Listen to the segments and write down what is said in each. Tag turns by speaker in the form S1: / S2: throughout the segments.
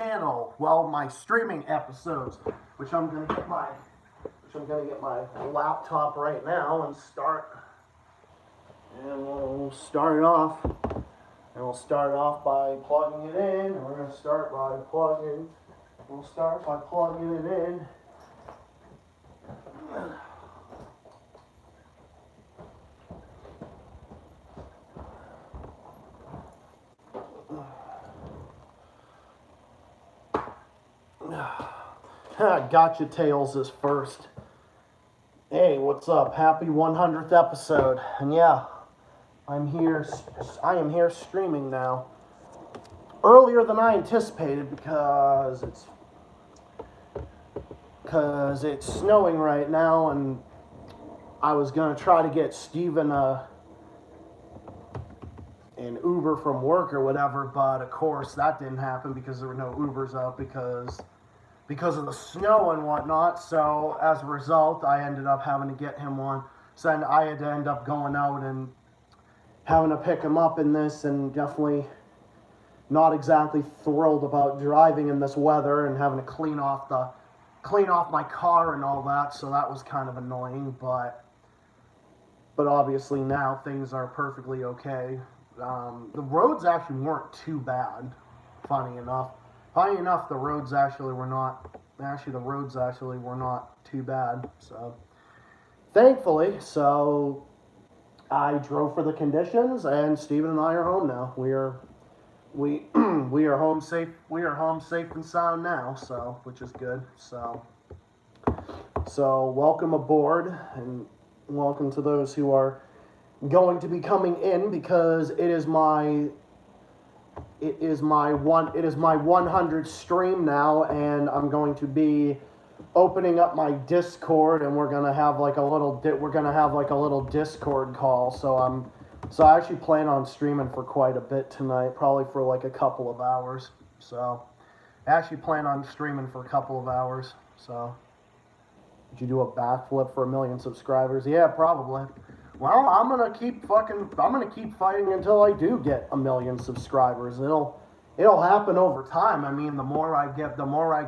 S1: channel. Well, my streaming episodes, which I'm gonna get my laptop right now and start. And we'll start off. And we'll start off by plugging it in. And we're gonna start by plugging. We'll start by plugging it in. Gotcha Tales is first. Hey, what's up? Happy 100th episode. And yeah, I am here streaming now. Earlier than I anticipated because it's snowing right now, and I was gonna try to get Steven an Uber from work or whatever, but of course that didn't happen because there were no Ubers up because of the snow and whatnot. So as a result, I ended up having to get him one. So I had to end up going out and having to pick him up in this, and definitely not exactly thrilled about driving in this weather and having to clean off my car and all that. So that was kind of annoying, but obviously now things are perfectly okay. The roads actually weren't too bad, funny enough. The roads actually were not too bad. So thankfully, I drove for the conditions, and Steven and I are home now. We are home safe. We are home safe and sound now, so which is good. So welcome aboard, and welcome to those who are going to be coming in, because it is my 100th stream now, and I'm going to be opening up my Discord, and we're gonna have like a little Discord call. So I actually plan on streaming for quite a bit tonight, probably for like a couple of hours. So I actually plan on streaming for a couple of hours. So did you do a backflip for 1 million subscribers? Yeah, probably. Well, I'm gonna keep fighting until I do get 1 million subscribers. It'll happen over time. I mean, the more I go, the more I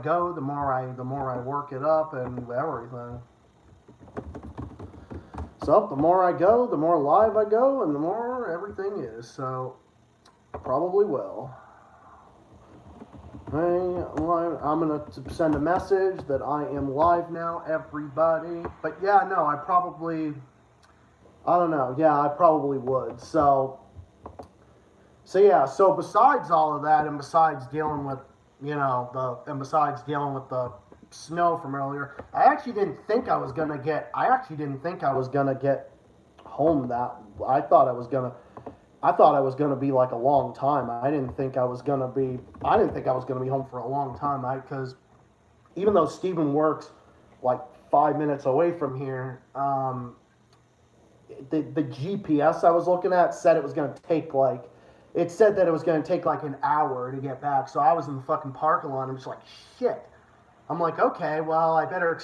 S1: work it up and everything. So the more I go, the more live I go, and the more everything is. So probably will. Hey, I'm gonna send a message that I am live now, everybody. But yeah, no, I don't know. Yeah, I probably would. So yeah. So besides all of that, and besides dealing with the snow from earlier, I actually didn't think I was gonna get home that. I thought I was gonna be like a long time. I didn't think I was gonna be home for a long time. Because even though Steven works like 5 minutes away from here, the GPS I was looking at said that it was going to take like an hour to get back. So I was in the fucking parking lot, and I'm just like, shit. I'm like, okay, well, I better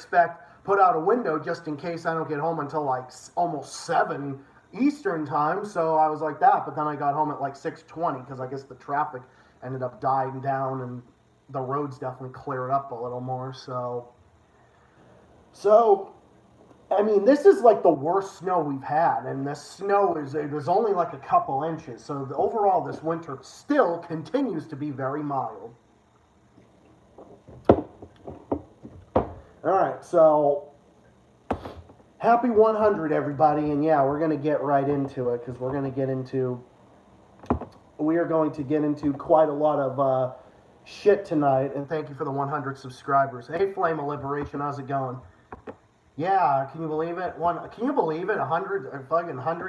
S1: put out a window just in case I don't get home until like almost 7 Eastern time. So I was like that, but then I got home at like 6:20 because I guess the traffic ended up dying down, and the roads definitely cleared up a little more. So I mean, this is like the worst snow we've had, and this snow there's only like a couple inches. So overall, this winter still continues to be very mild. All right, so happy 100, everybody, and yeah, we're gonna get right into it because we are going to get into quite a lot of shit tonight. And thank you for the 100 subscribers. Hey, Flame of Liberation, how's it going? Yeah, can you believe it? 100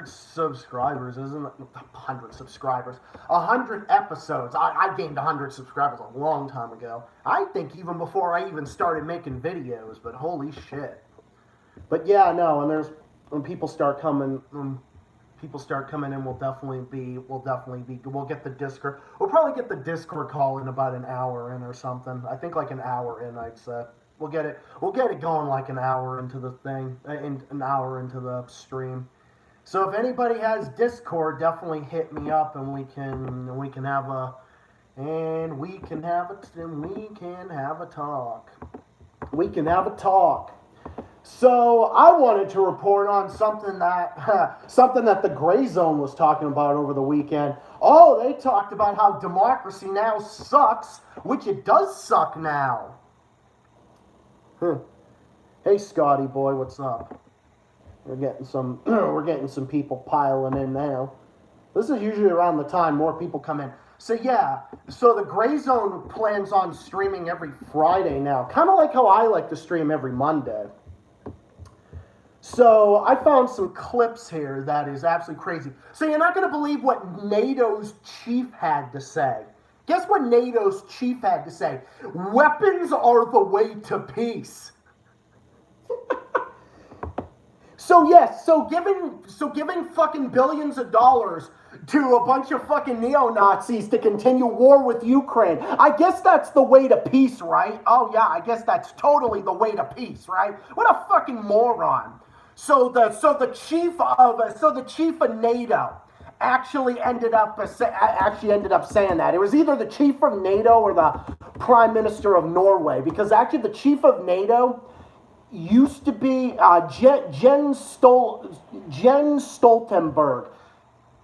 S1: subscribers, isn't it? 100 subscribers. 100 episodes. I gained 100 subscribers a long time ago. I think even before I even started making videos, but holy shit. But yeah, no, and when people start coming in, we'll get the Discord. We'll probably get the Discord call in about an hour in or something. I think like an hour in, I'd say. We'll get it going like an hour into the thing, an hour into the stream. So if anybody has Discord, definitely hit me up, and we can have a And we can have a talk. We can have a talk. So I wanted to report on something that something that the Gray Zone was talking about over the weekend. Oh, they talked about how democracy now sucks, which it does suck now. Hey, Scotty boy, what's up? We're getting some people piling in now. This is usually around the time more people come in. So yeah, so the Gray Zone plans on streaming every Friday now, kind of like how I like to stream every Monday. So I found some clips here that is absolutely crazy. So you're not going to believe what NATO's chief had to say. Guess what NATO's chief had to say? Weapons are the way to peace. So yes, so giving fucking billions of dollars to a bunch of fucking neo-Nazis to continue war with Ukraine. I guess that's the way to peace, right? Oh yeah, I guess that's totally the way to peace, right? What a fucking moron. So the chief of NATO actually ended up saying that. It was either the chief of NATO or the prime minister of Norway, because actually the chief of NATO used to be Jen Stoltenberg,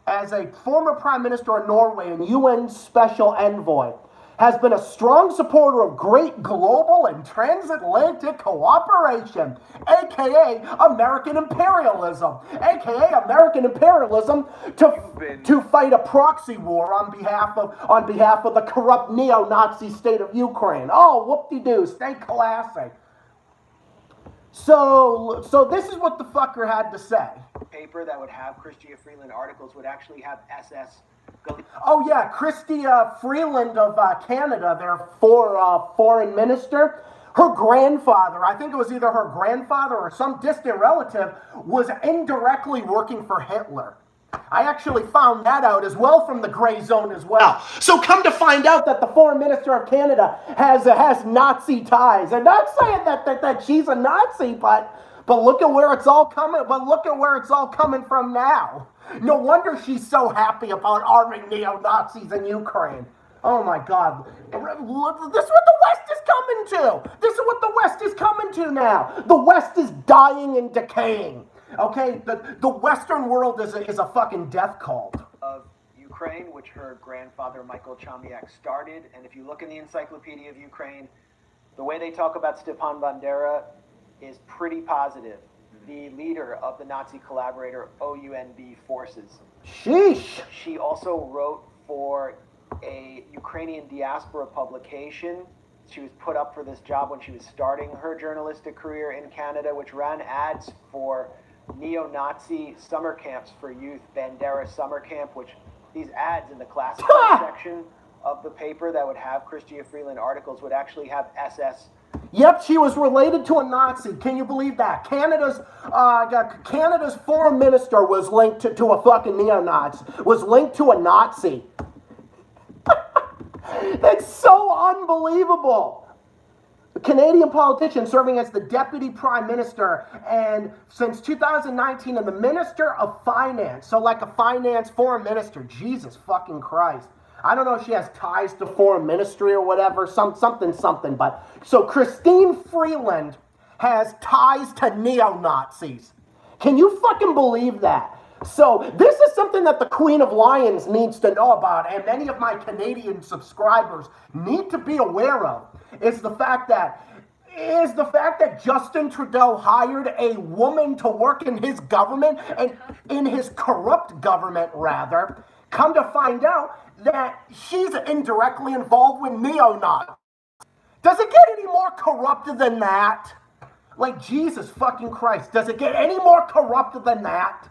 S1: as a former prime minister of Norway and UN special envoy, has been a strong supporter of great global and transatlantic cooperation, aka American imperialism, to fight a proxy war on behalf of the corrupt neo-Nazi state of Ukraine. Oh, whoop-de-doo, stay classy. So this is what the fucker had to say.
S2: Paper that would have Chrystia Freeland articles would actually have SS.
S1: Oh yeah, Chrystia Freeland of Canada, their foreign minister. Her grandfather, I think it was either her grandfather or some distant relative, was indirectly working for Hitler. I actually found that out as well from the Gray Zone as well. So come to find out that the foreign minister of Canada has Nazi ties. I'm not saying that she's a Nazi, but look at where it's all coming. But look at where it's all coming from now. No wonder she's so happy about arming neo-Nazis in Ukraine. Oh my God. This is what the West is coming to. This is what the West is coming to now. The West is dying and decaying. Okay, the Western world is a fucking death cult.
S2: Of Ukraine, which her grandfather Michael Chomiak started, and if you look in the Encyclopedia of Ukraine, the way they talk about Stepan Bandera is pretty positive. The leader of the Nazi collaborator OUNB forces.
S1: Sheesh.
S2: She also wrote for a Ukrainian diaspora publication. She was put up for this job when she was starting her journalistic career in Canada, which ran ads for neo-Nazi summer camps for youth, Bandera Summer Camp, which these ads in the classified section of the paper that would have Chrystia Freeland articles would actually have SS.
S1: Yep, she was related to a Nazi. Can you believe that? Canada's foreign minister was linked to a fucking neo-Nazi, was linked to a Nazi. That's so unbelievable. A Canadian politician serving as the deputy prime minister and since 2019 and the minister of finance. So like a foreign minister. Jesus fucking Christ. I don't know if she has ties to foreign ministry or whatever, something. But so Christine Freeland has ties to neo-Nazis. Can you fucking believe that? So this is something that the Queen of Lions needs to know about, and many of my Canadian subscribers need to be aware of, is the fact that Justin Trudeau hired a woman to work in his government, and in his corrupt government rather. Come to find out that she's indirectly involved with neo-Nazis. Does it get any more corrupt than that? Like, Jesus fucking Christ, does it get any more corrupt than that?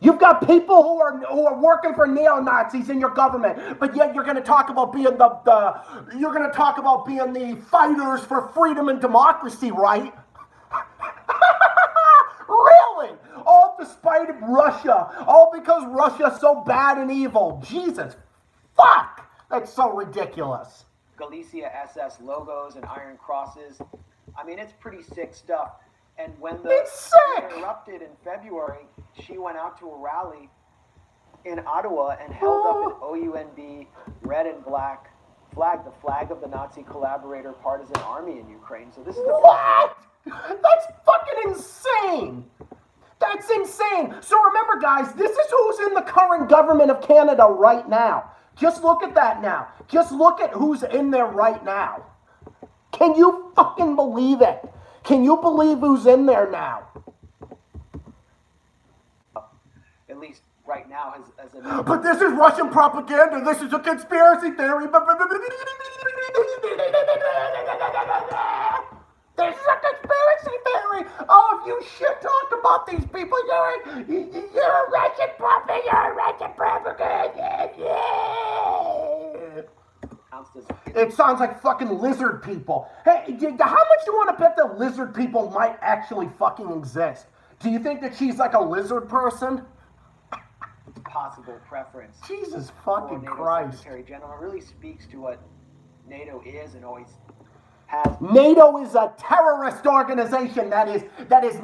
S1: You've got people who are working for neo-Nazis in your government, but yet you're going to talk about being the fighters for freedom and democracy, right? Really? All despite Russia. All because Russia's so bad and evil. Jesus. Fuck. That's so ridiculous.
S2: Galicia SS logos and iron crosses. I mean, it's pretty sick stuff. And when the
S1: It's sick.
S2: erupted in February, she went out to a rally in Ottawa and held up an OUNB red and black flag, the flag of the Nazi collaborator partisan army in Ukraine. So this is the
S1: What? That's fucking insane. That's insane. So remember, guys, this is who's in the current government of Canada right now. Just look at that now. Just look at who's in there right now. Can you fucking believe it? Can you believe who's in there now?
S2: at least right now as a.
S1: But this is Russian propaganda. This is a conspiracy theory. This is a conspiracy theory. Oh, if you shit talk about these people, you're a Russian propaganda. You're a Russian propaganda. Yeah. It sounds like fucking lizard people. Hey, how much do you want to bet that lizard people might actually fucking exist? Do you think that she's like a lizard person?
S2: Possible preference.
S1: Jesus fucking
S2: NATO
S1: Christ.
S2: Secretary General really speaks to what NATO is and always has.
S1: NATO is a terrorist organization that is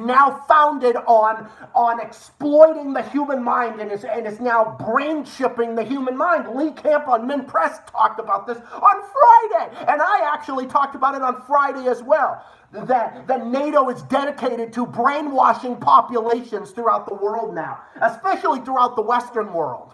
S1: now founded on exploiting the human mind and is now brain shipping the human mind. Lee Camp on Min Press talked about this on Friday, and I actually talked about it on Friday as well. That NATO is dedicated to brainwashing populations throughout the world now, especially throughout the Western world.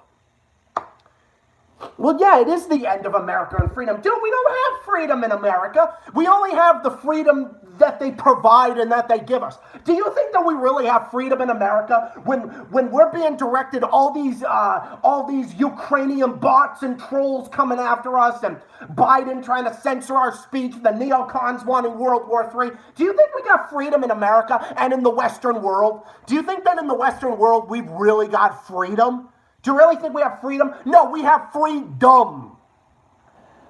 S1: Well, yeah, it is the end of America and freedom. Dude, we don't have freedom in America. We only have the freedom that they provide and that they give us. Do you think that we really have freedom in America when we're being directed all these Ukrainian bots and trolls coming after us and Biden trying to censor our speech, the neocons wanting World War III? Do you think we got freedom in America and in the Western world? Do you think that in the Western world we've really got freedom? Do you really think we have freedom? No, we have freedom.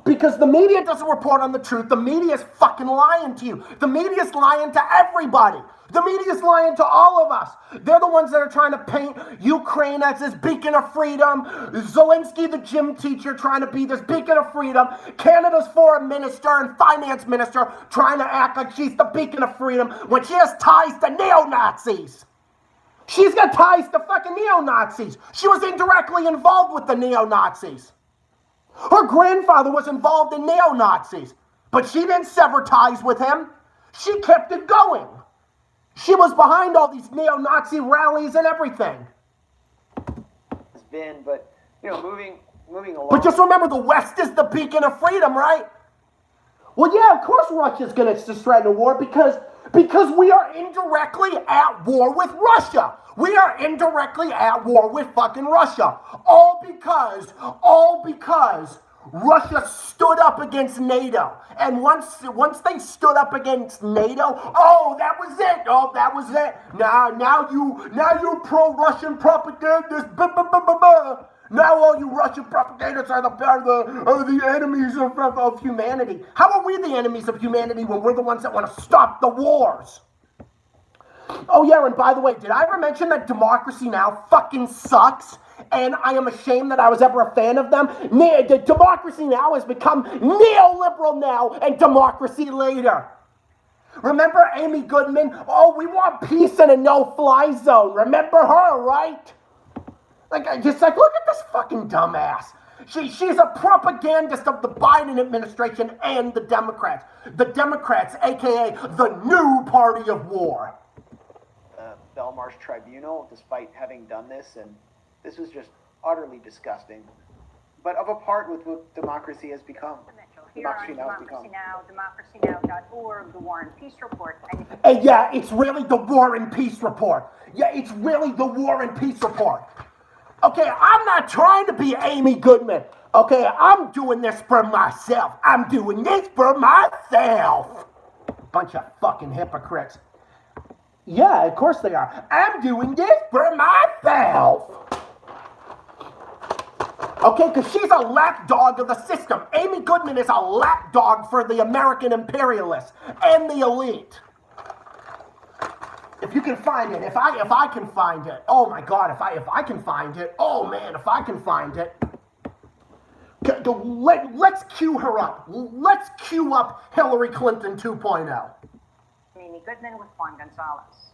S1: Because the media doesn't report on the truth. The media is fucking lying to you. The media is lying to everybody. The media is lying to all of us. They're the ones that are trying to paint Ukraine as this beacon of freedom. Zelensky, the gym teacher, trying to be this beacon of freedom. Canada's foreign minister and finance minister trying to act like she's the beacon of freedom when she has ties to neo-Nazis. She's got ties to fucking neo-Nazis. She was indirectly involved with the neo-Nazis. Her grandfather was involved in neo-Nazis, but she didn't sever ties with him. She kept it going. She was behind all these neo-Nazi rallies and everything.
S2: Has been, but moving along.
S1: But just remember, the West is the beacon of freedom, right? Well, yeah, of course Russia's going to threaten a war because we are indirectly at war with Russia. We are indirectly at war with fucking Russia. All because Russia stood up against NATO. And once they stood up against NATO, oh, that was it. Oh, that was it. Now you pro-Russian propagandists. Now all you Russian propagandists are the enemies of humanity. How are we the enemies of humanity when we're the ones that want to stop the wars? Oh yeah, and by the way, did I ever mention that Democracy Now! Fucking sucks? And I am ashamed that I was ever a fan of them. The Democracy Now! Has become neoliberal now and democracy later. Remember Amy Goodman? Oh, we want peace in a no-fly zone. Remember her, right? Look at this fucking dumbass. She's a propagandist of the Biden administration and the Democrats. The Democrats, a.k.a. the new party of war.
S2: Belmarsh Tribunal, despite having done this, and this was just utterly disgusting. But of a part with what democracy has become.
S3: Here on Democracy Now, democracynow.org, the War and Peace Report.
S1: And yeah, it's really the War and Peace Report. Yeah, it's really the War and Peace Report. Okay, I'm not trying to be Amy Goodman. Okay, I'm doing this for myself. I'm doing this for myself. Bunch of fucking hypocrites. Yeah, of course they are. I'm doing this for myself. Okay, because she's a lapdog of the system. Amy Goodman is a lapdog for the American imperialists and the elite. If you can find it, if I can find it, oh my God, if I can find it, oh man, if I can find it. Let's cue her up. Let's cue up Hillary Clinton 2.0.
S3: Amy Goodman with Juan Gonzalez.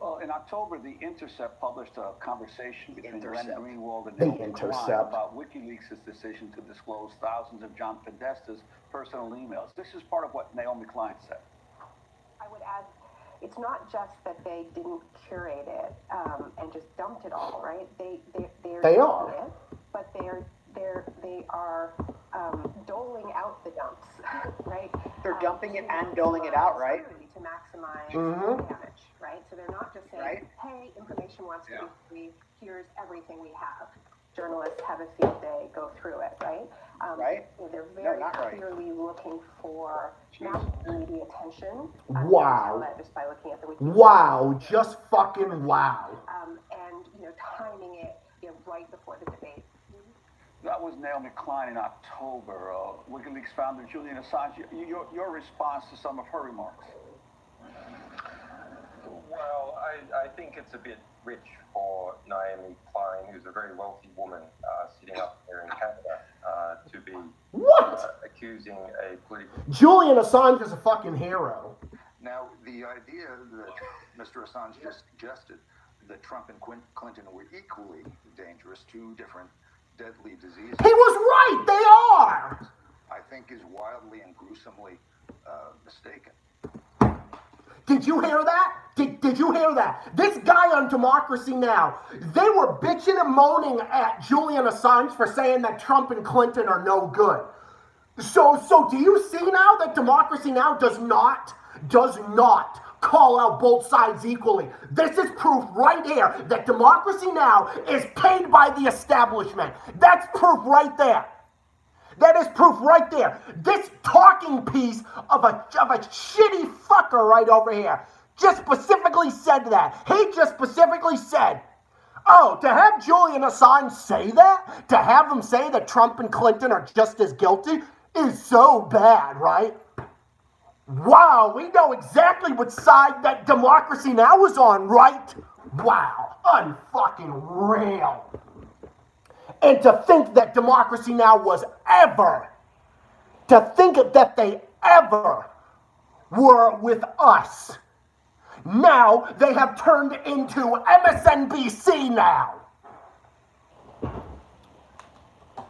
S4: Well, in October, The Intercept published a conversation between Glenn Greenwald and
S1: The
S4: Naomi Klein
S1: Intercept.
S4: about WikiLeaks' decision to disclose thousands of John Podesta's personal emails. This is part of what Naomi Klein said.
S5: I would add, it's not just that they didn't curate it and just dumped it all, right? They
S1: are.
S5: It, but they are doling out the dumps, right?
S2: They're dumping it and doling it out, right?
S5: To maximize damage, right? So they're not just saying,
S2: Right.
S5: hey, information wants to be free, here's everything we have. Journalists have a field day, go through it, right?
S2: Right?
S5: They're very
S2: not right.
S5: clearly looking for national media attention.
S1: Wow.
S5: You can tell that just by looking at the wiki.
S1: Wow, just fucking wow.
S5: And timing it, right before the debate.
S4: That was Naomi Klein in October. WikiLeaks founder Julian Assange, your response to some of her remarks?
S6: Well, I think it's a bit rich for Naomi Klein, who's a very wealthy woman sitting up there in Canada, to be accusing a political...
S1: Julian Assange is a fucking hero.
S7: Now, the idea that Mr. Assange just suggested that Trump and Clinton were equally dangerous, two different deadly diseases,
S1: He was right, they are!
S7: I think is wildly and gruesomely mistaken.
S1: Did you hear that? Did you hear that? This guy on Democracy Now!, they were bitching and moaning at Julian Assange for saying that Trump and Clinton are no good. So do you see now that Democracy Now! does not call out both sides equally? This is proof right here that Democracy Now! is paid by the establishment. That's proof right there. That is proof right there. This talking piece of a shitty fucker right over here just specifically said that. He just specifically said, oh, to have Julian Assange say that, to have him say that Trump and Clinton are just as guilty is so bad, right? Wow, we know exactly what side that Democracy Now! is on, right? Wow, unfucking real. And to think that Democracy Now! was ever, to think that they ever were with us. Now they have turned into MSNBC now.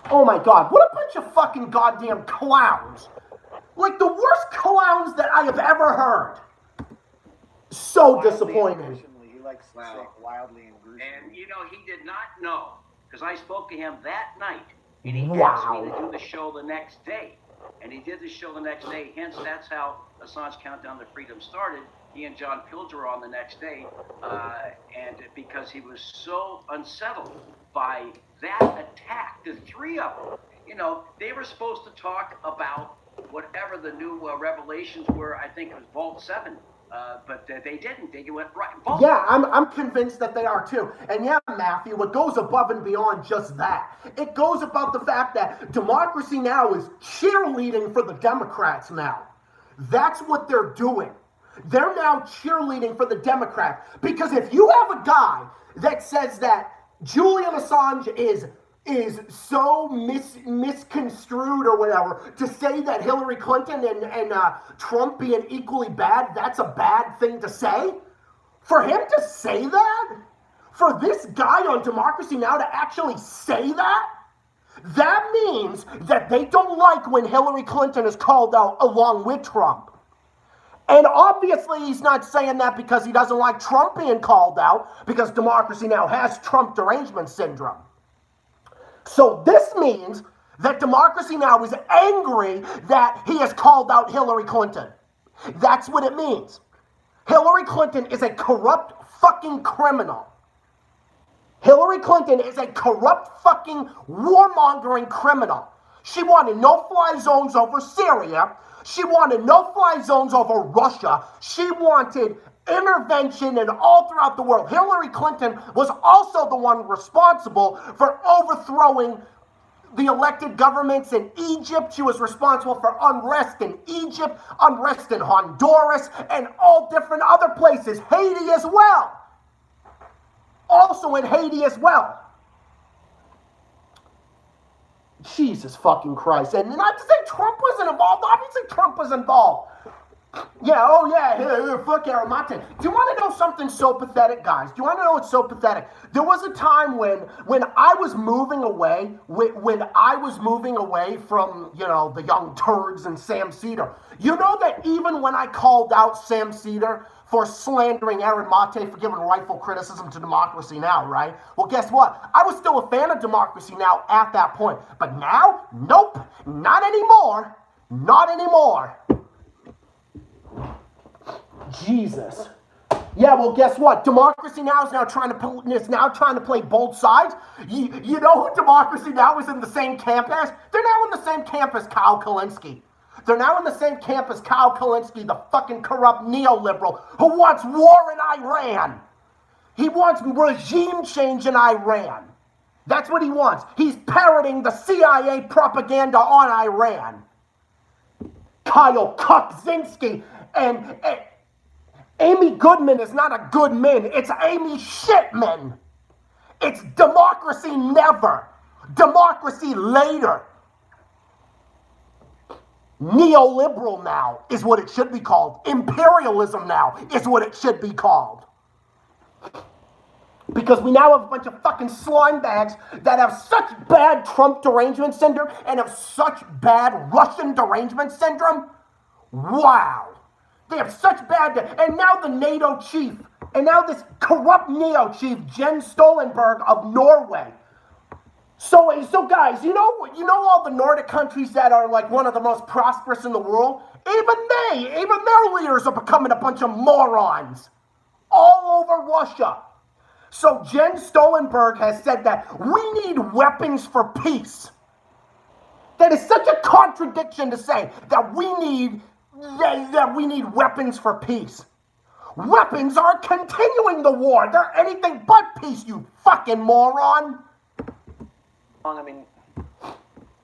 S1: Oh my God, what a bunch of fucking goddamn clowns. Like the worst clowns that I have ever heard. So disappointing.
S2: He likes to say wildly and gruesomely.
S8: And he did not know, because I spoke to him that night, and he asked me to do the show the next day. And he did the show the next day, hence that's how Assange Countdown to Freedom started. He and John Pilger were on the next day, and because he was so unsettled by that attack, the three of them, they were supposed to talk about whatever the new revelations were. I think it was Vault 7. But they didn't. They went right. Vault.
S1: Yeah, I'm convinced that they are too. And yeah, Matthew, it goes above and beyond just that. It goes about the fact that Democracy Now! is cheerleading for the Democrats now. That's what they're doing. They're now cheerleading for the Democrats. Because if you have a guy that says that Julian Assange is so misconstrued or whatever, to say that Hillary Clinton and Trump being equally bad, that's a bad thing to say? For him to say that? For this guy on Democracy Now! to actually say that? That means that they don't like when Hillary Clinton is called out along with Trump. And obviously he's not saying that because he doesn't like Trump being called out, because Democracy Now! has Trump derangement syndrome. So this means that Democracy Now! is angry that he has called out Hillary Clinton. That's what it means. Hillary Clinton is a corrupt fucking criminal. Hillary Clinton is a corrupt fucking warmongering criminal. She wanted no-fly zones over Syria. She wanted no-fly zones over Russia. She wanted intervention in all throughout the world. Hillary Clinton was also the one responsible for overthrowing the elected governments in Egypt. She was responsible for unrest in Egypt, unrest in Honduras, and all different other places. Haiti as well. Also in Haiti as well. Jesus fucking Christ. And not to say Trump wasn't involved. Obviously Trump was involved. Yeah, oh yeah, fuck Aramate. Do you want to know something so pathetic, guys? Do you want to know what's so pathetic? There was a time when I was moving away, when I was moving away from, you know, the Young Turds and Sam Cedar. You know that even when I called out Sam Cedar for slandering Aaron Mate for giving rightful criticism to Democracy Now!, right? Well, guess what? I was still a fan of Democracy Now! At that point. But now, nope, not anymore. Not anymore. Jesus. Yeah, well, guess what? Democracy Now! is now trying to play both sides. You know who Democracy Now! is in the same camp as? They're now in the same camp as Kyle Kalinske. They're now in the same camp as Kyle Kalinske, the fucking corrupt neoliberal who wants war in Iran. He wants regime change in Iran. That's what he wants. He's parroting the CIA propaganda on Iran. Kyle Kuczynski and Amy Goodman is not a good man. It's Amy Shitman. It's democracy never. Democracy later. Neoliberal now is what it should be called. Imperialism now is what it should be called. Because we now have a bunch of fucking slime bags that have such bad Trump derangement syndrome and have such bad Russian derangement syndrome. Wow. They have such bad, and now the NATO chief, and now this corrupt neo chief, Jens Stoltenberg of Norway. So guys, you know all the Nordic countries that are like one of the most prosperous in the world? Even their leaders are becoming a bunch of morons. All over Russia. So Jens Stoltenberg has said that we need weapons for peace. That is such a contradiction to say that we need weapons for peace. Weapons are continuing the war. They're anything but peace, you fucking moron.
S2: I mean,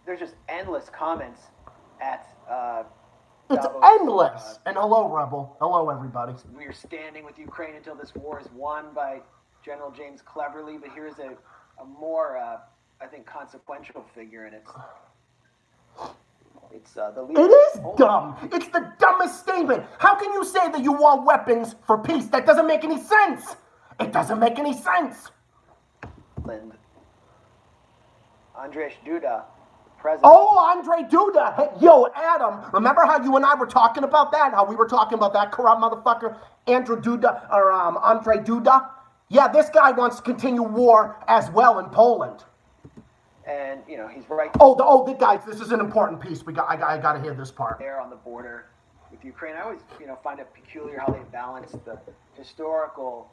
S2: there's just endless comments at
S1: it's
S2: Davos,
S1: endless. And hello, Rebel. Hello, everybody.
S2: We are standing with Ukraine until this war is won by General James Cleverly, but here's a more, I think, consequential figure, and it's the leader.
S1: It is dumb. It's the dumbest statement. How can you say that you want weapons for peace? That doesn't make any sense. It doesn't make any sense.
S2: And Andrzej Duda, president.
S1: Oh, Andrzej Duda. Hey, yo, Adam, remember how you and I were talking about that? How we were talking about that corrupt motherfucker, Andrzej Duda? Yeah, this guy wants to continue war as well in Poland.
S2: And, you know, he's right
S1: Guys, this is an important piece. I got to hear this part.
S2: there on the border with Ukraine. I always, find it peculiar how they balance the historical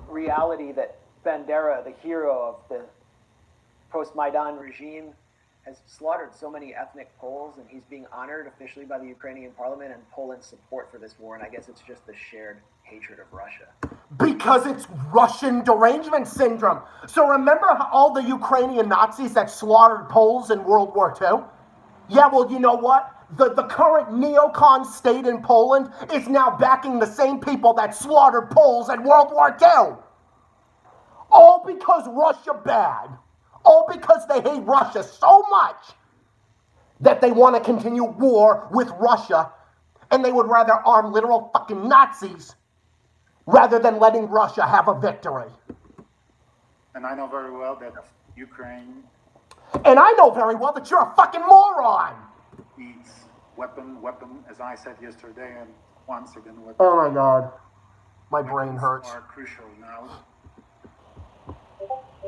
S2: reality that Bandera, the hero of the post-Maidan regime, has slaughtered so many ethnic Poles, and he's being honored officially by the Ukrainian parliament and Poland's support for this war. And I guess it's just the shared hatred of Russia.
S1: Because it's Russian derangement syndrome. So remember all the Ukrainian Nazis that slaughtered Poles in World War II? Yeah, well, you know what? The current neocon state in Poland is now backing the same people that slaughtered Poles in World War II. All because Russia bad. All because they hate Russia so much that they want to continue war with Russia, and they would rather arm literal fucking Nazis rather than letting Russia have a victory.
S9: And I know very well that Ukraine...
S1: And I know very well that you're a fucking moron!
S9: ...needs weapon, as I said yesterday, and once again...
S1: Oh my God. My brain hurts.
S9: ...are crucial now.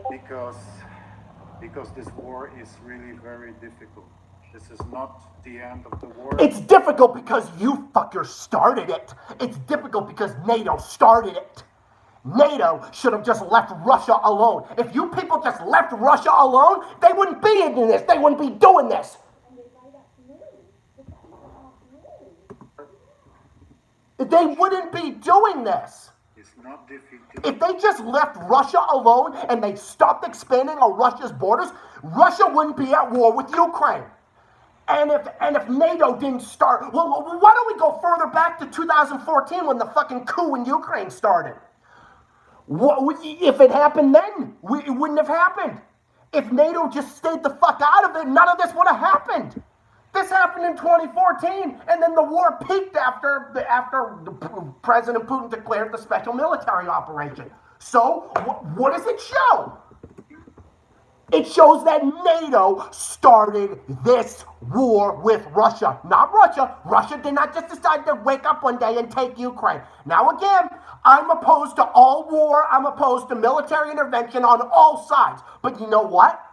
S9: Because this war is really very difficult. This is not the end of the war.
S1: It's difficult because you fuckers started it. It's difficult because NATO started it. NATO should have just left Russia alone. If you people just left Russia alone, they wouldn't be in this. They wouldn't be doing this. They wouldn't be doing this.
S9: It's not defeated.
S1: If they just left Russia alone and they stopped expanding on Russia's borders, Russia wouldn't be at war with Ukraine. And if NATO didn't start, well, why don't we go further back to 2014 when the fucking coup in Ukraine started? If it happened then, it wouldn't have happened. If NATO just stayed the fuck out of it, none of this would have happened. This happened in 2014, and then the war peaked after President Putin declared the special military operation. So, what does it show? It shows that NATO started this war with Russia. Not Russia. Russia did not just decide to wake up one day and take Ukraine. Now again, I'm opposed to all war. I'm opposed to military intervention on all sides. But you know what?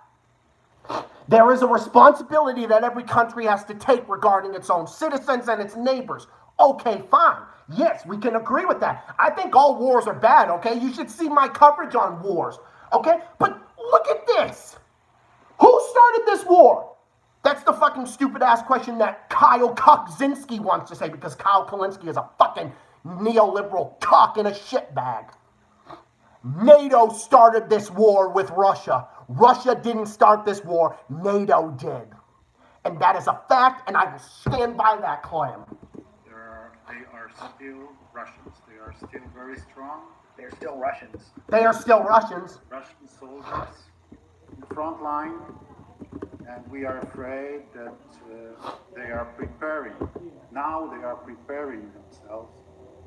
S1: There is a responsibility that every country has to take regarding its own citizens and its neighbors. Okay, fine. Yes, we can agree with that. I think all wars are bad, okay? You should see my coverage on wars, okay? But look at this. Who started this war? That's the fucking stupid-ass question that Kyle Kuczynski wants to say, because Kyle Kalinske is a fucking neoliberal cock in a shitbag. NATO started this war with Russia. Russia didn't start this war. NATO did. And that is a fact, and I will stand by that claim.
S9: They are still Russians. They are still very strong.
S2: They're still Russians.
S1: They are still Russians.
S9: Russian soldiers in the front line, and we are afraid that they are preparing. Now they are preparing themselves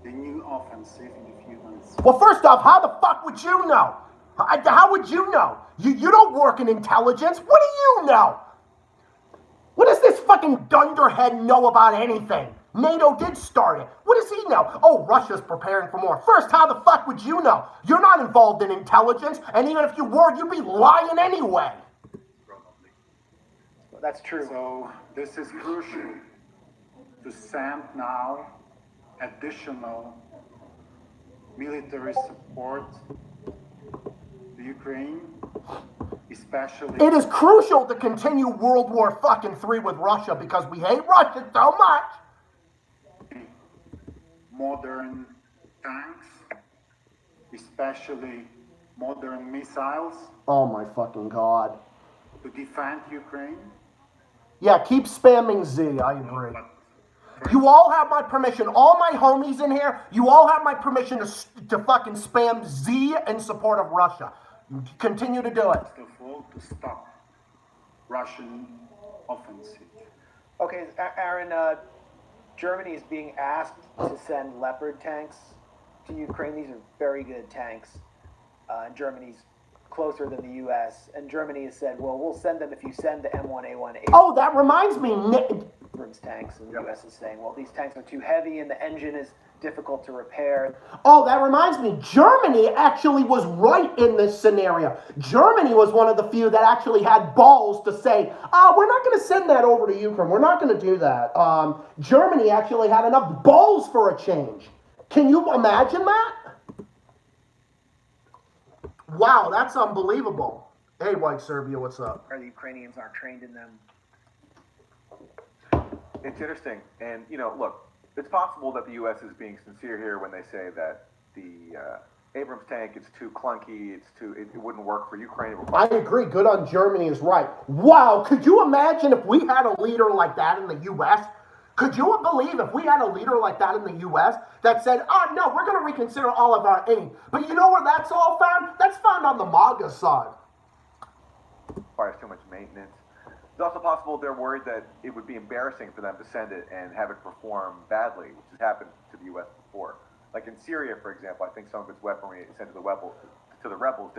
S9: the new offensive in a few months.
S1: Well, first off, how the fuck would you know? How would you know? You don't work in intelligence. What do you know? What does this fucking dunderhead know about anything? NATO did start it. What does he know? Oh, Russia's preparing for more. First, how the fuck would you know? You're not involved in intelligence, and even if you were, you'd be lying anyway.
S2: Well, that's true.
S9: So this is crucial to send now additional military support to Ukraine, especially.
S1: It is crucial to continue World War fucking III with Russia because we hate Russia so much.
S9: Modern tanks, especially modern missiles.
S1: Oh my fucking god.
S9: To defend Ukraine.
S1: Yeah, keep spamming Z, I agree. You all have my permission. All my homies in here, you all have my permission to fucking spam Z in support of Russia. Continue to do it.
S9: First of all, to stop Russian offensive.
S2: Okay, Aaron, Germany is being asked to send Leopard tanks to Ukraine. These are very good tanks. And Germany's closer than the U.S. And Germany has said, well, we'll send them if you send the M1A1
S1: Oh, that reminds me.
S2: Abrams tanks. And the U.S. is saying, well, these tanks are too heavy and the engine is difficult to repair.
S1: Oh, that reminds me. Germany actually was right in this scenario. Germany was one of the few that actually had balls to say, we're not going to send that over to Ukraine. We're not going to do that. Germany actually had enough balls for a change. Can you imagine that? Wow, that's unbelievable. Hey, White Serbia, what's up?
S2: The Ukrainians aren't trained in them.
S10: It's interesting. And, look, it's possible that the U.S. is being sincere here when they say that the Abrams tank is too clunky, it wouldn't work for Ukraine.
S1: I agree. Good on Germany is right. Wow, could you imagine if we had a leader like that in the U.S.? Could you believe if we had a leader like that in the U.S. that said, no, we're going to reconsider all of our aid. But you know where that's all found? That's found on the MAGA side.
S10: Requires too much maintenance. It's also possible they're worried that it would be embarrassing for them to send it and have it perform badly, which has happened to the U.S. before. Like in Syria, for example, I think some of its weaponry sent to the rebels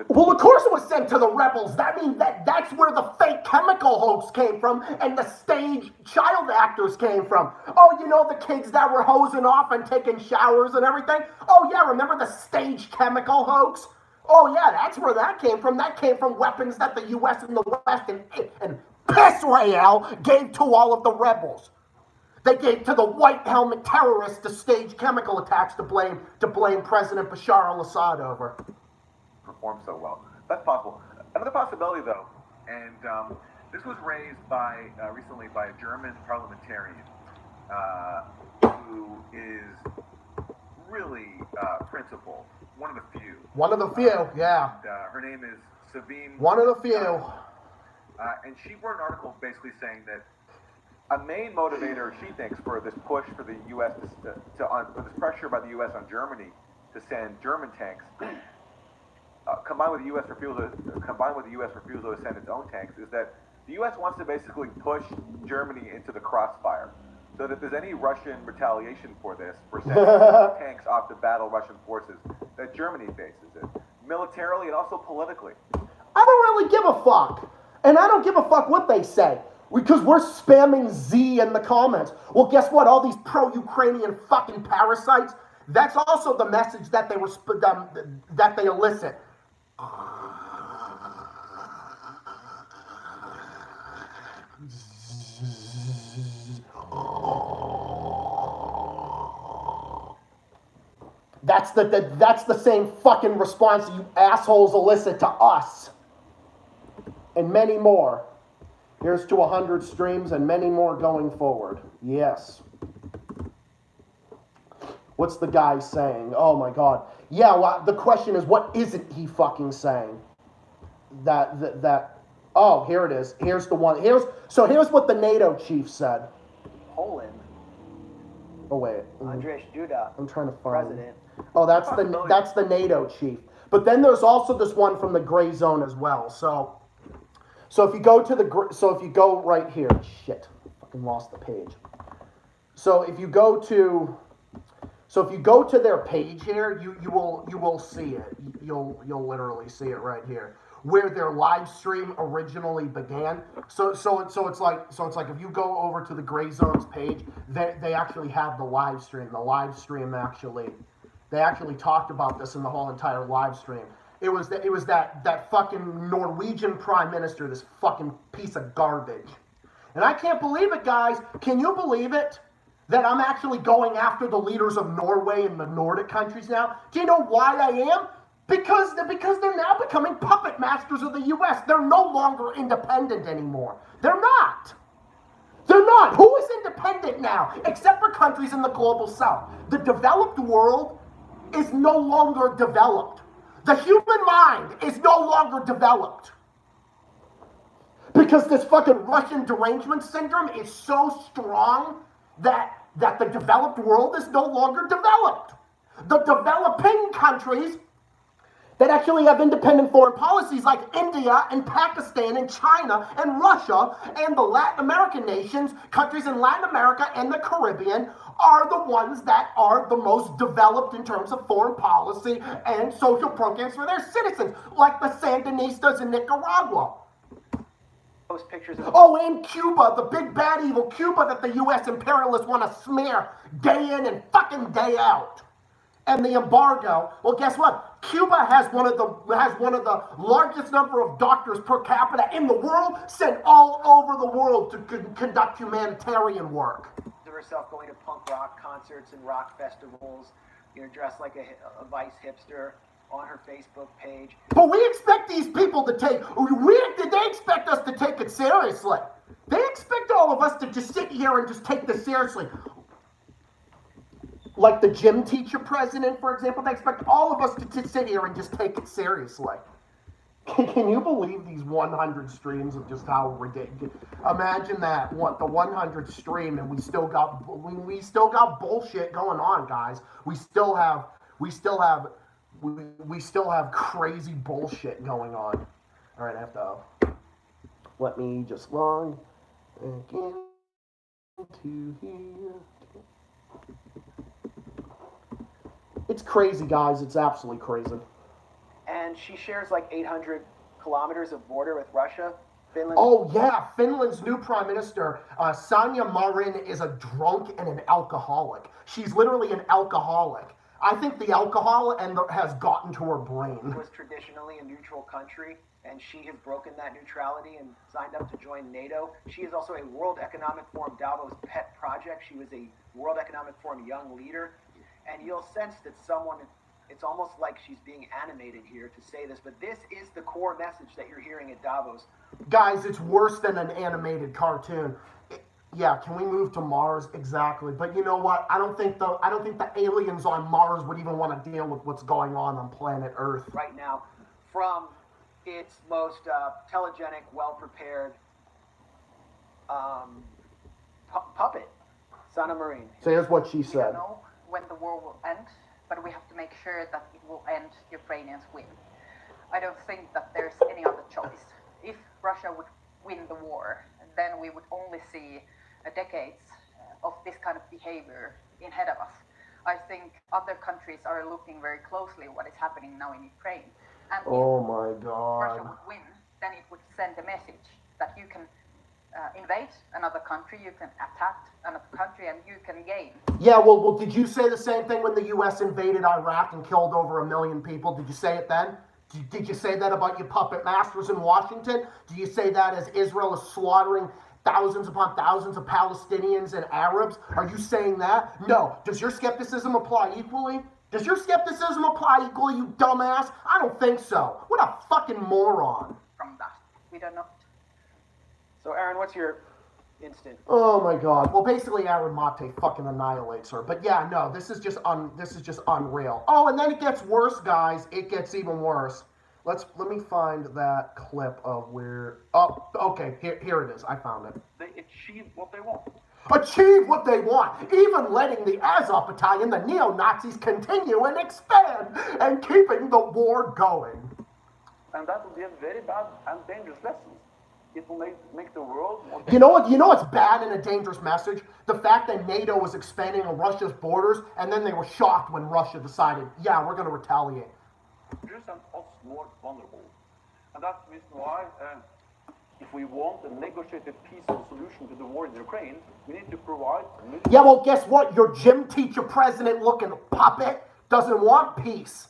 S1: Well, of course it was sent to the rebels. That's where the fake chemical hoax came from and the stage child actors came from. Oh, the kids that were hosing off and taking showers and everything? Oh, yeah, remember the stage chemical hoax? Oh, yeah, that's where that came from. That came from weapons that the U.S. and the West and Israel gave to all of the rebels. They gave to the white helmet terrorists to stage chemical attacks to blame President Bashar al-Assad over.
S10: Perform so well. That's possible. Another possibility, though, and this was raised recently by a German parliamentarian who is really principled, one of the few.
S1: One of the few, yeah.
S10: And, her name is Sabine.
S1: One of the few.
S10: And she wrote an article basically saying that a main motivator, she thinks, for this push for the U.S. for this pressure by the U.S. on Germany to send German tanks, combined with the U.S. refusal to send its own tanks, is that the The U.S. wants to basically push Germany into the crossfire, so that if there's any Russian retaliation for this, for sending tanks off to battle Russian forces, that Germany faces it, militarily and also politically.
S1: I don't really give a fuck. And I don't give a fuck what they say. Because we're spamming Z in the comments. Well, guess what? All these pro-Ukrainian fucking parasites, that's also the message that they that they elicit. That's the same fucking response you assholes elicit to us. And many more. Here's to 100 streams and many more going forward. Yes. What's the guy saying? Oh my god. Yeah, well, the question is, what isn't he fucking saying? Oh, here it is. Here's the one. Here's what the NATO chief said.
S2: Poland.
S1: Oh wait.
S2: Andrzej Duda.
S1: I'm trying to find.
S2: President.
S1: Oh, that's the NATO chief. But then there's also this one from the gray zone as well. So if you go right here, shit, fucking lost the page. So if you go to their page here, you will see it. You'll literally see it right here, where their live stream originally began. So it's like if you go over to the Gray Zones page, they actually have the live stream. The live stream they actually talked about this in the whole entire live stream. It was that fucking Norwegian prime minister, this fucking piece of garbage. And I can't believe it, guys. Can you believe it? That I'm actually going after the leaders of Norway and the Nordic countries now? Do you know why I am? Because they're now becoming puppet masters of the U.S. They're no longer independent anymore. They're not. They're not. Who is independent now? Except for countries in the global south. The developed world is no longer developed. The human mind is no longer developed. Because this fucking Russian derangement syndrome is so strong that the developed world is no longer developed. The developing countries that actually have independent foreign policies like India and Pakistan and China and Russia and the Latin American nations, countries in Latin America and the Caribbean are the ones that are the most developed in terms of foreign policy and social programs for their citizens, like the Sandinistas in Nicaragua.
S2: Post pictures of
S1: And Cuba, the big bad evil Cuba that the U.S. imperialists want to smear day in and fucking day out. And the embargo. Well, guess what? Cuba has one of the largest number of doctors per capita in the world, sent all over the world to conduct humanitarian work.
S2: herself going to punk rock concerts and rock festivals, dressed like a Vice hipster on her Facebook page.
S1: But we expect these people to they expect us to take it seriously. They expect all of us to just sit here and just take this seriously. Like the gym teacher president, for example, they expect all of us to sit here and just take it seriously. Can you believe these 100 streams of just how ridiculous? Imagine that, the 100 stream, and we still got bullshit going on, guys. We still have crazy bullshit going on. All right, I have to let me just log back into here. It's crazy, guys. It's absolutely crazy.
S2: And she shares like 800 kilometers of border with Russia. Finland.
S1: Oh, yeah. Finland's new prime minister, Sanna Marin, is a drunk and an alcoholic. She's literally an alcoholic. I think the alcohol has gotten to her brain.
S2: It was traditionally a neutral country, and she has broken that neutrality and signed up to join NATO. She is also a World Economic Forum Davos pet project. She was a World Economic Forum young leader. And you'll sense that it's almost like she's being animated here to say this, but this is the core message that you're hearing at Davos.
S1: Guys, it's worse than an animated cartoon. Yeah, can we move to Mars? Exactly. But you know what? I don't think the aliens on Mars would even want to deal with what's going on planet Earth
S2: right now. From its most telegenic, well-prepared puppet, Sanna Marin.
S1: So here's what she said.
S11: We don't know when the war will end, but we have to make sure that it will end Ukrainians win. I don't think that there's any other choice. If Russia would win the war, then we would only see decades of this kind of behavior ahead of us. I think other countries are looking very closely what is happening now in Ukraine. And
S1: Oh
S11: if
S1: my
S11: Russia
S1: God.
S11: would win, then it would send a message that you can invade another country, you can attack another country, and you can gain.
S1: Yeah, well, did you say the same thing when the U.S. invaded Iraq and killed over 1 million people? Did you say it then? Did you say that about your puppet masters in Washington? Do you say that as Israel is slaughtering thousands upon thousands of Palestinians and Arabs? Are you saying that? No. Does your skepticism apply equally? Does your skepticism apply equally, you dumbass? I don't think so. What a fucking moron.
S11: From that, we don't know.
S2: So, Aaron, what's your instant?
S1: Oh my God. Well, basically, Aaron Mate fucking annihilates her. But yeah, no, this is just unreal. Oh, and then it gets worse, guys. It gets even worse. Let me find that clip of where. Oh, okay. Here it is. I found it.
S4: They achieve what they want.
S1: Achieve what they want, even letting the Azov battalion, the neo-Nazis, continue and expand and keeping the war going.
S4: And that will be a very bad and dangerous lesson. It will make the world more dangerous.
S1: You know what's bad and a dangerous message? The fact that NATO was expanding on Russia's borders, and then they were shocked when Russia decided, yeah, we're going to retaliate.
S4: And us more vulnerable. And that's the reason why, if we want a negotiated peaceful solution to the war in Ukraine, we need to provide...
S1: Yeah, well, guess what? Your gym teacher president-looking puppet doesn't want peace.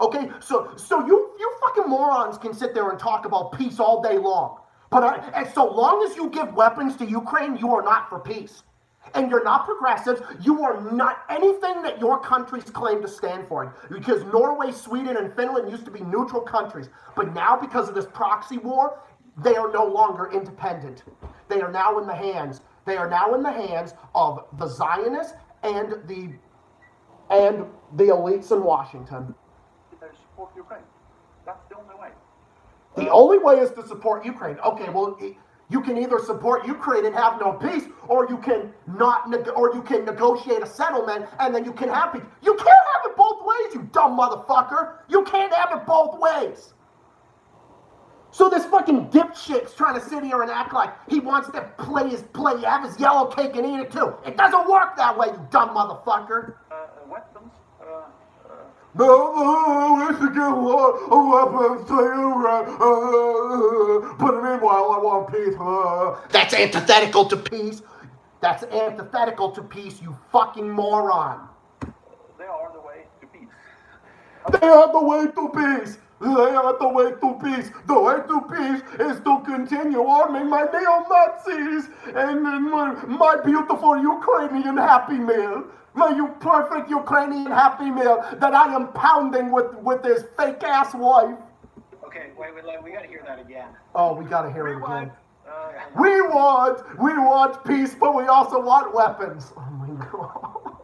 S1: Okay, so you fucking morons can sit there and talk about peace all day long. But and so long as you give weapons to Ukraine, you are not for peace. And you're not progressives. You are not anything that your countries claim to stand for. Because Norway, Sweden, and Finland used to be neutral countries. But now, because of this proxy war, they are no longer independent. They are now in the hands. They are now in the hands of the Zionists and the elites in Washington.
S4: They support Ukraine. That's the only way.
S1: The only way is to support Ukraine. Okay, well, you can either support Ukraine and have no peace, or you can negotiate a settlement and then you can have peace. You can't have it both ways, you dumb motherfucker. You can't have it both ways. So this fucking dipshit's trying to sit here and act like he wants to have his yellow cake and eat it too. It doesn't work that way, you dumb motherfucker.
S4: Weapons.
S1: No, we should give weapons to you. But meanwhile, I want peace. That's antithetical to peace. That's antithetical to peace, you fucking moron.
S4: They are the way to peace.
S1: They are the way to peace. They are the way to peace. The way to peace is to continue arming my neo-Nazis and my beautiful Ukrainian Happy Meal. My perfect Ukrainian Happy Meal that I am pounding with his fake-ass wife.
S2: Okay, wait, we gotta hear that again.
S1: Oh, we gotta hear it again. We want peace, but we also want weapons. Oh my God.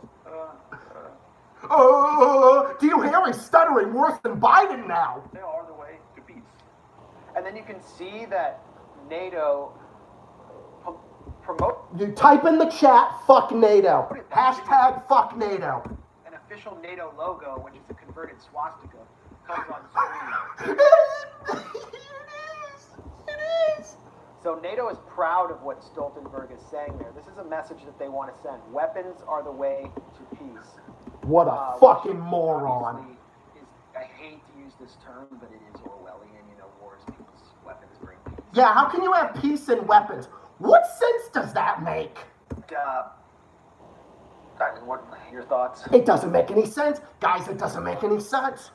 S1: Do you hear he's stuttering worse than Biden now?
S4: They are the way to peace.
S2: And then you can see that NATO promote.
S1: You type in the chat, fuck NATO. Hashtag fuck NATO.
S2: An official NATO logo, which is a converted swastika, comes on screen. It is. So NATO is proud of what Stoltenberg is saying there. This is a message that they want to send. Weapons are the way to peace.
S1: What a fucking moron.
S2: I hate to use this term, but it is Orwellian. You know, wars means weapons bring peace.
S1: Yeah, how can you have peace and weapons? What sense does that make?
S2: What your thoughts?
S1: It doesn't make any sense. Guys, it doesn't make any sense.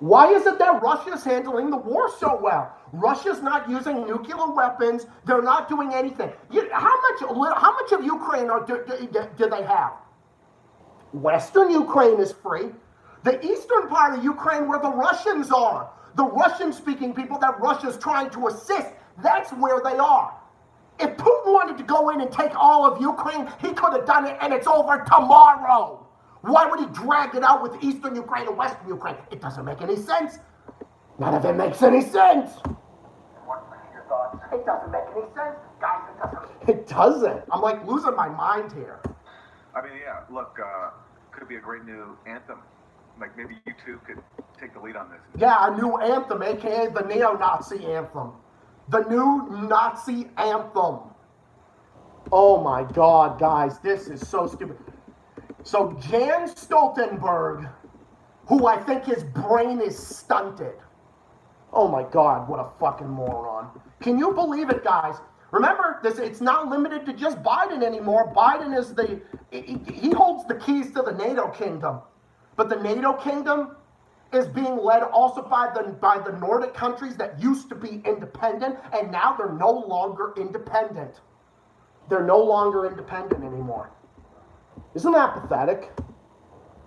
S1: Why is it that Russia's handling the war so well? Russia's not using nuclear weapons. They're not doing anything. How much of Ukraine do they have? Western Ukraine is free. The eastern part of Ukraine where the Russians are, the Russian-speaking people that Russia's trying to assist, that's where they are. If Putin wanted to go in and take all of Ukraine, he could have done it, and it's over tomorrow. Why would he drag it out with eastern Ukraine and western Ukraine? It doesn't make any sense. None of it makes any sense.
S2: What are your thoughts?
S1: It doesn't make any sense. Guys, it doesn't. It doesn't. I'm like losing my mind here.
S10: I mean, yeah, look, could be a great new anthem. Like, maybe you two could take the lead on this.
S1: Yeah, a new anthem, a.k.a. the neo-Nazi anthem. The new Nazi anthem. Oh my God, guys, this is so stupid. So Jan Stoltenberg, who I think his brain is stunted. Oh my God, what a fucking moron. Can you believe it, guys? Remember, it's not limited to just Biden anymore. Biden is he holds the keys to the NATO kingdom. But the NATO kingdom is being led also by the Nordic countries that used to be independent, and now they're no longer independent. They're no longer independent anymore. Isn't that pathetic?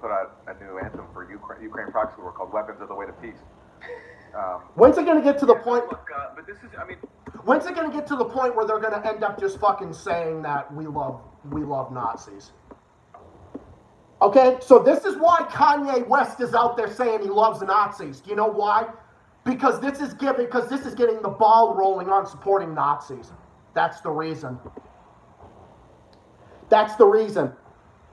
S10: Put out a new anthem for Ukraine proxy war called "Weapons Are the Way to Peace."
S1: When's it going to get to the point?
S10: Look, but this is, I mean,
S1: When's it going to get to the point where they're going to end up just fucking saying that we love Nazis? Okay, so this is why Kanye West is out there saying he loves Nazis. Do you know why? Because this is getting the ball rolling on supporting Nazis. That's the reason. That's the reason.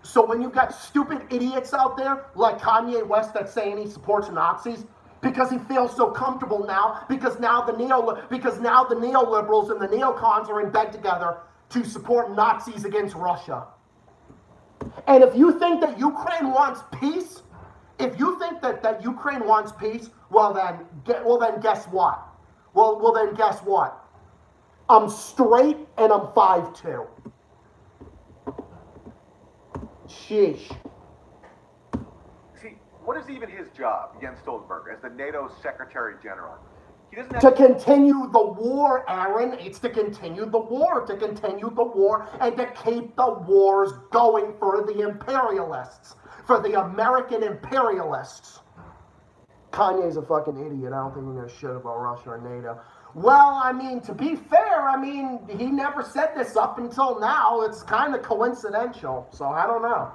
S1: So when you've got stupid idiots out there like Kanye West that's saying he supports Nazis, because he feels so comfortable now, because now the neoliberals and the neocons are in bed together to support Nazis against Russia. And if you think that Ukraine wants peace, well then guess what? Well then guess what? I'm straight and I'm 5'2". Sheesh.
S10: see, what is even his job, Jens Stoltenberg, as the NATO Secretary General? He doesn't have
S1: To continue the war, Aaron. It's to continue the war, and to keep the wars going for the imperialists, for the American imperialists. Kanye's a fucking idiot. I don't think he knows shit about Russia or NATO. Well, I mean, to be fair, he never said this up until now. It's kind of coincidental, so I don't know.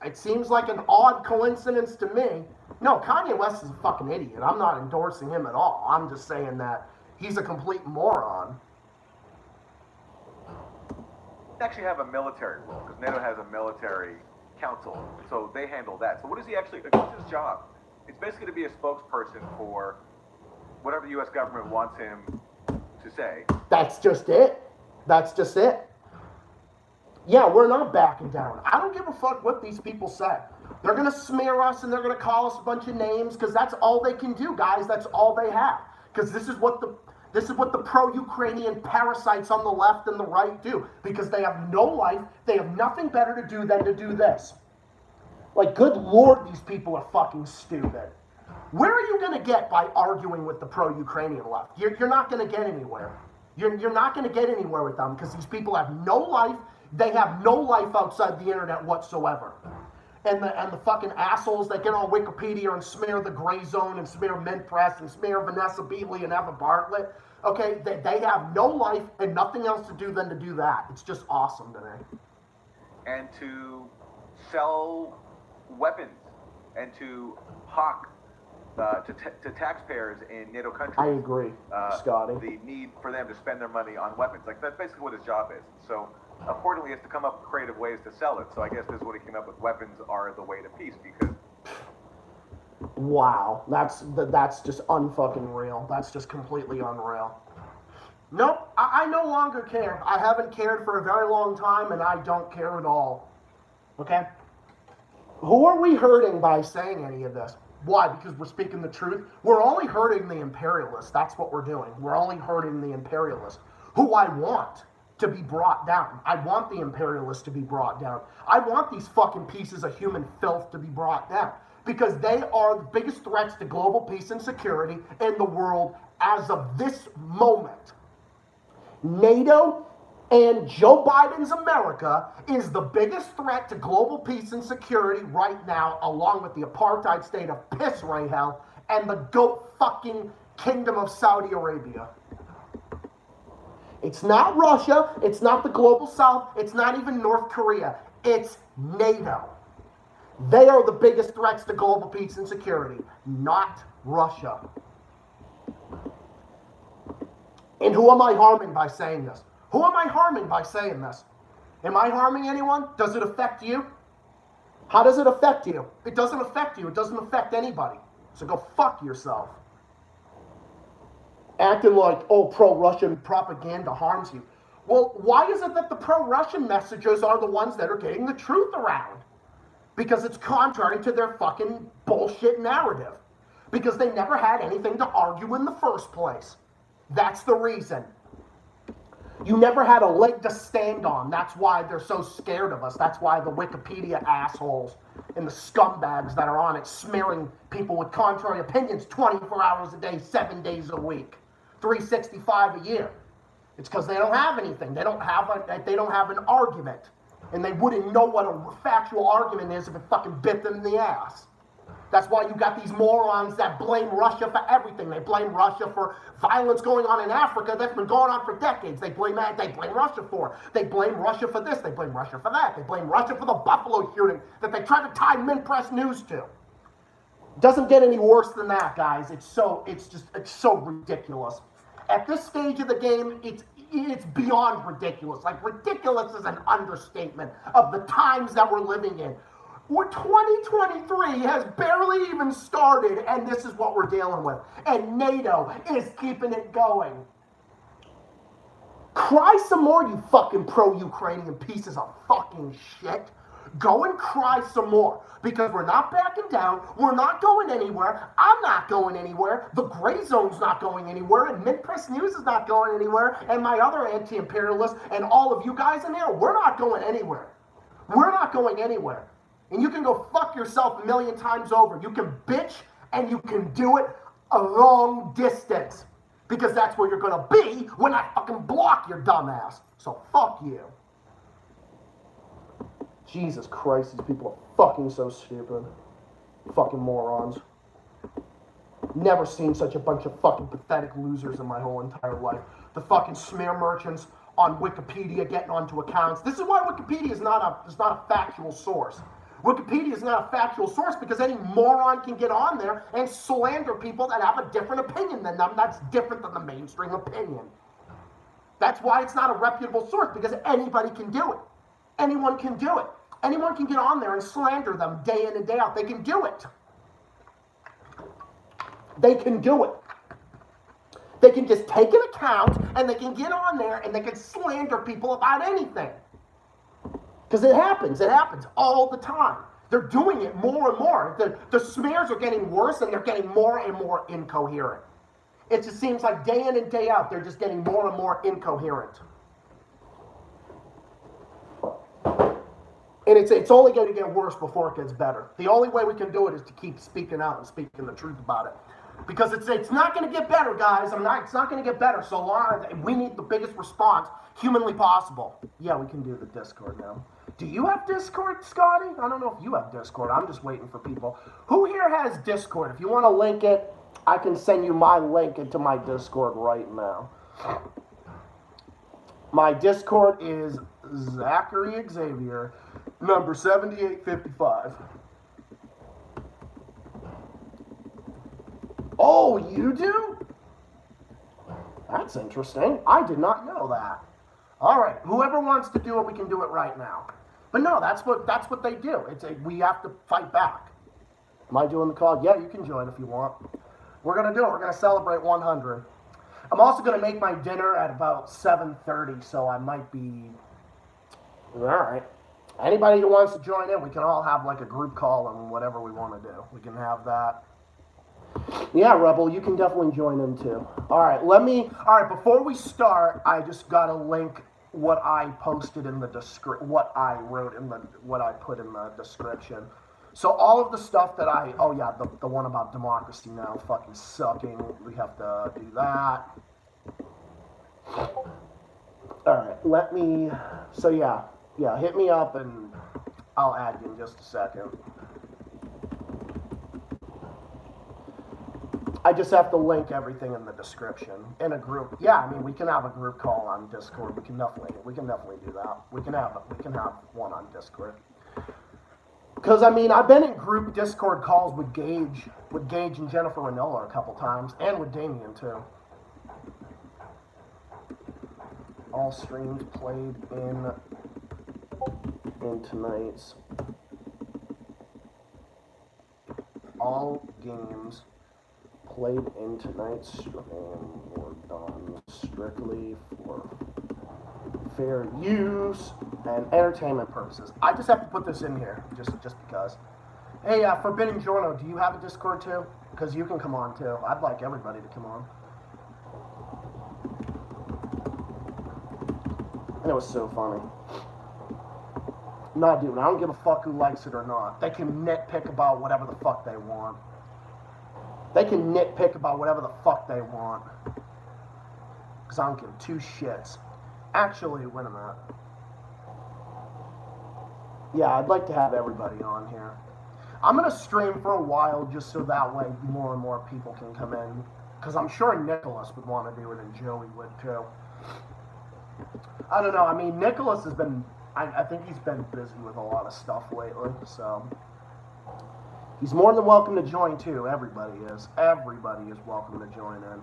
S1: It seems like an odd coincidence to me. No, Kanye West is a fucking idiot. I'm not endorsing him at all. I'm just saying that he's a complete moron.
S10: They actually have a military role, because NATO has a military council, so they handle that. So what is he actually, what's his job? It's basically to be a spokesperson for whatever the U.S. government wants him to say.
S1: That's just it. Yeah, we're not backing down. I don't give a fuck what these people say. They're going to smear us and they're going to call us a bunch of names because that's all they can do, guys. That's all they have. Because this is what the pro-Ukrainian parasites on the left and the right do. Because they have no life. They have nothing better to do than to do this. Like, good Lord, these people are fucking stupid. Where are you going to get by arguing with the pro-Ukrainian left? You're not going to get anywhere. You're not going to get anywhere with them because these people have no life. They have no life outside the internet whatsoever. And the fucking assholes that get on Wikipedia and smear the Gray Zone and smear Mint Press and smear Vanessa Beatley and Eva Bartlett, okay, they have no life and nothing else to do than to do that. It's just awesome to me.
S10: And to sell weapons and to hawk to taxpayers in NATO countries.
S1: I agree, Scotty.
S10: The need for them to spend their money on weapons. Like, that's basically what his job is. So, accordingly, he has to come up with creative ways to sell it. So I guess this is what he came up with. Weapons are the way to peace, because...
S1: Wow. That's just unfucking real. That's just completely unreal. Nope. I no longer care. I haven't cared for a very long time, and I don't care at all. Okay? Who are we hurting by saying any of this? Why? Because we're speaking the truth? We're only hurting the imperialists. That's what we're doing. We're only hurting the imperialists, who I want to be brought down. I want the imperialists to be brought down. I want these fucking pieces of human filth to be brought down, because they are the biggest threats to global peace and security in the world as of this moment. NATO and Joe Biden's America is the biggest threat to global peace and security right now, along with the apartheid state of piss ray hell and the goat fucking kingdom of Saudi Arabia. It's not Russia, it's not the global south, it's not even North Korea, it's NATO. They are the biggest threats to global peace and security, not Russia. And who am I harming by saying this? Who am I harming by saying this? Am I harming anyone? Does it affect you? How does it affect you? It doesn't affect you. It doesn't affect anybody. So go fuck yourself. acting like, oh, pro-Russian propaganda harms you. Well, why is it that the pro-Russian messages are the ones that are getting the truth around? Because it's contrary to their fucking bullshit narrative. Because they never had anything to argue in the first place. That's the reason. You never had a leg to stand on. That's why they're so scared of us. That's why the Wikipedia assholes and the scumbags that are on it smearing people with contrary opinions 24 hours a day, 7 days a week, 365 a year. It's because they don't have anything. They don't have an argument. And they wouldn't know what a factual argument is if it fucking bit them in the ass. That's why you got these morons that blame Russia for everything. They blame Russia for violence going on in Africa that's been going on for decades. They blame Russia for it. They blame Russia for this. They blame Russia for that. They blame Russia for the Buffalo shooting that they try to tie Min-Press News to. Doesn't get any worse than that, guys. It's so ridiculous. At this stage of the game, it's beyond ridiculous. Like, ridiculous is an understatement of the times that we're living in. 2023 has barely even started, and this is what we're dealing with. And NATO is keeping it going. Cry some more, you fucking pro-Ukrainian pieces of fucking shit. Go and cry some more. Because we're not backing down. We're not going anywhere. I'm not going anywhere. The Gray Zone's not going anywhere. And Min-Press News is not going anywhere. And my other anti-imperialists and all of you guys in here, we're not going anywhere. We're not going anywhere. And you can go fuck yourself a million times over. You can bitch and you can do it a long distance. Because that's where you're going to be when I fucking block your dumbass. So fuck you. Jesus Christ, these people are fucking so stupid. Fucking morons. Never seen such a bunch of fucking pathetic losers in my whole entire life. The fucking smear merchants on Wikipedia getting onto accounts. This is why Wikipedia is not a factual source. Wikipedia is not a factual source because any moron can get on there and slander people that have a different opinion than them. That's different than the mainstream opinion. That's why it's not a reputable source, because anybody can do it. Anyone can do it. Anyone can get on there and slander them day in and day out. They can do it. They can do it. They can just take an account and they can get on there and they can slander people about anything. Because it happens all the time. They're doing it more and more. The smears are getting worse and they're getting more and more incoherent. It just seems like day in and day out, they're just getting more and more incoherent. And it's only going to get worse before it gets better. The only way we can do it is to keep speaking out and speaking the truth about it. Because it's not going to get better, guys. It's not going to get better so long. We need the biggest response humanly possible. Yeah, we can do the Discord now. Do you have Discord, Scotty? I don't know if you have Discord. I'm just waiting for people. Who here has Discord? If you want to link it, I can send you my link into my Discord right now. My Discord is Zachary Xavier, number 7855. Oh, you do? That's interesting. I did not know that. All right, whoever wants to do it, we can do it right now. But no, that's what they do. We have to fight back. Am I doing the call? Yeah, you can join if you want. We're gonna do it. We're gonna celebrate 100. I'm also gonna make my dinner at about 7:30, so I might be. All right. Anybody who wants to join in, we can all have like a group call and whatever we want to do. We can have that. Yeah, Rebel, you can definitely join in too. All right, before we start, I just got to link what I posted in the what I put in the description. So all of the stuff that the one about democracy now fucking sucking, we have to do that. All right, hit me up and I'll add you in just a second. I just have to link everything in the description in a group. Yeah, I mean, we can have a group call on Discord. We can definitely do that. We can have one on Discord. Because I mean, I've been in group Discord calls with Gage and Jennifer Renola a couple times, and with Damien too. All streams played in tonight's. All games played in tonight's stream were strictly for fair use and entertainment purposes. I just have to put this in here, just because. Hey, Forbidden Giorno, do you have a Discord too? Because you can come on too. I'd like everybody to come on. And it was so funny. Nah, dude, I don't give a fuck who likes it or not. They can nitpick about whatever the fuck they want. They can nitpick about whatever the fuck they want. Because I don't give two shits. Actually, wait a minute. Yeah, I'd like to have everybody on here. I'm going to stream for a while just so that way more and more people can come in. Because I'm sure Nicholas would want to do it and Joey would too. I don't know. I mean, Nicholas has been... I think he's been busy with a lot of stuff lately, so... He's more than welcome to join too. Everybody is. Everybody is welcome to join in.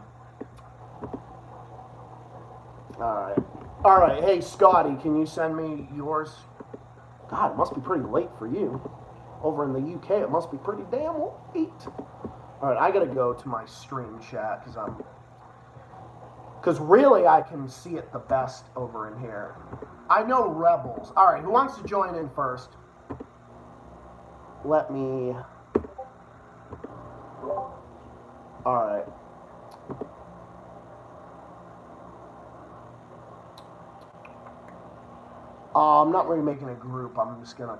S1: Alright. Alright, hey Scotty, can you send me yours? God, it must be pretty late for you. Over in the UK, it must be pretty damn late. Alright, I gotta go to my stream chat, because really I can see it the best over in here. I know Rebels. Alright, who wants to join in first? Let me... Alright. I'm not really making a group. I'm just gonna...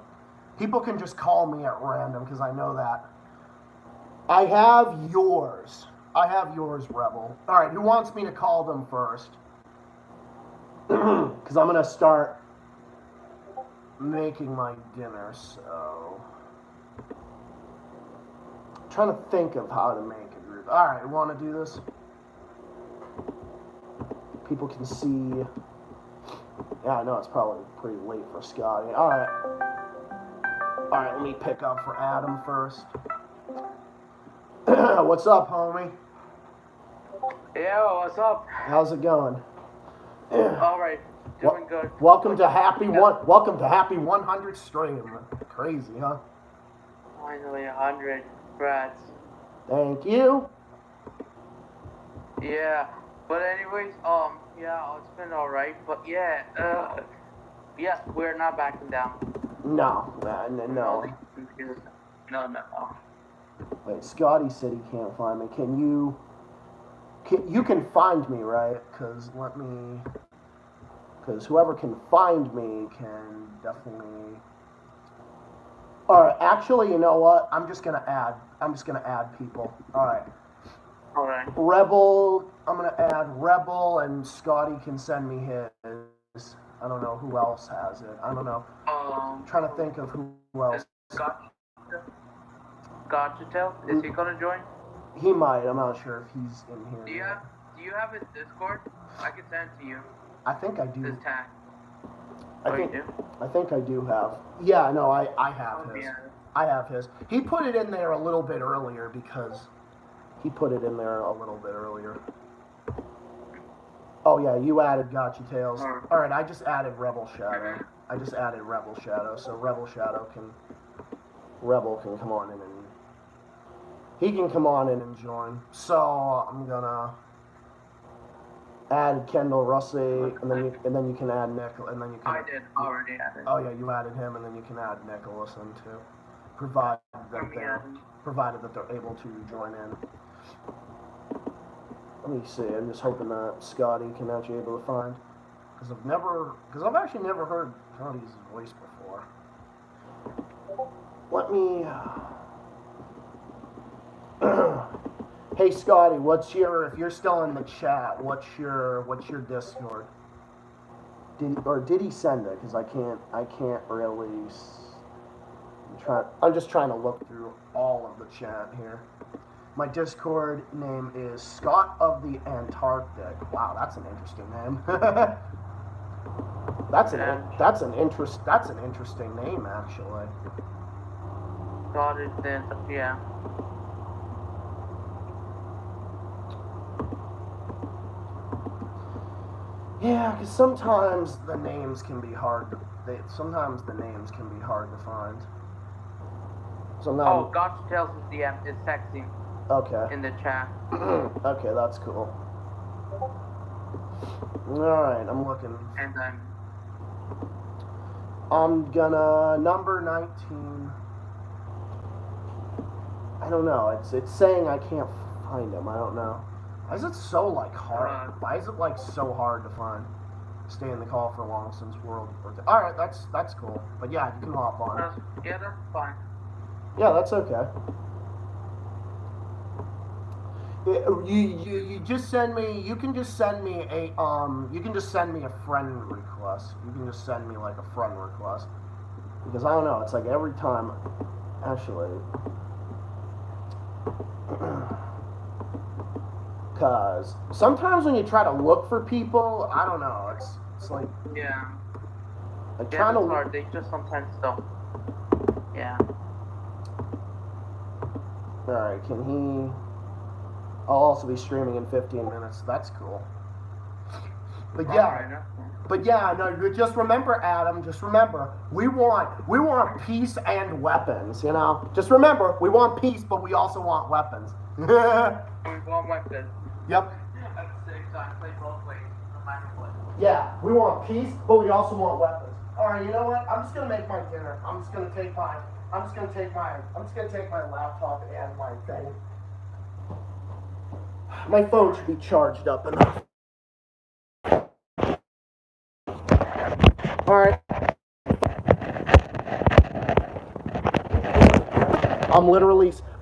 S1: People can just call me at random, because I know that. I have yours. I have yours, Rebel. Alright, who wants me to call them first? Because I'm going to start making my dinner, so... I'm trying to think of how to make a group. Alright, want to do this? People can see... Yeah, I know it's probably pretty late for Scotty. Alright. Alright, let me pick up for Adam first. What's up, homie?
S12: Yo, what's up?
S1: How's it going?
S12: All right, doing good.
S1: Welcome to Happy 100 stream. Crazy, huh?
S12: Finally 100, Brad.
S1: Thank you.
S12: Yeah, but anyways, yeah, it's been all right, but yeah, yes, we're not backing down.
S1: No, no.
S12: No.
S1: Wait, Scotty said he can't find me. Can you can find me, right? Because whoever can find me can definitely... Alright, actually, you know what? I'm just gonna add people. Alright. Rebel, I'm gonna add Rebel, and Scotty can send me his. I don't know who else has it. I don't know. I'm trying to think of who else.
S12: Gotcha, is he gonna join?
S1: He might. I'm not sure if he's in here.
S12: Do you have his Discord? I can send it to you.
S1: I think I do.
S12: This tag.
S1: I think I do have. Yeah, no, I have his.
S12: Yeah.
S1: I have his. He put it in there a little bit earlier because Oh yeah, you added Gotcha Tales. All right, I just added Rebel Shadow. So Rebel can come on in and he can come on in and join. So I'm gonna add Kendall Russey, and then you can add Nick, and then you can.
S12: I did already add it.
S1: Oh yeah, you added him, and then you can add Nicholas in too, provided that they're able to join in. Let me see. I'm just hoping that Scotty can actually able to find, because I've actually never heard Scotty's voice before. Let me. Hey Scotty, if you're still in the chat, what's your Discord? Did he send it? Because I can't really. I'm just trying to look through all of the chat here. My Discord name is Scott of the Antarctic. Wow, that's an interesting name. that's an interesting name actually.
S12: Scott is then, yeah.
S1: Yeah, because sometimes the names can be hard to find.
S12: Oh, Gotcha Tales is texting.
S1: Okay.
S12: In the chat.
S1: Okay, that's cool. Alright, I'm looking.
S12: And then
S1: I'm gonna number 19. I don't know. It's saying I can't find him. I don't know. Why is it so like hard? Why is it like so hard to find? Stay in the call for long since world birthday. All right, that's cool. But yeah, you can hop on.
S12: yeah, that's fine.
S1: Yeah, that's okay. You just send me. You can just send me a You can just send me a friend request. You can just send me like a friend request because I don't know. It's like every time. Actually. Because sometimes when you try to look for people, I don't know. It's like
S12: yeah.
S1: I'm trying to.
S12: Hard. They just sometimes don't. Yeah.
S1: All right. Can he? I'll also be streaming in 15 minutes. That's cool. But yeah. But yeah, no. Just remember, Adam. Just remember, we want peace and weapons. You know. Just remember, we want peace, but we also want weapons.
S12: We want weapons.
S1: Yep.
S12: At the same time, play both ways, no matter what.
S1: Yeah, we want peace, but we also want weapons. All right, you know what? I'm just gonna make my dinner. I'm just gonna take my laptop and my thing. My phone should be charged up enough. All right.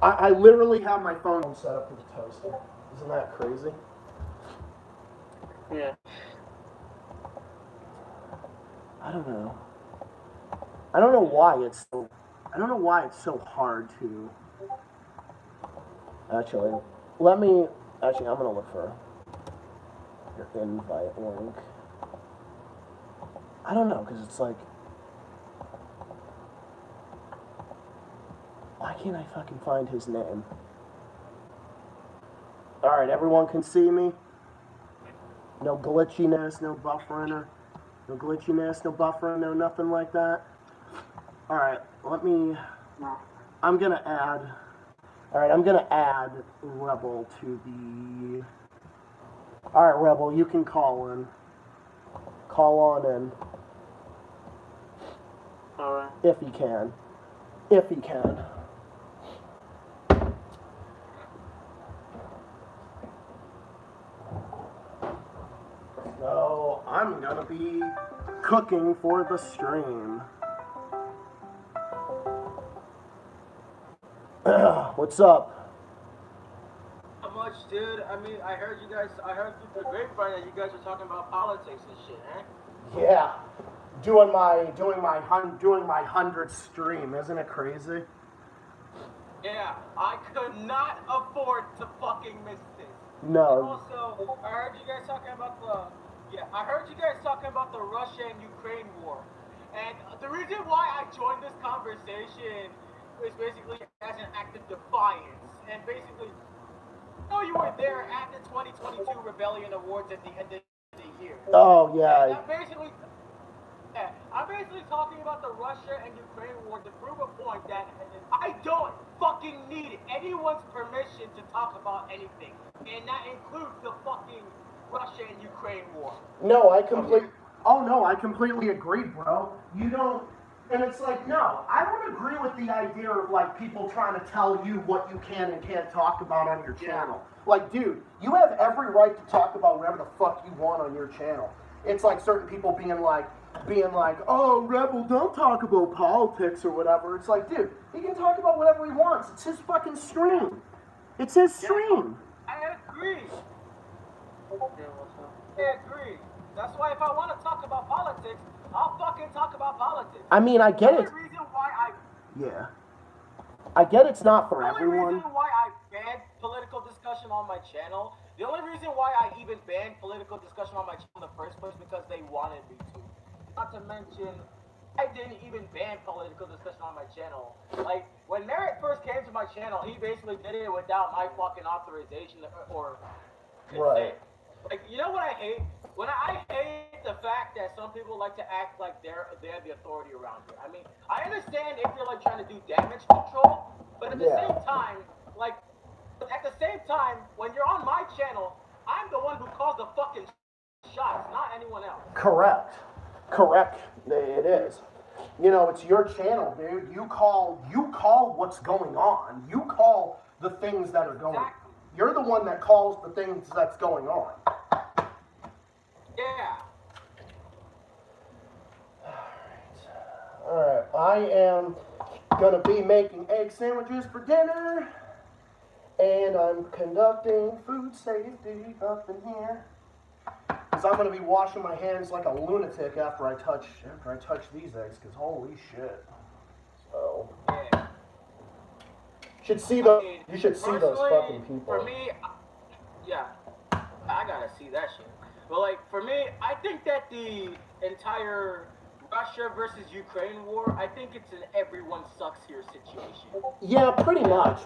S1: I literally have my phone set up to the toaster. Isn't that crazy?
S12: Yeah.
S1: I don't know. I don't know why it's so hard to. Actually, I'm gonna look for your invite link. I don't know, because it's like, why can't I fucking find his name? Alright, everyone can see me. No glitchiness, no buffering, no nothing like that. Alright, I'm gonna add Rebel to the... Alright, Rebel, you can call in. Call on in.
S12: Alright.
S1: If he can. If he can. So, I'm gonna be cooking for the stream. What's up?
S13: Not much, dude. I mean, I heard through the grapevine that you guys were talking about politics and shit, eh?
S1: Yeah. Doing my 100th stream, isn't it crazy?
S13: Yeah, I could not afford to fucking miss this.
S1: No.
S13: And also, I heard you guys talking about the Russia and Ukraine war. And the reason why I joined this conversation was basically as an act of defiance. And basically, I know you were there at the 2022 Rebellion Awards at the end of the year.
S1: Oh, yeah.
S13: I'm basically talking about the Russia and Ukraine war to prove a point that I don't fucking need anyone's permission to talk about anything. And that includes the fucking Russia and Ukraine war.
S1: No, I completely agree, bro. You don't, and it's like, no, I don't agree with the idea of like people trying to tell you what you can and can't talk about on your channel. Like, dude, you have every right to talk about whatever the fuck you want on your channel. It's like certain people being like, oh, Rebel, don't talk about politics or whatever. It's like, dude, he can talk about whatever he wants. It's his fucking stream. It's his stream.
S13: I agree. I agree. That's why if I want to talk about politics, I'll fucking talk about politics.
S1: I mean, I get it.
S13: The only reason why
S1: I get it's not for everyone.
S13: The only reason why I banned political discussion on my channel, the only reason why I even banned political discussion on my channel in the first place because they wanted me to. Not to mention, I didn't even ban political discussion on my channel. Like, when Merritt first came to my channel, he basically did it without my fucking authorization or consent.
S1: Right.
S13: Like, you know what I hate? I hate the fact that some people like to act like they have the authority around here. I mean, I understand if you're like trying to do damage control, but at the same time, when you're on my channel, I'm the one who caused the fucking shots, not anyone else.
S1: Correct. It is. You know, it's your channel, dude. You call what's going on. You call the things that are going on.
S13: Exactly.
S1: You're the one that calls the things that's going on.
S13: Yeah.
S1: Alright, I am gonna be making egg sandwiches for dinner. And I'm conducting food safety up in here. Because I'm gonna be washing my hands like a lunatic after I touch these eggs, because holy shit. So
S13: Yeah.
S1: you should see those fucking people.
S13: For me, yeah, I gotta see that shit. But like for me, I think that the entire Russia versus Ukraine war, I think it's an everyone sucks here situation.
S1: Yeah, pretty much,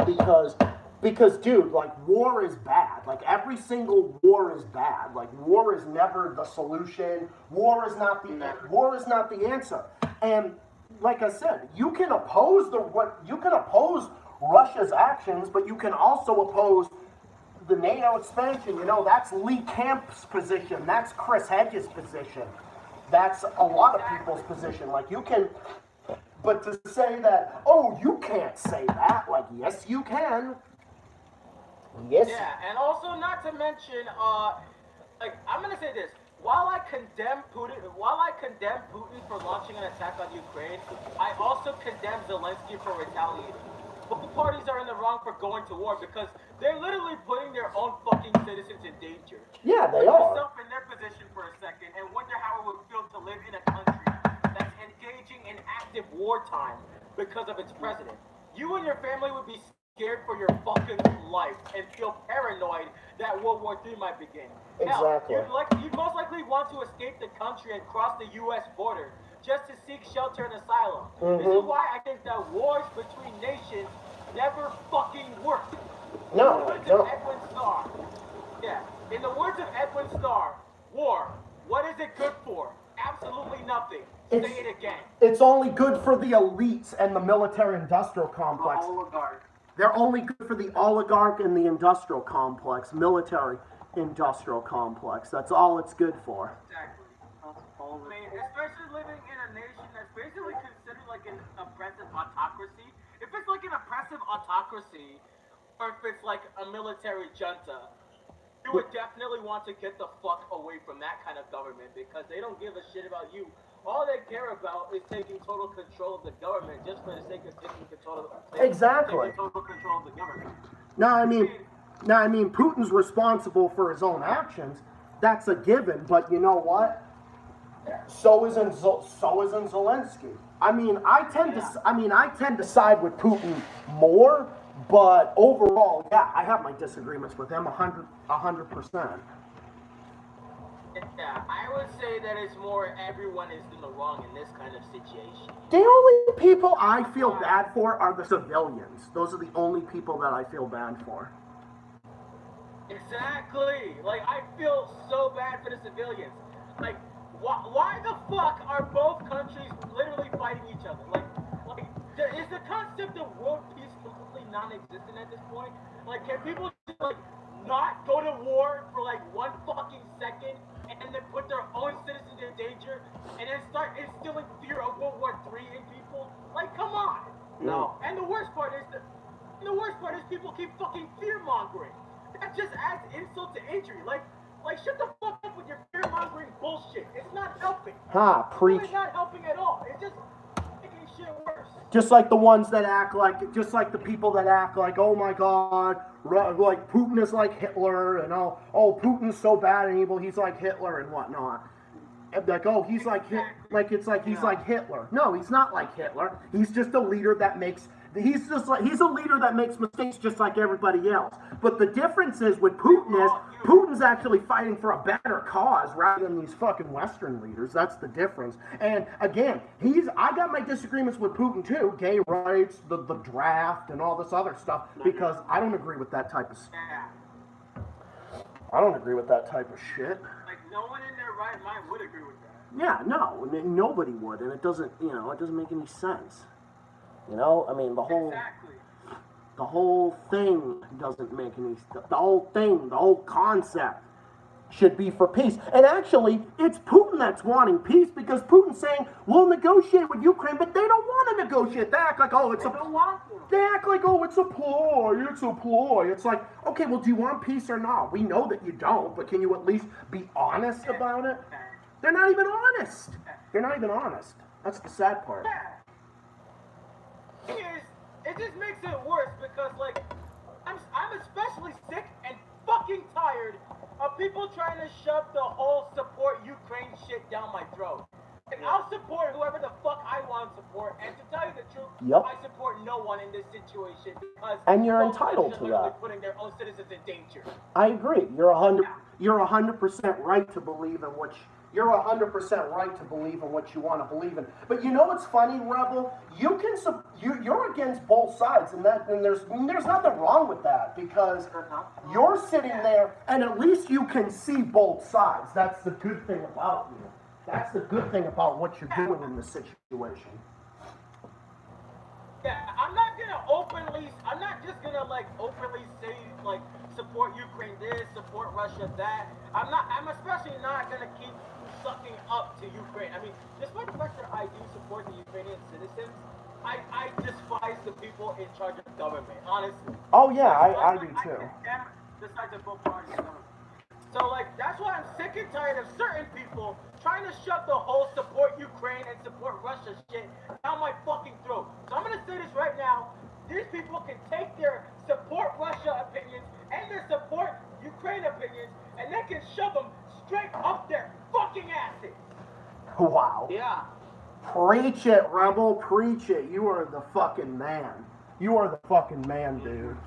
S1: because dude, like war is bad. Like every single war is bad. Like war is never the solution. War is not the answer. And like I said, you can oppose Russia's actions, but you can also oppose the NATO expansion. You know, that's Lee Camp's position. That's Chris Hedges' position. That's a lot of people's position. Like you can, but to say that, oh, you can't say that. Like, yes, you can. Yes.
S13: Yeah, and also not to mention, like I'm gonna say this. While I condemn Putin for launching an attack on Ukraine, I also condemn Zelensky for retaliating. Both parties are in the wrong for going to war because they're literally putting their own fucking citizens in danger.
S1: Yeah, they
S13: Put
S1: are.
S13: yourself in their position for a second and wonder how it would feel to live in a country that's engaging in active wartime because of its president. You and your family would be scared for your fucking life and feel paranoid that World War III might begin.
S1: Exactly.
S13: Hell, you'd most likely want to escape the country and cross the U.S. border just to seek shelter and asylum. This is why I think that wars between nations never fucking work.
S1: No,
S13: In the words of Edwin Starr. Yeah. In the words of Edwin Starr, war, what is it good for? Absolutely nothing. Say it again.
S1: It's only good for the elites and the military-industrial complex.
S12: The oligarch.
S1: They're only good for the oligarch and the industrial complex, military-industrial complex. That's all it's good for.
S13: Exactly. I mean, especially living in a nation that's basically considered like an oppressive autocracy. If it's like an oppressive autocracy, or if it's like a military junta, you would definitely want to get the fuck away from that kind of government because they don't give a shit about you. All they care about is taking total control of the government just for the sake of taking control of
S1: Exactly.
S13: taking total control of the government.
S1: Now, I mean, Putin's responsible for his own actions. That's a given. But you know what? So isn't Zelensky. I mean, I tend to side with Putin more. But overall, yeah, I have my disagreements with him 100%.
S13: Yeah, I would say that it's more everyone is in the wrong in this kind of situation.
S1: The only people I feel bad for are the civilians. Those are the only people that I feel bad for.
S13: Exactly. Like, I feel so bad for the civilians. Like, why the fuck are both countries literally fighting each other? Like, is the concept of world peace completely non-existent at this point? Like, can people just, like, not go to war for, like, 1 fucking second and then put their own citizens in danger and then start instilling fear of World War III in people? Like, come on.
S12: No.
S13: And the worst part is people keep fucking fear-mongering. That just adds insult to injury. Like, shut the fuck up with your fear-mongering bullshit. It's not helping.
S1: Preach.
S13: It's not helping at all. It's just making shit worse.
S1: Just like the ones that act like, just like the people that act like, oh my God, like Putin is like Hitler, and oh, Putin's so bad and evil, he's like Hitler and whatnot. And like, oh, he's like he's like Hitler. No, he's not like Hitler. He's just a leader that makes. He's a leader that makes mistakes just like everybody else. But the difference is with Putin is Putin's actually fighting for a better cause rather than these fucking Western leaders. That's the difference. And again, I got my disagreements with Putin too. Gay rights, the draft, and all this other stuff because I don't agree with that type of. I don't agree with that type of shit.
S13: Like no one in their right mind would agree with that.
S1: Yeah, no, nobody would, and it doesn't make any sense. You know, I mean, the whole thing doesn't make any. The whole concept should be for peace. And actually, it's Putin that's wanting peace because Putin's saying, we'll negotiate with Ukraine, but they don't want to negotiate. They act like, oh, it's They act like, oh, it's a ploy, it's a ploy. It's like, okay, well, do you want peace or not? We know that you don't, but can you at least be honest about it? They're not even honest. They're not even honest. That's the sad part.
S13: It just makes it worse because, like, I'm especially sick and fucking tired of people trying to shove the whole support Ukraine shit down my throat. And I'll support whoever the fuck I want to support. And to tell you the truth, I support no one in this situation because
S1: and you're entitled to that.
S13: Putting their own citizens in danger.
S1: I agree. You're 100% right to believe in what you're 100% right to believe in what you want to believe in. But you know what's funny, Rebel? You're against both sides, and there's nothing wrong with that because you're sitting there and at least you can see both sides. That's the good thing about you. That's the good thing about what you're doing in this situation.
S13: Yeah, I'm not just gonna like openly say like support Ukraine this, support Russia that. I'm especially not gonna keep sucking up to Ukraine. I mean, despite the fact that I do support the Ukrainian citizens, I despise the people in charge of government, honestly.
S1: Oh yeah, I do too.
S13: The sides of both parties of government. So like that's why I'm sick and tired of certain people trying to shove the whole support Ukraine and support Russia shit down my fucking throat. So I'm gonna say this right now. These people can take their support Russia opinions and their support Ukraine opinions and they can shove them straight up their fucking asses.
S1: Wow.
S13: Yeah.
S1: Preach it, Rebel. Preach it. You are the fucking man. You are the fucking man, dude.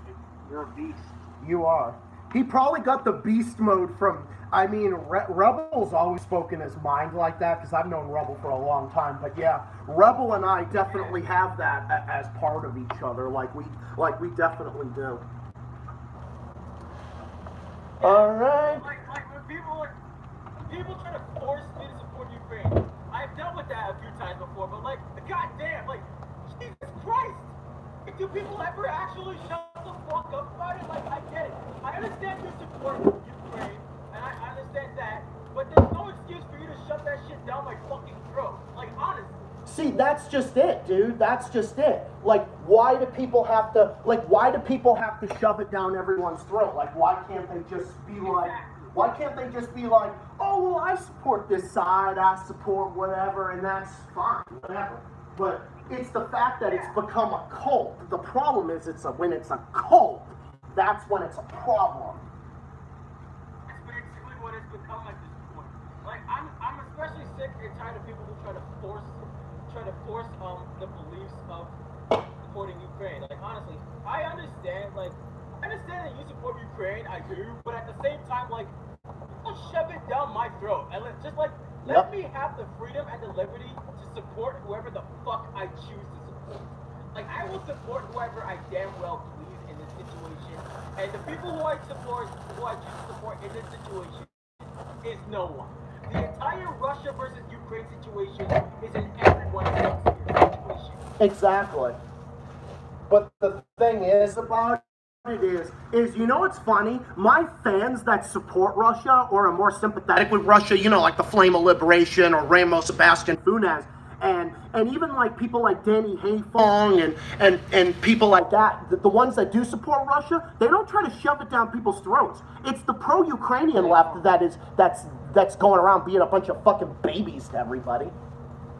S13: You're a beast.
S1: You are. He probably got the beast mode from, I mean, Rebel's always spoken his mind like that because I've known Rebel for a long time. But yeah, Rebel and I definitely have that as part of each other, like we definitely do. All right.
S13: Like when people try to force me to support Ukraine, I've dealt with that a few times before. But like, goddamn, like, Jesus Christ. Do people ever actually shut the fuck up about it? Like, I get it. I understand you support Ukraine, and I understand that, but there's no excuse for you to shove that shit down my fucking throat. Like, honestly.
S1: See, that's just it, dude. That's just it. Like, why do people have to shove it down everyone's throat? Like, why can't they just be like, oh, well, I support this side, I support whatever, and that's fine, whatever. But it's the fact that it's become a cult. The problem is when it's a cult, that's when it's a problem.
S13: That's basically what it's become at this point. Like I'm especially sick and tired of people who try to force the beliefs of supporting Ukraine. Like honestly, I understand that you support Ukraine, I do, but at the same time, like, don't shove it down my throat and let me have the freedom and the liberty to support whoever the fuck I choose to support. Like, I will support whoever I damn well please in this situation. And the people who I choose to support in this situation is no one. The entire Russia versus Ukraine situation is an everyone situation.
S1: Exactly. But the thing is about it is you know what's funny? My fans that support Russia or are more sympathetic with Russia, you know, like the Flame of Liberation or Ramos Sebastian Funes, and even like people like Danny Hayfong and people like that, the ones that do support Russia, they don't try to shove it down people's throats. It's the pro-Ukrainian left that's going around being a bunch of fucking babies to everybody.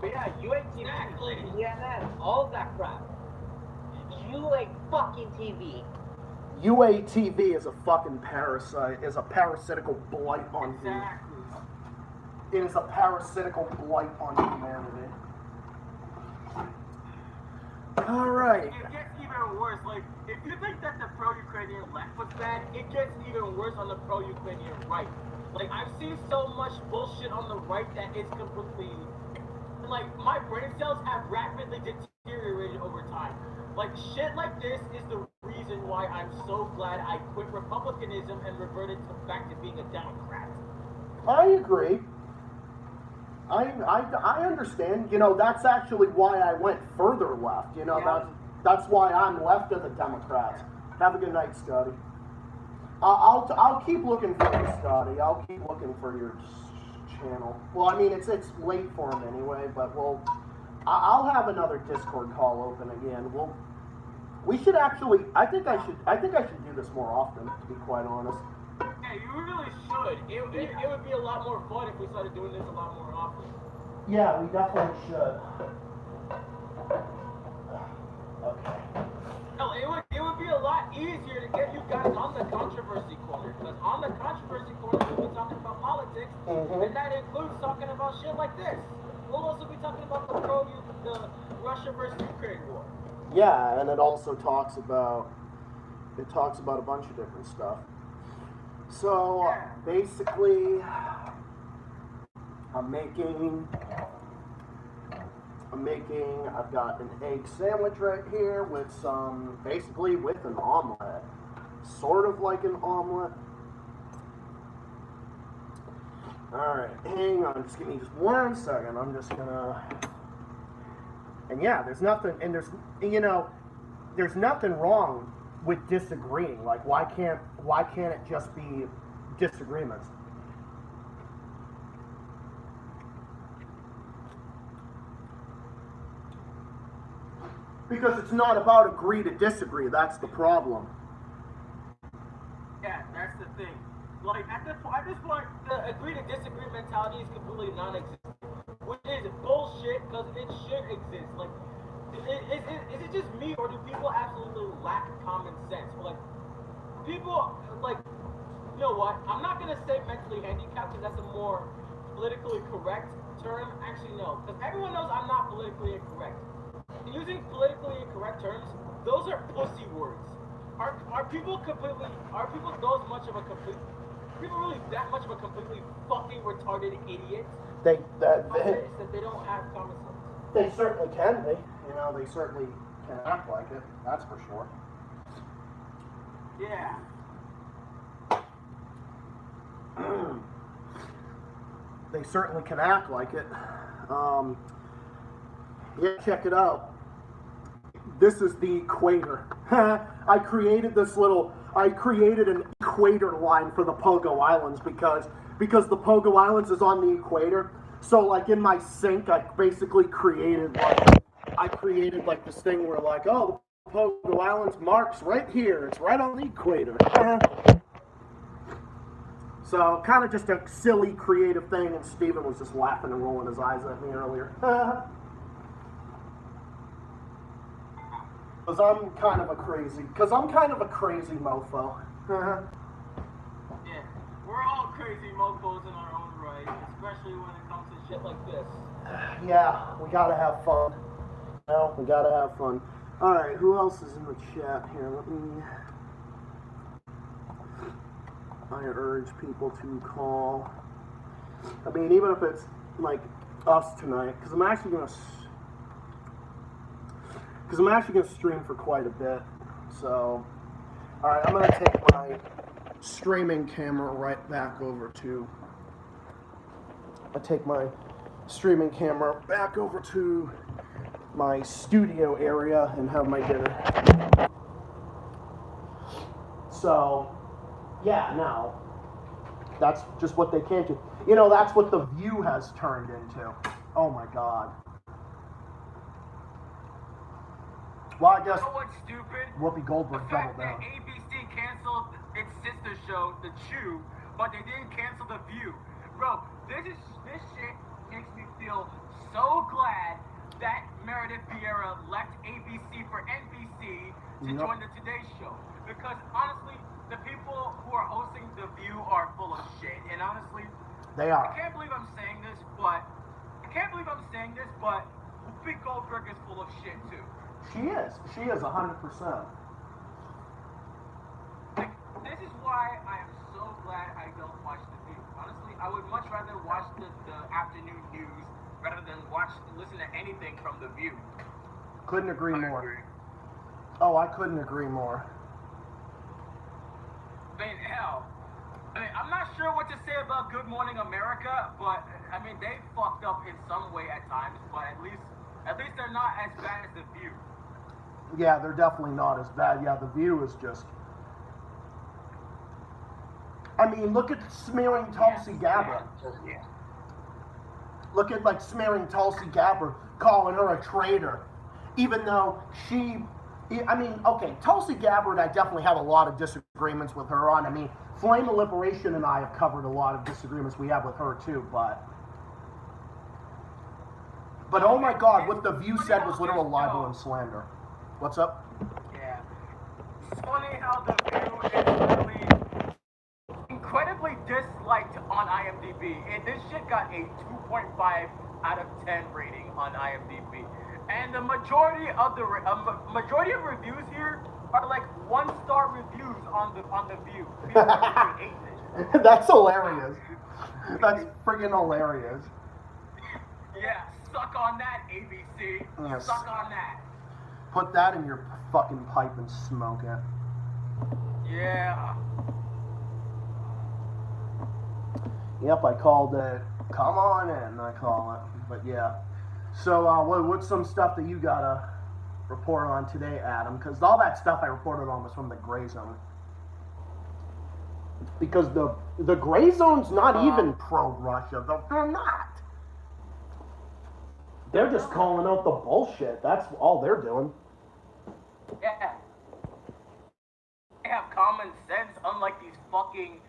S13: But yeah, exactly. CNN, all that crap. UA fucking TV.
S1: UATV is a fucking parasite, is a parasitical blight on humanity. It is a parasitical blight on humanity. Alright.
S13: It gets even worse. Like, if you think that the pro-Ukrainian left was bad, it gets even worse on the pro-Ukrainian right. Like, I've seen so much bullshit on the right that it's completely... Like, my brain cells have rapidly deteriorated over time. Like, shit like this is the reason why I'm so glad I quit Republicanism and reverted back to being a Democrat.
S1: I agree. I understand. You know, that's actually why I went further left. You know, that's why I'm left of the Democrats. Have a good night, Scotty. I'll keep looking for you, Scotty. I'll keep looking for your channel. Well, I mean, it's late for him anyway, but I'll have another Discord call open again. We should actually. I think I should do this more often, to be quite honest.
S13: Yeah, you really should. It would be a lot more fun if we started doing this a lot more often.
S1: Yeah, we definitely should. Okay.
S13: No, it would be a lot easier to get you guys on the controversy corner, because on the controversy corner we'll be talking about politics, and that includes talking about shit like this. We'll also be talking about the Russia versus Ukraine war.
S1: Yeah, and it also talks about a bunch of different stuff. So basically, I've got an egg sandwich right here with with an omelet. Sort of like an omelet. Alright, hang on, just give me just 1 second. I'm just gonna... And yeah, there's nothing wrong with disagreeing. Like, why can't it just be disagreements? Because it's not about agree to disagree. That's the problem.
S13: Yeah, that's the thing. Like, at this point, the agree to disagree mentality is completely non-existent. Which is bullshit, because it should exist. Like, is it just me, or do people absolutely lack common sense? Like, people, like, you know what? I'm not going to say mentally handicapped, because that's a more politically correct term. Actually, no, because everyone knows I'm not politically incorrect. Using politically incorrect terms, those are pussy words. Are people really that much of a completely fucking retarded idiot?
S1: That
S13: they don't have common sense.
S1: They certainly can be. They certainly can act like it. That's for sure.
S13: Yeah.
S1: They certainly can act like it. Yeah, check it out. This is the equator. I created an equator line for the Pogo Islands because the Pogo Islands is on the equator. So like in my sink, I basically created this thing where like, oh, the Pogo Islands marks right here. It's right on the equator. So kind of just a silly creative thing, and Steven was just laughing and rolling his eyes at me earlier. Because I'm kind of a crazy mofo.
S13: Yeah, we're all crazy mofos in our own right, especially when it comes to shit like this.
S1: Yeah, we gotta have fun. We gotta have fun. Alright, who else is in the chat here? I urge people to call. I mean, even if it's like us tonight, because I'm actually gonna stream for quite a bit. So, all right, I'm gonna take my streaming camera right back over to. My studio area and have my dinner. So, yeah, no, that's just what they can't do. That's what The View has turned into. Oh my God. Well, I guess.
S13: You know what's stupid?
S1: Whoopi Goldberg doubled
S13: The
S1: down.
S13: fact that ABC canceled its sister show, The Chew, but they didn't cancel The View. Bro, this shit makes me feel so glad that Meredith Vieira left ABC for NBC to join the Today Show. Because honestly, the people who are hosting The View are full of shit. And honestly,
S1: they are.
S13: I can't believe I'm saying this, but Whoopi Goldberg is full of shit too.
S1: She is 100%.
S13: Like, this is why I am so glad I don't watch The View. Honestly, I would much rather watch the afternoon news rather than listen to anything from The View.
S1: Couldn't agree more. Oh, I couldn't agree more.
S13: I mean, hell. I'm not sure what to say about Good Morning America, but I mean, they fucked up in some way at times, but at least they're not as bad as The View.
S1: Yeah, they're definitely not as bad. Yeah, The View is just... I mean, look at smearing Tulsi Gabbard.
S12: Yeah.
S1: Look at like smearing Tulsi Gabbard, calling her a traitor, even though she. I mean, okay, Tulsi Gabbard, I definitely have a lot of disagreements with her on. I mean, Flame of Liberation and I have covered a lot of disagreements we have with her too, but oh my God, what the View said was literal libel and slander. What's up?
S13: Yeah. It's funny how the View is literally incredibly disliked on IMDb, and this shit got a 2.5 out of 10 rating on IMDb. And the majority of reviews here are like 1-star reviews on the View. People actually hate this.
S1: That's hilarious. That's freaking hilarious.
S13: Yeah, suck on that, ABC.
S1: Yes.
S13: Suck on that.
S1: Put that in your fucking pipe and smoke it.
S13: Yeah.
S1: Yep, I called it. Come on in, I call it. But yeah. So, what's some stuff that you gotta report on today, Adam? Because all that stuff I reported on was from the gray zone. Because the gray zone's not even pro-Russia. They're not. They're just calling out the bullshit. That's all they're doing.
S13: Yeah. They have common sense, unlike these fucking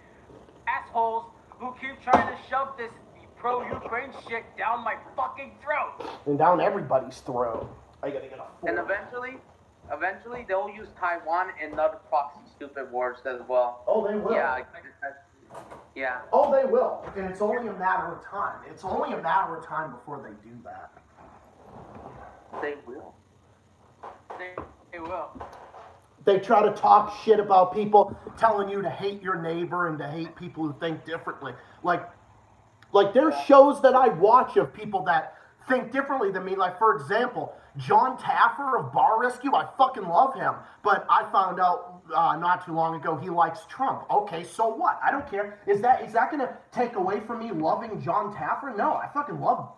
S13: assholes who keep trying to shove this pro-Ukraine shit down my fucking throat.
S1: And down everybody's throat. I gotta get a fork.
S12: And eventually they'll use Taiwan in other proxy stupid wars as well.
S1: Oh, they will.
S12: Yeah. Yeah.
S1: Oh, they will. And it's only a matter of time. It's only a matter of time before they do that.
S12: They will.
S13: They will.
S1: They try to talk shit about people, telling you to hate your neighbor and to hate people who think differently. Like there's shows that I watch of people that think differently than me. Like, for example, John Taffer of Bar Rescue, I fucking love him. But I found out not too long ago he likes Trump. Okay, so what? I don't care. Is that going to take away from me loving John Taffer? No, I fucking love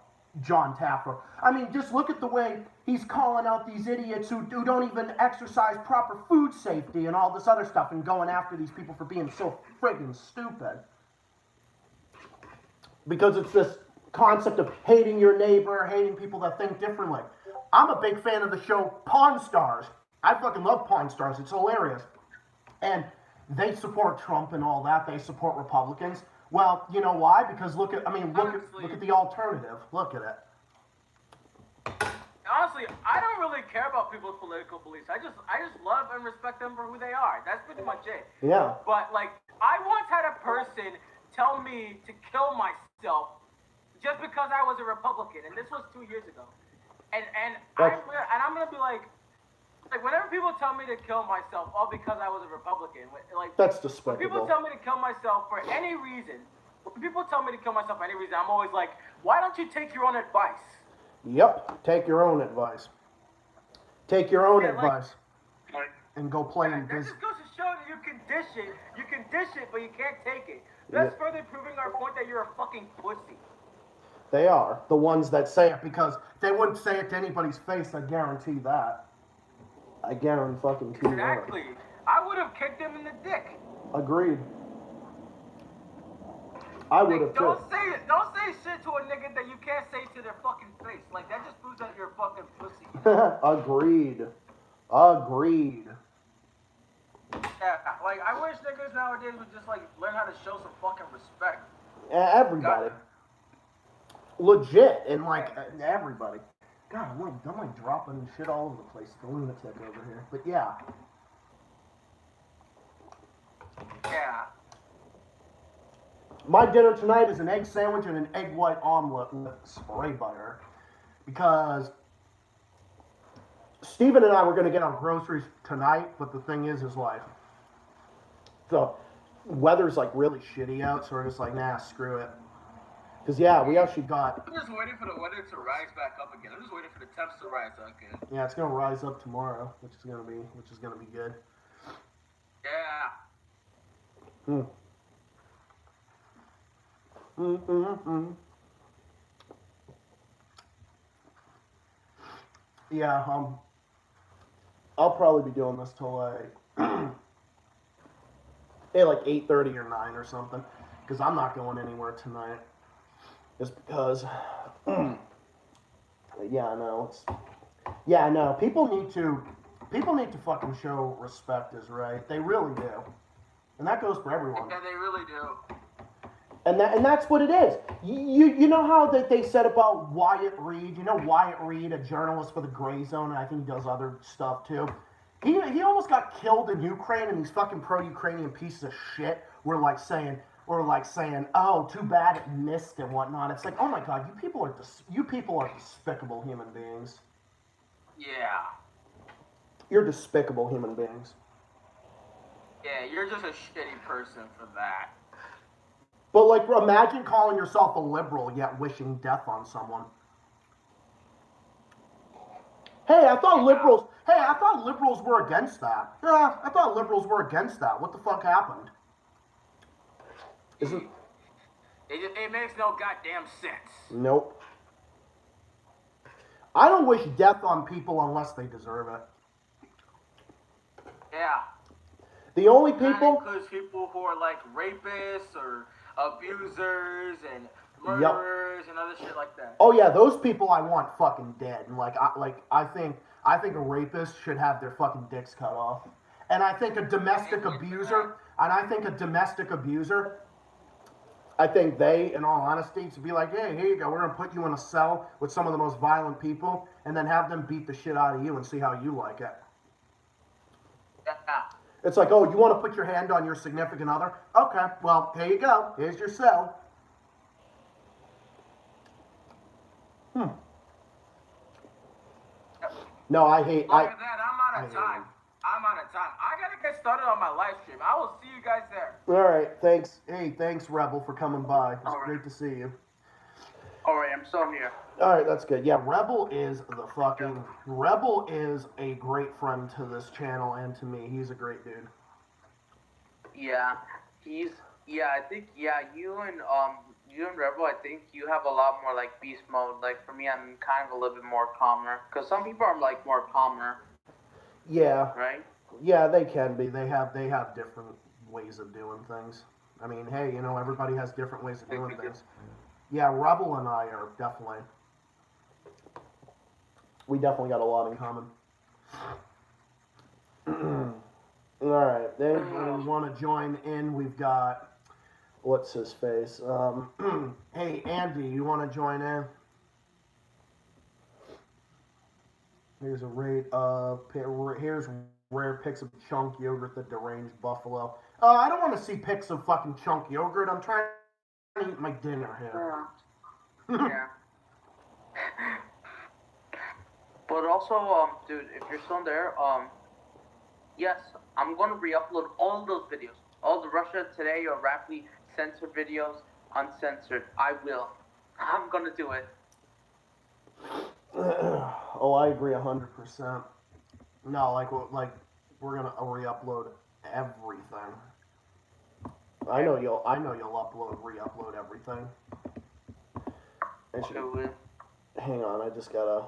S1: John Taffer. I mean, just look at the way he's calling out these idiots who don't even exercise proper food safety and all this other stuff and going after these people for being so friggin' stupid. Because it's this concept of hating your neighbor, hating people that think differently. I'm a big fan of the show Pawn Stars. I fucking love Pawn Stars. It's hilarious. And they support Trump and all that. They support Republicans. Well, you know why? Because look at the alternative. Look at it.
S13: Honestly, I don't really care about people's political beliefs. I just love and respect them for who they are. That's pretty much it.
S1: Yeah.
S13: But like, I once had a person tell me to kill myself just because I was a Republican, and this was 2 years ago. And I'm gonna be like whenever people tell me to kill myself all because I was a Republican, like
S1: that's despicable.
S13: When people tell me to kill myself for any reason, I'm always like, why don't you take your own advice?
S1: Yep, take your own advice. Take your own advice. And go play in business.
S13: That just goes to show that you can dish it, but you can't take it. That's further proving our point that you're a fucking pussy.
S1: They are. The ones that say it, because they wouldn't say it to anybody's face, I guarantee that. I guarantee fucking that.
S13: Exactly. I would have kicked him in the dick.
S1: Agreed. I would have
S13: Don't say shit to a nigga that you can't say to their fucking face. Like, that just proves that you're a fucking pussy.
S1: Agreed.
S13: Yeah, like, I wish niggas nowadays would just, like, learn how to show some fucking respect.
S1: Everybody. Legit. And, like, everybody. God, I'm like dropping shit all over the place. The lunatic over here. But, yeah.
S13: Yeah.
S1: My dinner tonight is an egg sandwich and an egg white omelet with spray butter. Because Steven and I were going to get our groceries tonight, but the thing is like, the weather's like really shitty out, so we're just like, nah, screw it. Because, yeah, we actually got...
S13: I'm just waiting for the weather to rise back up again. I'm just waiting for the temps to rise up again.
S1: Yeah, it's going to rise up tomorrow, which is going to be good.
S13: Yeah.
S1: Yeah, I'll probably be doing this till like Hey, like 8:30 or 9 or something, because I'm not going anywhere tonight. Just because, yeah, I know it's, yeah, I know. People need to fucking show respect, is right. They really do, and that goes for everyone.
S13: Yeah, they really do.
S1: And that's what it is. You know how that they said about Wyatt Reed. You know Wyatt Reed, a journalist for the Gray Zone, and I think he does other stuff too. He almost got killed in Ukraine, and these fucking pro-Ukrainian pieces of shit were like saying, oh, too bad it missed and whatnot. It's like, oh my god, you people are despicable human beings.
S13: Yeah.
S1: You're despicable human beings.
S13: Yeah, you're just a shitty person for that.
S1: But like, imagine calling yourself a liberal yet wishing death on someone. Hey, I thought liberals were against that. Yeah, I thought liberals were against that. What the fuck happened? Isn't
S13: It makes no goddamn sense.
S1: Nope. I don't wish death on people unless they deserve it.
S13: Yeah.
S1: The only people
S13: Because people who are like rapists or abusers and murderers and other shit like that.
S1: Oh yeah, those people I want fucking dead. And I think a rapist should have their fucking dicks cut off. And I think a domestic abuser, I think they, in all honesty, should be like, hey, here you go, we're gonna put you in a cell with some of the most violent people, and then have them beat the shit out of you and see how you like it.
S13: Yeah.
S1: It's like, oh, you want to put your hand on your significant other? Okay, well, here you go. Here's your cell. No, I hate.
S13: Other than that, I'm out of time. I gotta get started on my live stream. I will see you guys there.
S1: All right, thanks. Hey, thanks, Rebel, for coming by. It's great to see you.
S12: All right, I'm still here.
S1: All right, that's good. Yeah, Rebel is a great friend to this channel and to me. He's a great dude.
S12: Yeah, I think you and Rebel, I think you have a lot more like beast mode. Like for me, I'm kind of a little bit more calmer. Cause some people are like more calmer.
S1: Yeah.
S12: Right.
S1: Yeah, they can be. They have different ways of doing things. I mean, hey, you know, everybody has different ways of doing things. Yeah, Rebel and I are definitely. We definitely got a lot in common. All right, then we want to join in. We've got, what's his face? Hey, Andy, you want to join in? Here's a rate of, here's rare pics of chunk yogurt, the deranged buffalo. I don't want to see pics of fucking chunk yogurt. I'm trying to eat my dinner here.
S12: Yeah. But also, dude, if you're still there, yes, I'm gonna re-upload all those videos, all the Russia Today or Rapidly censored videos, uncensored. I will. I'm gonna do it.
S1: Oh, I agree 100%. No, like we're gonna re-upload everything. I know you'll re-upload everything. Hang on, I just gotta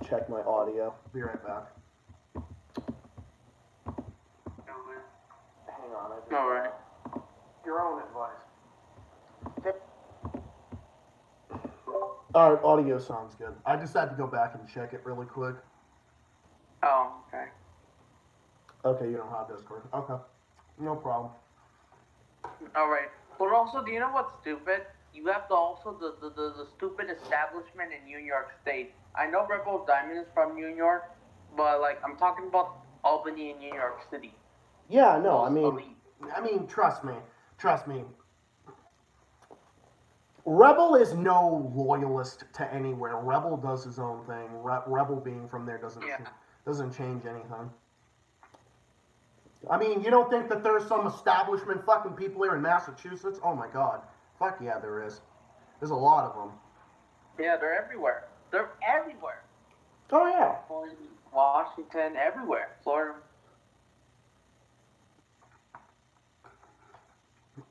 S1: check my audio. Be right back. Hang on, I just
S12: Alright.
S1: Your own advice. Alright, audio sounds good. I just had to go back and check it really quick.
S12: Oh, okay.
S1: Okay, you don't have Discord. Okay. No problem.
S12: Alright. But also, do you know what's stupid? You have the stupid establishment in New York State. I know Rebel Diamond is from New York, but like I'm talking about Albany in New York City.
S1: Yeah, no, I mean, trust me. Rebel is no loyalist to anywhere. Rebel does his own thing. Rebel being from there doesn't change anything. I mean, you don't think that there's some establishment fucking people here in Massachusetts? Oh my god. Fuck yeah, there is. There's a lot of them.
S12: Yeah, they're everywhere. They're everywhere.
S1: Oh yeah.
S12: Washington, everywhere. Florida.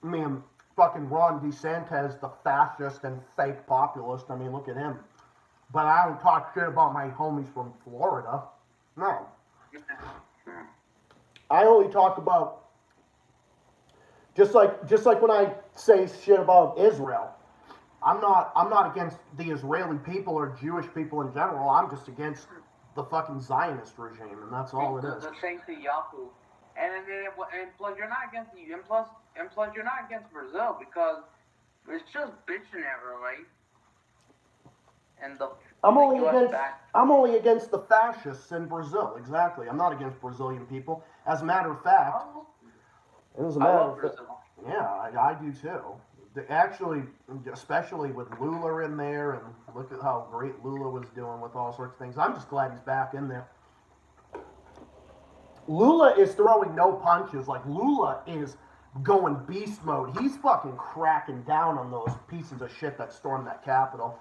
S1: I mean, fucking Ron DeSantis, the fascist and fake populist. I mean, look at him. But I don't talk shit about my homies from Florida. No. I only talk about Just like when I say shit about Israel, I'm not against the Israeli people or Jewish people in general. I'm just against the fucking Zionist regime, and that's all it is.
S12: The thing to Yahoo, and plus you're not against the and plus you're not against Brazil because it's just bitching ever, right? And
S1: I'm only against the fascists in Brazil. Exactly. I'm not against Brazilian people. As a matter of fact, yeah, I do too. Actually, especially with Lula in there, and look at how great Lula was doing with all sorts of things. I'm just glad he's back in there. Lula is throwing no punches. Like, Lula is going beast mode. He's fucking cracking down on those pieces of shit that stormed that Capitol.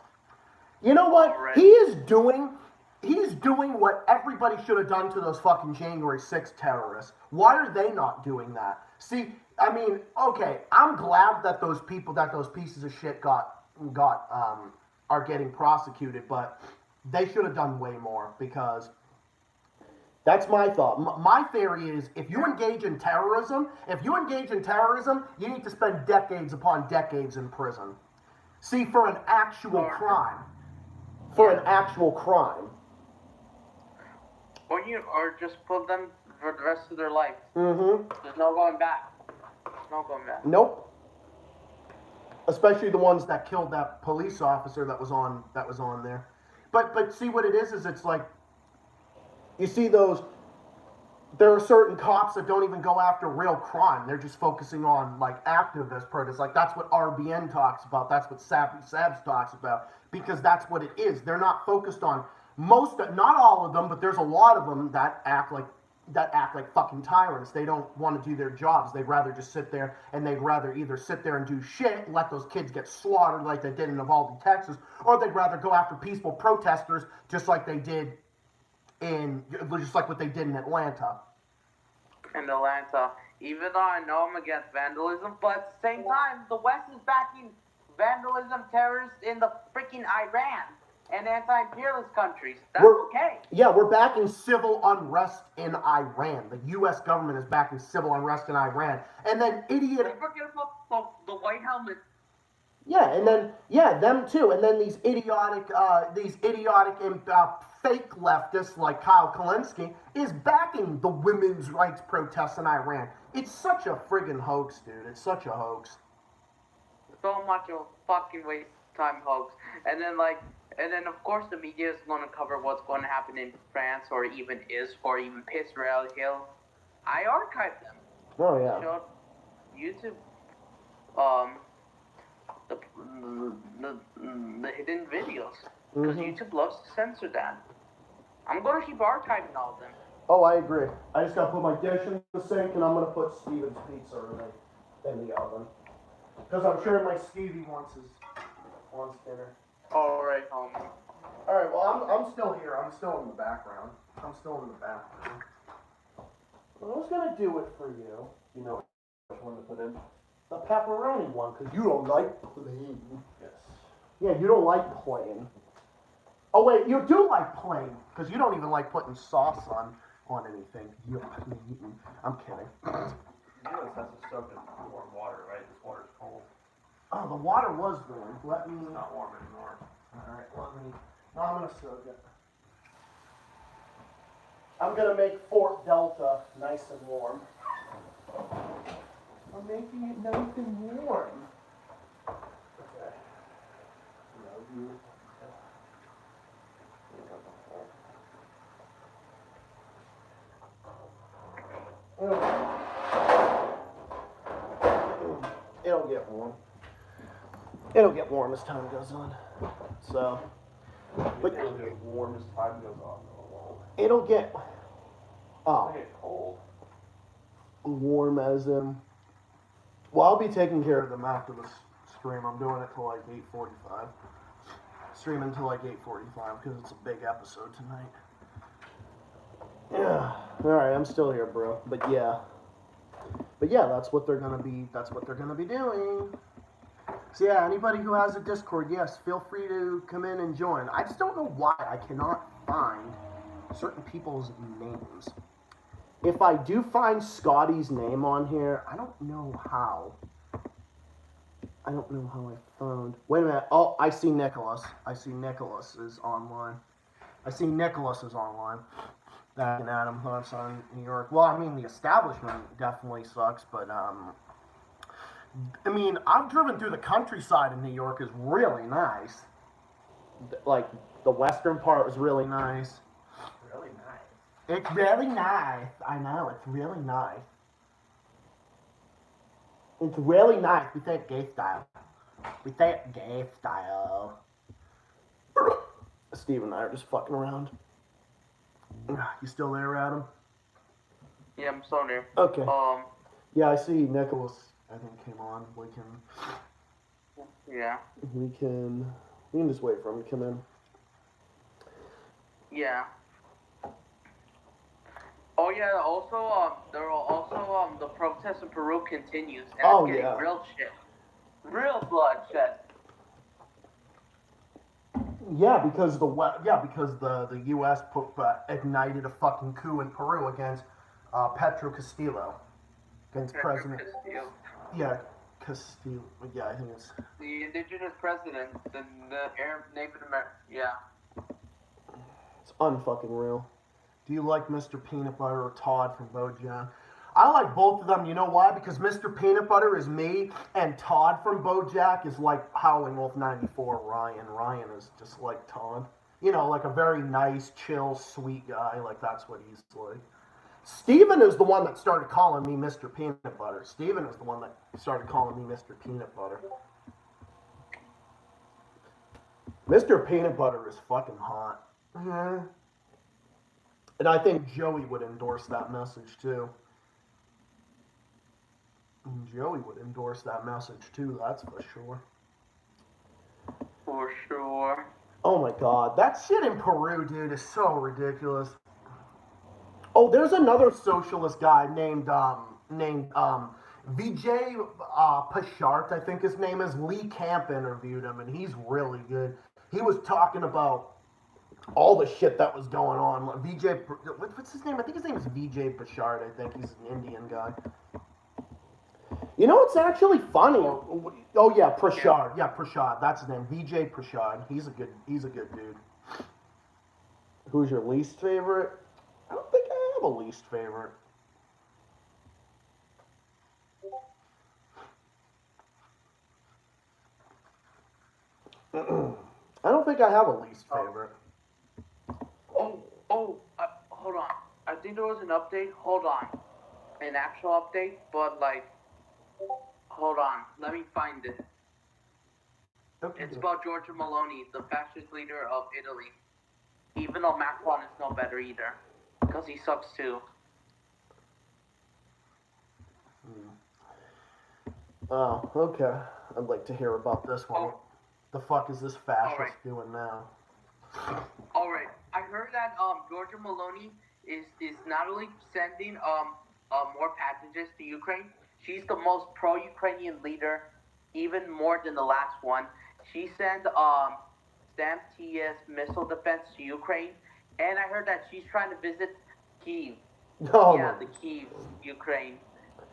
S1: You know what? He's doing what everybody should have done to those fucking January 6th terrorists. Why are they not doing that? See, I mean, okay, I'm glad that those pieces of shit are getting prosecuted, but they should have done way more, because that's my thought. My theory is, if you engage in terrorism, you need to spend decades upon decades in prison. See, for an actual crime.
S12: Or just put them for the rest of their life.
S1: Mm-hmm.
S12: There's no going back.
S1: Nope. Especially the ones that killed that police officer that was on there. But see what it is it's like, you see those, there are certain cops that don't even go after real crime. They're just focusing on, like, activist protests. Like, that's what RBN talks about. That's what Sabs talks about. Because that's what it is. They're not focused on not all of them, but there's a lot of them that act like fucking tyrants. They don't want to do their jobs. They'd rather just sit there, and they'd rather either sit there and do shit, let those kids get slaughtered like they did in Uvalde, Texas, or they'd rather go after peaceful protesters just like what they did in Atlanta.
S12: Even though I know I'm against vandalism, but at the same time, the West is backing vandalism terrorists in the freaking Iran and anti-imperialist countries. That's okay.
S1: Yeah, we're backing civil unrest in Iran. The U.S. government is backing civil unrest in Iran. And then
S12: Don't forget about the white helmet.
S1: Yeah, and then, them too. And then these idiotic and fake leftists like Kyle Kalinske is backing the women's rights protests in Iran. It's such a friggin' hoax, dude. It's such a hoax.
S12: So much of a fucking waste of time hoax. And then of course the media is going to cover what's going to happen in France or even Israel Hill. I archived them.
S1: Oh yeah.
S12: Showed YouTube. The hidden videos, because YouTube loves to censor that. I'm gonna keep archiving all of them.
S1: Oh, I agree. I just gotta put my dish in the sink, and I'm gonna put Steven's pizza in the oven, because I'm sure my Stevie wants dinner.
S12: All right, homie.
S1: All right. Well, I'm still here. I'm still in the background. Well, I was gonna do it for you. You know which one to put in. The pepperoni one, because you don't like plain. Yes. Yeah, you don't like plain. Oh, wait, you do like plain, because you don't even like putting sauce on anything. You're plain. I'm kidding.
S10: You know this has to soak in warm water, right? This water's cold.
S1: Oh, the water was warm.
S10: It's not warm anymore.
S1: Alright, now I'm going to soak it. I'm going to make Fort Delta nice and warm. I'm making it nice and warm. Okay. It'll get warm. It'll get warm as time goes on. So, but
S10: it'll get warm as time goes on.
S1: It'll get
S10: cold.
S1: Warm as in. Well, I'll be taking care of them after this stream. I'm doing it till like 8:45. Streaming till like 8:45 because it's a big episode tonight. Yeah. All right, I'm still here, bro. But yeah, that's what they're gonna be. That's what they're gonna be doing. So yeah, anybody who has a Discord, yes, feel free to come in and join. I just don't know why I cannot find certain people's names. If I do find Scotty's name on here, I don't know how. I don't know how I found. Wait a minute. Oh, I see Nicholas. I see Nicholas is online. Back in Adam Hunt's on New York. Well, I mean, the establishment definitely sucks, but I mean, I've driven through the countryside in New York. Is really nice. Like the western part was really nice.
S13: Really nice.
S1: It's really nice. I know, it's really nice. It's really nice. We say gay style. Steve and I are just fucking around. You still there, Adam?
S12: Yeah, I'm still there.
S1: Okay. Yeah, I see Nicholas, I think, came on. We can just wait for him to come in.
S12: Yeah. Oh yeah. Also, there are also the protest in Peru continues, and it's getting real shit, real bloodshed.
S1: Yeah, because the U.S. ignited a fucking coup in Peru against Petro Castillo, against President.
S12: Castillo.
S1: Yeah, Castillo. Yeah, I think it's
S12: The indigenous president, the Arab Native American. Yeah.
S1: it's unfucking real. Do you like Mr. Peanut Butter or Todd from BoJack? I like both of them. You know why? Because Mr. Peanut Butter is me, and Todd from BoJack is like Howling Wolf 94 Ryan. Ryan is just like Todd. You know, like a very nice, chill, sweet guy. Like, that's what he's like. Steven is the one that started calling me Mr. Peanut Butter. Steven is the one that started calling me Mr. Peanut Butter. Mr. Peanut Butter is fucking hot. Mm-hmm. And I think Joey would endorse that message, too. Joey would endorse that message too, that's for sure.
S12: For sure.
S1: Oh my god, that shit in Peru, dude, is so ridiculous. Oh, there's another socialist guy named Vijay Pashart, I think his name is. Lee Camp interviewed him, and he's really good. He was talking about all the shit that was going on. Vijay, what's his name? I think his name is Vijay Pashart. I think he's an Indian guy. You know, it's actually funny. Oh yeah, Prashad. Yeah, Prashad. That's his name. Vijay Prashad. He's a good dude. Who's your least favorite? I don't think I have a least favorite. I don't think I have a least favorite.
S12: Hold on. I think there was an update. Hold on. An actual update, but like, hold on. Let me find it.
S1: Okay.
S12: It's about Giorgia Meloni, the fascist leader of Italy. Even though Macron is no better either, because he sucks too.
S1: Oh, okay. I'd like to hear about this one. What the fuck is this fascist doing now?
S12: All right. I heard that Giorgia Meloni is not only sending more packages to Ukraine. She's the most pro-Ukrainian leader, even more than the last one. She sent SAM-TS missile defense to Ukraine, and I heard that she's trying to visit Kyiv.
S1: Oh,
S12: yeah, the Kyiv, Ukraine.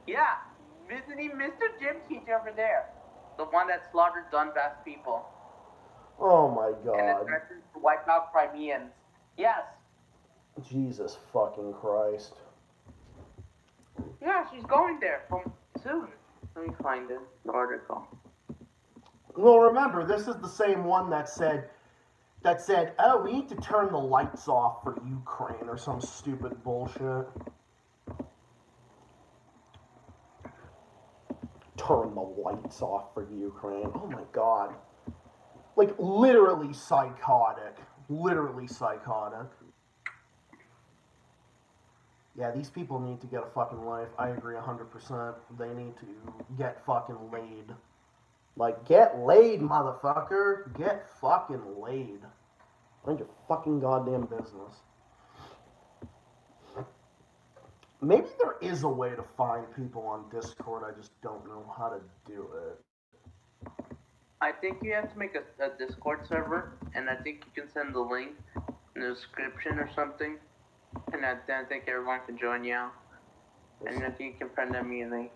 S12: Yeah, visiting Mr. Gym Teacher over there, the one that slaughtered Donbass people.
S1: Oh my god.
S12: And it threatens to wipe out Crimeans. Yes.
S1: Jesus fucking Christ.
S12: Yeah, she's going there from soon. Let me find it, the article.
S1: Well, remember, this is the same one that said, oh, we need to turn the lights off for Ukraine or some stupid bullshit. Turn the lights off for Ukraine. Oh my god. Like, literally psychotic. Literally psychotic. Yeah, these people need to get a fucking life. I agree 100%. They need to get fucking laid. Like, get laid, motherfucker. Get fucking laid. Mind your fucking goddamn business. Maybe there is a way to find people on Discord. I just don't know how to do it.
S12: I think you have to make a Discord server, and I think you can send the link in the description or something. And then thank everyone for joining you. And then you can friend them immediately.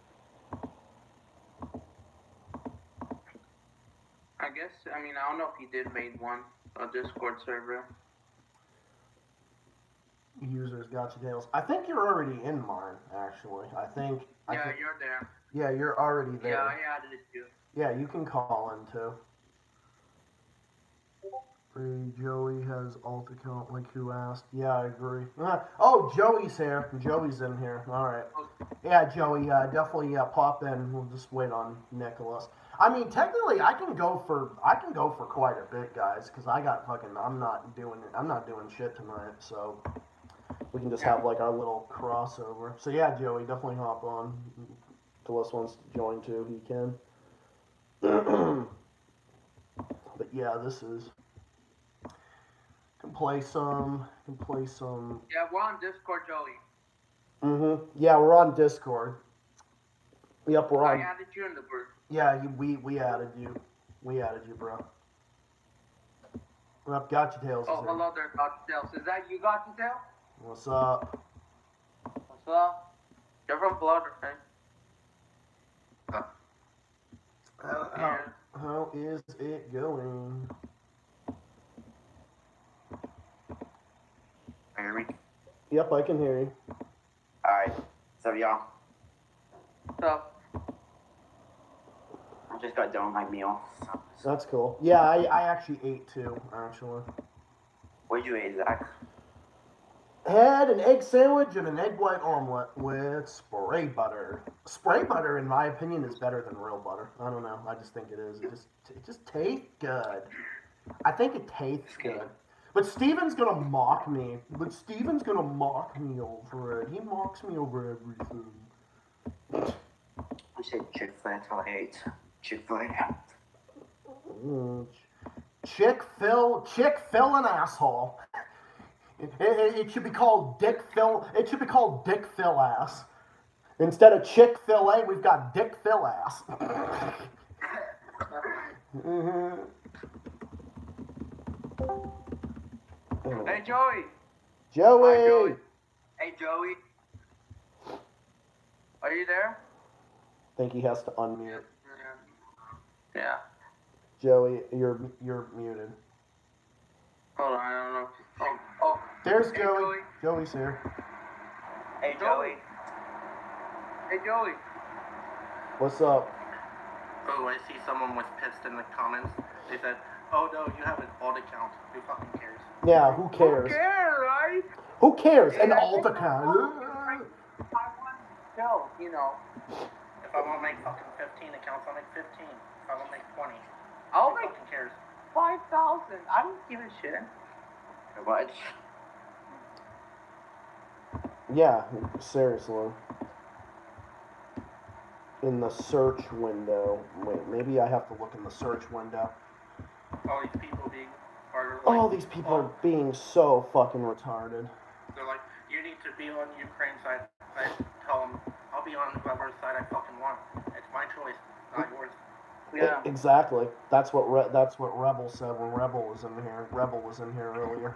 S12: I guess, I don't know if he did made one, a Discord server.
S1: Users Gotcha Tales. I think you're already in mine, actually. I think.
S12: You're there.
S1: Yeah, you're already there.
S12: Yeah, I added it too.
S1: Yeah, you can call in too. Free Joey has alt account, like who asked? Yeah, I agree. Oh, Joey's here. Joey's in here. All right. Yeah, Joey, definitely pop in. We'll just wait on Nicholas. I mean, technically, I can go for quite a bit, guys, because I'm not doing shit tonight, so we can just have like our little crossover. So yeah, Joey, definitely hop on. Nicholas wants to join too. He can. But yeah, this is. Can play some.
S12: Yeah, we're on Discord, Joey.
S1: Yeah, we're on Discord. Yep, we're on.
S12: I added you in the group.
S1: Yeah, we added you. We added you, bro. Yep, Gotcha Tales.
S12: Oh, hello there, Gotcha Tales. Is that you, Gotcha Tales?
S1: What's up?
S12: What's up? You're from Blood, right?
S1: How is it going?
S14: Can you hear me?
S1: Yep, I can hear you.
S14: Alright. So y'all,
S12: What's up?
S14: I just got done with my meal.
S1: That's cool. Yeah, I actually ate too, actually.
S14: What'd you eat, Zach?
S1: Had an egg sandwich and an egg white omelet with spray butter. Spray butter, in my opinion, is better than real butter. I don't know. I just think it is. It just tastes good. I think it tastes good. But Steven's gonna mock me. over it. He mocks me over everything.
S14: I said Chick-fil-A, that's all I ate. Chick-fil-A.
S1: Chick-fil an asshole. It should be called Dick Phil. It should be called Dick Phil ass. Instead of Chick-fil-A, we've got Dick Phil ass.
S12: Hey, Joey.
S1: Joey.
S12: Hi, Joey. Hey, Joey. Are you there?
S1: I think he has to unmute.
S12: Yeah.
S1: Joey, you're muted.
S12: Hold on, I don't know. Oh.
S1: There's
S12: Hey,
S1: Joey. Joey's here.
S14: Hey, Joey.
S12: Hey, Joey.
S1: What's up?
S15: Oh, I see someone was pissed in the comments. They said, "Oh no, you have an alt account. Who fucking cares?"
S1: Yeah, who cares?
S12: Who cares, right?
S1: Who cares? An
S12: Yeah,
S1: alt account.
S12: No, you know.
S15: If I want to make fucking 15 accounts, I'll make 15. If I want to make 20,
S12: I'll
S15: who
S12: make
S15: fucking cares?
S12: 5,000. I don't give a shit.
S14: How much?
S1: Yeah, seriously. In the search window. Wait, maybe I have to look in the search window.
S15: All these people being are like,
S1: All these people are being so fucking retarded.
S15: they're like, you need to be on Ukraine's side. I tell them, I'll be on whoever's side I fucking want. It's my choice, not yours.
S12: Yeah.
S1: Exactly. That's what Rebel said when Rebel was in here. Rebel was in here earlier.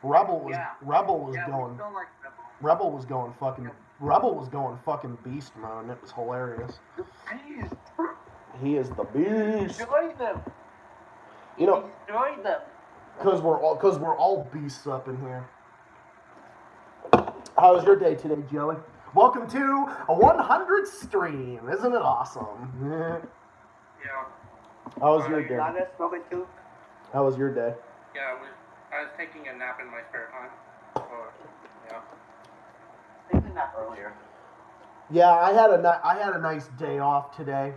S1: Rebel was going.
S12: Like
S1: Rebel was going fucking beast mode, and it was hilarious. He is the beast.
S12: Destroy them.
S1: You know,
S12: Destroy them.
S1: because we're all beasts up in here. How was your day today, Joey? Welcome to a 100 stream. Isn't it awesome?
S15: Yeah.
S1: How was your day?
S14: Too?
S1: How was your day?
S15: Yeah, I was taking a nap in my spare time. Yeah.
S14: Taking a nap earlier.
S1: Yeah, I had a nice day off today.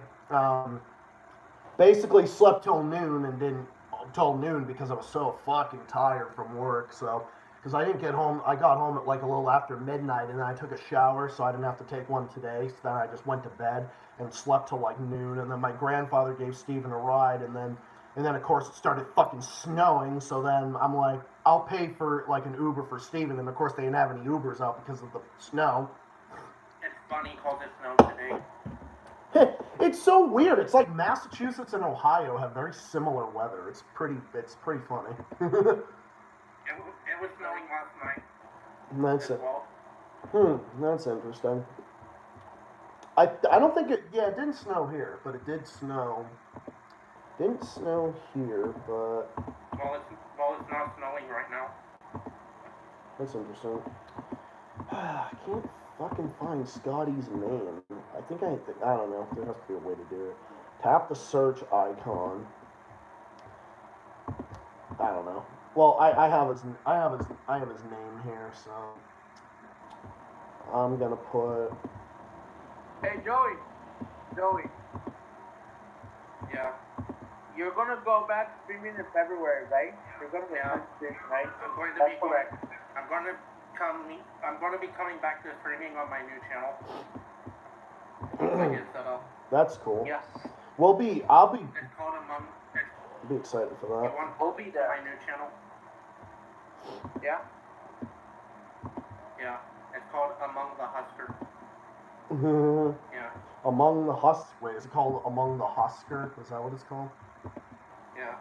S1: Basically slept till noon because I was so fucking tired from work. So, because I didn't get home, I got home at like a little after midnight, and then I took a shower, so I didn't have to take one today. So then I just went to bed and slept till like noon, and then my grandfather gave Steven a ride, and then of course it started fucking snowing. So then I'm like, I'll pay for like an Uber for Steven, and of course they didn't have any Ubers out because of the snow.
S15: It's funny because it snowed today.
S1: It's so weird. It's like Massachusetts and Ohio have very similar weather. It's pretty funny.
S15: It was snowing last night.
S1: That's
S15: as
S1: it.
S15: well.
S1: That's interesting. I don't think it. Yeah, it didn't snow here, but it did snow. Didn't snow here, but
S15: Well, it's not snowing right now.
S1: that's interesting. I can't fucking find Scotty's name. I don't know. There has to be a way to do it. Tap the search icon. I don't know. Well, I have his name here, so I'm gonna put.
S12: Hey, Joey.
S15: Yeah.
S12: You're gonna go back streaming in February, right? You're gonna return stream, right?
S15: I'm going to
S12: That's
S15: be
S12: correct.
S15: I'm going to be coming back to streaming on my new channel. Once I get set up.
S1: That's cool.
S12: Yes.
S1: I'll be
S15: It's called
S1: be excited for
S15: You
S1: that.
S15: want
S12: We'll be there.
S15: my new channel?
S12: Yeah.
S15: Yeah. It's called Among the Husker. Yeah.
S1: Among the Wait, is it called Among the Husker? Is that what it's called?
S15: Yeah.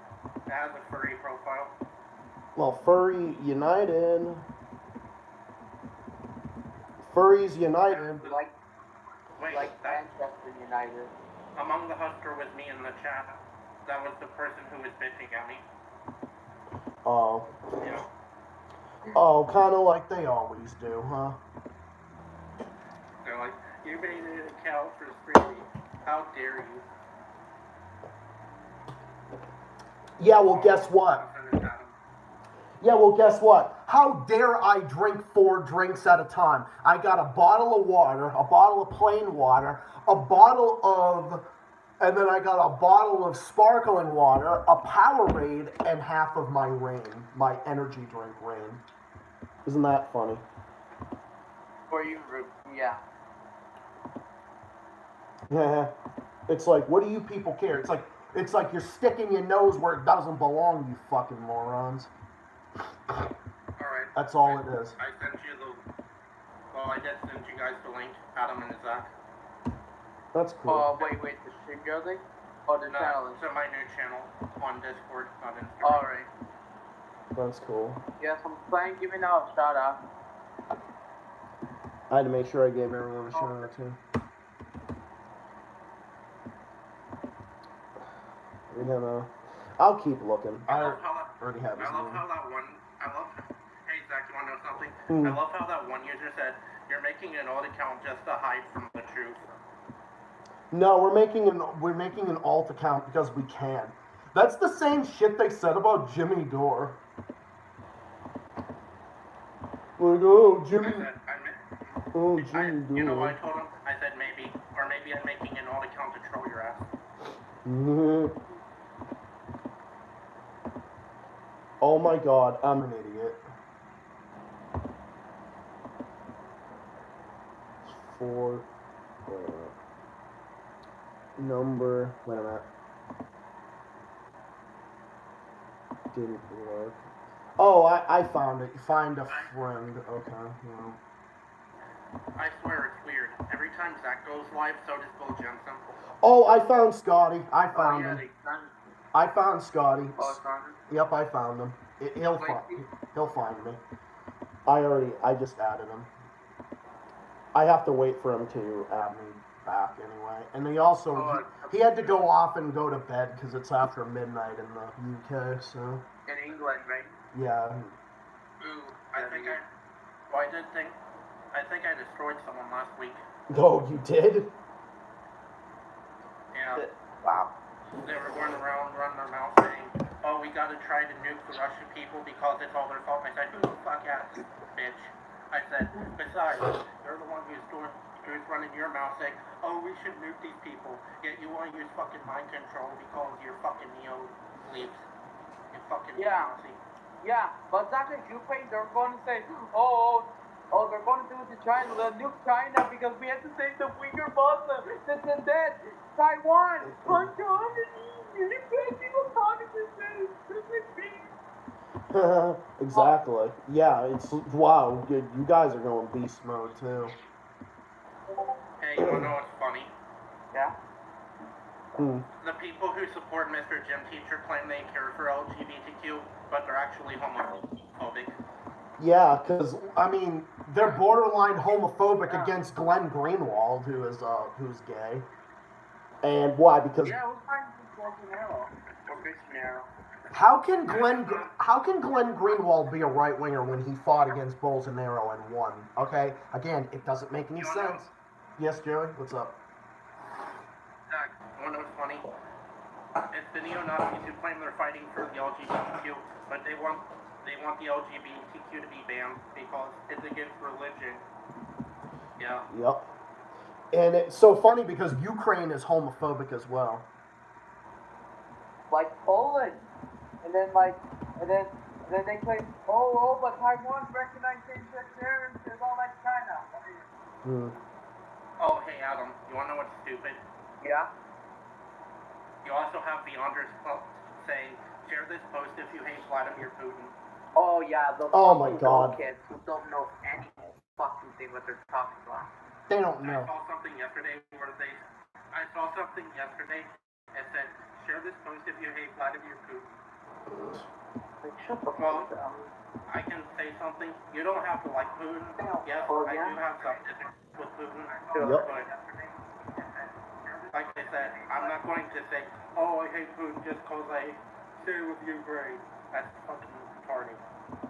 S15: It has a furry profile.
S1: Well, Furry United. Furries United.
S12: Like
S15: Wait,
S12: Manchester United.
S15: Among the Husker was me in the chat. That was the person who was bitching at me.
S1: Oh.
S15: Yeah.
S1: Oh, kind of like they always do, huh?
S15: They're like, you made an account for streaming. How dare you?
S1: Yeah, well, guess what? How dare I drink 4 drinks at a time? I got a bottle of water, a bottle of plain water, and then I got a bottle of sparkling water, a Powerade, and half of my energy drink Rain. Isn't that funny?
S12: For you, yeah.
S1: Yeah. It's like, what do you people care? It's like you're sticking your nose where it doesn't belong, you fucking morons.
S15: Alright.
S1: That's all it is.
S15: I sent you I did send you guys the link, Adam and Zach.
S1: That's cool.
S12: Wait, the StreamYard link? Oh, the channel link.
S15: To my new channel on Discord, not Instagram.
S12: Alright.
S1: That's cool.
S12: Yes, I'm planning giving out a shout out.
S1: I had to make sure I gave everyone a shout out too. I'll keep looking. I already have his name.
S15: Hey Zach, you wanna know something? I love how that one user said, you're making an old account just to hide from the truth.
S1: No, we're making an alt account because we can. That's the same shit they said about Jimmy Dore. Like, oh, Jimmy. Jimmy Dore.
S15: You know what I told him? I said maybe I'm making an old account to troll your ass.
S1: Oh my god, I'm an idiot. 4. Number. Wait a minute. Didn't work. Oh, I found it. Find a friend. Okay. Yeah.
S15: I swear it's weird. Every time Zach goes live, so does Bill Jensen.
S1: Oh, I found Scotty. I found him. I found Scotty. Yep, I found him. He'll find me. I just added him. I have to wait for him to add me back anyway. And he had to go off and go to bed because it's after midnight in the UK, so.
S12: In England, right?
S1: Yeah.
S15: Ooh, I think I destroyed someone last week.
S1: Oh, you did?
S15: Yeah.
S12: Wow.
S15: They were going around running their mouth saying, oh, we gotta try to nuke the Russian people because it's all their fault. I said, who the fuck asked, bitch? I said, besides, you're the one who's running your mouth saying, oh, we should nuke these people. Yet you want to use fucking mind control because you're fucking neo-leaves. You fucking Nazi.
S12: Yeah, but Zach, in Ukraine, they're going to say, oh, they're going to do it to China, they'll nuke China because we have to save the Uyghur Muslims, this and that. Taiwan,
S1: Exactly. Yeah, it's wow. You guys are going beast mode too.
S15: Hey, you wanna know what's funny?
S12: Yeah.
S15: The people who support Mr. Gym Teacher claim they care for LGBTQ, but they're actually homophobic.
S1: Yeah, because I mean, they're borderline homophobic against Glenn Greenwald, who's gay. And why? Because
S12: Yeah, we'll find Bolsonaro or Bolsonaro.
S1: how can Glenn Greenwald be a right winger when he fought against Bolsonaro and won? Okay, again, it doesn't make any sense. Yes, Joey, what's up?
S15: Zach, you wanna know what's funny? It's the neo-Nazis who claim they're fighting for the LGBTQ, but they want the LGBTQ to be banned because it's against religion. Yeah.
S1: Yep. And it's so funny because Ukraine is homophobic as well.
S12: Like Poland, and then they claim, but Taiwan recognized same-sex marriages, all like China.
S15: Oh, hey Adam, you wanna know what's stupid?
S12: Yeah.
S15: You also have the Andres saying, share this post if you hate Vladimir Putin.
S12: Oh yeah, the
S1: Oh my
S12: fucking
S1: God.
S12: kids who don't know any fucking thing what they're talking about.
S1: They don't know.
S15: I saw something yesterday that said, share this post if you hate Vladimir Putin.
S12: Like, shut the
S15: Well,
S12: fuck up.
S15: I can say something. You don't have to like Putin. Yes, I do have some difference with Putin.
S1: Yep.
S15: But like I said, I'm not going to say, oh, I hate Putin just because I stay with Ukraine. That's fucking retarded.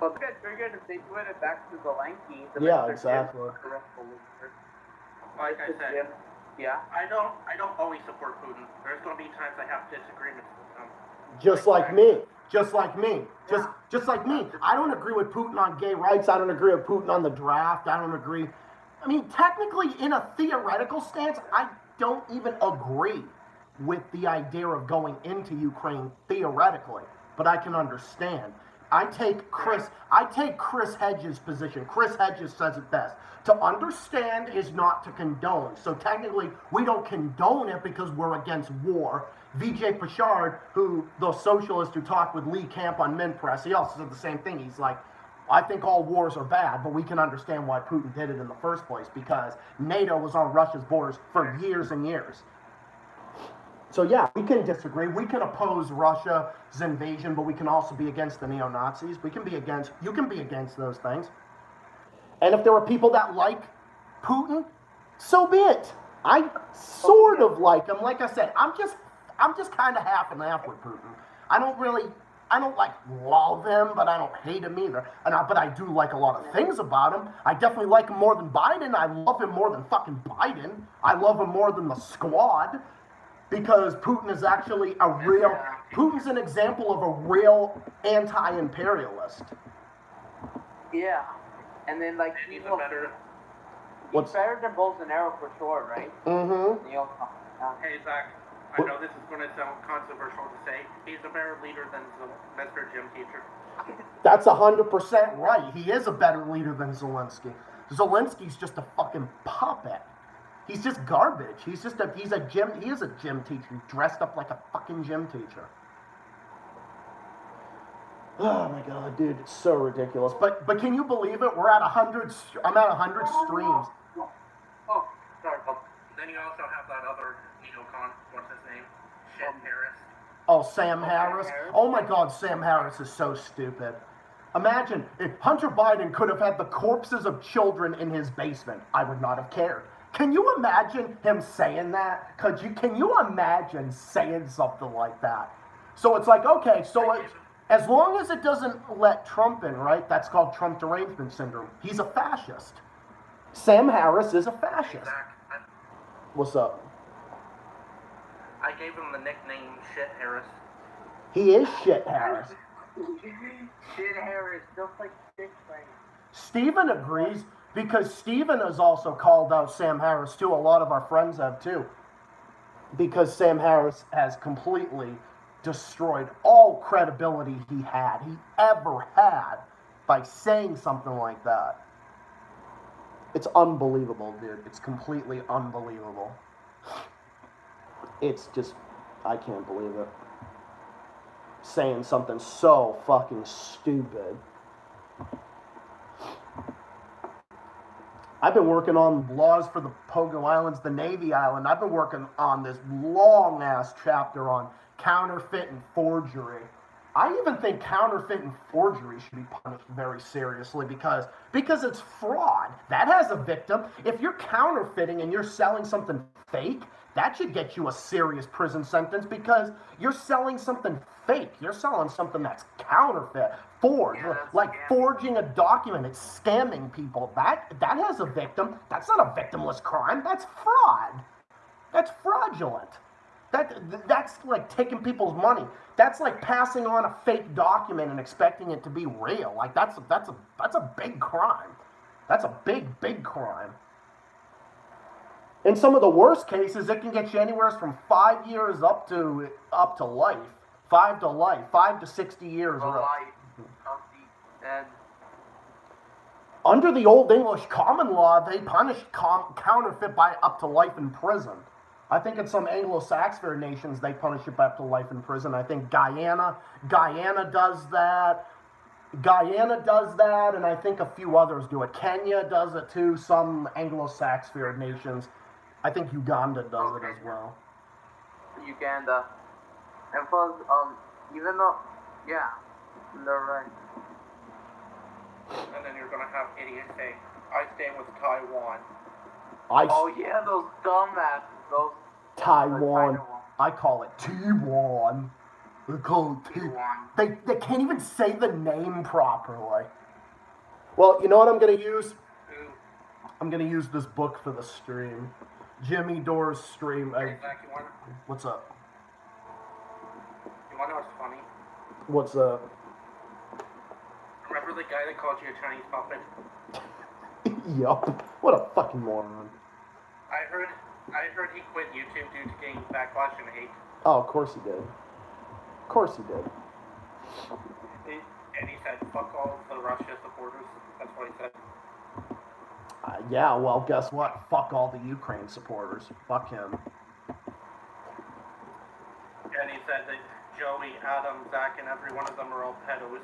S12: But they got triggered if they put it back to Zelensky.
S1: Yeah, exactly.
S15: Like I said,
S12: yeah.
S15: I don't always support Putin. There's going to be times I have disagreements with him.
S1: Just like me. Just like me. Just like me. I don't agree with Putin on gay rights. I don't agree with Putin on the draft. I don't agree. I mean, technically, in a theoretical stance, I don't even agree with the idea of going into Ukraine theoretically, but I can understand. I take Chris Hedges' position. Chris Hedges says it best. To understand is not to condone. So technically, we don't condone it because we're against war. Vijay Pashard, the socialist who talked with Lee Camp on Minpress, he also said the same thing. He's like, I think all wars are bad, but we can understand why Putin did it in the first place because NATO was on Russia's borders for years and years. So yeah, we can disagree. We can oppose Russia's invasion, but we can also be against the neo-Nazis. You can be against those things. And if there are people that like Putin, so be it. I sort of like him. Like I said, I'm just kind of half and half with Putin. I don't like love him, but I don't hate him either. But I do like a lot of things about him. I definitely like him more than Biden. I love him more than fucking Biden. I love him more than the squad. Because Putin is actually Putin's an example of a real anti-imperialist.
S12: Yeah. And then like he's better than Bolsonaro for sure, right?
S1: Mm-hmm.
S15: Hey Zach, I know this is going to sound controversial to say. He's a better leader than Mr. Gym Teacher.
S1: That's 100% right. He is a better leader than Zelensky. Zelensky's just a fucking puppet. He's just garbage. He is a gym teacher dressed up like a fucking gym teacher. Oh my god, dude, it's so ridiculous. But can you believe it? We're at 100. I'm at 100 streams.
S15: Oh, sorry, Bob. Then you also have that other neocon. What's his name? Shit Harris.
S1: Oh, Sam Harris. Oh my god, Sam Harris is so stupid. Imagine if Hunter Biden could have had the corpses of children in his basement. I would not have cared. Can you imagine him saying that? Can you imagine saying something like that? So it's like, okay, so as long as it doesn't let Trump in, right? That's called Trump derangement syndrome. He's a fascist. Sam Harris is a fascist. What's up?
S15: I gave him the nickname Shit Harris.
S1: He is Shit Harris.
S12: Shit Harris, just like Dick Frank.
S1: Steven agrees because Steven has also called out Sam Harris too. A lot of our friends have too. Because Sam Harris has completely destroyed all credibility he ever had by saying something like that. It's unbelievable, dude. It's completely unbelievable. It's just, I can't believe it. Saying something so fucking stupid. I've been working on laws for the Pogo Islands, the Navy Island. I've been working on this long-ass chapter on counterfeit and forgery. I even think counterfeit and forgery should be punished very seriously because it's fraud. That has a victim. If you're counterfeiting and you're selling something fake, that should get you a serious prison sentence because you're selling something fake. You're selling something that's counterfeit, forged, like forging a document. It's scamming people. That has a victim. That's not a victimless crime. That's fraud. That's fraudulent. That's like taking people's money. That's like passing on a fake document and expecting it to be real. Like that's a big crime. That's a big crime. In some of the worst cases, it can get you anywhere from 5 years up to life. 5 to life, 5 to 60 years.
S12: And
S1: under the Old English common law, they punished counterfeit by up to life in prison. I think in some Anglo-Saxon nations, they punish it by up to life in prison. I think Guyana does that. And I think a few others do it. Kenya does it too, some Anglo-Saxon nations. I think Uganda does it as well.
S12: Uganda. And plus, even though, yeah, they're right.
S15: And then you're gonna have idiots saying, I stand with Taiwan.
S12: Oh yeah, those dumbasses. Those
S1: Taiwan. I call it T1. They call it T1. They can't even say the name properly. Well, you know what I'm going to use? I'm going to use this book for the stream. Jimmy Dore's stream. What's up?
S15: You wanna know what's funny?
S1: What's up?
S15: Remember the guy that called you a Chinese puppet?
S1: Yup. What a fucking moron.
S15: I heard he quit YouTube due to getting backlash and hate.
S1: Oh, of course he did. Of course he did.
S15: And he said, fuck all the Russia supporters. That's what he said.
S1: Yeah, well, guess what? Fuck all the Ukraine supporters. Fuck him.
S15: And he said that Joey, Adam, Zach, and every one of them are all pedos.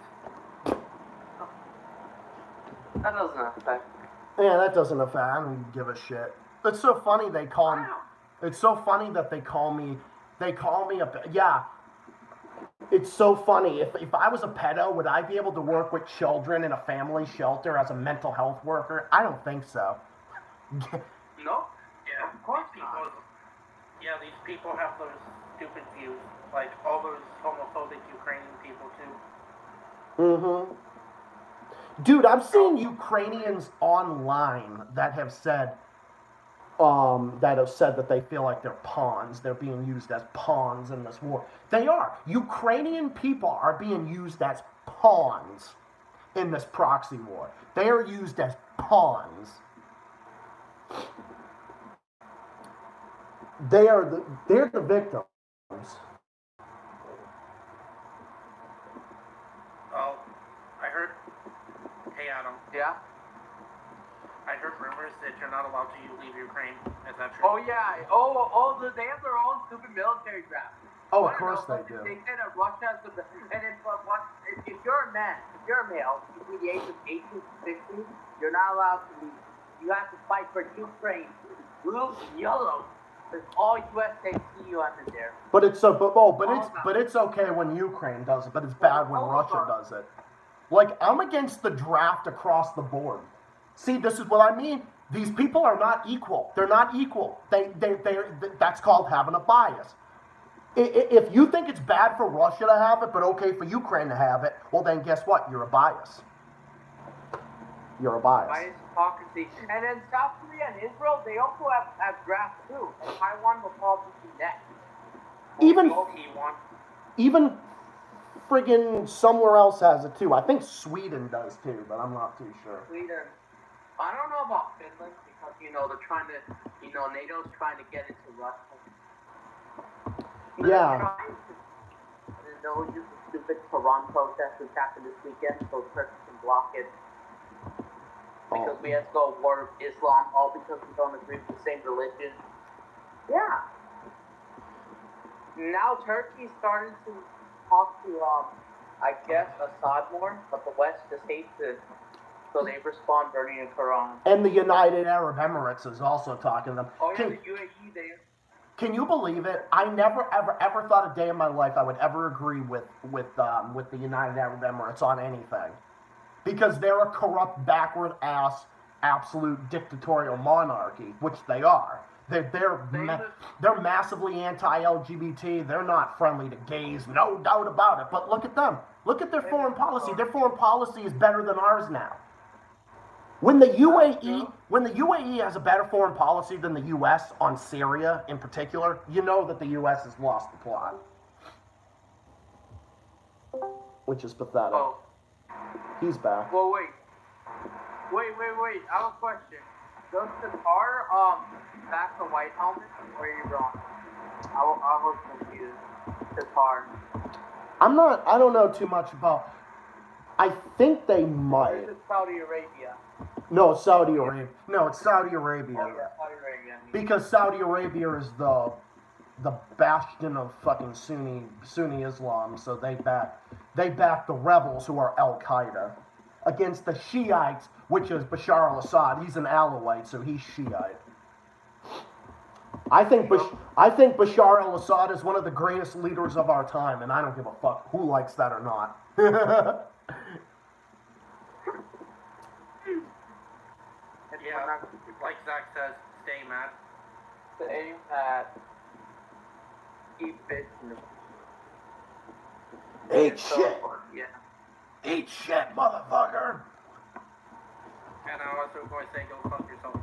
S12: That doesn't affect.
S1: Yeah, that doesn't affect. I don't give a shit. It's so funny they call me. It's so funny that they call me a. Yeah. It's so funny. If I was a pedo, would I be able to work with children in a family shelter as a mental health worker? I don't think so.
S15: No? Yeah, of course not. Yeah, these people have those stupid views. Like all those homophobic Ukrainian people too.
S1: Mm-hmm. Dude, I've seen Ukrainians online that have said that they feel like they're pawns. They're being used as pawns in this war. They are. Ukrainian people are being used as pawns in this proxy war. They are used as pawns. They're the victims.
S15: Oh, I heard. Hey, Adam.
S12: Yeah?
S15: I heard rumors that you're not allowed to leave Ukraine. Is that true?
S12: Oh yeah. Oh, they have their own stupid military draft.
S1: Oh, of course they do.
S12: They said that Russia has and then if you're a man, if you're a male, between the age of 18 to 60, you're not allowed to leave. You have to fight for Ukraine. Blue, yellow. There's all U.S. they see you under there.
S1: But it's okay when Ukraine does it, but it's bad when Russia does it. Like, I'm against the draft across the board. See, this is what I mean. These people are not equal. They're not equal. That's called having a bias. If you think it's bad for Russia to have it, but okay for Ukraine to have it, well then guess what? You're a bias. You're a bias.
S12: Bias, hypocrisy. And then South Korea and Israel, they also have drafts too. And Taiwan will probably be next.
S1: Even friggin' somewhere else has it too. I think Sweden does too, but I'm not too sure.
S12: Sweden. I don't know about Finland because, they're trying to, NATO's trying to get into Russia.
S1: Yeah.
S12: Those just the stupid Tehran protests which happened this weekend, so Turkey can block it. Because we have to go to war with Islam, all because we don't agree with the same religion. Yeah. Now Turkey's starting to talk to, I guess, Assad more, but the West just hates it. So they respond burning the Quran.
S1: And the United Arab Emirates is also talking to them.
S12: Oh yeah, the UAE there.
S1: Can you believe it? I never, ever thought a day in my life I would ever agree with the United Arab Emirates on anything, because they're a corrupt, backward ass, absolute dictatorial monarchy, which they are. They're massively anti-LGBT. They're not friendly to gays, no doubt about it. But look at them. Look at their foreign policy. Their foreign policy is better than ours now. When the UAE has a better foreign policy than the U.S. on Syria in particular, you know that the U.S. has lost the plot, which is pathetic.
S12: Oh.
S1: He's back.
S12: Well, wait. I have a question. Does Qatar back the white helmet, or are you wrong? I was confused. Qatar.
S1: I don't know too much about. I think they might.
S12: This is Saudi Arabia.
S1: No, Saudi Arabia. No, it's Saudi Arabia.
S12: Oh, yeah, Saudi Arabia.
S1: Because Saudi Arabia is the bastion of fucking Sunni Islam, so they back the rebels who are Al Qaeda against the Shiites, which is Bashar al-Assad. He's an Alawite, so he's Shiite. I think Bashar al-Assad is one of the greatest leaders of our time, and I don't give a fuck who likes that or not.
S15: Yeah, like Zach says, stay mad.
S12: Stay mad. Keep it.
S1: Eat shit.
S12: Yeah.
S1: Eat shit, motherfucker.
S15: And I also going to say, go fuck yourself.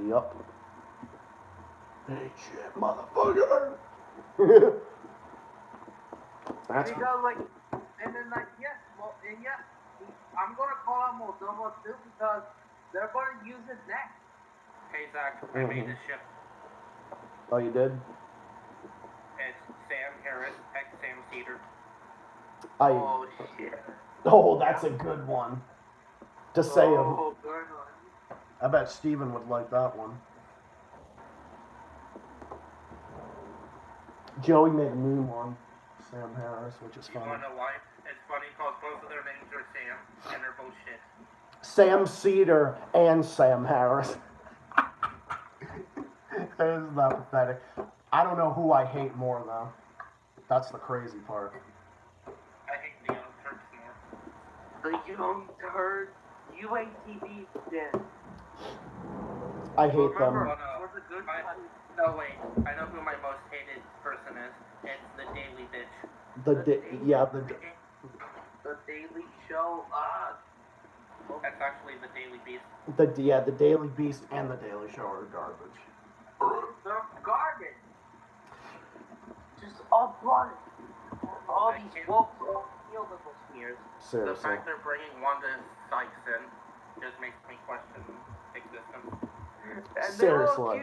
S1: Yup. Eat shit, motherfucker. That's
S12: because and then I'm gonna call out Moldova too because they're gonna use it next.
S15: Hey Zach, I made this ship.
S1: Oh, you did?
S15: It's Sam Harris, ex Sam Cedar.
S12: Oh shit.
S1: Oh, that's a good one. To say
S12: good one.
S1: I bet Steven would like that one. Joey made a new one, Sam Harris, which is funny.
S15: You wanna know why? It's funny because both of their names are Sam, and they're both shit.
S1: Sam Cedar and Sam Harris. Isn't that pathetic? I don't know who I hate more, though. That's the crazy part.
S15: I hate the Young Turks more.
S12: The Young Turks, UATV did.
S1: I hate them.
S15: No, wait. I know who my most hated person is. It's the Daily Bitch.
S1: The
S12: Daily Show.
S15: That's actually the Daily Beast.
S1: The Daily Beast and the Daily Show are garbage.
S12: They're garbage. Just all blood. All these wolves, all little smears.
S1: Seriously.
S15: The fact they're bringing Wanda Sykes in just makes me question existence.
S12: And
S1: Seriously.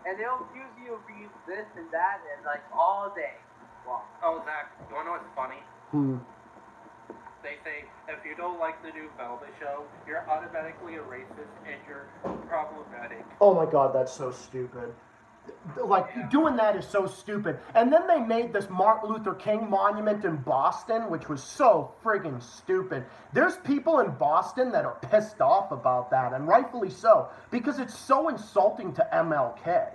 S12: They'll accuse you of being this and that and all day. Wow.
S15: Oh, Zach, you wanna know what's funny? They say if you don't like the new Velvet show, you're automatically a racist and you're problematic.
S1: Oh my god, that's so stupid. Doing that is so stupid. And then they made this Martin Luther King monument in Boston, which was so friggin' stupid. There's people in Boston that are pissed off about that, and rightfully so, because it's so insulting to MLK.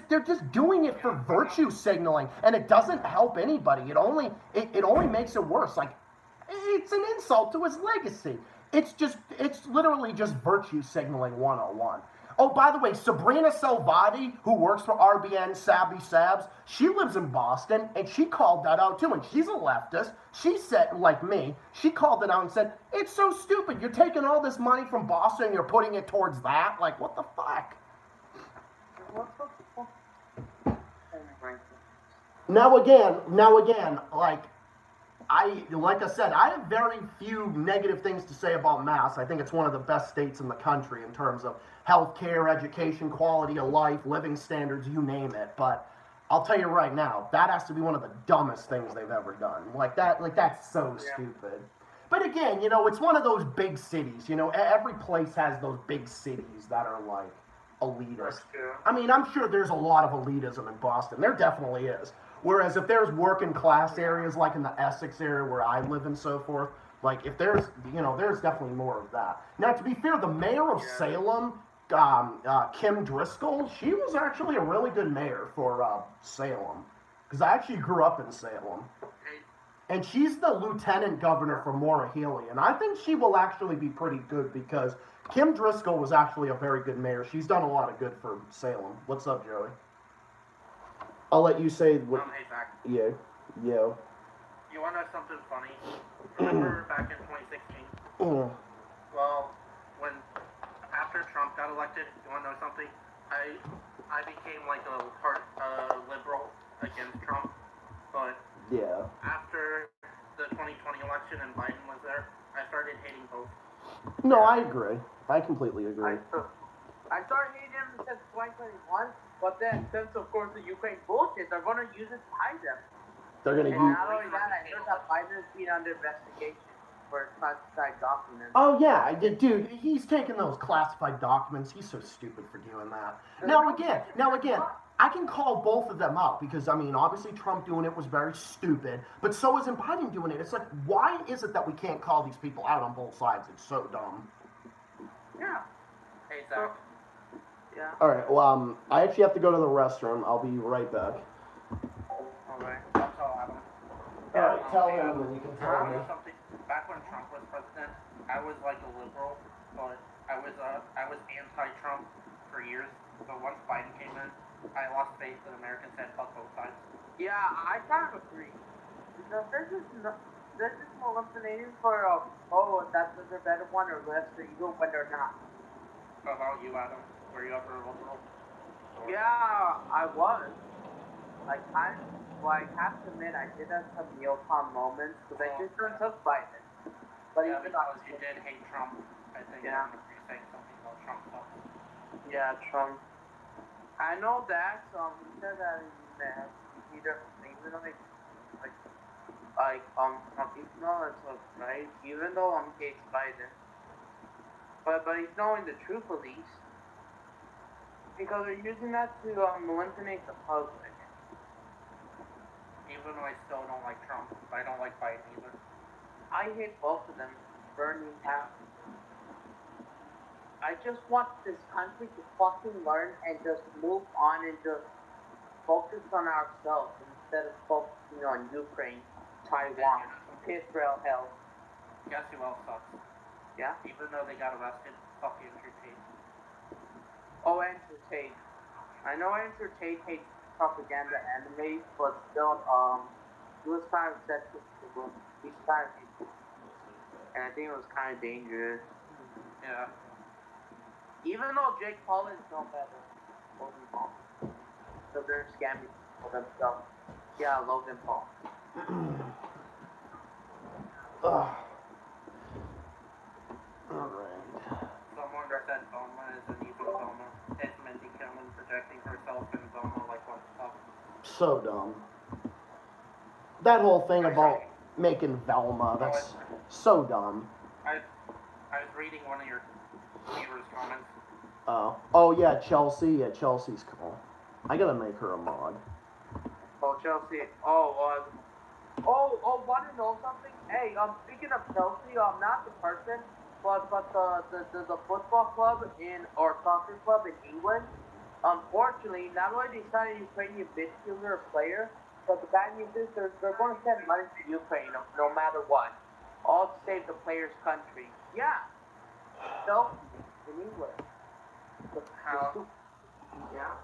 S1: They're just doing it for virtue signaling, and it doesn't help anybody. It only makes it worse. It's an insult to his legacy. It's literally just virtue signaling 101. Oh, by the way, Sabrina Salvati, who works for RBN Sabby Sabs, she lives in Boston, and she called that out too, and she's a leftist. She said, like me, she called it out and said, it's so stupid. You're taking all this money from Boston and you're putting it towards that? What the fuck? Now again, like I said, I have very few negative things to say about Mass. I think it's one of the best states in the country in terms of healthcare, education, quality of life, living standards, you name it. But I'll tell you right now, that has to be one of the dumbest things they've ever done. That's so stupid. But again, it's one of those big cities. Every place has those big cities that are elitist. I mean, I'm sure there's a lot of elitism in Boston. There definitely is. Whereas if there's working class areas like in the Essex area where I live and so forth, if there's definitely more of that. Now, to be fair, the mayor of Salem Kim Driscoll, she was actually a really good mayor for Salem. Because I actually grew up in Salem. And she's the lieutenant governor for Maura Healey. And I think she will actually be pretty good because Kim Driscoll was actually a very good mayor. She's done a lot of good for Salem. What's up, Joey? I'll let you say what.
S15: Hey, Zach.
S1: Yeah. Yeah.
S15: You want to know something funny? Remember back in 2016? Well, when after Trump got elected, you want to know something? I became like a liberal against Trump, but
S1: Yeah.
S15: after the 2020 election and Biden was there, I started hating both.
S1: No, I agree. I completely agree.
S12: I started hating him since 2021, but then since of course the Ukraine bullshit, they're gonna use it to hide them.
S1: They're gonna
S12: And
S1: use.
S12: not only that, I heard that Biden is being under investigation for classified documents.
S1: Oh yeah, dude, he's taking those classified documents. He's so stupid for doing that. Now again, I can call both of them out because I mean, obviously Trump doing it was very stupid, but so isn't Biden doing it. It's like, why is it that we can't call these people out on both sides? It's so dumb.
S12: Yeah.
S15: Hey, Zach.
S12: Yeah.
S1: All right. Well, I actually have to go to the restroom. I'll be right back.
S15: Alright, that's all, Adam.
S1: All right. Tell him, and you can tell me.
S15: Something. Back when Trump was president, I was like a liberal, but I was anti-Trump for years. But once Biden came in, I lost faith that Americans had fuck both sides.
S12: Yeah, I kind of agree. Because there's just no elimination for that's the better one or less for you when they're not.
S15: How about you, Adam? Were you ever a liberal?
S12: Yeah, I was. I have to admit, I did have some neocon moments because I just took Biden. But
S15: yeah,
S12: even
S15: because you did hate Trump. I think
S12: yeah.
S15: you're saying something about Trump stuff.
S12: Yeah, Trump. I know that. He said that he doesn't, even though even though it's right, even though hates Biden, but he's knowing the truth of these because they're using that to eliminate the public.
S15: Even though I still don't like Trump, I don't like Biden either.
S12: I hate both of them, burning half. I just want this country to fucking learn and just move on and just focus on ourselves instead of focusing on Ukraine, Taiwan, Israel, hell.
S15: Guess who else sucks?
S12: Yeah?
S15: Even though they got arrested, fuck Andrew Tate.
S12: Oh, Andrew Tate. I know Andrew Tate hates propaganda anime, but still, he was kind of sexist. He's kind of, and I think it was kind of dangerous.
S15: Yeah.
S12: Even though Jake Paul is no better, Logan Paul, so they're scamming for themselves. Yeah, Logan Paul.
S1: Alright.
S15: Someone said Velma is an evil Velma. It's Mindy Kaling projecting herself in Velma like what the fuck.
S1: So dumb. That whole thing about making Velma, that's so dumb.
S15: I was reading one of your viewers' comments.
S1: Oh yeah, Chelsea. Yeah, Chelsea's cool. I gotta make her a mod.
S12: Oh, Chelsea. Want to know something? Hey, speaking of Chelsea, not the person, but the football club or soccer club in England. Unfortunately, not only they signed a Ukrainian midfielder player, but the bad news is they're going to send money to Ukraine no matter what, all to save the player's country. Yeah, Chelsea in England.
S15: How?
S12: Yeah.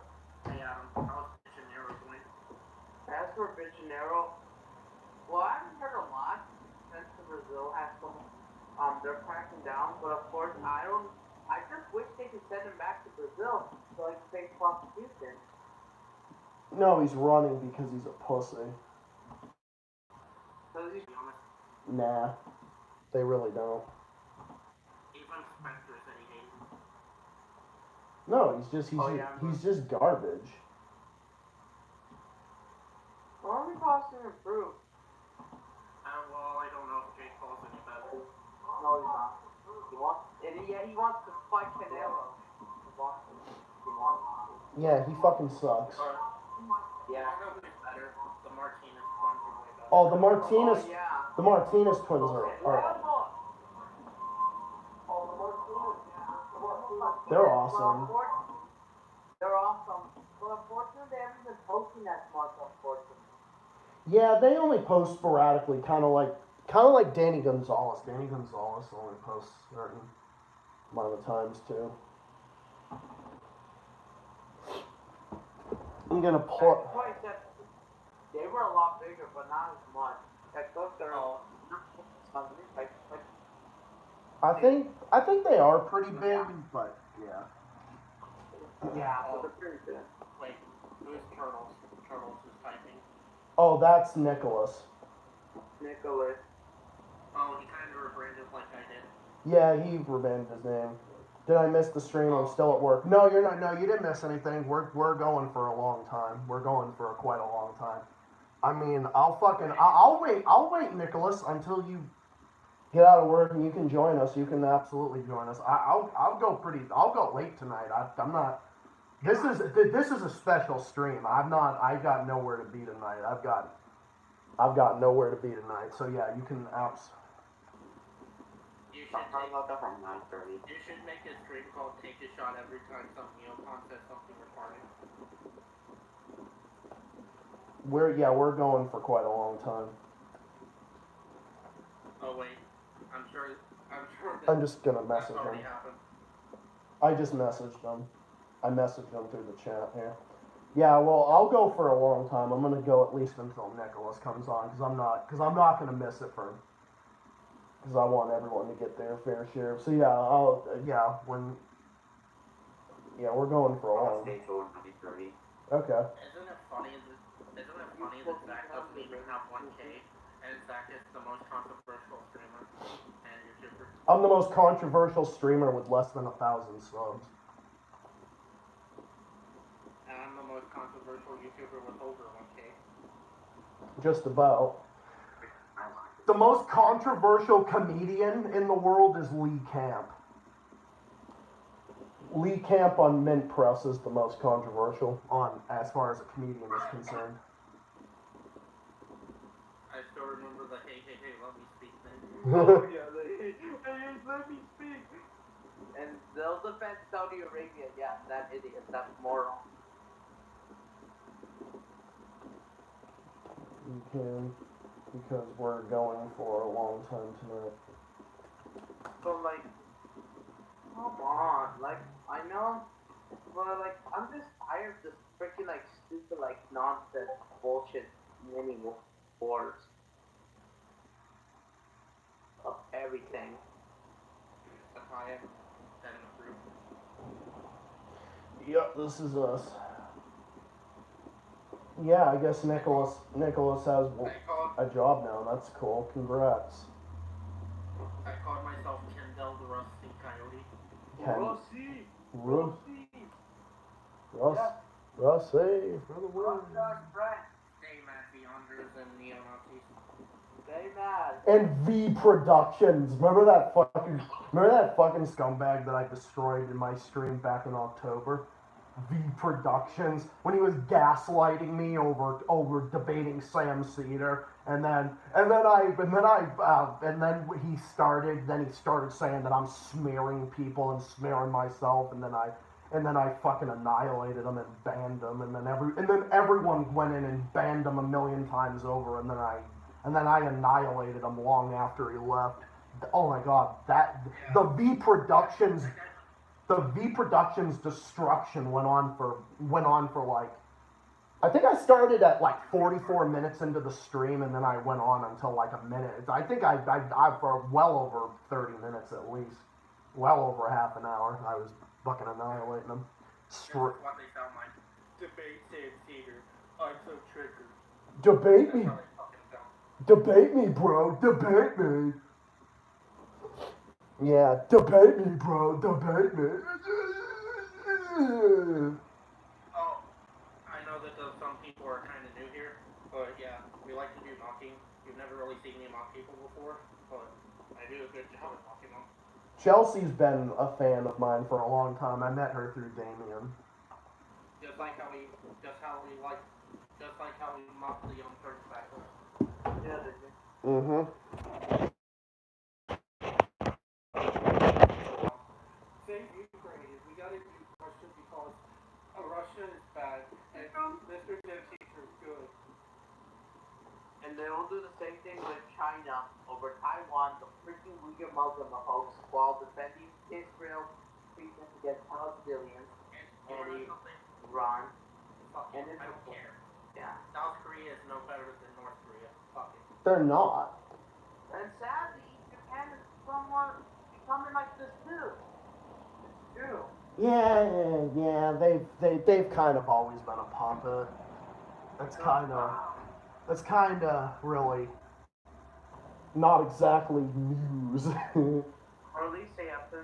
S15: Hey, how's Bijanero doing?
S12: As for Bijanero, well, I haven't heard a lot since Brazil has some. They're cracking down, but of course, I just wish they could send him back to Brazil so he can face prosecution.
S1: No, he's running because he's a pussy. Nah, they really don't.
S15: Even Spencer said he hates him.
S1: No, he's just garbage.
S12: Well, only cost him improve.
S15: Well, I don't know if Jake Paul's any better.
S12: No, he's not. He wants to fight Canelo.
S1: Yeah, he fucking sucks.
S15: Yeah, I know who's better. The Martinez twins are way better.
S1: Oh, the Martinez twins are. They're awesome.
S13: They're awesome. But unfortunately, they haven't been posting that much, unfortunately.
S1: Yeah, they only post sporadically, kind of like Danny Gonzalez. Danny Gonzalez only posts a certain amount of times too. I'm gonna pull.
S13: They were a lot bigger, but not as much. Like those are.
S1: I think they are pretty big, but yeah.
S13: Yeah, but they're pretty big.
S15: Wait, who's Turtles? Turtles is typing.
S1: Oh, that's Nicholas.
S13: Nicholas.
S15: Oh, he kind of rebranded like I did.
S1: Yeah, he rebranded his name. Did I miss the stream? I'm still at work. No, you're not. No, you didn't miss anything. We're going for a long time. We're going for quite a long time. I mean, I'll wait, Nicholas, until you get out of work and you can join us. You can absolutely join us. I'll go late tonight. I'm not. This is a special stream. I got nowhere to be tonight. I've got nowhere to be tonight. So yeah, you can
S15: You should make a stream called Take a Shot every time some neocon says something retarded.
S1: We're going for quite a long time.
S15: Oh wait, I'm sure
S1: I'm just gonna message
S15: already
S1: him.
S15: happened.
S1: I just messaged them. I messaged them through the chat here. Yeah, well, I'll go for a long time. I'm gonna go at least until Nicholas comes on, because I'm not gonna miss it because I want everyone to get their fair share. So yeah, we're going for a long.
S14: Stay till 9:30.
S1: Okay.
S15: Isn't it funny that Zach doesn't even have 1K, and Zach is the most controversial streamer and YouTuber?
S1: I'm the most controversial streamer with less than 1,000 subs.
S15: And I'm the most controversial YouTuber with over 1K.
S1: Just about. The most controversial comedian in the world is Lee Camp. Lee Camp on Mint Press is the most controversial as far as a comedian is concerned.
S15: I still remember the hey, let me speak thing.
S13: Oh yeah, hey, let me speak. And they'll defend Saudi Arabia. Yeah, that idiot, that moron.
S1: You can, because we're going for a long time tonight.
S13: So like, come on, like I know, but like I'm just tired of this freaking like stupid like nonsense bullshit mini wars of everything.
S1: Yep, this is us. Yeah, I guess Nicholas has a job now. That's cool. Congrats.
S15: I called myself Kendall the Rusty Coyote.
S13: Rossi
S1: for the win.
S15: Stay mad beyonders and neo-Nazis.
S13: Stay mad.
S1: And V Productions. Remember that fucking scumbag that I destroyed in my stream back in October? V Productions, when he was gaslighting me over debating Sam Cedar, and then he started saying that I'm smearing people and smearing myself, and then I fucking annihilated him and banned him, and then everyone went in and banned him 1,000,000 times over, and then I annihilated him long after he left. Oh my god, the V Productions destruction went on for like, I think I started at like 44 minutes into the stream, and then I went on until like a minute. I think I for well over 30 minutes at least, well over half an hour. I was fucking annihilating them.
S15: This is what they sound like. Debate Sam Cedar. I'm so triggered.
S1: Debate me. Debate me, bro. Debate me. Yeah, debate me, bro. Debate me.
S15: Oh, I know that some people are kind of new here, but yeah, we like to do mocking. You've never really seen me mock people before, but I do a good job at mocking them.
S1: Chelsea's been a fan of mine for a long time. I met her through Damien.
S15: Just like how we mock the Young Turks back then.
S13: Yeah, they do.
S1: Mm-hmm.
S13: Save Ukraine is
S15: Russia is bad, and Mr. Teacher is good.
S12: And they'll do the same thing with China over Taiwan, the freaking Uyghur Muslim hoax, while defending Israel's treatment against Palestinians and Iran.
S15: And I don't care.
S12: Yeah.
S15: South Korea is no better than North Korea. Fuck it.
S1: They're not.
S12: And sadly, Japan is somewhat becoming like this too. It's true.
S1: Yeah. They've kind of always been a puppet. That's kind of really not exactly news.
S12: Or at least they have to.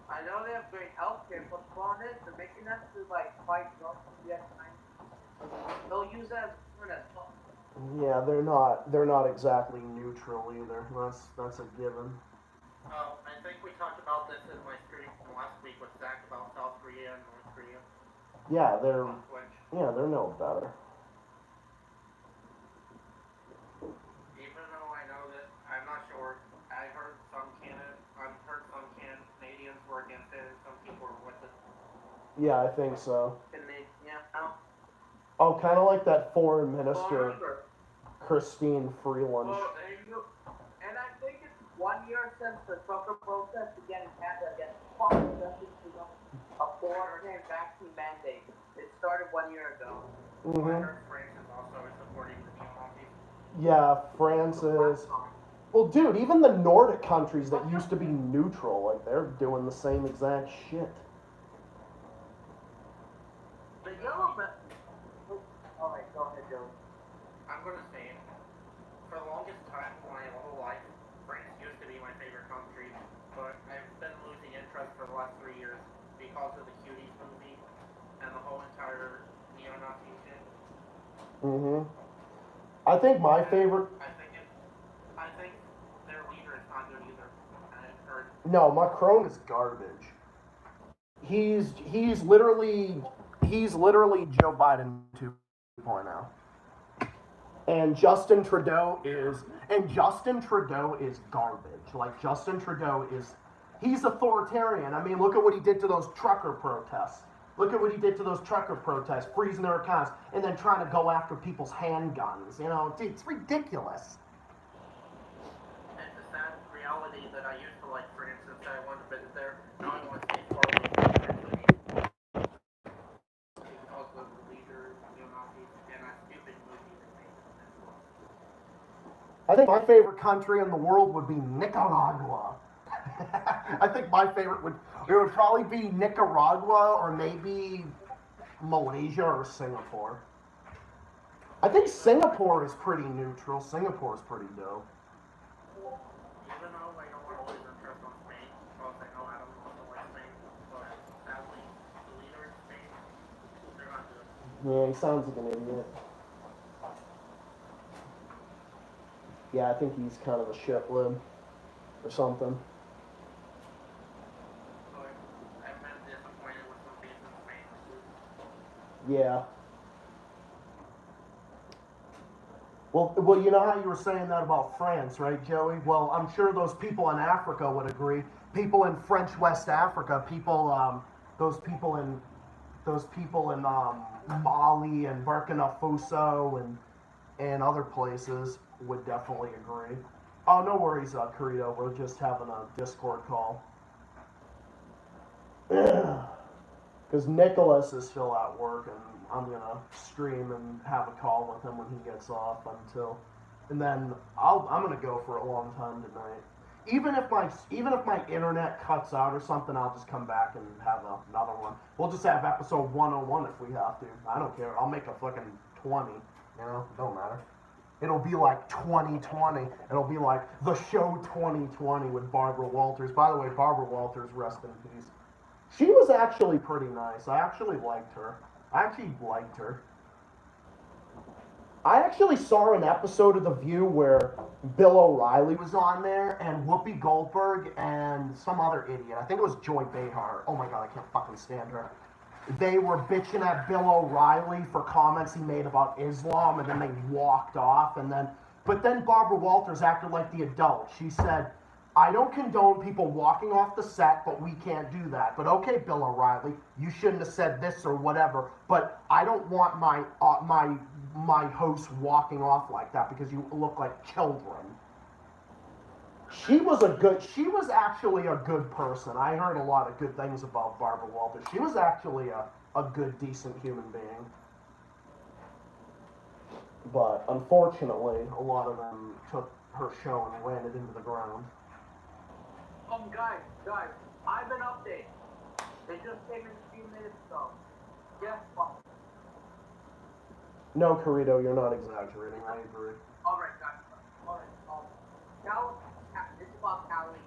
S12: I know they have great healthcare, but the problem is they're making us to like fight North Korea tonight. They'll use that as well.
S1: Yeah, they're not exactly neutral either. That's a given.
S15: Well, I think we talked about this in my stream from last week with Zach about South Korea and North Korea.
S1: Yeah, they're no better.
S15: Even though I know that, I'm not sure. I've heard some Canadians were against it, and some people were with it.
S1: Yeah, I think so.
S12: And they,
S1: Oh, kind of like that foreign minister, Christine Freeland.
S12: Well, there you go. And I think it's 1 year since the trucker protest began in Canada against a foreign vaccine mandate. It started 1 year ago.
S1: Mm-hmm.
S15: I heard France is also supporting the neo-Nazis.
S1: Yeah, France is. Well, dude, even the Nordic countries that used to be neutral, like they're doing the same exact shit.
S12: The yellow man. Alright, go ahead, Joe.
S15: I'm gonna say it. For the longest time of my whole life, France used to be my favorite country, but I've been losing interest for the last 3 years because of the Cuties movie and the whole entire neo-Nazi shit.
S1: Mm-hmm. I think my favorite.
S15: I think their leader is not good either. I've heard.
S1: No, Macron is garbage. He's literally Joe Biden 2.0. And Justin Trudeau is garbage. Like he's authoritarian. I mean, look at what he did to those trucker protests. Freezing their accounts and then trying to go after people's handguns. You know, it's ridiculous.
S15: It's a sad reality that I used to like France and said I wanted to visit there. Now I want to stay far away from France because of the leader, neo-Nazis, and that stupid movie that made them.
S1: I think my favorite country in the world would be Nicaragua. I think my favorite would probably be Nicaragua or maybe Malaysia or Singapore. I think Singapore is pretty neutral. Singapore is pretty dope.
S15: Even though I don't want to lose interest on Spain, because I know Adam also likes Spain, but sadly, the leader in Spain, they're not good.
S1: Yeah, he sounds like an idiot. Yeah, I think he's kind of a shitlib or something.
S15: I've been disappointed with some things in Spain.
S1: Yeah. Well, you know how you were saying that about France, right, Joey? Well, I'm sure those people in Africa would agree. People in French West Africa, those people in Mali and Burkina Faso and other places would definitely agree. Oh, no worries, Carito. We're just having a Discord call. Because Nicholas is still at work, and I'm gonna stream and have a call with him when he gets off and then I'm gonna go for a long time tonight. Even if my internet cuts out or something, I'll just come back and have another one. We'll just have episode 101 if we have to. I don't care. I'll make a fucking 20. You know, it don't matter. It'll be like 2020. It'll be like the show 2020 with Barbara Walters. By the way, Barbara Walters, rest in peace. She was actually pretty nice. I actually liked her. I actually saw an episode of The View where Bill O'Reilly was on there and Whoopi Goldberg and some other idiot. I think it was Joy Behar. Oh my god, I can't fucking stand her. They were bitching at Bill O'Reilly for comments he made about Islam, and then they walked off. But then Barbara Walters acted like the adult. She said, I don't condone people walking off the set, but we can't do that. But okay, Bill O'Reilly, you shouldn't have said this or whatever. But I don't want my host walking off like that because you look like children. She was actually a good person. I heard a lot of good things about Barbara Walters. She was actually a good, decent human being. But unfortunately, a lot of them took her show and ran it into the ground.
S12: Guys, I have an update. They just came in a few minutes ago. Guess what?
S1: No, Carito, you're not exaggerating. I agree.
S12: Alright, guys. Alright, this is about Halloween.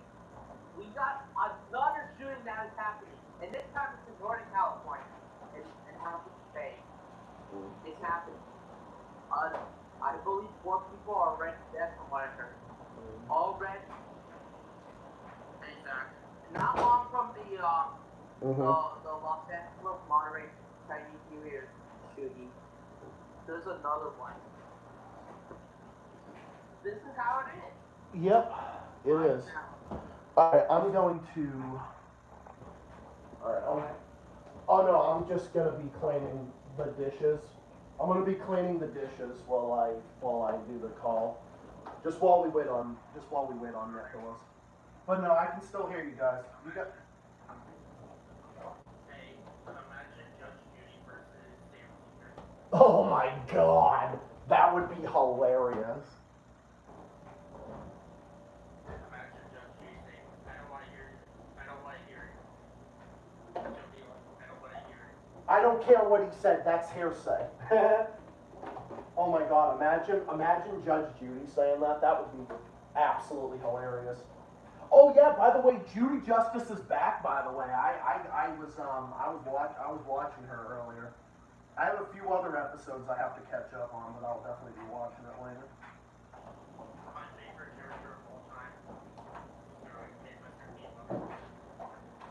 S12: We got another shooting that is happening. And this time it's in Northern California. And happens to say it's happening. I believe 4 people are already dead from what I heard. Already. Exactly. Not long from the Los Angeles Monterey Chinese New Year shooting. There's another one. This is how it is.
S1: Yep, it is. Alright, I'm going to... Alright, oh no, I'm just gonna be cleaning the dishes. I'm gonna be cleaning the dishes while I do the call. Just while we wait on Nicholas. But no, I can still hear you guys. You got...
S15: Hey, imagine Judge Judy versus Sam Senior.
S1: Oh my god! That would be hilarious.
S15: Imagine Judge Judy saying, I don't want to hear it. I don't want to hear it. She'll be like, I don't want to hear it.
S1: I don't care what he said, that's hearsay. Oh my god, imagine Judge Judy saying that. That would be absolutely hilarious. Oh yeah, by the way, Judy Justice is back, by the way. I was watching her earlier. I have a few other episodes I have to catch up on, but I'll definitely be watching it later.
S15: My favorite character of all time.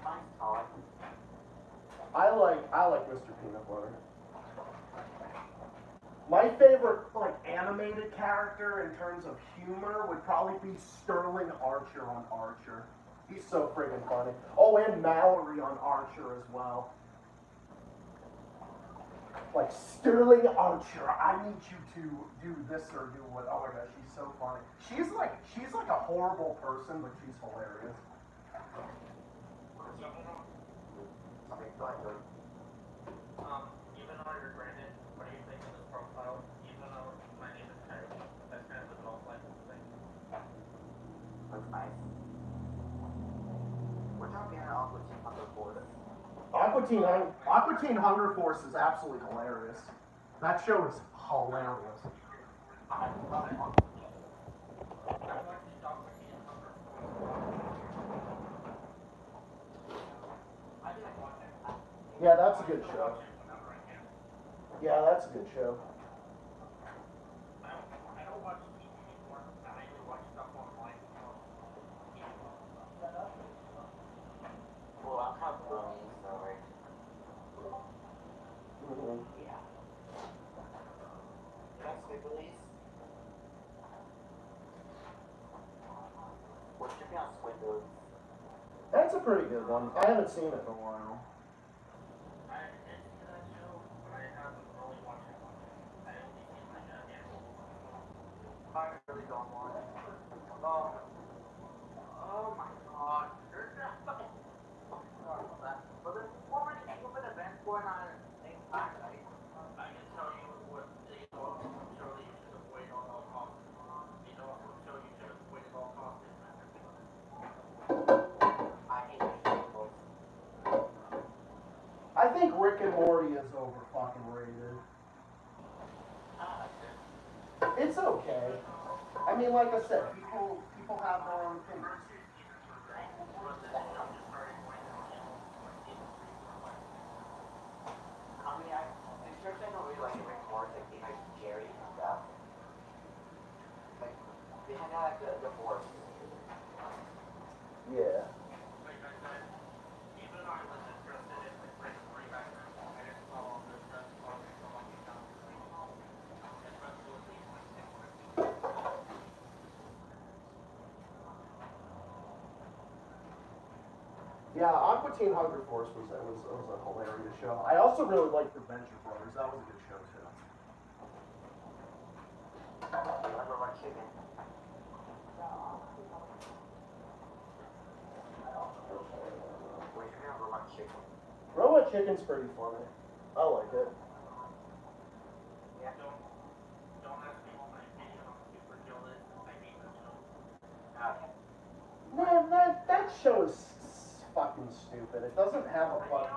S14: Mine's Todd.
S1: I like Mr. Peanut Butter. My favorite animated character in terms of humor would probably be Sterling Archer on Archer. He's so friggin' funny. Oh, and Mallory on Archer as well. Like, Sterling Archer, I need you to do this or do what. Oh my gosh, she's so funny. She's like a horrible person, but she's hilarious.
S15: Even though you're granted, what do you think of this profile? Even though my name is Kyrie, that's kind of the most likely thing.
S14: Looks nice. We're talking about Aqua Teen Hunger Force.
S1: Aqua Teen Hunger Force is absolutely hilarious. That show is hilarious. Yeah, that's a good show. Yeah, that's a good show.
S15: I don't watch TV anymore. I mainly watch stuff online.
S14: Well, I'm kind of lonely, so like, yeah. Next week release. We're shipping on Swindles.
S1: That's a pretty good one. I haven't seen it in a while.
S15: I did see that show, but I haven't really watched it much. I only seen like a handful of episodes.
S12: I really don't want it. Oh my god. There's that. But there's so many stupid events going on at the same time, right?
S15: I can tell you what the show that you should avoid at all costs. You know what show you should avoid at all costs is Mr. Peanut.
S14: I hate Swindles.
S1: I think Rick and Morty is over fucking rated. It's okay. I mean, like I said, people have their own opinions.
S14: I mean, I'm sure I don't really like Rick and Morty, like Jerry and stuff. Like, they had like a divorce.
S1: Yeah.
S15: Like I said, even though I was interested in like Rick and Morty back then, I didn't follow the stress on it so long ago. Especially with these like
S1: Yeah, Aqua Teen Hunger Force was a hilarious show. I also really liked The Venture Brothers. That was a good show too.
S14: Robot Chicken. Where's your name, Robot Chicken?
S1: Robot Chicken's pretty funny. I like it.
S14: Yeah.
S15: Don't ask me what my opinion on Super Kill is. I hate that show.
S14: Okay.
S1: Man, that show is fucking stupid. It doesn't have a fun.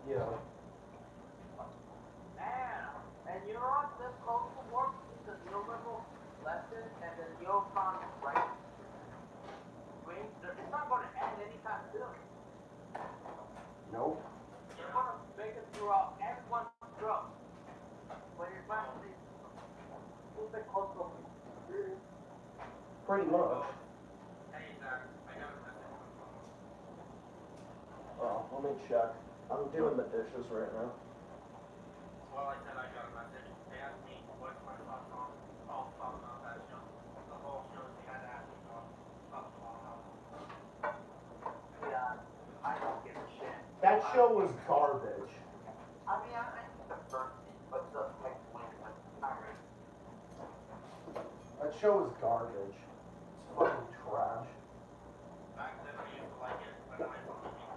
S1: Yeah.
S15: Man, and you know what? This cultural war between the neoliberal leftist and the neocon right wing, it's not going to end anytime soon.
S1: Nope.
S15: You're going to make it throughout everyone's throat. When you're trying to say stupid cultural
S1: Pretty much.
S15: Hey, Zach, I got a message from someone.
S1: Oh, let me check. I'm doing the dishes right now.
S15: Well, I said I got a message. They asked me what's my thoughts on all talk about that show. The whole show, they had to ask me about how.
S14: Yeah, I don't give a shit.
S1: That show was garbage.
S14: I mean, I think the first thing, but the next one, alright.
S1: That show was garbage. It's fucking trash.
S15: Back then I used to like it, but now I don't like it.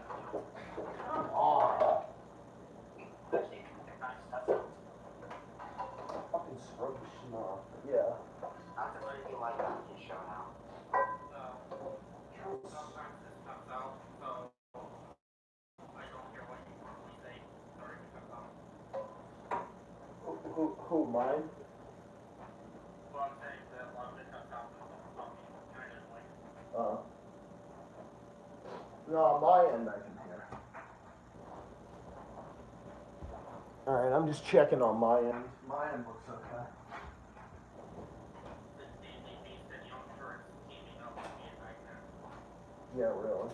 S1: Come on.
S14: Actually, nice stuff.
S1: Fucking scrub the schnock. Yeah.
S14: That's a pretty like that show now.
S15: Sometimes this comes out, so I don't hear what you normally say. Sorry if it comes out.
S1: Who, mine?
S15: Well, I'm saying that a lot of it comes out when someone's talking kind of like.
S1: No, my end I can hear. Alright, I'm just checking on my end. My end looks okay.
S15: The Daily Beast and Young Turks teaming up would be a nightmare.
S1: Yeah, really.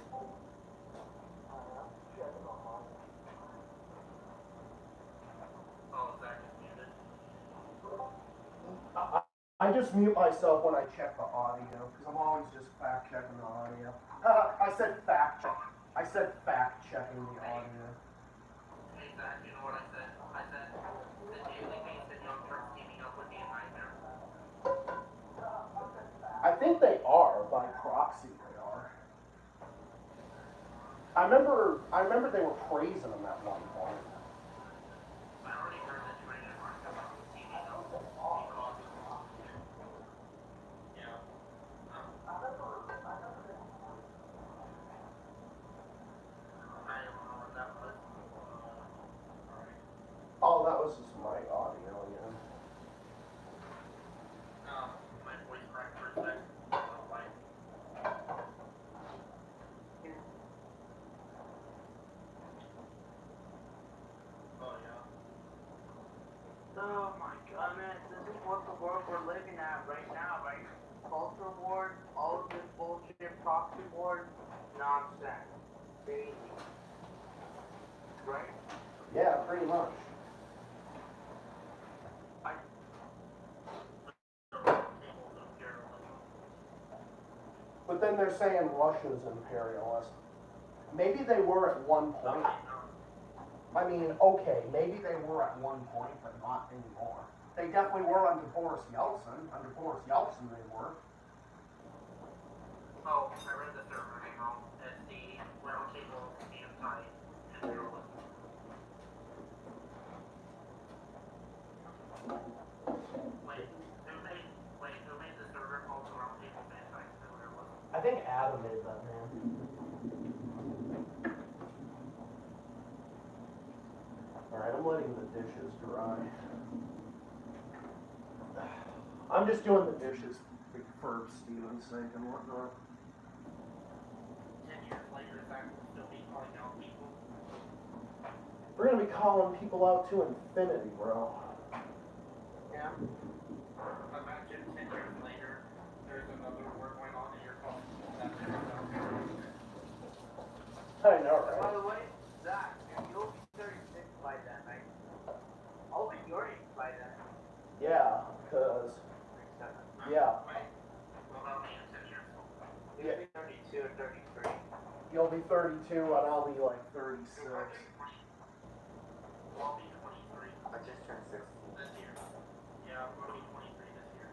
S15: Oh, Zach is muted.
S1: I just mute myself when I check the audio, because I'm always just fact checking the audio. I said fact check. I said fact checking the audio.
S15: Hey, Zach, you know what I said? I said the Daily Beast and Young Turks teaming up would be a nightmare.
S1: I think they are, by proxy they are. I remember they were praising them at one point.
S15: I already heard that Trey and Mark have been teaming up because, yeah. I don't know what that was. Alright.
S1: Oh, that was just my audio again.
S15: My voice cracked for a sec. Like. Oh, yeah. Oh my god, man. This is what the world we're living at right now, right? Culture wars, all of this bullshit, proxy wars, nonsense. Crazy. Right?
S1: Yeah, pretty much. But then they're saying Russia's imperialist. Maybe they were at one point. I mean, okay, maybe they were at one point, but not anymore. They definitely were under Boris Yeltsin. Under Boris Yeltsin they were.
S15: Oh, I read the server name wrong. It's the Roundtable Anti-Imperialism. Wait, who made the server called the Roundtable Anti-Imperialism?
S1: I think Adam made that, man. Alright, I'm letting the dishes dry. I'm just doing the dishes for Steven's sake and whatnot.
S15: 10 years later, Zach will still be calling out people.
S1: We're gonna be calling people out to infinity, bro.
S15: Yeah. Imagine 10 years later, there's another war going on and you're calling people that
S1: I know, right?
S15: By the way, Zach, you'll be 36 by then, right? I'll be your age by then.
S1: Yeah, cause yeah.
S15: Wait, what about me in 10 years? You'll be 32 or 33.
S1: 32 and I'll be like 36.
S15: I'll be 23
S14: I just turned 16.
S15: this year. Yeah, I'm gonna be 23 this year.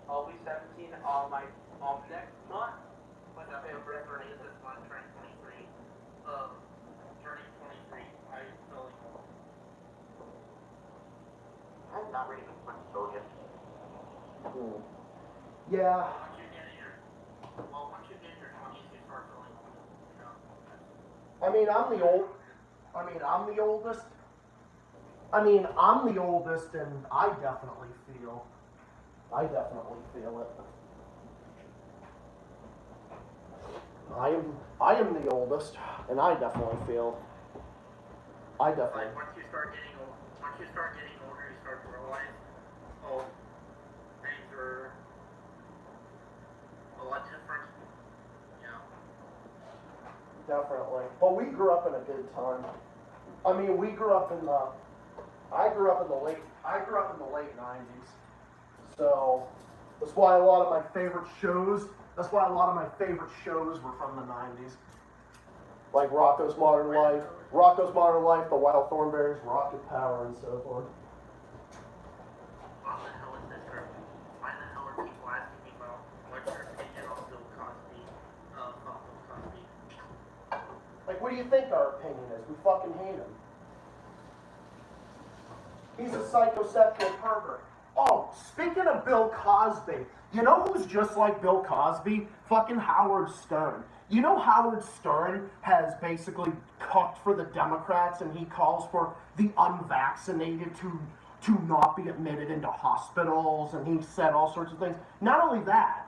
S12: I'll be 17 on my next month.
S15: My birthday is this month, turning 23. Turning 23. I feel like
S14: I'm not ready for much to go yet.
S1: Yeah.
S15: once you get in your 20s, you start feeling old. You know.
S1: I mean, I'm the oldest. I mean, I'm the oldest, and I definitely feel it. I am the oldest, and I definitely feel.
S15: Like once you start getting older, you start to realize, oh, things are a lot different. Yeah.
S1: Definitely. But we grew up in a good time. I mean, I grew up in the late 90s. So that's why a lot of my favorite shows were from the 90s. Like Rocco's Modern Life, The Wild Thornberrys, Rocket Power, and so forth.
S15: What the hell is this term? Why the hell are people asking me about what's your opinion on Bill Cosby? Bill Cosby.
S1: Like, what do you think our opinion is? We fucking hate him. He's a psychosexual pervert. Oh, speaking of Bill Cosby, you know who's just like Bill Cosby? Fucking Howard Stern. You know Howard Stern has basically cooked for the Democrats, and he calls for the unvaccinated to not be admitted into hospitals, and he said all sorts of things. Not only that,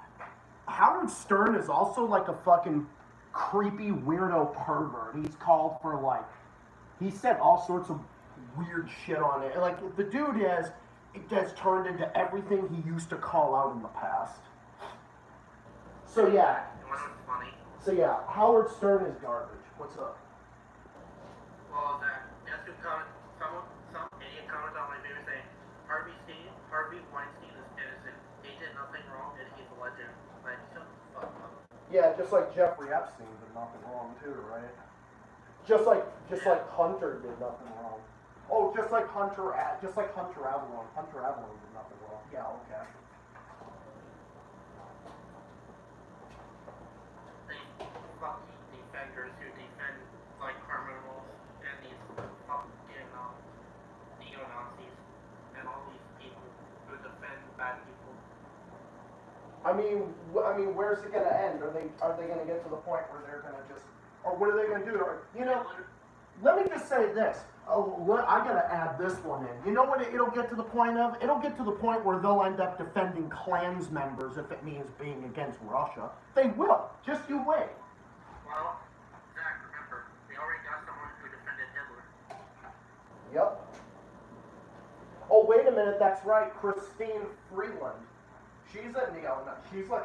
S1: Howard Stern is also like a fucking creepy weirdo pervert. He's called for he said all sorts of weird shit on it. Like, the dude has turned into everything he used to call out in the past. So yeah. So yeah, Howard Stern is garbage. What's up?
S15: Well, guess who commented? Some idiot commented on my video saying Harvey Weinstein is innocent. He did nothing wrong and he's a legend. Like, shut the fuck up.
S1: Yeah, just like Jeffrey Epstein did nothing wrong too, right? Just like Hunter did nothing wrong. Oh, just like Hunter Avalon. Hunter Avalon did nothing wrong. Yeah, okay.
S15: These fucking defenders who defend like criminals and these fucking neo-Nazis and all these people who defend bad people.
S1: I mean, where's it gonna end? Are they gonna get to the point where they're gonna just, or what are they gonna do? Let me just say this. I gotta add this one in. You know what it'll get to the point of? It'll get to the point where they'll end up defending Klans members if it means being against Russia. They will. Just you wait.
S15: Well, Zach, remember, we already got someone who defended Hitler.
S1: Yep. Oh, wait a minute. That's right. Christine Freeland. She's like a neo-Nazi. She's like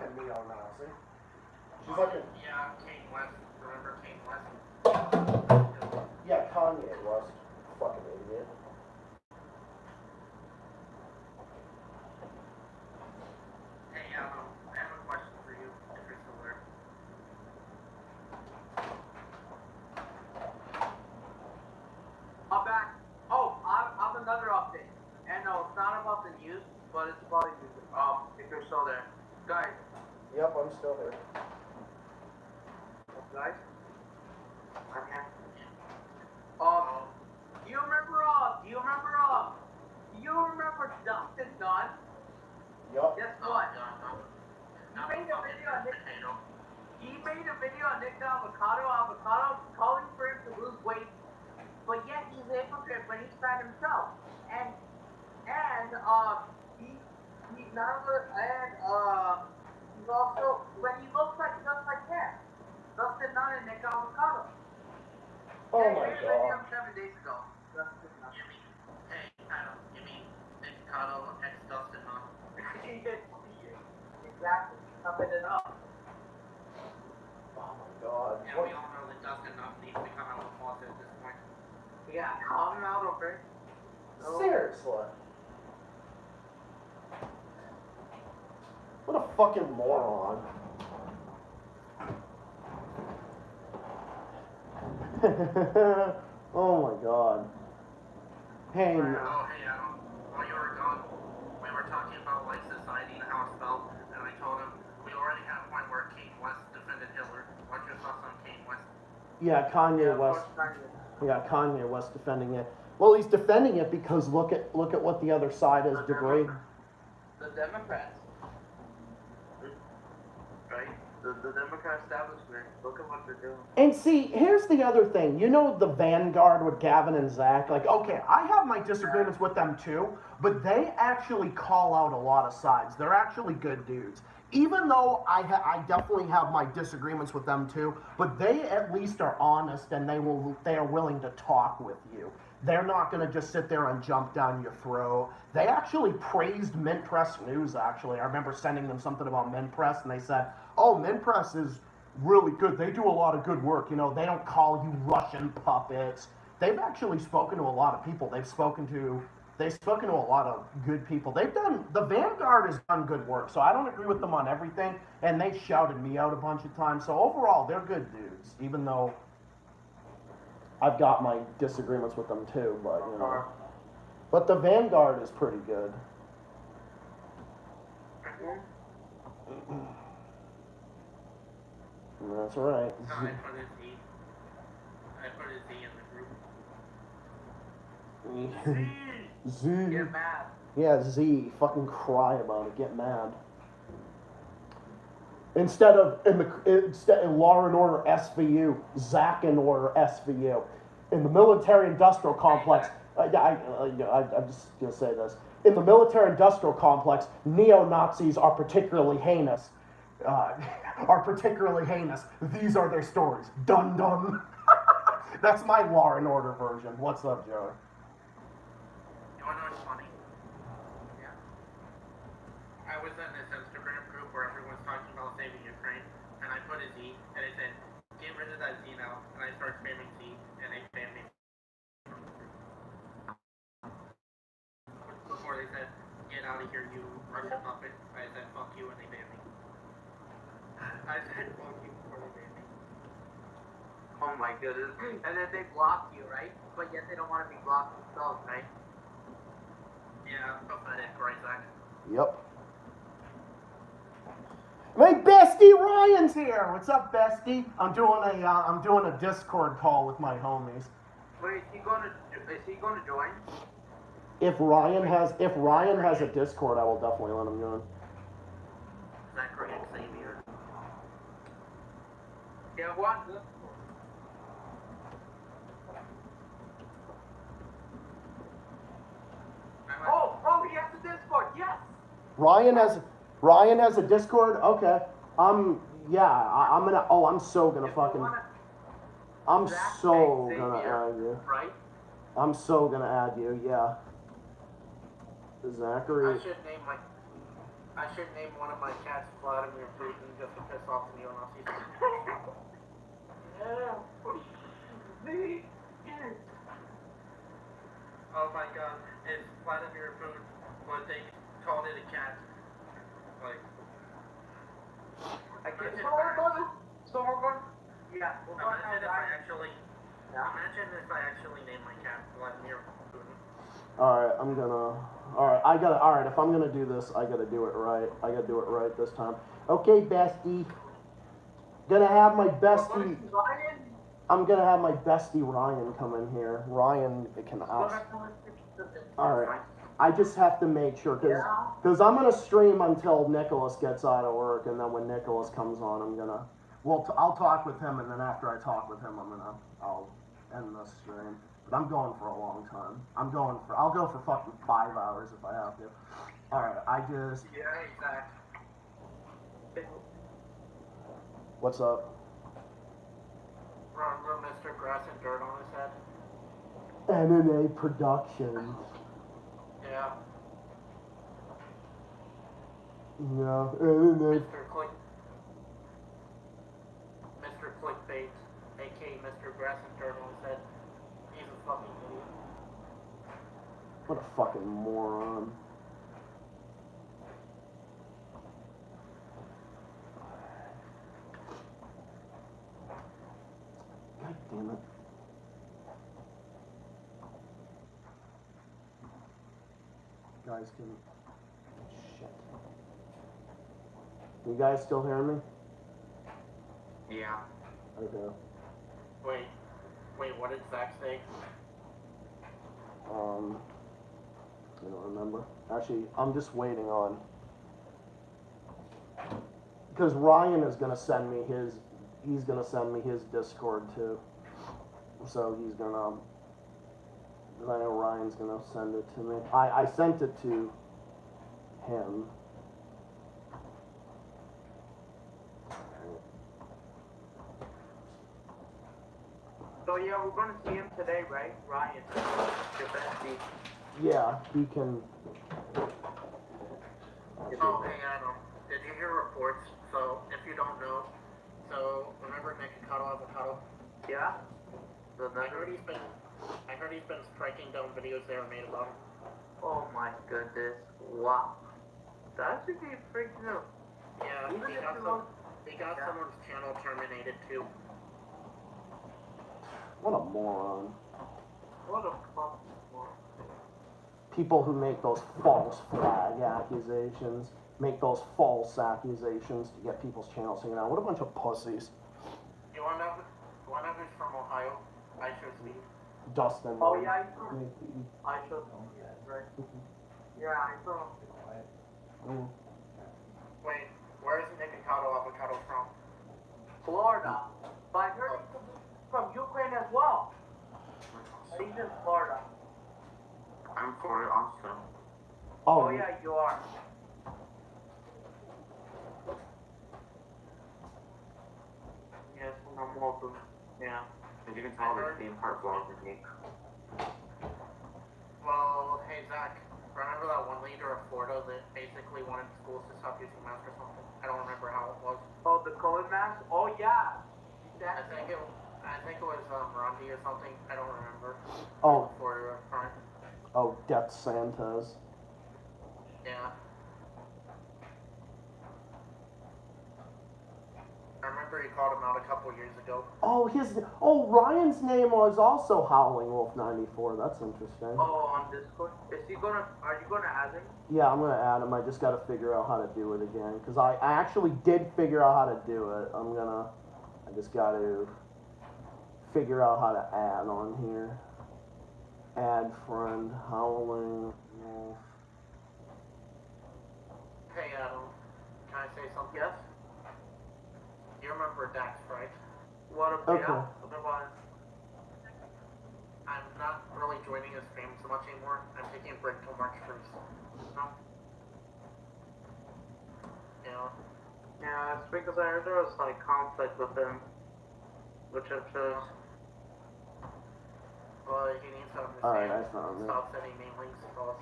S1: a...
S15: Yeah, Kane West. Remember Kane West?
S1: Yeah, Kanye West. Fucking idiot.
S15: Hey, I have a question for you, if you're still there.
S12: I'm back. Oh, I'm another update. And no, it's not about the news, but it's about the music. If you're still there. Guys.
S1: Yep, I'm still here.
S12: Guys?
S14: I'm here. Do you remember
S12: Dustin Dunn?
S1: Yup.
S12: Guess what? He made a video on Nick Avocado calling for him to lose weight, but yet he's a hypocrite when he's fat himself. And he's also when he looks just like him. Dustin Dunn and Nick Avocado.
S1: Oh
S12: yeah,
S1: my
S12: he made a
S1: God.
S12: video 7 days ago. Dustin Dunn.
S15: You mean Nick Cotto ex Dustin, huh?
S12: Exactly. Toughen it up.
S1: Oh my God.
S15: Yeah, we all know that Dustin needs to come out of the closet at this point.
S12: Yeah, calm him out over.
S1: Seriously. What a fucking moron. Oh my god. Hey.
S15: Oh, hey, Adam. While you were gone, we were talking about like society and how it's felt, and I told him we already had a point where Kanye West defended Hitler. What's your thoughts on Kanye West?
S1: Yeah, Kanye West. Yeah, Kanye West defending it. Well, he's defending it because look at what the other side has degraded.
S12: The Democrats. Right? The Democrat establishment. Look at what they're doing.
S1: And see, here's the other thing. You know the Vanguard with Gavin and Zach? Like, okay, I have my disagreements with them too, but they actually call out a lot of sides. They're actually good dudes. Even though I definitely have my disagreements with them too, but they at least are honest and they are willing to talk with you. They're not going to just sit there and jump down your throat. They actually praised Mint Press News, actually. I remember sending them something about Mint Press, and they said, oh, Mint Press is really good. They do a lot of good work. You know, they don't call you Russian puppets. They've actually spoken to a lot of people. They've spoken to a lot of good people. The Vanguard has done good work, so I don't agree with them on everything, and they shouted me out a bunch of times. So overall, they're good dudes, even though I've got my disagreements with them too, but you know. But the Vanguard is pretty good. That's right.
S15: I put his Z in the group.
S1: Z.
S12: Get mad.
S1: Yeah, Z. Fucking cry about it. Get mad. Instead in Law and Order SVU, Zach and Order SVU. In the military-industrial complex, I'm just gonna say this. In the military-industrial complex, neo-Nazis are particularly heinous. These are their stories. Dun dun. That's my Law and Order version. What's up, Joey?
S15: You wanna know what's funny? Yeah. I was in this Instagram group where everyone's talking about saving Ukraine, and I put a Z, and it said, get rid of that Z now, and I started spamming Z, and they spammed me. Before they said, get out of here, you Russian puppet, I said, fuck you, and they banned me. I said, fuck you, before they banned me.
S12: Oh my goodness. And then they block you, right? But yet they don't want to be blocked themselves, right?
S15: Yeah, pathetic, right, Zach?
S1: Yep. My bestie Ryan's here. What's up, bestie? I'm doing a Discord call with my homies.
S12: Wait, is he going to join?
S1: If Ryan has a Discord, I will definitely let him join.
S15: Zachary and Xavier.
S12: Yeah, what? Oh, he has a Discord. Yes.
S1: Ryan has a Discord. Okay. I'm so gonna fucking. I'm so gonna add you.
S12: Right?
S1: I'm so gonna add you. Yeah. Zachary.
S15: I should name one of my cats Vladimir Putin just to piss off the neo-Nazis. Oh my god, it's Vladimir Putin, but they called it a cat. Like,
S12: I guess
S15: so we're going. Yeah. Imagine if I actually named my cat Vladimir Putin.
S1: Alright, if I'm gonna do this, I gotta do it right. I gotta do it right this time. Okay, bestie. Gonna have my bestie. I'm gonna have my bestie Ryan come in here. Ryan can ask. Alright. I just have to make sure, because I'm gonna stream until Nicholas gets out of work, and then when Nicholas comes on, I'll talk with him, and then after I talk with him, I'll end the stream. But I'm going for a long time. I'll go for fucking 5 hours if I have to. Alright,
S12: Yeah, exactly.
S1: What's up?
S15: Remember Mr. Grass and Dirt on his head?
S1: MMA Productions.
S15: Yeah.
S1: Yeah, MMA.
S15: Mr. Clickbait, aka Mr. Grass and Dirt on his head. He's a fucking idiot.
S1: What a fucking moron. God damn it. guys can... Shit. You guys still hearing me?
S14: Yeah.
S1: Okay.
S15: Wait, what did Zach say?
S1: I don't remember. Actually, I'm just waiting on... Because Ryan is going to send me his... He's going to send me his Discord, too. So he's going to... I know Ryan's going to send it to me. I sent it to him.
S12: So yeah, we're gonna see him today, right? Ryan, your bestie.
S1: Yeah, he can...
S15: Oh, hey Adam, did you hear reports? So, if you don't know, so remember Nikocado Avocado?
S12: Yeah?
S15: I heard he's been striking down videos they were made about him.
S12: Oh my goodness. Wow. That should be freaking out.
S15: Yeah,
S12: Even
S15: he
S12: if
S15: got
S12: you
S15: some,
S12: don't-
S15: he got someone's channel terminated too.
S1: What a moron.
S12: What a fucking moron.
S1: People who make those false flag accusations, make those false accusations to get people's channels taken out. What a bunch of pussies.
S15: You wanna know who's from Ohio? I should speak.
S1: Dustin.
S12: Oh yeah, I should. Right. Yeah, I saw.
S15: Wait, where is Nikocado Avocado from?
S12: Florida. But I heard he's from Ukraine as well. He's in Florida.
S14: I'm for it also.
S12: Oh yeah, you are.
S14: Yes, I'm welcome. Yeah. As you can tell, the same part vlog with me.
S15: Well, hey Zach, remember that one leader of Florida that basically wanted schools to stop using masks or something? I don't remember how it was.
S12: Oh, the COVID mask? Oh yeah.
S15: I think it was Romney or something. I don't remember.
S1: Oh.
S15: Florida front.
S1: Oh, Death Santas.
S15: Yeah. I remember he called him out a couple years ago.
S1: Oh, Ryan's name was also Howling Wolf 94. That's interesting.
S12: Oh, on Discord? Are you gonna add him?
S1: Yeah, I'm gonna add him. I just gotta figure out how to do it again. Because I actually did figure out how to do it. I just gotta figure out how to add on here. Add friend, Howling Wolf.
S15: Hey Adam, can I say something? Yes? You remember Dax, right?
S12: What a
S1: Okay.
S12: yeah, otherwise.
S15: I'm not really joining his stream so much anymore. I'm taking a break till March 1st. No? Yeah.
S12: Yeah, it's because I heard there was like conflict with him. Which is
S15: Well, he needs to understand.
S1: Alright, I found it.
S15: Stop sending me links to us.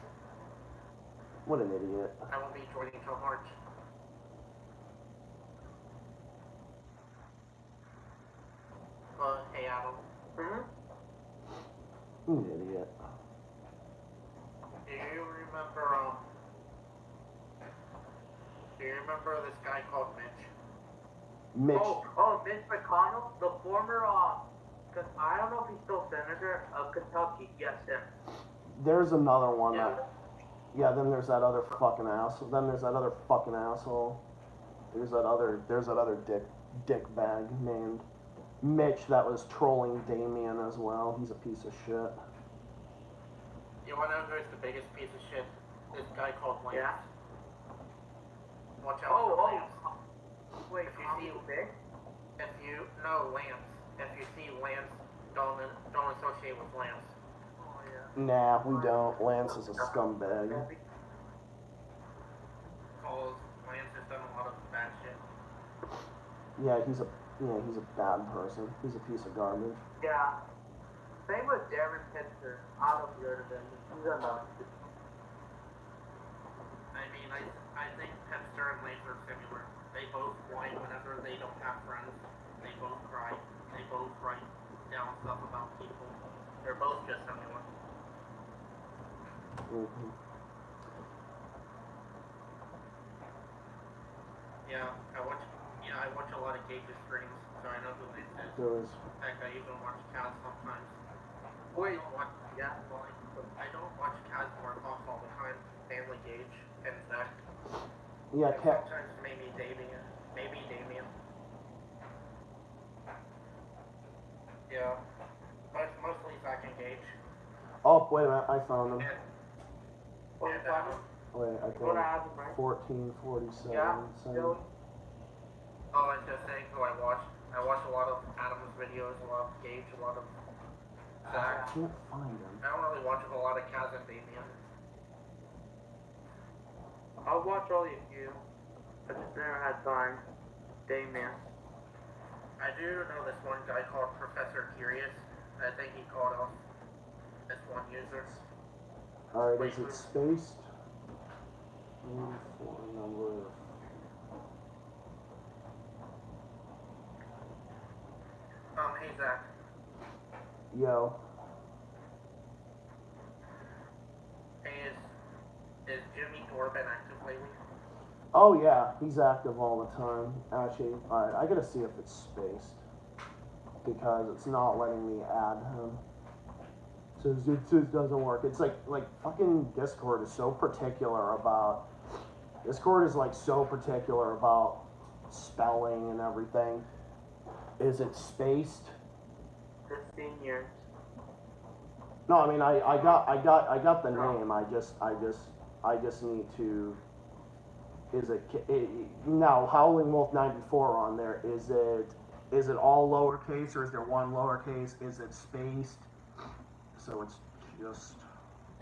S1: What an idiot.
S15: I won't be joining till March. But hey Adam.
S1: You idiot.
S15: Do you remember this guy called Mitch?
S1: Mitch.
S12: Oh, Mitch McConnell, the former cause I don't know if he's still senator of Kentucky. Yes, him.
S1: There's another one
S15: Yeah.
S1: that... Yeah, then there's that other fucking asshole. There's that other dick bag named Mitch that was trolling Damien as well. He's a piece of shit.
S15: You wanna know who's the biggest piece of shit? This guy called Lance.
S12: Yeah.
S15: Watch out for Lance.
S12: Wait,
S15: If you see Lance, don't associate with Lance.
S12: Oh yeah.
S1: Nah, we don't. Lance is a scumbag.
S15: Cause Lance has done a lot of bad shit.
S1: Yeah, he's a bad person. He's a piece of garbage.
S12: Yeah. Same with Darren Pitzer. I don't know if you heard of him. He's a nut.
S15: I mean, I think Pepster and Lance are similar. They both whine whenever they don't have friends. They both cry. They both write down stuff about people. They're both just similar.
S1: Mm-hmm.
S15: Yeah, I watch a lot of Gage's streams, so I know who Lance is.
S1: There's...
S15: In fact, I even watch Kaz sometimes.
S12: Wait.
S15: I don't watch Kaz work off all the time. Fans
S1: Yeah,
S15: And sometimes maybe Damien. Maybe Damien. Yeah. But it's mostly Zach and Gage.
S1: Oh, wait a minute, I found him.
S15: And,
S1: Wait, I
S15: What
S1: think
S15: happened, right?
S1: 1447.
S15: Yeah,
S1: so-
S15: Joey? Oh, I was just saying who I watched. I watched a lot of Adam's videos, a lot of Gage, a lot of
S1: I
S15: Zach.
S1: can't find him.
S15: I don't really watch a whole lot of Kaz and Damien.
S12: I'll watch all of you. I just never had time. Damien.
S15: I do know this one guy called Professor Curious. I think he called off this one user.
S1: Alright, is it spaced? For number.
S15: Hey Zach.
S1: Yo.
S15: Hey, is Jimmy Corbin active lately?
S1: Oh yeah, he's active all the time. Actually, alright, I gotta see if it's spaced. Because it's not letting me add him. So it just doesn't work. It's like fucking Discord is so particular about Discord is like so particular about spelling and everything. Is it spaced?
S12: 15 years.
S1: No, I mean I got the name. I just need to. Is it now Howling Wolf 94 on there? Is it all lowercase or is there one lowercase? Is it spaced? So it's just.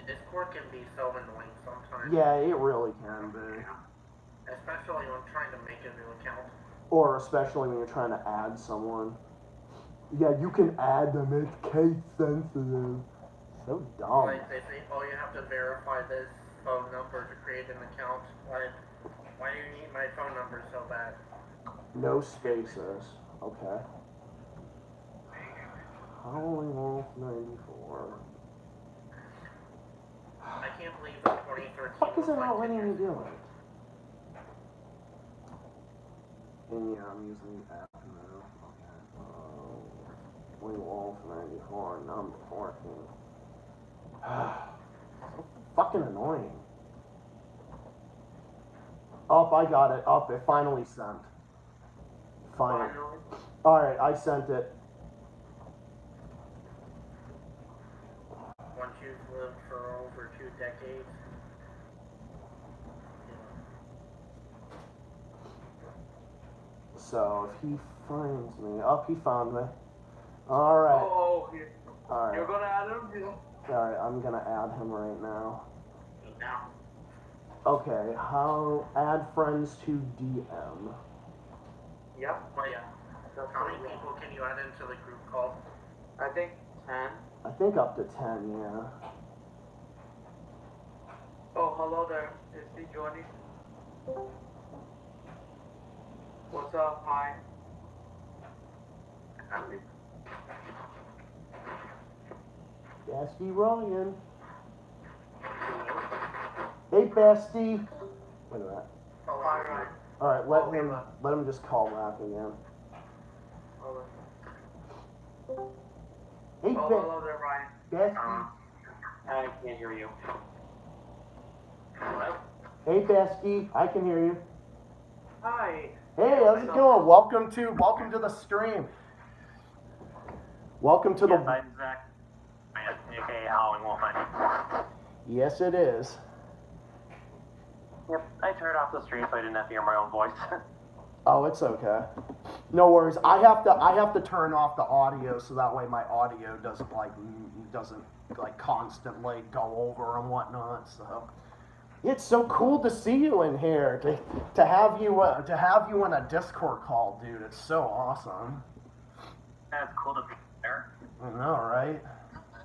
S15: Discord can be so annoying sometimes.
S1: Yeah, it really can be.
S15: Especially when trying to make a new account.
S1: Or especially when you're trying to add someone. Yeah, you can add them. It's case sensitive. So dumb.
S15: Like they say, oh, you have to verify this phone number to create an account. Like, why do you need my phone number so bad?
S1: No spaces. Okay. Howling Wolf 94.
S15: I can't believe that 2013
S1: Fuck is
S15: was
S1: it not
S15: like
S1: letting me do it? And yeah, I'm using the app now. Okay. Howling Wolf 94, number 14. So fucking annoying. Up, I got it. Up, it finally sent. Finally. Alright, I sent it.
S15: Once you've lived for over 2 decades.
S1: So if he finds me, he found me. Alright.
S12: Oh,
S1: Alright.
S12: you're gonna add him?
S1: Alright, I'm gonna add him right now.
S15: Now.
S1: Okay, how add friends to DM.
S12: Yep.
S15: Well, yeah. How many people can you add into the group call?
S12: I think 10.
S1: I think up to 10, yeah.
S12: Oh, hello there. Is he joining? What's up? Hi.
S1: Bestie Ryan. Hey Bestie. Wait a minute.
S15: Oh, hi, Ryan.
S1: Alright, let him just call back again. Hey
S12: hello there, Ryan.
S1: Bestie.
S14: I can't hear you. Hello?
S1: Hey Bestie, I can hear you.
S12: Hi.
S1: Hey, how's it going? Welcome to the stream. Welcome to
S14: Yes, I'm Zach. AKA Howling Wolf.
S1: Yes, it is.
S14: Yep, I turned off the stream so I didn't have to hear my own voice.
S1: Oh, it's okay. No worries. I have to turn off the audio so that way my audio doesn't constantly go over and whatnot. So it's so cool to see you in here. To have you in a Discord call, dude. It's so awesome.
S14: That's cool to be there.
S1: I know, right?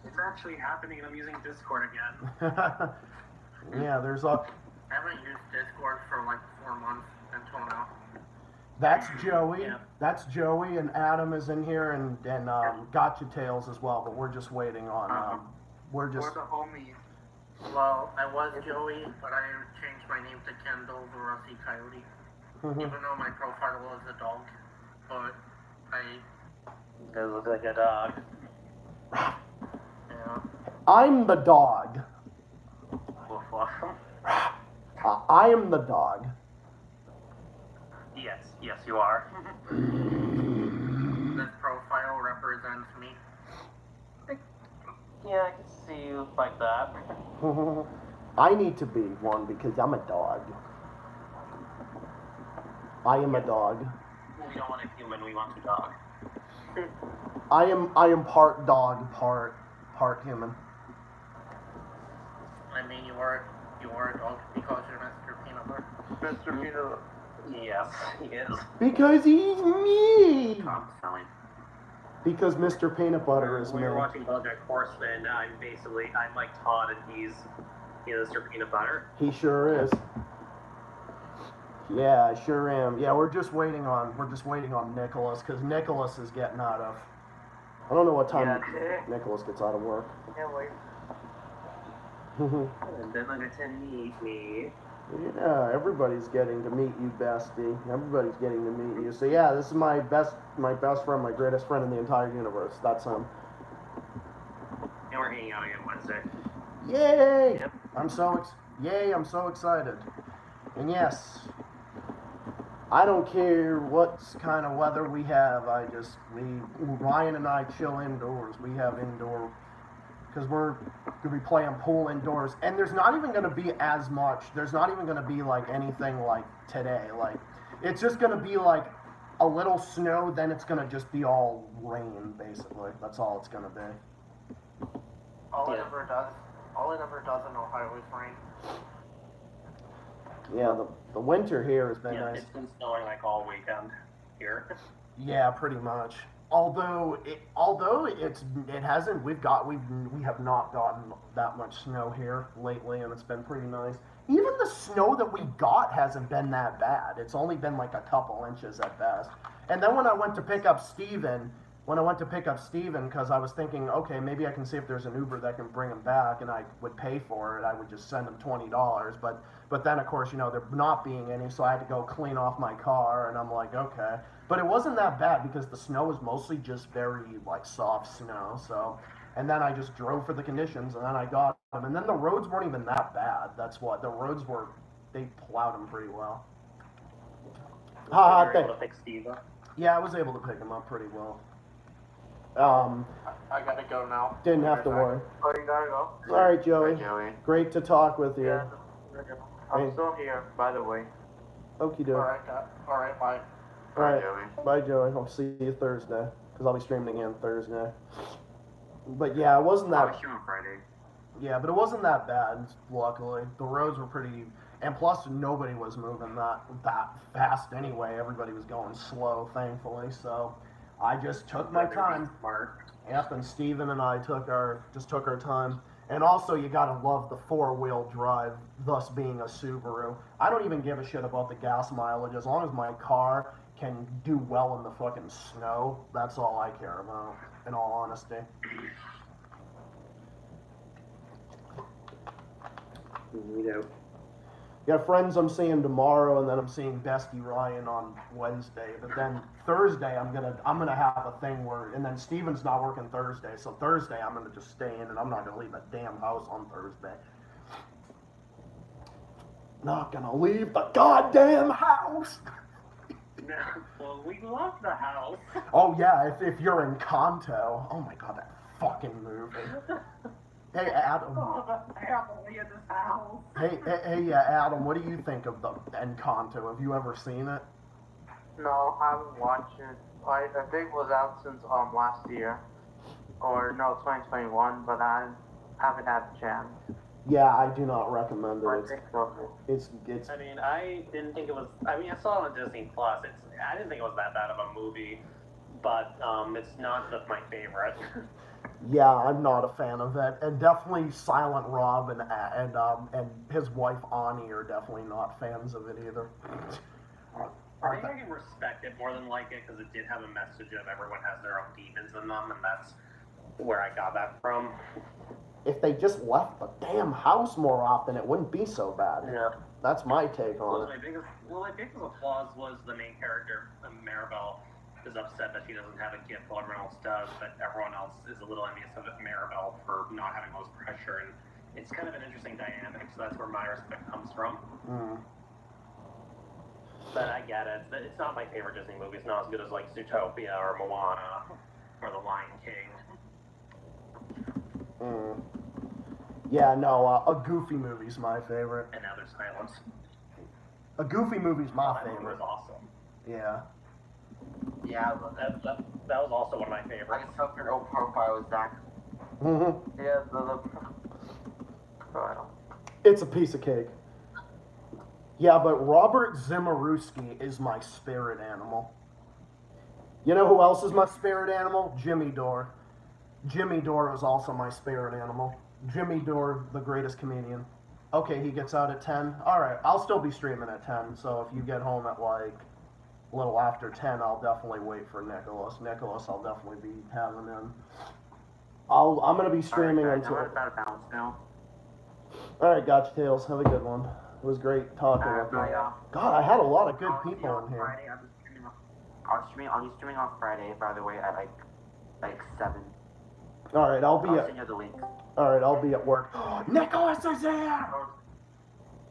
S14: It's actually happening and I'm using Discord again.
S1: Yeah, there's
S15: I haven't used Discord for like 4 months until now.
S1: That's Joey.
S14: Yeah.
S1: That's Joey, and Adam is in here, and Gotcha Tales as well. But we're just waiting on. We're
S12: We're the homies.
S15: Well, I was Joey, but I changed my name to Kendall the Rusty Coyote. Even though my profile was a dog. But
S14: It looks like a dog.
S15: yeah.
S1: I'm the dog.
S14: Woof woof.
S1: I am the dog.
S15: you are. This profile represents me.
S16: Yeah, I can see you like that.
S1: I need to be one because I'm a dog. I am a dog.
S16: We don't want a human, we want a dog.
S1: I am part dog, part human.
S15: I mean, you are a dog because you're Mr. Peanut Butter.
S16: Mr. Peanut. Yes, he is.
S1: Because he's me.
S16: Tom Selling.
S1: Because Mr. Peanut Butter is
S16: When
S1: me.
S16: you're watching BoJack Horseman, I'm like Todd and he's Mr. Peanut Butter.
S1: He sure is. Yeah, I sure am. Yeah, we're just waiting on Nicholas because Nicholas is getting out of. I don't know what time Nicholas gets out of work.
S16: Can't wait. And then I get to meet me.
S1: Yeah, everybody's getting to meet you, bestie. Everybody's getting to meet you. So yeah, this is my best friend, my greatest friend in the entire universe. That's him.
S16: And we're hanging out again Wednesday.
S1: Yay!
S16: Yep.
S1: I'm so excited. And yes, I don't care what kind of weather we have. Ryan and I chill indoors. We have indoor, because we're going to be playing pool indoors. And there's not even going to be there's not even going to be like anything like today. Like, it's just going to be like a little snow, then it's going to just be all rain, basically. That's all it's going to be.
S15: All it ever does in Ohio is rain.
S1: Yeah, the winter here has been nice.
S16: It's been snowing like all weekend here.
S1: Yeah, pretty much. Although we have not gotten that much snow here lately, and it's been pretty nice. Even the snow that we got hasn't been that bad. It's only been like a couple inches at best. And then when I went to pick up Steven, because I was thinking, okay, maybe I can see if there's an Uber that can bring him back, and I would pay for it. I would just send him $20, but then of course, there not being any, so I had to go clean off my car, and I'm like, okay. But it wasn't that bad because the snow was mostly just very like soft snow. So, and then I just drove for the conditions, and then I got them, and then the roads weren't even that bad. That's what the roads were. They plowed them pretty well.
S16: Able to pick Steve up?
S1: Yeah, I was able to pick him up pretty well.
S15: I gotta go now.
S1: Didn't have to worry.
S15: Oh, you gotta go?
S1: All right, Joey.
S15: Bye, Joey.
S1: Great to talk with you.
S15: Yeah, I'm still here, by the way.
S1: Okie doke.
S15: Alright, bye.
S1: All right, bye, Joey. I'll see you Thursday, because I'll be streaming again Thursday. But yeah, it wasn't that.
S16: Friday.
S1: Yeah, but it wasn't that bad. Luckily, the roads were pretty, and plus nobody was moving that fast anyway. Everybody was going slow, thankfully. So I just took my time. Yep, and Steven and I took our time. And also, you gotta love the 4-wheel drive, thus being a Subaru. I don't even give a shit about the gas mileage. As long as my car can do well in the fucking snow, that's all I care about, in all honesty. Got friends I'm seeing tomorrow, and then I'm seeing Bestie Ryan on Wednesday. But then Thursday I'm gonna have a thing where, and then Steven's not working Thursday, so Thursday I'm gonna just stay in, and I'm not gonna leave the damn house on Thursday. Not gonna leave the goddamn house.
S16: Well, we love the house.
S1: Oh yeah, if you're in Kanto. Oh my god, that fucking movie. Hey Adam.
S15: Oh, the family in this house.
S1: Hey, Adam. What do you think of the Encanto? Have you ever seen it?
S15: No, I haven't watched it. I think it was out since last year, or no, 2021. But I haven't had a chance.
S1: Yeah, I do not recommend it. It's.
S16: I mean, I didn't think it was. I mean, I saw it on Disney Plus. I didn't think it was that bad of a movie, but it's not my favorite.
S1: Yeah, I'm not a fan of it, and definitely Silent Rob and his wife Ani are definitely not fans of it either.
S16: I think I can respect it more than like it because it did have a message of everyone has their own demons in them, and that's where I got that from.
S1: If they just left the damn house more often, it wouldn't be so bad.
S16: Yeah.
S1: That's my take on it.
S16: My biggest applause was the main character, Maribel, is upset that she doesn't have a gift while everyone else does, but everyone else is a little envious of Maribel for not having all this pressure, and it's kind of an interesting dynamic, so that's where my respect comes from. But I get it. It's not my favorite Disney movie. It's not as good as like Zootopia or Moana or The Lion King.
S1: Yeah, no, a Goofy movie's my favorite.
S16: And now there's silence.
S1: A Goofy movie's my
S16: That movie
S1: favorite.
S16: was awesome.
S1: Yeah.
S16: Yeah, that was also one of my favorites.
S14: I just hope your old profile is that.
S12: Yeah, the profile.
S1: It's a piece of cake. Yeah, but Robert Zimmerowski is my spirit animal. You know who else is my spirit animal? Jimmy Dore. Jimmy Dore is also my spirit animal. Jimmy Dore, the greatest comedian. Okay, he gets out at 10. Alright, I'll still be streaming at 10, so if you get home at like a little after 10, I'll definitely wait for Nicholas. Nicholas, I'll definitely be having him. I'm going to be streaming until...
S14: I'm about to bounce now.
S1: Alright, Gotcha Tales, have a good one. It was great talking with you. God, I had a lot of good people in here.
S14: Friday, I'll be streaming on Friday, by the way, at like 7.
S1: Alright, I'll
S14: send you the link.
S1: Alright, I'll be at work. Nicholas is here!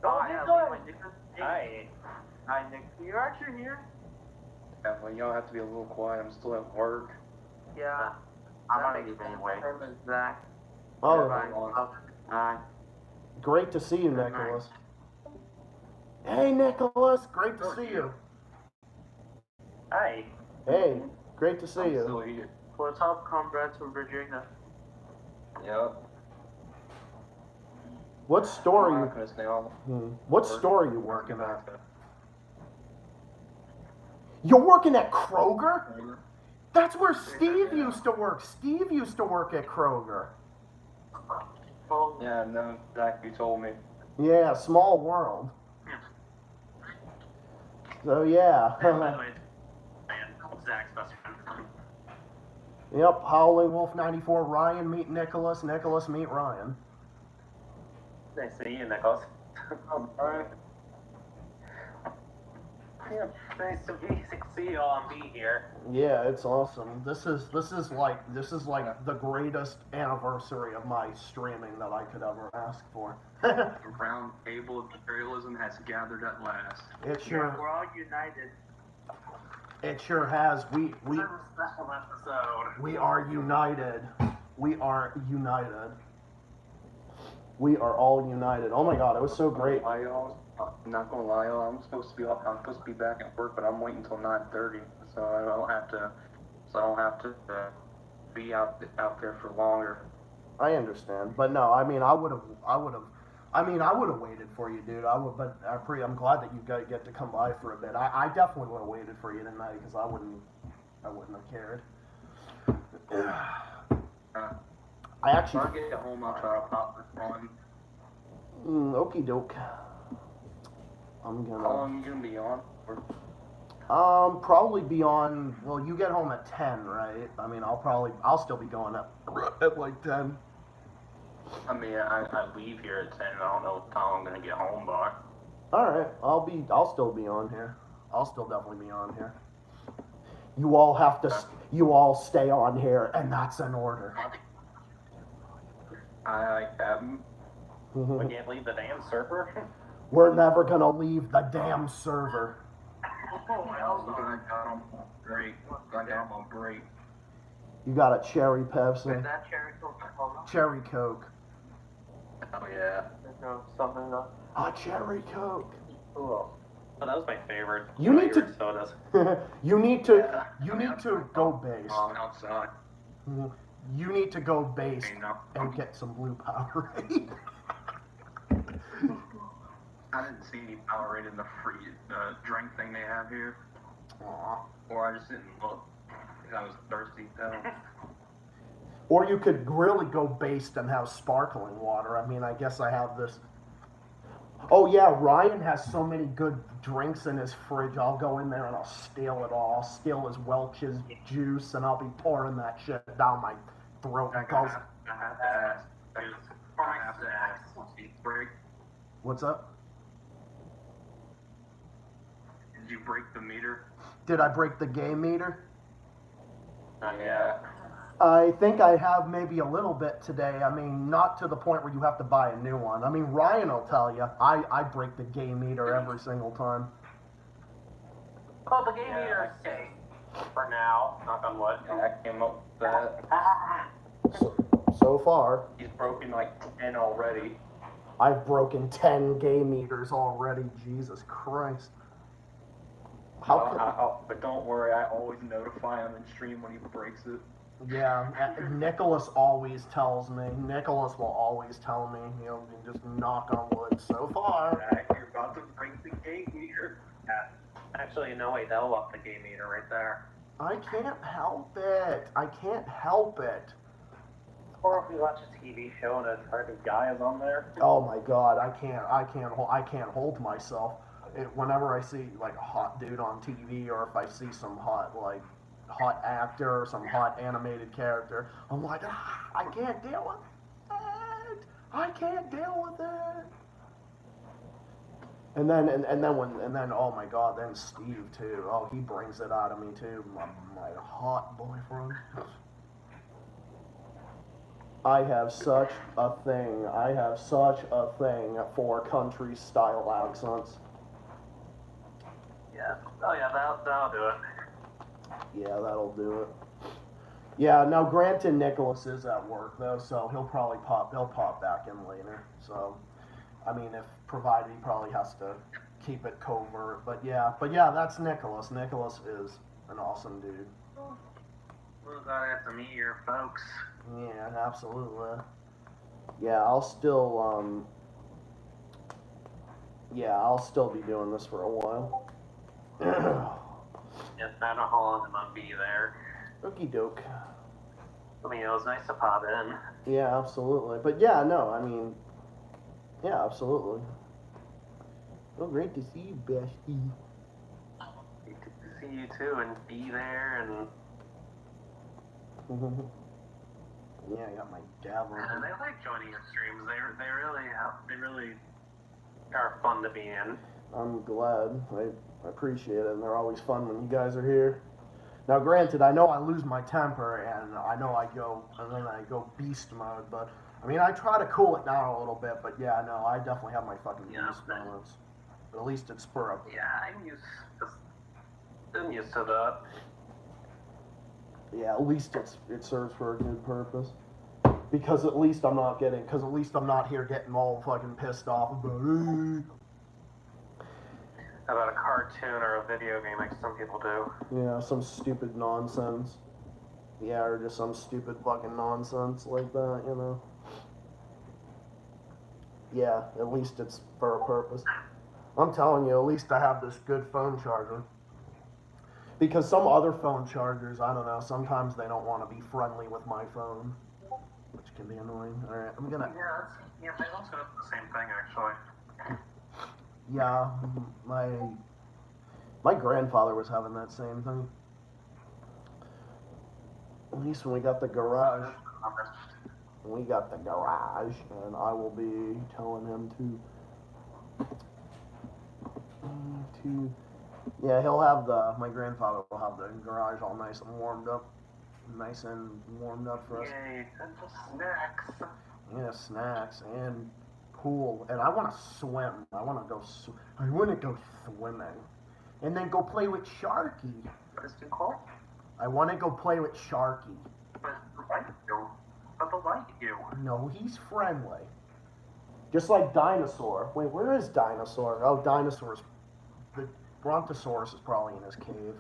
S14: Oh, yeah, Nicholas.
S16: Hi.
S14: Hi, Nick. You're actually here?
S6: Yeah, well, y'all have to be a little quiet. I'm still at work.
S14: Yeah. I'm gonna leave anyway.
S12: Zach.
S1: Oh, great to see you, Nicholas. Hey, Nicholas, great to see you.
S16: Hi.
S1: Hey, great to see you.
S6: Still here.
S12: What's up, comrades from Virginia?
S6: Yep.
S1: What store are
S6: Marcus now.
S1: What store are you working at? You're working at Kroger? That's where Steve used to work. Steve used to work at Kroger.
S6: Yeah, no, Zach, you told me.
S1: Yeah, small world. So yeah.
S16: By the way, Zach's best friend.
S1: Yep, Howling Wolf 94, Ryan meet Nicholas, Nicholas meet Ryan.
S16: Nice to meet you, Nicholas.
S6: Alright.
S16: Yeah, nice to see you all and be here.
S1: Yeah, it's awesome. This is like the greatest anniversary of my streaming that I could ever ask for.
S6: The round table of imperialism has gathered at last.
S1: It sure.
S12: We're all united.
S1: It sure has. We
S16: Special episode.
S1: we are united. We are united. We are all united. Oh my God, it was so great.
S6: I'm not gonna lie, y'all. I'm supposed to be back at work, but I'm waiting until 9:30, so I don't have to be out there for longer.
S1: I understand, but no, I mean, I would have waited for you, dude. But I'm glad that you get to come by for a bit. I definitely would have waited for you tonight because I wouldn't have cared. I actually.
S6: When I get home, I'll try to pop this on.
S1: Okie doke. I'm gonna.
S6: How long are you gonna be on?
S1: Probably be on. Well, you get home at 10, right? I mean, I'll still be going at like 10.
S6: I mean, I leave here at 10. I don't know how I'm gonna get home by.
S1: All right, I'll still be on here. I'll still definitely be on here. You all stay on here, and that's an order.
S6: I like that.
S16: We can't leave the damn server.
S1: We're never gonna leave the damn server.
S6: Great. I got my break.
S1: You got a cherry Pepsi.
S12: Is that cherry Coca-Cola?
S1: Cherry Coke.
S6: Oh yeah.
S12: No, something else.
S1: A cherry Coke.
S16: Cool. Oh, that was my favorite.
S1: You need to.
S16: Sodas.
S1: You need to go base.
S6: I'm outside.
S1: You need to go base and get some blue Powerade.
S6: I didn't see any Powerade in the free drink thing they have here.
S1: Aww.
S6: Or I just didn't look. I was thirsty though.
S1: Or you could really go based and have sparkling water. I mean, I guess I have this. Oh yeah, Ryan has so many good drinks in his fridge. I'll go in there and I'll steal it all. I'll steal his Welch's juice and I'll be pouring that shit down my throat.
S6: I have to ask. I have to ask. Break.
S1: What's up?
S6: Did you break the meter?
S1: Did I break the game meter?
S6: Yeah.
S1: I think I have maybe a little bit today. I mean, not to the point where you have to buy a new one. I mean, Ryan will tell you, I break the game meter every single time.
S16: Well, the game meter is safe for now. Knock on wood.
S6: I came up with that.
S1: So far,
S16: He's broken like 10 already.
S1: I've broken 10 game meters already. Jesus Christ.
S6: But don't worry, I always notify him in stream when he breaks it.
S1: Yeah, Nicholas always tells me. Nicholas will always tell me. He'll just knock on wood. So far.
S16: You're about to break the game meter. Actually, no, wait, that'll up the game meter right there.
S1: I can't help it. I can't help it.
S16: Or if we watch a TV show and a target guy is on there.
S1: Oh my God, I can't hold myself. Whenever I see like a hot dude on TV, or if I see some hot actor or some hot animated character, I'm like, I can't deal with it. I can't deal with it. And then oh my God, then Steve too. Oh, he brings it out of me too. My hot boyfriend. I have such a thing. I have such a thing for country style accents.
S16: Yeah. Oh yeah, that'll do it.
S1: Yeah, that'll do it. Yeah, now granted Nicholas is at work though, so he'll pop back in later. So I mean, provided he probably has to keep it covert. But yeah, that's Nicholas. Nicholas is an awesome dude.
S16: We're glad to meet your folks.
S1: Yeah, absolutely. Yeah, I'll still be doing this for a while.
S16: If I don't know how long I'm gonna be there.
S1: Okie doke.
S16: I mean, it was nice to pop in.
S1: Yeah, absolutely. But yeah, no, I mean, yeah, absolutely. Well, great to see you, bestie.
S16: Good to see you too, and be there, and
S1: yeah, I got my gavel.
S16: and they like joining your streams. They really are fun to be in.
S1: I'm glad. I appreciate it, and they're always fun when you guys are here. Now, granted, I know I lose my temper, and I know I go beast mode, but I mean, I try to cool it down a little bit. But yeah, no, I definitely have my fucking beast moments. But at least it's spur up.
S16: Yeah, I'm used to that.
S1: Yeah, at least it serves for a good purpose. Because at least I'm not here getting all fucking pissed off
S16: About a cartoon or a video game like some people do.
S1: Yeah, some stupid nonsense. Yeah, or just some stupid fucking nonsense like that, you know. Yeah, at least it's for a purpose. I'm telling you, at least I have this good phone charger. Because some other phone chargers, I don't know, sometimes they don't want to be friendly with my phone. Which can be annoying. Alright, I'm gonna...
S16: Yeah, they also have the same thing, actually.
S1: Yeah, my grandfather was having that same thing. At least when we got the garage. And I will be telling him yeah, my grandfather will have the garage all nice and warmed up for us.
S16: Yay, and the snacks.
S1: Yeah, snacks and pool, and I want to swim. I want to go swimming, and then go play with Sharky.
S16: What is it called?
S1: I want to go play with Sharky.
S16: But like you.
S1: No, he's friendly. Just like Dinosaur. Wait, where is Dinosaur? Oh, the Brontosaurus is probably in his cave.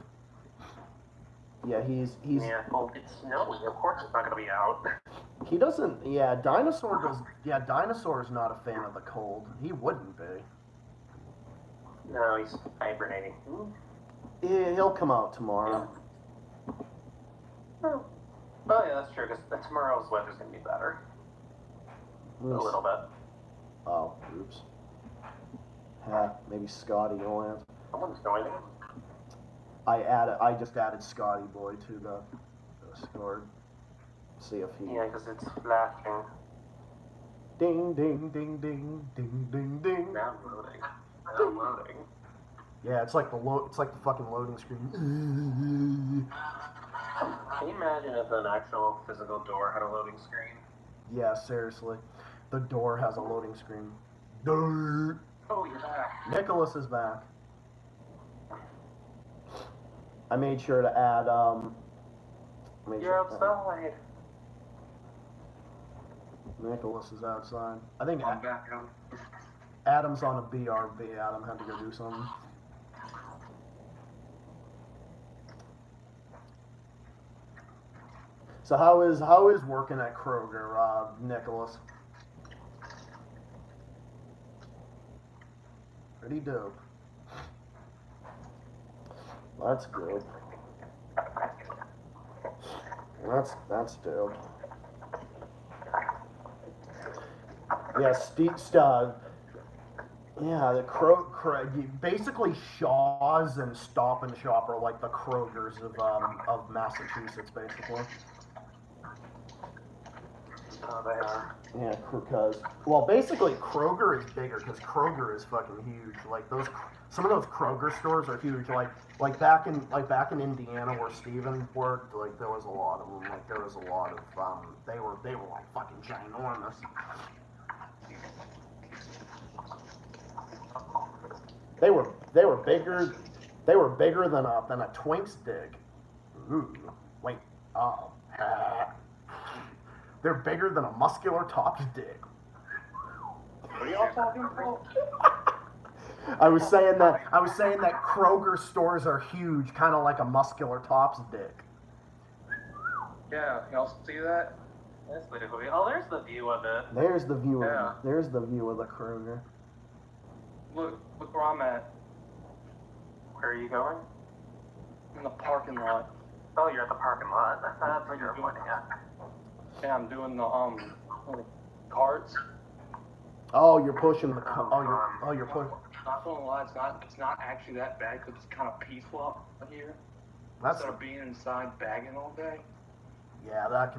S1: Yeah, he's.
S16: Yeah, well, it's snowing. Of course, it's not gonna be out.
S1: He doesn't. Yeah, Dinosaur does. Yeah, Dinosaur is not a fan of the cold. He wouldn't be.
S16: No, he's hibernating.
S1: Yeah, he'll come out tomorrow.
S16: Oh, yeah, that's true. Because tomorrow's weather's gonna be better. A little bit.
S1: Oh, oops. Maybe Scotty will answer.
S16: Someone's joining.
S1: I just added Scotty Boy to the Discord. See if he.
S16: Yeah, because it's flashing.
S1: Ding ding ding ding ding ding ding.
S16: Downloading.
S1: Yeah, it's like the fucking loading screen.
S16: Can you imagine if an actual physical door had a loading screen?
S1: Yeah, seriously. The door has a loading screen.
S16: Oh, you're back.
S1: Nicholas is back. I made sure to add
S16: You're outside.
S1: Nicholas is outside. I think
S16: I'm back out.
S1: Adam's on a BRB. Adam had to go do something. So how is working at Kroger, Nicholas? Pretty dope. That's good. That's dope. Yeah, yeah, the basically Shaw's and Stop and Shop are like the Krogers of Massachusetts, basically.
S16: Oh, they are.
S1: Yeah, because well, basically Kroger is bigger because Kroger is fucking huge. Like some of those Kroger stores are huge. Like back in Indiana where Steven worked, like there was a lot of them. Like there was a lot of they were like fucking ginormous. They were bigger than a Twink's dick. Ooh, wait, oh. They're bigger than a muscular top's dick.
S4: What are y'all talking about?
S1: I was saying that Kroger stores are huge, kind of like a muscular top's dick.
S16: Yeah, y'all see that? That's basically. Oh, there's the view of it.
S1: There's the view.
S16: Yeah.
S1: There's the view of the Kroger.
S16: Look where I'm at. Where are you going?
S4: In the parking lot.
S16: Oh, you're at the parking lot. That's where you're pointing at.
S4: Yeah, I'm doing the carts.
S1: Oh, you're pushing the. You're pushing.
S4: Not gonna lie, it's not actually that bad because it's kind of peaceful out here. Instead of being inside bagging all day.
S1: Yeah, that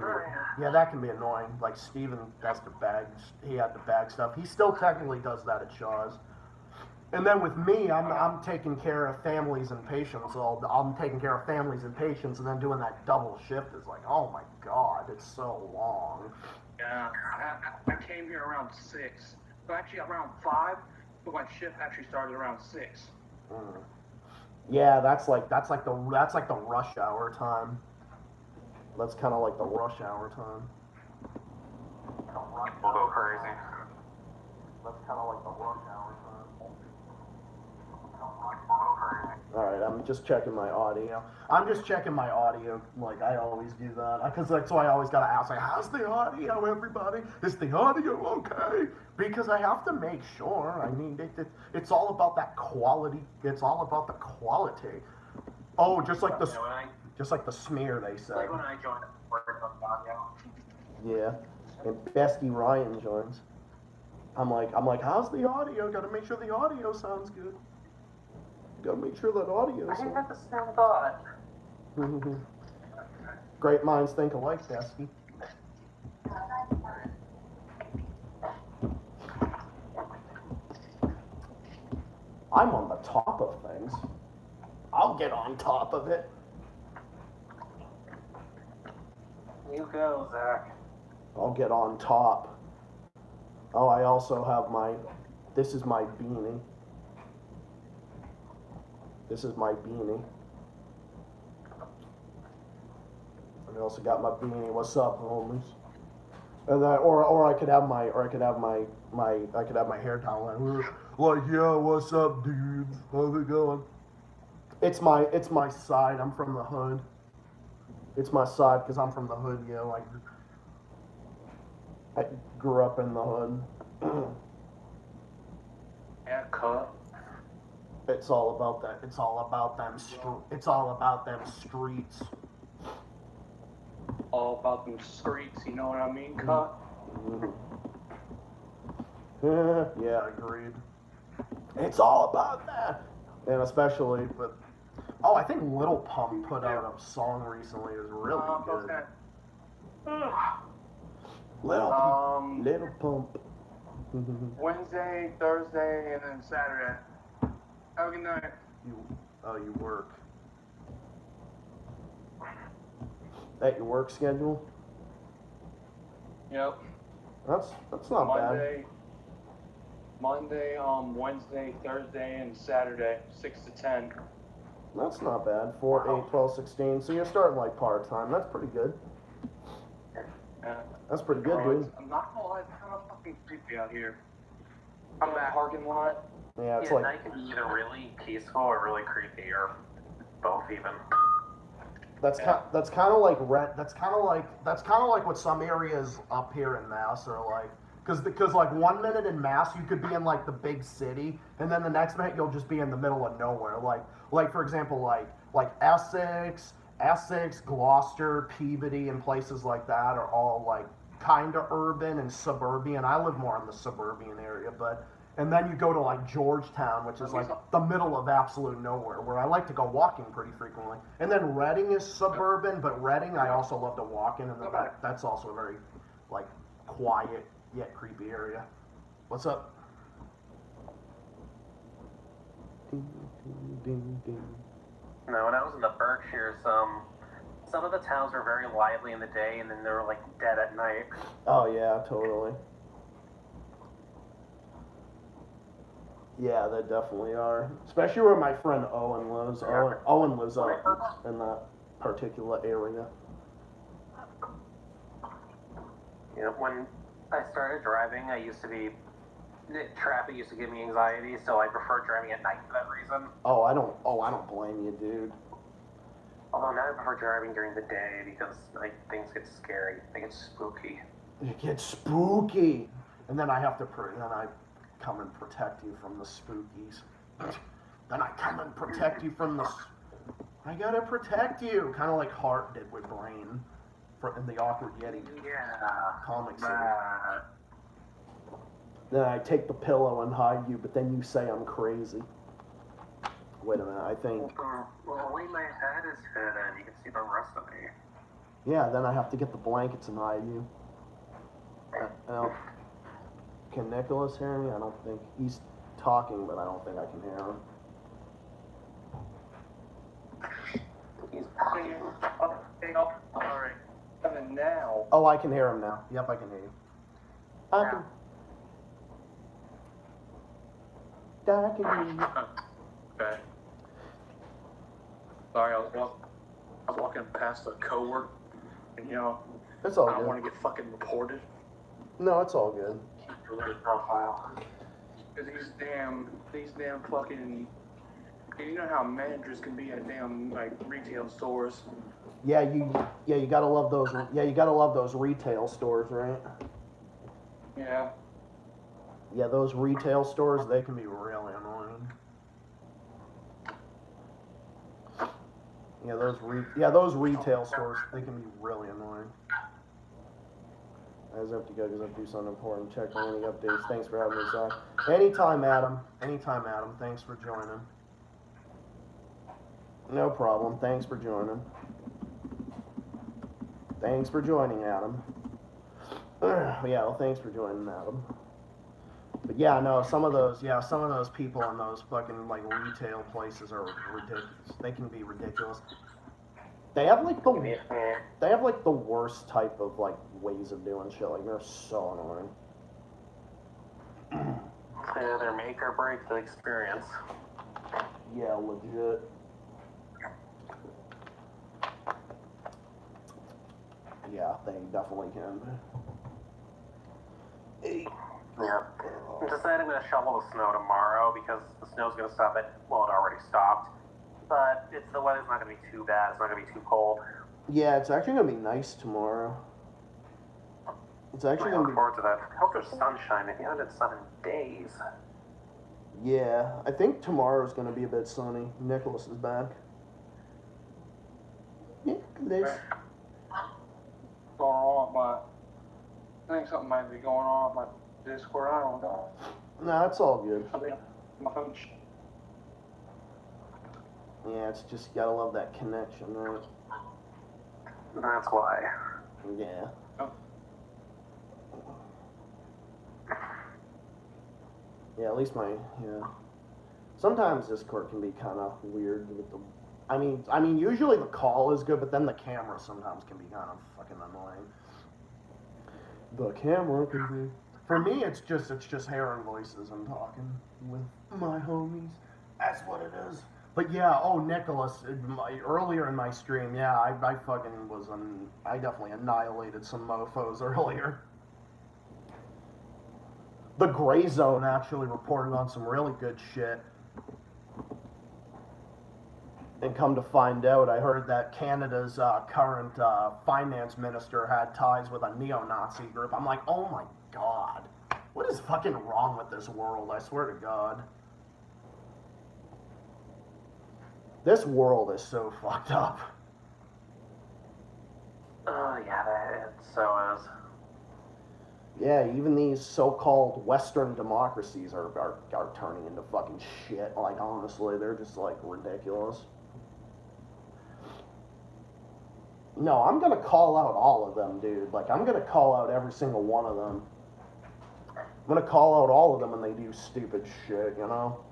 S1: can be annoying. Like Steven has to bag. He had to bag stuff. He still technically does that at Shaw's. And then with me, I'm taking care of families and patients. I'm taking care of families and patients, and then doing that double shift is like, oh my god, it's so long.
S4: Yeah, I came here around 6. So actually around 5, but my shift actually started around 6.
S1: Yeah, that's like the rush hour time. That's kind of like the rush hour time.
S16: We'll go crazy.
S1: That's kind of like the rush hour time. Alright, I'm just checking my audio. Like I always do that. Because that's why I always gotta ask, like, how's the audio, everybody? Is the audio okay? Because I have to make sure. I mean, it's all about that quality. It's all about the quality. Oh, just like the smear, they say.
S16: Like when I joined, working on the audio.
S1: Yeah, and Bestie Ryan joins. I'm like, how's the audio? Gotta make sure the audio sounds good. Gotta make sure that audio
S16: I think
S1: sounds
S16: that's the same thought.
S1: Great minds think alike, Bestie. I'm on the top of things. I'll get on top of it.
S16: You go, Zach.
S1: I'll get on top. Oh, I also have this is my beanie. This is my beanie. I also got my beanie. What's up, homies? And then, or I could have my hair down like, yeah, what's up, dudes? How's it going? It's my side. I'm from the hood. It's my side because I'm from the hood. Yeah, like I grew up in the hood.
S4: Yeah, cut.
S1: It's all about that. It's all about them. It's all about them streets.
S4: All about them streets, you know what I mean, cut?
S1: Yeah, agreed. It's all about that. And especially, but I think Little Pump put out a song recently. It was really good.
S4: Okay.
S1: Little Pump.
S4: Wednesday, Thursday, and then Saturday. Have a good night.
S1: You work. At your work schedule?
S4: Yep.
S1: That's not bad.
S4: Monday, Wednesday, Thursday, and Saturday, 6 to 10.
S1: That's not bad. 4, 8, 12, 16. So you're starting like part-time. That's pretty good. That's pretty good, dude.
S15: I'm not gonna lie, it's kind of fucking creepy out here.
S16: I'm back. Parking lot.
S1: Yeah, it's
S16: Yeah,
S1: like...
S16: night can be either really peaceful or really creepy, or both even.
S1: That's kind of like that's kind of like what some areas up here in Mass are like. Because like 1 minute in Mass you could be in like the big city, and then the next minute you'll just be in the middle of nowhere. Like for example, like Essex, Gloucester, Peabody, and places like that are all like kind of urban and suburban. I live more in the suburban area, but. And then you go to like Georgetown, which is like the middle of absolute nowhere, where I like to go walking pretty frequently. And then Reading is suburban, but Reading I also love to walk in, and that's also a very like quiet yet creepy area. What's up?
S16: No, when I was in the Berkshires, some of the towns were very lively in the day, and then they were like dead at night.
S1: Oh yeah, totally. Yeah, they definitely are. Especially where my friend Owen lives. Owen lives up in that particular area.
S16: You know, when I started driving, traffic used to give me anxiety, so I prefer driving at night for that reason.
S1: Oh, I don't blame you, dude.
S16: Although now I prefer driving during the day because like things get scary, they get spooky.
S1: It gets spooky, and then I have to come and protect you from the spookies. Then I come and protect you from the... I gotta protect you! Kind of like Hart did with Brain in the Awkward Yeti comic series. Then I take the pillow and hide you, but then you say I'm crazy. Wait a minute, I think...
S16: Well, the way my head is hidden, you can see the rest of me.
S1: Yeah, then I have to get the blankets and hide you. Can Nicholas hear me? I don't think he's talking, but I don't think I can hear him.
S16: He's talking.
S15: Alright. And now.
S1: Oh, I can hear him now. Yep, I can hear you. I can hear you.
S15: Okay. Sorry, I was walking past a coworker, and
S1: it's all
S15: I don't
S1: good.
S15: want to get fucking reported.
S1: No, it's all good.
S16: Profile.
S15: Cause these damn fucking, you know how managers can be at damn like retail stores.
S1: Yeah, you gotta love those. Yeah, you gotta love those retail stores, right?
S15: Yeah.
S1: Yeah, those retail stores, they can be really annoying. Yeah, those retail stores, they can be really annoying. I was up to go because I have to do something important. Check on any updates. Thanks for having me, Zach. Anytime, Adam. Anytime, Adam. Thanks for joining. No problem. Thanks for joining. Thanks for joining, Adam. Yeah, well, thanks for joining, Adam. But yeah, no, some of those people in those fucking like retail places are ridiculous. They can be ridiculous. They have like the worst type of like ways of doing shit. Like they're so annoying.
S16: Yeah, they're make or break the experience.
S1: Yeah, legit. Yeah, they definitely can.
S16: Yeah. I'm deciding I'm going to shovel the snow tomorrow because the snow's going to stop it. Well, it already stopped. But the weather's not going to be too bad. It's not going to be too cold.
S1: Yeah, it's actually going to be nice tomorrow. It's actually going to be...
S16: I look forward to that. I hope there's sunshine. We haven't had sun in days.
S1: Yeah, I think tomorrow's going to be a bit sunny. Nicholas is back. Nicholas.
S15: Going on I think something might be going on with my Discord. I don't know.
S1: Nah, it's all good.
S15: My phone.
S1: Yeah, it's just you gotta love that connection, right?
S16: That's why.
S1: Yeah.
S15: Oh.
S1: Yeah, at least sometimes Discord can be kind of weird with the. I mean, usually the call is good, but then the camera sometimes can be kind of fucking annoying. The camera can be. For me, it's just hearing voices and talking with my homies. That's what it is. But yeah, oh, Nicholas, earlier in my stream, yeah, I fucking was I definitely annihilated some mofos earlier. The Gray Zone actually reported on some really good shit. And come to find out, I heard that Canada's current finance minister had ties with a neo-Nazi group. I'm like, oh my god. What is fucking wrong with this world? I swear to God. This world is so fucked up.
S16: Oh, yeah, it so is.
S1: Yeah, even these so-called Western democracies are turning into fucking shit. Like, honestly, they're just, like, ridiculous. No, I'm gonna call out all of them, dude. Like, I'm gonna call out every single one of them. I'm gonna call out all of them when they do stupid shit, you know?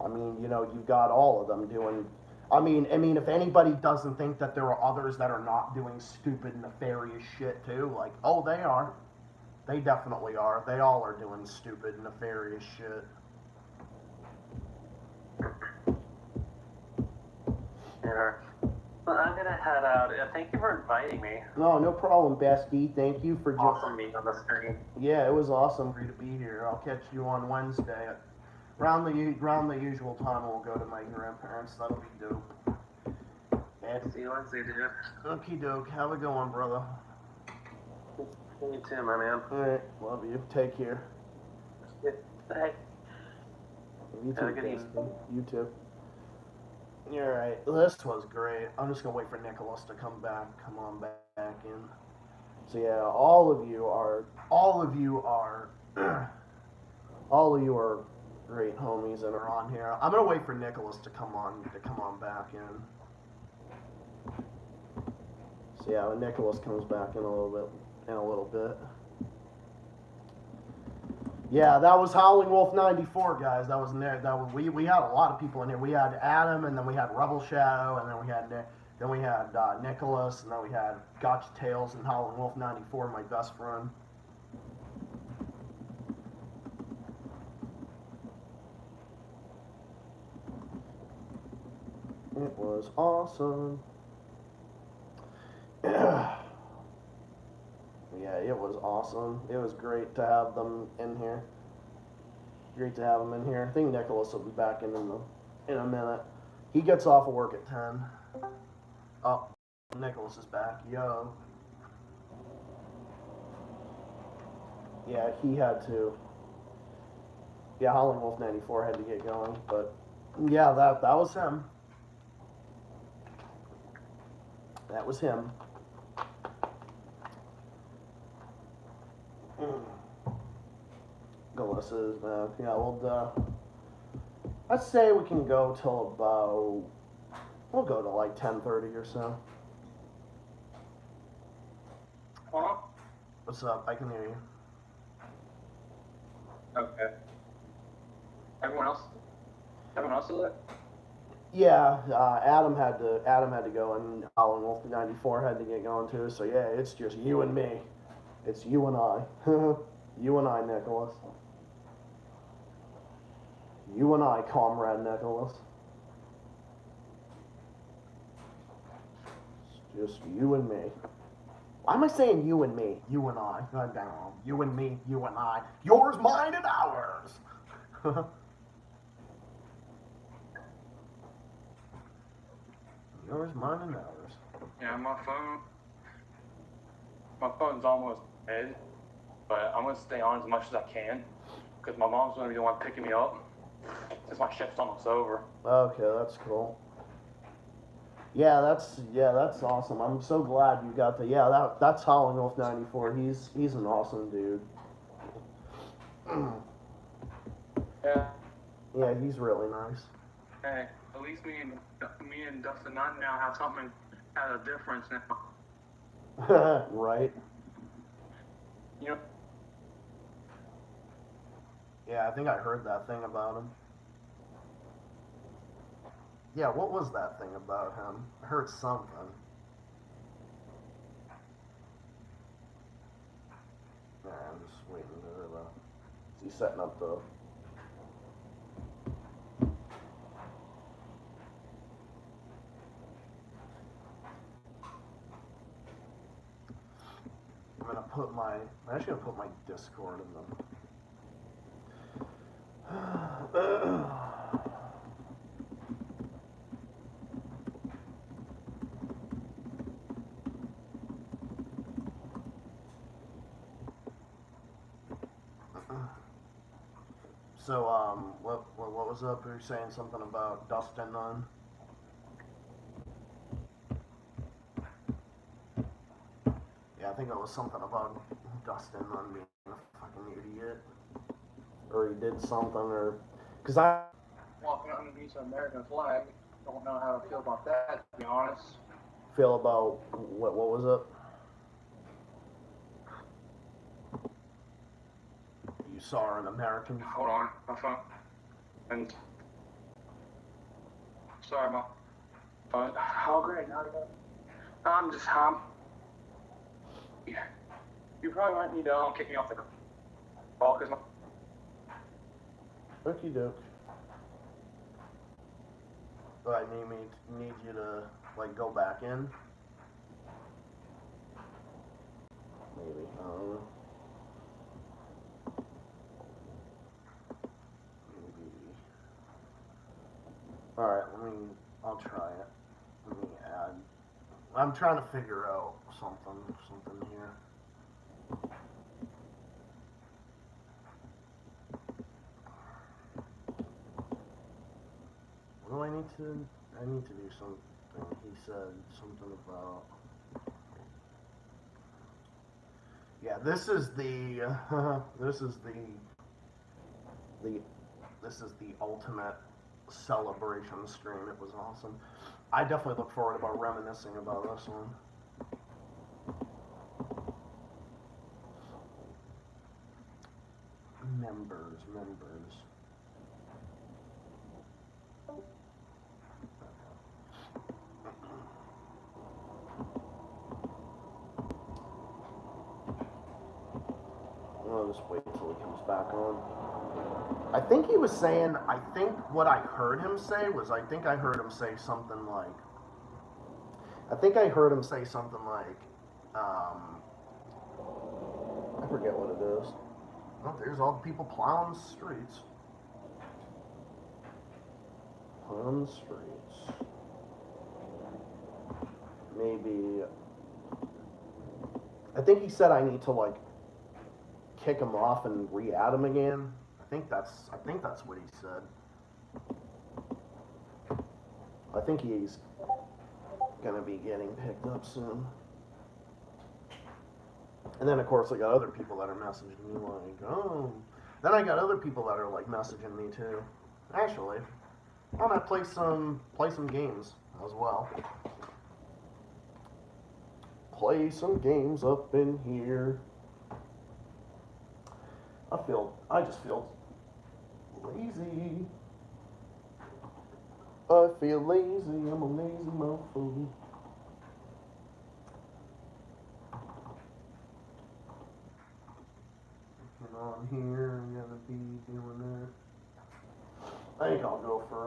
S1: I mean, you know, you've got all of them doing... I mean, if anybody doesn't think that there are others that are not doing stupid, nefarious shit, too, like, oh, they are. They definitely are. They all are doing stupid, nefarious shit.
S16: Yeah. Well, I'm gonna head out. Thank you for inviting me.
S1: No problem, Bestie. Thank you for
S16: Awesome meeting on the stream.
S1: Yeah, it was awesome for you to be here. I'll catch you on Wednesday. Around the usual time, we'll go to my grandparents. That'll be dope. And
S16: see you Wednesday, dude.
S1: Okie doke. Have a good one, brother.
S16: You too, my man.
S1: Alright, love you. Take care.
S16: Hey.
S1: You too,
S16: Have a good evening.
S1: Bestie. You too. Alright, this was great. I'm just gonna wait for Nicholas to come on back in. So yeah, all of you are great homies that are on here. I'm gonna wait for Nicholas to come on back in. So yeah, when Nicholas comes back in a little bit. Yeah, that was Howling Wolf 94, guys. That was we had a lot of people in here. We had Adam, and then we had Rebel Shadow, and then we had Nicholas, and then we had Gotcha Tales and Howling Wolf 94, my best friend. It was awesome. Yeah, it was awesome. It was great to have them in here. Great to have them in here. I think Nicholas will be back in a minute. He gets off of work at 10. Oh, Nicholas is back. Yo. Yeah, he had to. Yeah, Howling Wolf 94 had to get going, but yeah, that was him. That was him. Gillis is back. Yeah, let's say we can go till about, we'll go to like 10:30 or so.
S6: Hello?
S1: What's up? I can hear you.
S6: Okay. Everyone else is there?
S1: Yeah, Adam had to go, and Howling Wolf 94 had to get going too. So yeah, it's just you and me. It's you and I. You and I, Nicholas. You and I, Comrade Nicholas. It's just you and me. Why am I saying you and me? You and I. God damn. You and me, you and I. Yours, mine, and ours. Yours, mine, and ours.
S17: Yeah, my phone's almost dead, but I'm gonna stay on as much as I can, because my mom's gonna be the one picking me up, since my shift's almost over.
S1: Okay, that's cool. Yeah, that's awesome. I'm so glad you got the. Yeah, that's Howling Wolf 94. He's an awesome dude. Yeah, he's really nice.
S17: Hey, at least me and Dustin Nunn now have something at a difference now.
S1: Right.
S17: You know.
S1: Yeah, I think I heard that thing about him. Yeah, what was that thing about him? I heard something. Yeah, I'm just waiting to is he setting up the I'm actually gonna put my Discord in them. So, what was up? You were saying something about Dustin Nunn? Yeah, I think it was something about Dustin Nunn being a fucking idiot. Or he did something, or... Because I...
S17: Walking underneath an American flag, don't know how to feel about that, to be honest.
S1: Feel about... What was it? You saw an American...
S17: Hold on, my phone. And... Sorry, Mom. But, how great, how to go? I'm just, yeah. You probably might need to kick me off the call, because my...
S1: Okie doke. Do I need you to, like, go back in? Maybe, I don't know. Maybe. Alright, I'll try it. Let me add. I'm trying to figure out something here. What do I need to do something. He said something about... Yeah, this is the ultimate celebration stream. It was awesome. I definitely look forward about reminiscing about this one. Members. I'll just wait until he comes back on. I think he was saying, I think what I heard him say was, I heard him say something like, I forget what it is. Oh, there's all the people plowing the streets. Maybe, I think he said I need to, like, kick him off and re-add him again. I think that's what he said. I think he's gonna be getting picked up soon. And then of course I got other people that are messaging me like, oh. Then I got other people that are like messaging me too. Actually, I'm gonna play some games as well. Play some games up in here. I just feel lazy. I feel lazy, I'm a lazy mofo. Get on here, I'm gonna be doing that. I think I'll go for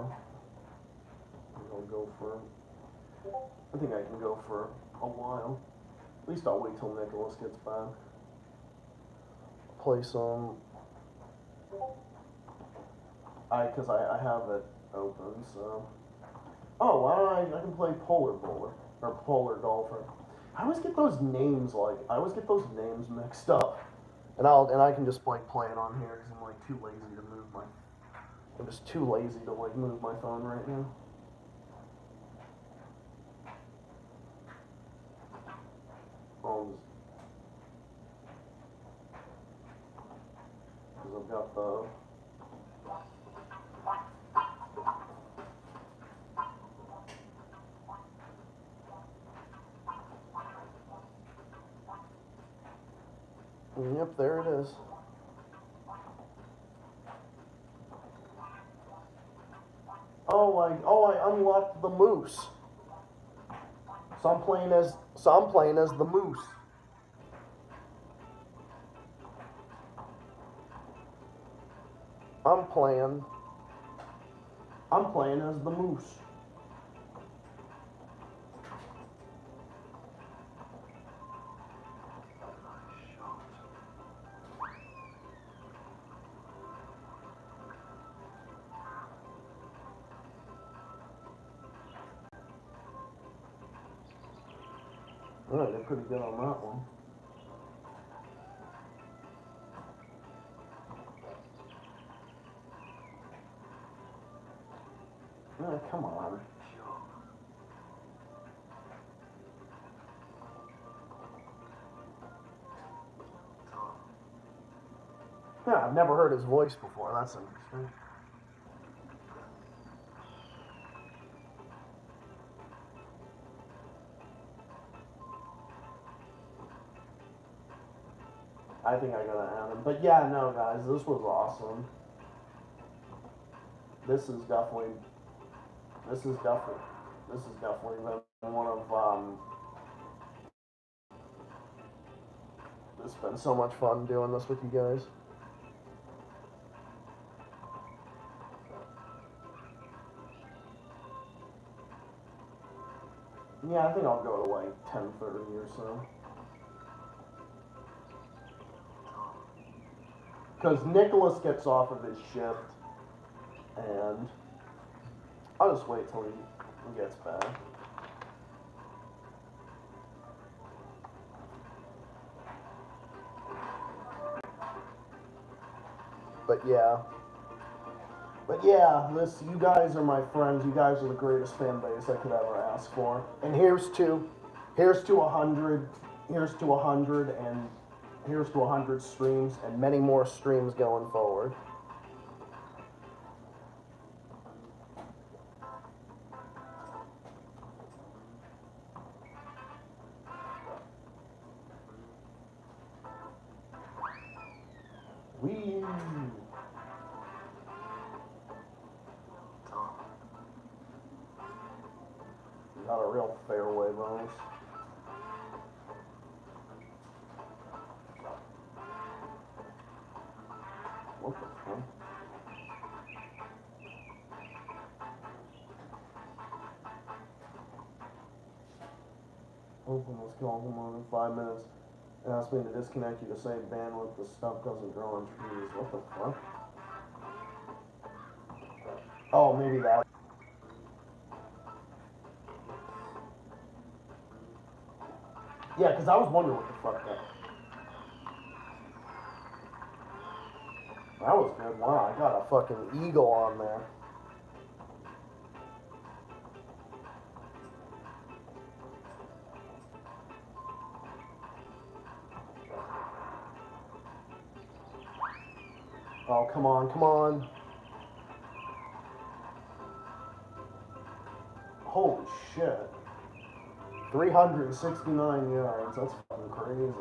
S1: I think I can go for a while. At least I'll wait till Nicholas gets back. Play some. Because I have it open, so. Oh, why don't I can play Polar Bowler, or Polar Golfer. I always get those names mixed up. And I can just like play it on here because I'm like too lazy to move my. I'm just too lazy to like move my phone right now. Because I've got the. Yep, there it is. Oh, I unlocked the moose. So I'm playing as the moose. I'm playing as the moose. Oh, I did pretty good on that one. Oh, come on. Yeah, I've never heard his voice before. That's interesting. I think I gotta add him. But yeah, no, guys, this was awesome. This is definitely been one of, it's been so much fun doing this with you guys. Yeah, I think I'll go to like 10:30 or so. Because Nicholas gets off of his shift, and I'll just wait till he gets back. But yeah, you guys are my friends. You guys are the greatest fan base I could ever ask for. And here's to 100, here's to 100 streams, and many more streams going forward. Wee. Got a real fairway bonus. What the fuck? Open this call from more than 5 minutes. It asks me to disconnect you to save bandwidth. The stuff doesn't grow on trees. What the fuck? Oh, maybe that. Yeah, because I was wondering what the fuck that. That was good. Wow, I got a fucking eagle on there. Oh, come on, come on. Holy shit. 369 yards. That's fucking crazy.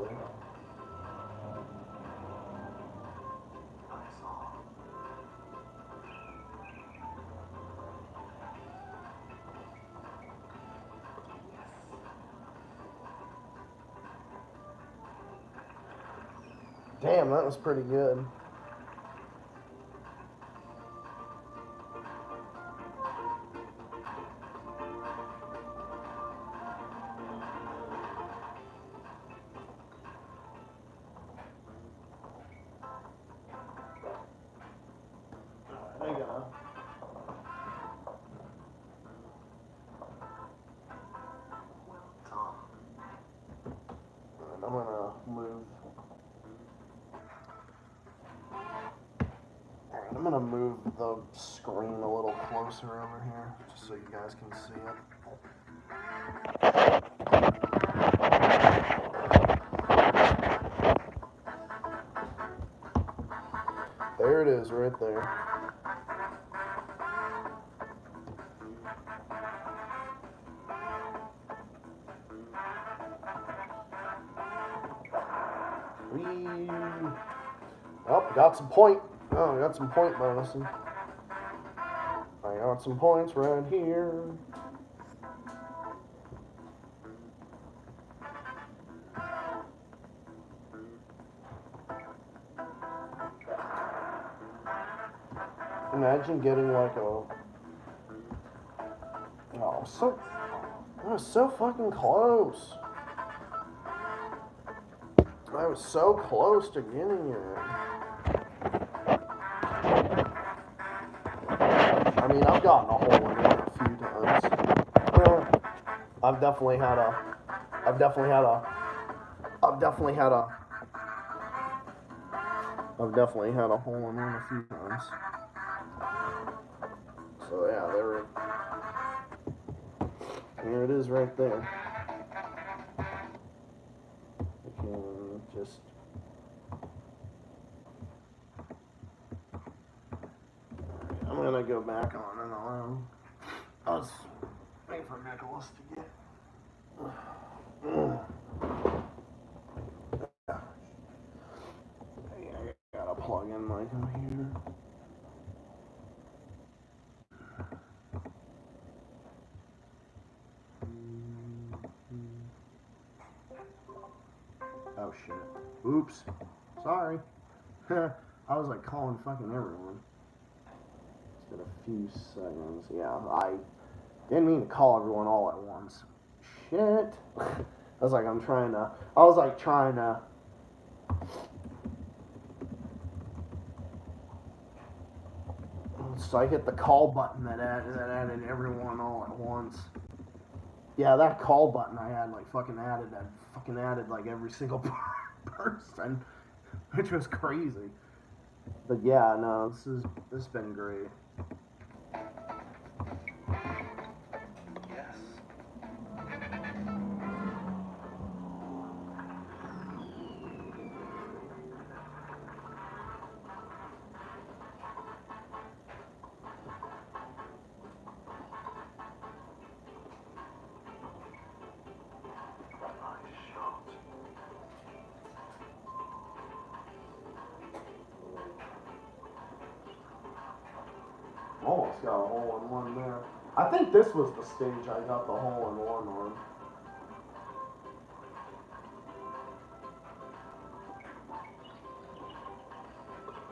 S1: Damn, that was pretty good. I'm gonna move. Alright, I'm gonna move the screen a little closer over here, just so you guys can see it. There it is, right there. Oh, got some point. Oh, I got some point bonusing. I got some points right here. Imagine getting like a... Oh, that was so fucking close. I was so close to getting it. I mean, I've gotten a hole in one a few times. I've definitely had I've definitely had a hole in one a few times. So yeah, here it is right there. I can just I'm gonna go back on and on. I was waiting for Nicholas to get. I gotta plug in my computer. Oh shit. Oops. Sorry. I was like calling fucking everyone. It's been a few seconds. Yeah, I didn't mean to call everyone all at once. Shit. I was like trying to. So I hit the call button that added everyone all at once. Yeah, that call button I had fucking added like every single person, which was crazy. But yeah, no, this has been great.
S15: Yes.
S1: Almost got a hole in one there. I think this was the stage I got the hole in one on.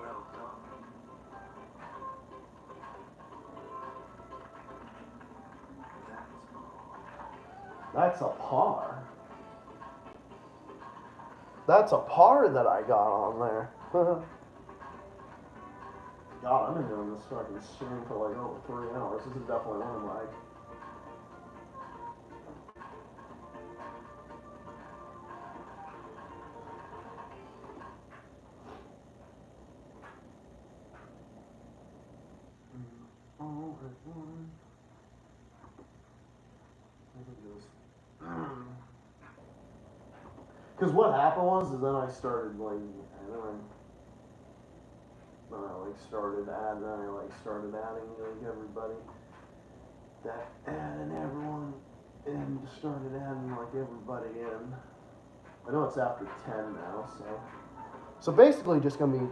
S7: Well done.
S1: That's a par. That's a par that I got on there. God, I've been doing this fucking stream for like over 3 hours. This is definitely one of my. Because what happened was, is then I started started adding everybody that added everyone and started adding everybody in. I know it's after 10 now, so basically just gonna be.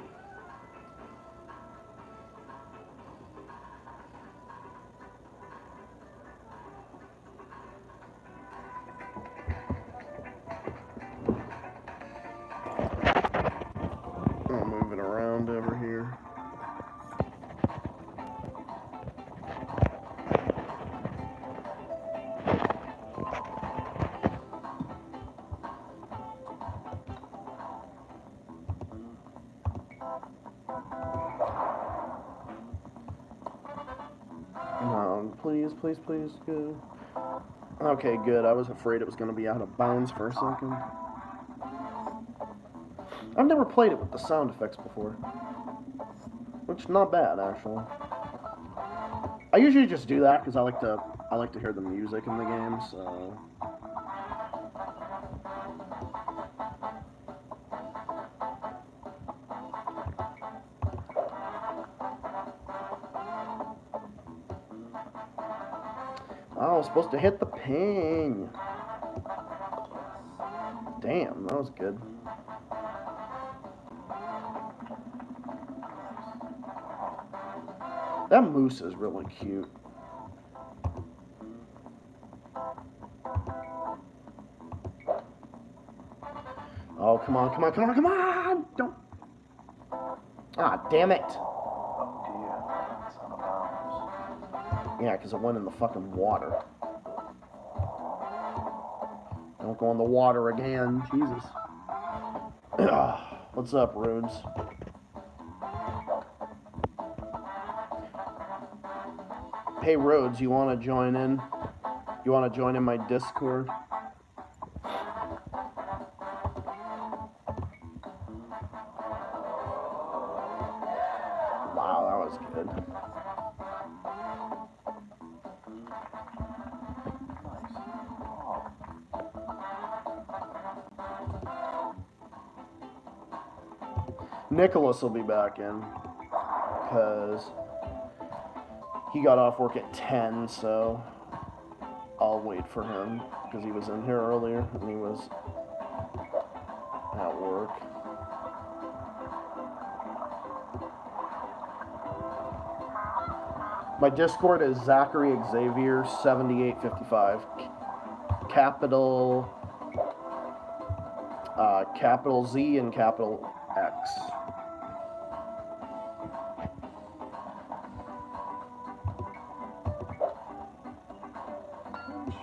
S1: I'm moving around over here. Please, good. Okay, good. I was afraid it was going to be out of bounds for a second. I've never played it with the sound effects before. Which, not bad, actually. I usually just do that because I like to hear the music in the game, so... Oh, I was supposed to hit the ping. Damn, that was good. That moose is really cute. Oh, come on, come on, come on, come on! Don't... Ah, damn it! Yeah, because it went in the fucking water. Don't go in the water again, Jesus. What's up, Rhodes? Hey, Rhodes, you want to join in? You want to join in my Discord? was good. Nicholas will be back in because he got off work at 10, so I'll wait for him because he was in here earlier and he was at work. My Discord is Zachary Xavier 7855. Capital Z and capital X.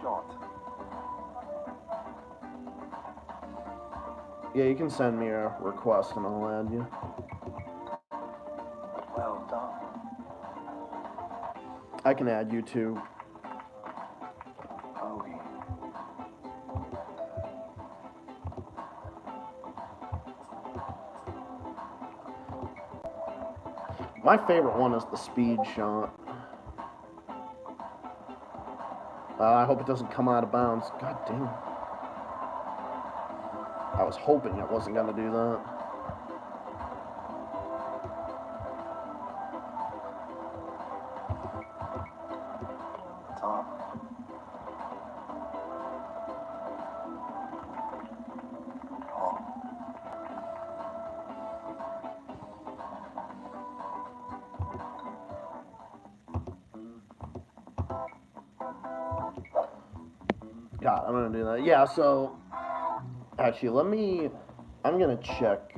S7: Shot.
S1: Yeah, you can send me a request and I'll add you.
S7: Well done.
S1: I can add you too.
S7: Ogie.
S1: My favorite one is the speed shot. I hope it doesn't come out of bounds. God damn. I was hoping it wasn't going to do that.
S7: Tom. Oh.
S1: God, I'm going to do that. Yeah, so actually, I'm going to check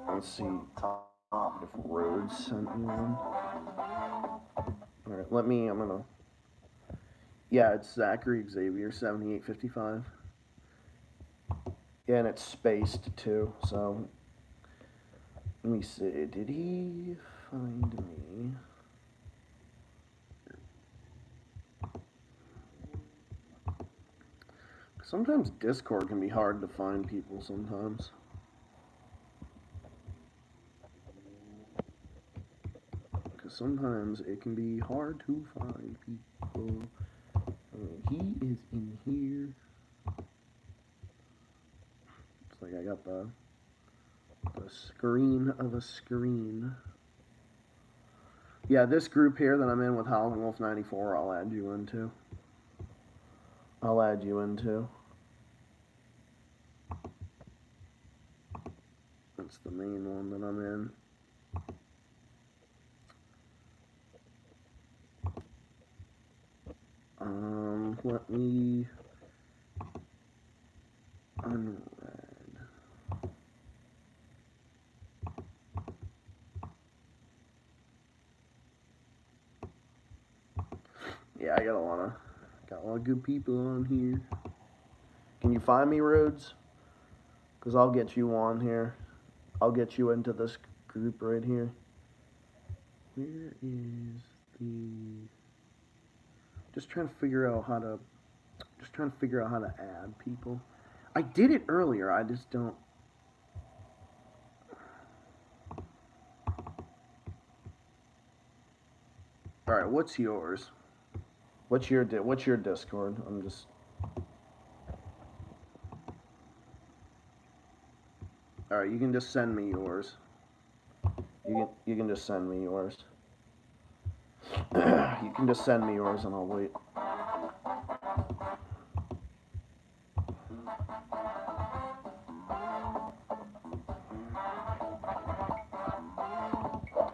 S1: and see if Rhodes sent me one. Alright, I'm going to, yeah, it's Zachary Xavier 7855. Yeah, and it's spaced too, so let me see. Did he find me? Sometimes Discord can be hard to find people sometimes. Because sometimes it can be hard to find people. He is in here. It's like I got the screen of a screen. Yeah, this group here that I'm in with Howling Wolf 94, I'll add you into. That's the main one that I'm in. Let me unread. Yeah, I got a lot of good people on here. Can you find me, Rhodes? Because I'll get you on here. I'll get you into this group right here. Where is the... Just trying to figure out how to add people. I did it earlier, I just don't... Alright, what's yours? What's your Discord? I'm just... Alright, you can just send me yours. You can just send me yours. You can just send me yours and I'll wait.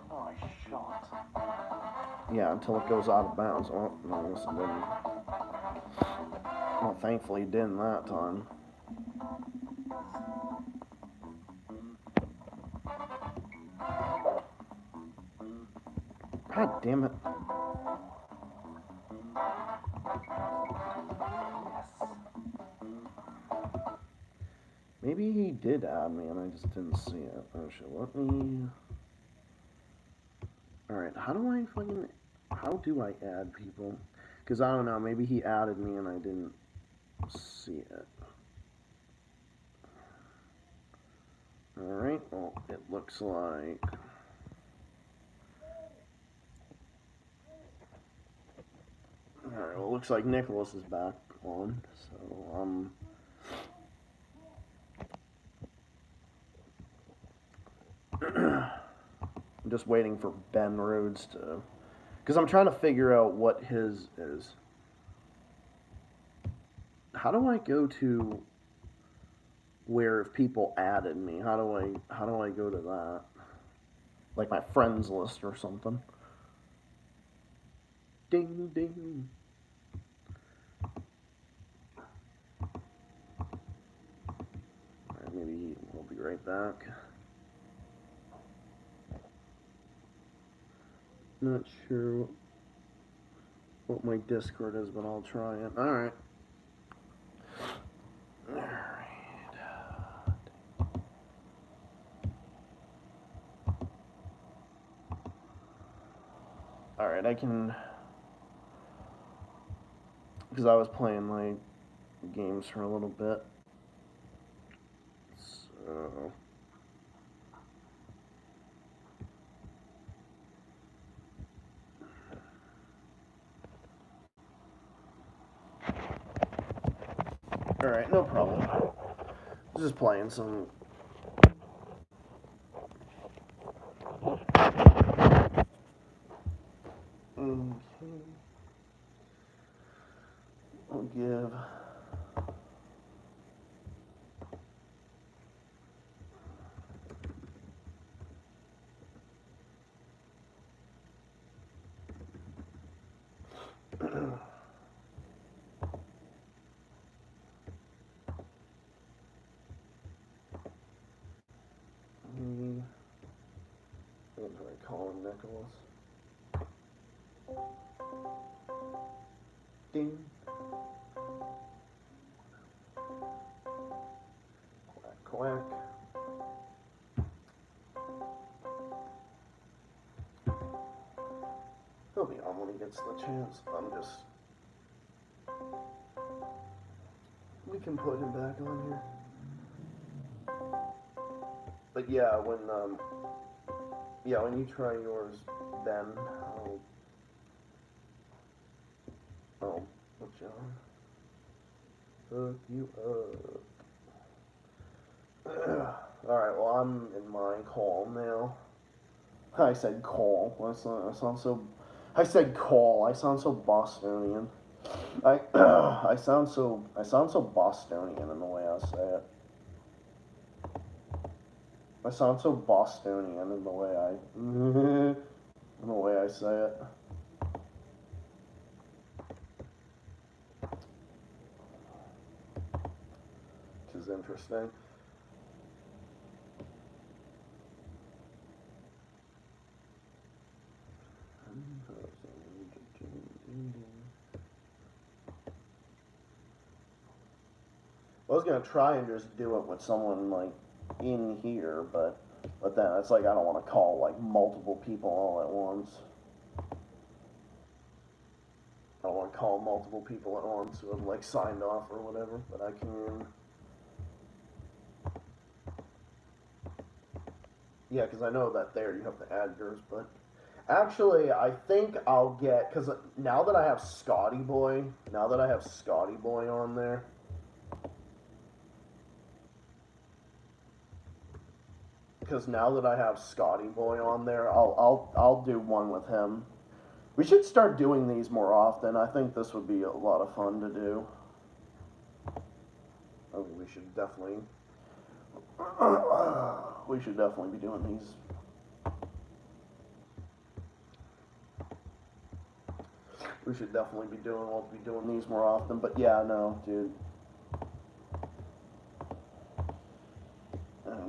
S7: Nice shot.
S1: Yeah, until it goes out of bounds. Oh, no, I guess it didn't. Well, thankfully it didn't that time. God damn it. Maybe he did add me and I just didn't see it. Oh shit, let me... Alright, how do I add people? Because I don't know, maybe he added me and I didn't see it. Alright, well, it looks like... Alright, well, it looks like Nicholas is back on, so, I'm just waiting for Ben Rhodes to... Because I'm trying to figure out what his is. How do I go to where if people added me? How do I go to that? Like my friends list or something. Ding ding. Alright, maybe we'll be right back. Not sure what my Discord is, but I'll try it. Alright. Alright, I can... Because I was playing, like, games for a little bit. So... Alright, no problem. Just playing some... Okay. I'll give... What do I call him, Nicholas? Ding. Quack, quack. He'll be on when he gets the chance. I'm just... We can put him back on here. But yeah, when you try yours, Ben, I'll put you on. Hook you up. Alright, well, I'm in my call now. I said call. I sound so... I said call. I sound so Bostonian. I sound so Bostonian in the way I say it. I sound so Bostonian in the way I say it. Which is interesting. I was gonna try and just do it with someone like in here, but then it's like I don't want to call like multiple people all at once. I don't want to call multiple people at once who have like signed off or whatever, but I can. Yeah, because I know that there you have to add yours, but actually I think I'll get, because now that I have Scotty Boy on there. Because now that I have Scotty Boy on there, I'll do one with him. We should start doing these more often. I think this would be a lot of fun to do. I mean, we should definitely be doing these. We should definitely be doing these more often. But yeah, no, dude.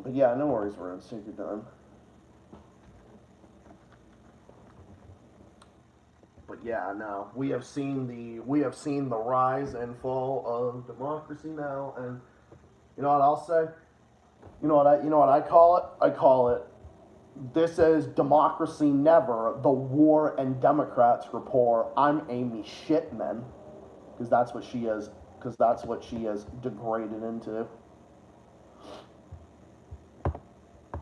S1: But yeah, no worries, Rhodes. Take your time. But yeah, no, we have seen the rise and fall of democracy now, and you know what I'll say? You know what I call it? I call it, this is democracy never, the war and Democrats rapport. I'm Amy Shitman, because that's what she is degraded into.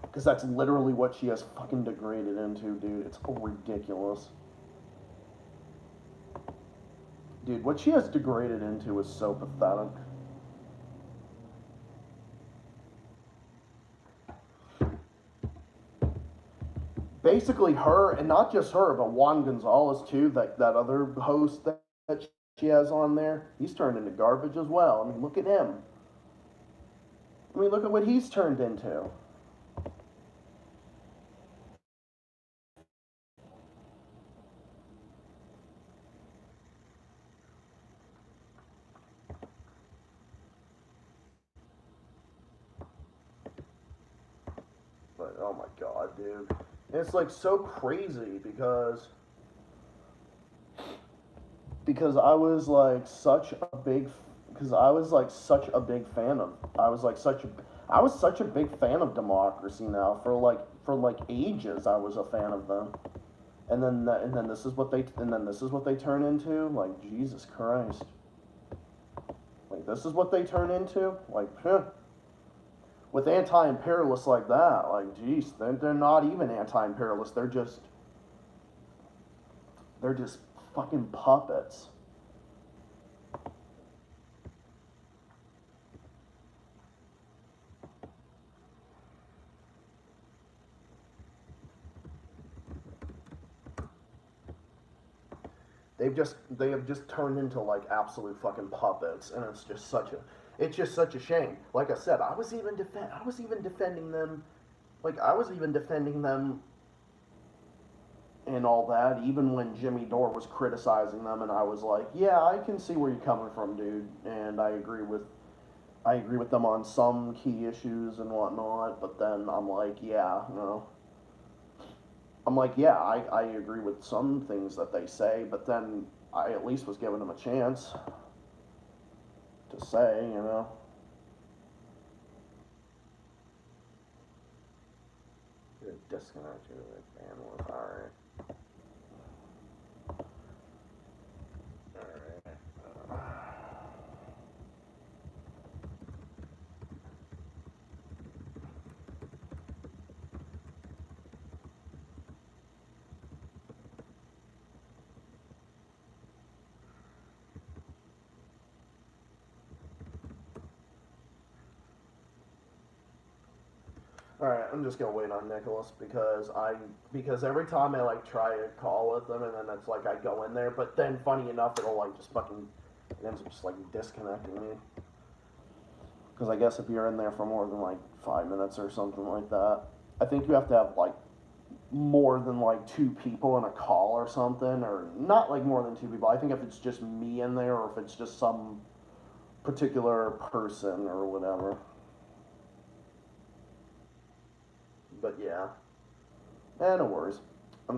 S1: Because that's literally what she has fucking degraded into, dude. It's ridiculous. Dude, what she has degraded into is so pathetic. Basically her, and not just her, but Juan Gonzalez too, that other host that she has on there, he's turned into garbage as well. I mean, look at him. I mean, look at what he's turned into. But, oh my god, dude. And it's like so crazy because I was like such a big fan of I was such a big fan of Democracy Now! For like ages. I was a fan of them. And then this is what they turn into? Like, Jesus Christ. Like, this is what they turn into? Like, with anti-imperialists like that, like, geez, they're not even anti-imperialists. They're just fucking puppets. They have just turned into like absolute fucking puppets, and it's just such a shame. Like I said, I was even defending them, and all that, even when Jimmy Dore was criticizing them, and I was like, yeah, I can see where you're coming from, dude, and I agree with them on some key issues and whatnot, but then I'm like, yeah, you know. I'm like, yeah, I agree with some things that they say, but then I at least was giving them a chance to say, you know. You're disconnected with bandwidth, alright. Alright. Alright, I'm just gonna wait on Nicholas because every time I like try to call with them and then it's like I go in there, but then funny enough it'll like just fucking it ends up just like disconnecting me. Because I guess if you're in there for more than like 5 minutes or something like that, I think you have to have like more than like 2 people in a call or something, or not like more than 2 people. I think if it's just me in there or if it's just some particular person or whatever. But yeah, no worries. No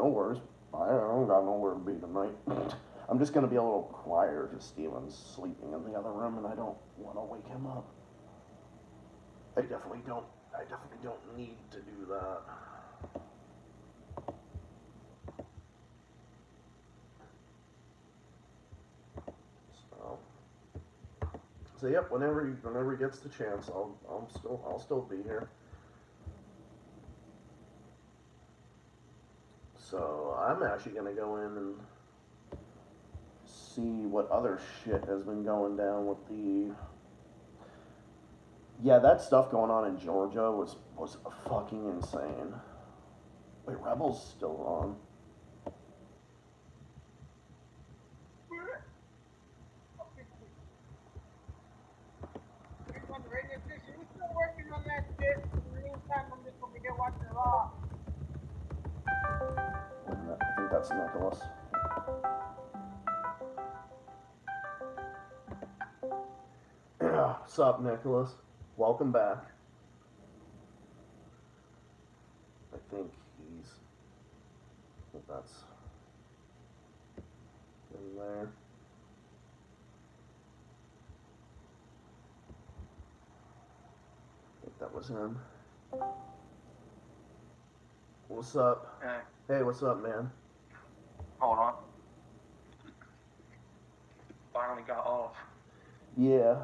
S1: worries. I don't got nowhere to be tonight. I'm just gonna be a little quieter because Steven's sleeping in the other room, and I don't want to wake him up. I definitely don't need to do that. So yep. Whenever he gets the chance, I'll still be here. So I'm actually gonna go in and see what other shit has been going down with the. Yeah, that stuff going on in Georgia was fucking insane. Wait, Rebel's still on.
S13: Still working on that shit. In the meantime, I'm just gonna be here watching Raw.
S1: I think that's Nicholas. What's up, Nicholas? Welcome back. I think that's in there. I think that was him. What's up? Hey, what's up, man?
S17: Hold on. Finally got off.
S1: Yeah,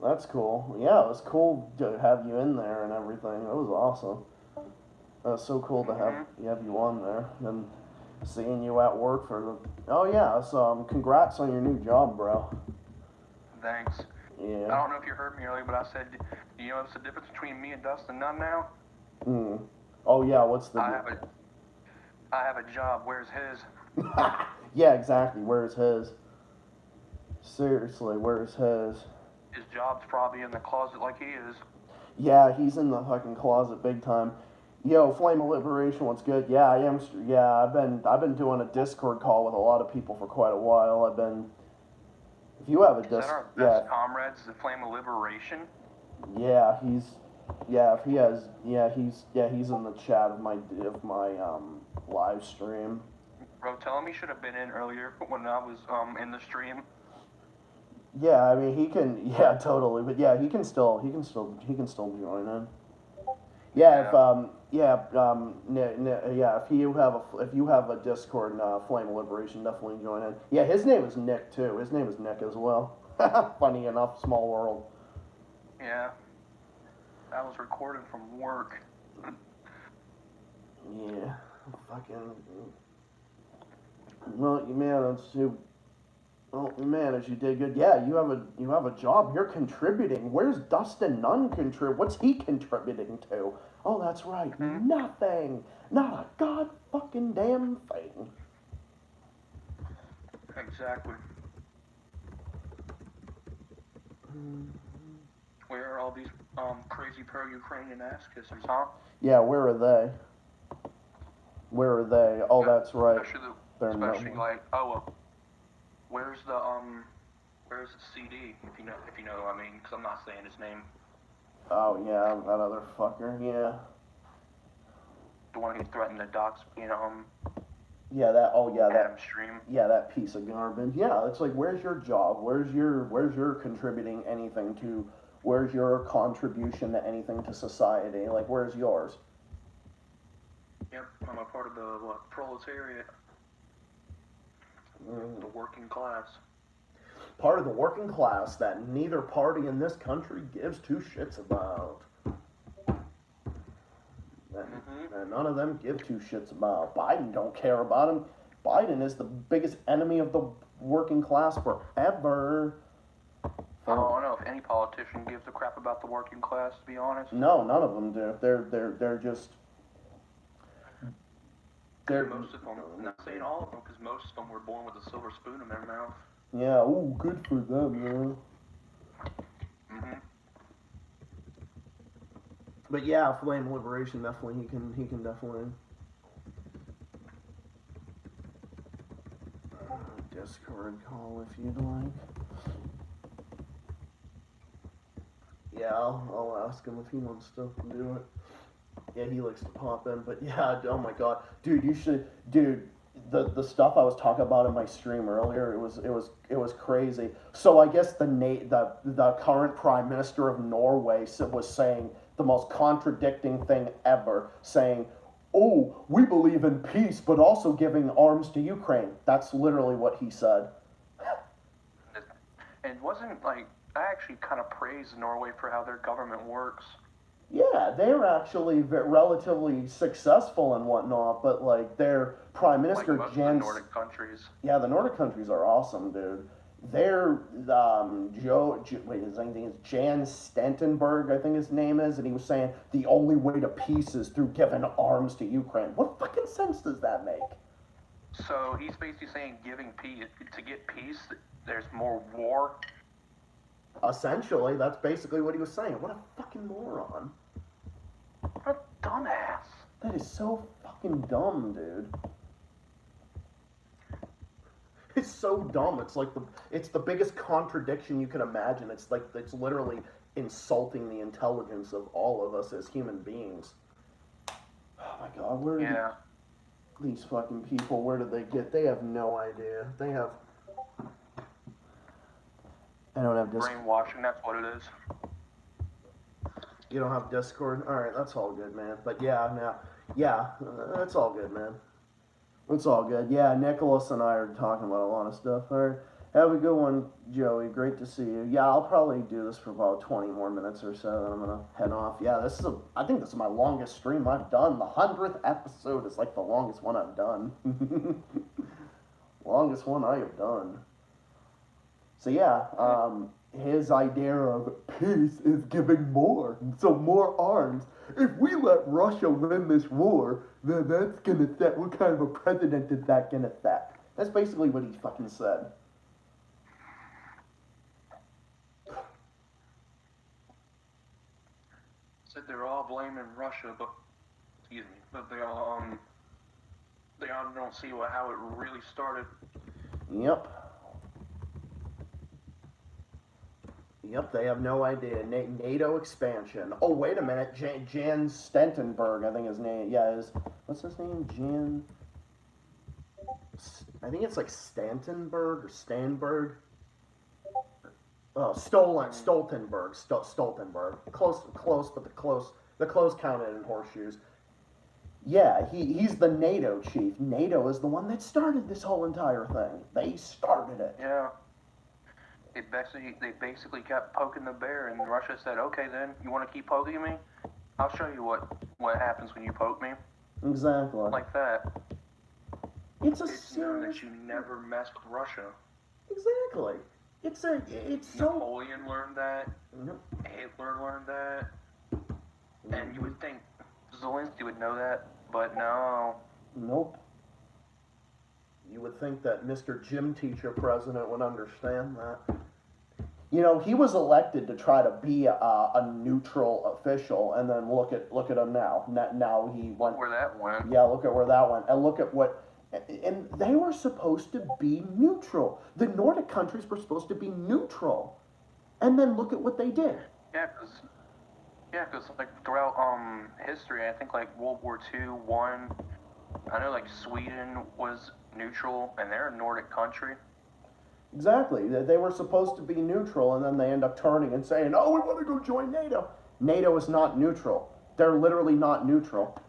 S1: that's cool. Yeah, it was cool to have you in there and everything. It was awesome. It was so cool to have you on there. And seeing you at work for the. Oh yeah, so congrats on your new job, bro.
S18: Thanks.
S1: Yeah.
S18: I don't know if you heard me earlier, but I said, do you notice the difference between me and Dustin Nunn now?
S1: Oh yeah, what's the?
S18: I have a job. Where's his?
S1: Yeah, exactly. Where's his? Seriously, where's his?
S18: His job's probably in the closet like he is.
S1: Yeah, he's in the fucking closet big time. Yo, Flame of Liberation, what's good? Yeah, I am. Yeah, I've been doing a Discord call with a lot of people for quite a while. I've been. If you have a
S18: Is that our best comrades, the Flame of Liberation?
S1: Yeah, he's. Yeah, if he has. Yeah, he's in the chat of my live stream.
S18: Bro, tell him he should have been in earlier when I was in the stream.
S1: Yeah, I mean he can. Yeah, totally. But yeah, he can still join in. Yeah, if you have a Discord Flame of Liberation, definitely join in. Yeah, his name is Nick too. His name is Nick as well. Funny enough, small world.
S18: Yeah. That was recorded from work.
S1: Yeah, fucking. Well, man, that's you. Oh, you managed. You did good. Yeah, you have a job. You're contributing. Where's Dustin Nunn contribute? What's he contributing to? Oh, that's right. Nothing. Not a god fucking damn thing.
S18: Exactly. Where are all these crazy pro-Ukrainian ass kissers, huh?
S1: Yeah, where are they? Where are they? Oh, that's right.
S18: Especially like, where's the CD? If you know what I mean, because I'm not saying his name.
S1: Oh yeah, that other fucker. Yeah.
S18: The one who threatened to dox,
S1: Yeah, that. Oh yeah,
S18: Adam Stream.
S1: Yeah, that piece of garbage. Yeah, it's like, where's your job? Where's your contributing anything to? Where's your contribution to anything to society? Like, where's yours?
S18: Yep, I'm a part of the proletariat. The working class.
S1: Part of the working class that neither party in this country gives two shits about. And none of them give two shits about. Biden don't care about him. Biden is the biggest enemy of the working class forever.
S18: I don't know if any politician gives a crap about the working class, to be honest.
S1: No, none of them do. They're just.
S18: Most of them. I'm not saying all of them, because most of them were born with a silver spoon in their mouth.
S1: Yeah. Ooh, good for them, man. But yeah, Flame of Liberation, definitely. He can definitely. Discord call if you'd like. Yeah, I'll ask him if he wants to do it. Yeah, he likes to pop in, but yeah, oh my god, dude, the stuff I was talking about in my stream earlier, it was crazy. So I guess the current Prime Minister of Norway was saying the most contradicting thing ever, saying, "Oh, we believe in peace, but also giving arms to Ukraine." That's literally what he said.
S18: And wasn't I actually kind of praise Norway for how their government works.
S1: Yeah, they're actually relatively successful and whatnot, but like their prime minister,
S18: like most of the Nordic countries.
S1: Yeah, the Nordic countries are awesome, dude. They're his name is Jan Stoltenberg, I think his name is, and he was saying the only way to peace is through giving arms to Ukraine. What fucking sense does that make?
S18: So he's basically saying giving peace to get peace, there's more war.
S1: Essentially, that's basically what he was saying. What a fucking moron.
S18: What a dumbass.
S1: That is so fucking dumb, dude. It's so dumb. It's the biggest contradiction you can imagine. It's literally insulting the intelligence of all of us as human beings. Oh my god, where are these fucking people? Where did they get? They have no idea. They have. I don't have Discord.
S18: Brainwashing, that's what it is.
S1: You don't have Discord? Alright, that's all good, man. But yeah, that's all good, man. It's all good. Yeah, Nicholas and I are talking about a lot of stuff. Alright. Have a good one, Joey. Great to see you. Yeah, I'll probably do this for about 20 more minutes or so, then I'm gonna head off. Yeah, I think this is my longest stream I've done. The 100th episode is like the longest one I've done. Longest one I have done. So yeah, his idea of peace is giving more, so more arms. If we let Russia win this war, then that's gonna set, what kind of a precedent is that gonna set? That's basically what he fucking said.
S18: Said they're all blaming Russia, but excuse me, but they all don't see how it really started.
S1: Yep. Yep, they have no idea. NATO expansion. Oh, wait a minute. Jan Stoltenberg, I think his name. Yeah, what's his name? I think it's like Stantenberg or Stanberg. Oh, Stoltenberg. Stoltenberg. Close, but the close counted in horseshoes. Yeah, he's the NATO chief. NATO is the one that started this whole entire thing. They started it.
S18: Yeah. They basically kept poking the bear, and Russia said, "Okay, then you want to keep poking me? I'll show you what happens when you poke me."
S1: Exactly.
S18: Like that.
S1: It's
S18: known that you never mess with Russia.
S1: Exactly. It's
S18: Napoleon learned that. Hitler learned that. And you would think Zelensky would know that, but no.
S1: Nope. You would think that Mr. Gym Teacher President would understand that. You know, he was elected to try to be a neutral official, and then look at him now. Now he went.
S18: Where that went.
S1: Yeah, look at where that went, and look at what. And they were supposed to be neutral. The Nordic countries were supposed to be neutral, and then look at what they did.
S18: Yeah, because like throughout history, I think like World War II, I know like Sweden was neutral, and they're a Nordic country.
S1: Exactly. They were supposed to be neutral, and then they end up turning and saying, "Oh, we want to go join NATO." NATO is not neutral. They're literally not neutral.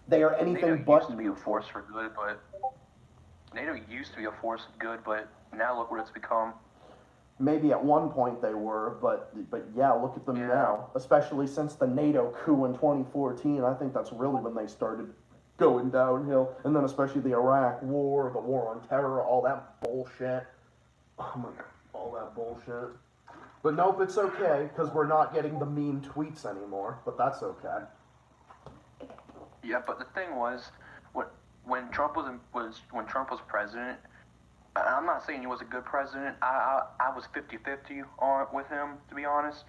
S1: They are anything
S18: NATO
S1: but
S18: used to be a force for good, but NATO used to be a force of good, but now look what it's become.
S1: Maybe at one point they were, but yeah, look at them now. Especially since the NATO coup in 2014, I think that's really when they started going downhill. And then especially the Iraq War, the War on Terror, all that bullshit. Oh my God, all that bullshit. But nope, it's okay, because we're not getting the mean tweets anymore, but that's okay.
S18: Yeah, but the thing was, when Trump was president, I'm not saying he was a good president. I was 50-50 with him, to be honest.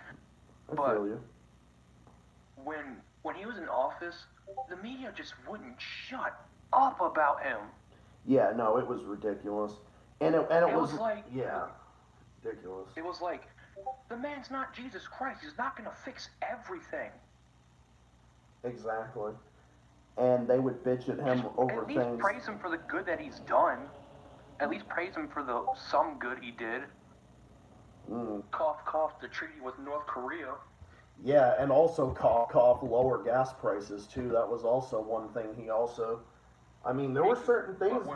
S1: I feel you.
S18: When he was in office, the media just wouldn't shut up about him.
S1: Yeah, no, it was ridiculous, and it was
S18: like,
S1: yeah, ridiculous.
S18: It was like, the man's not Jesus Christ. He's not gonna fix everything.
S1: Exactly. And they would bitch at him over things.
S18: At least praise him for the good that he's done. At least praise him for some good he did. Cough, cough, the treaty with North Korea.
S1: Yeah, and also cough, cough, lower gas prices, too. That was also one thing he also... I mean, there were certain things,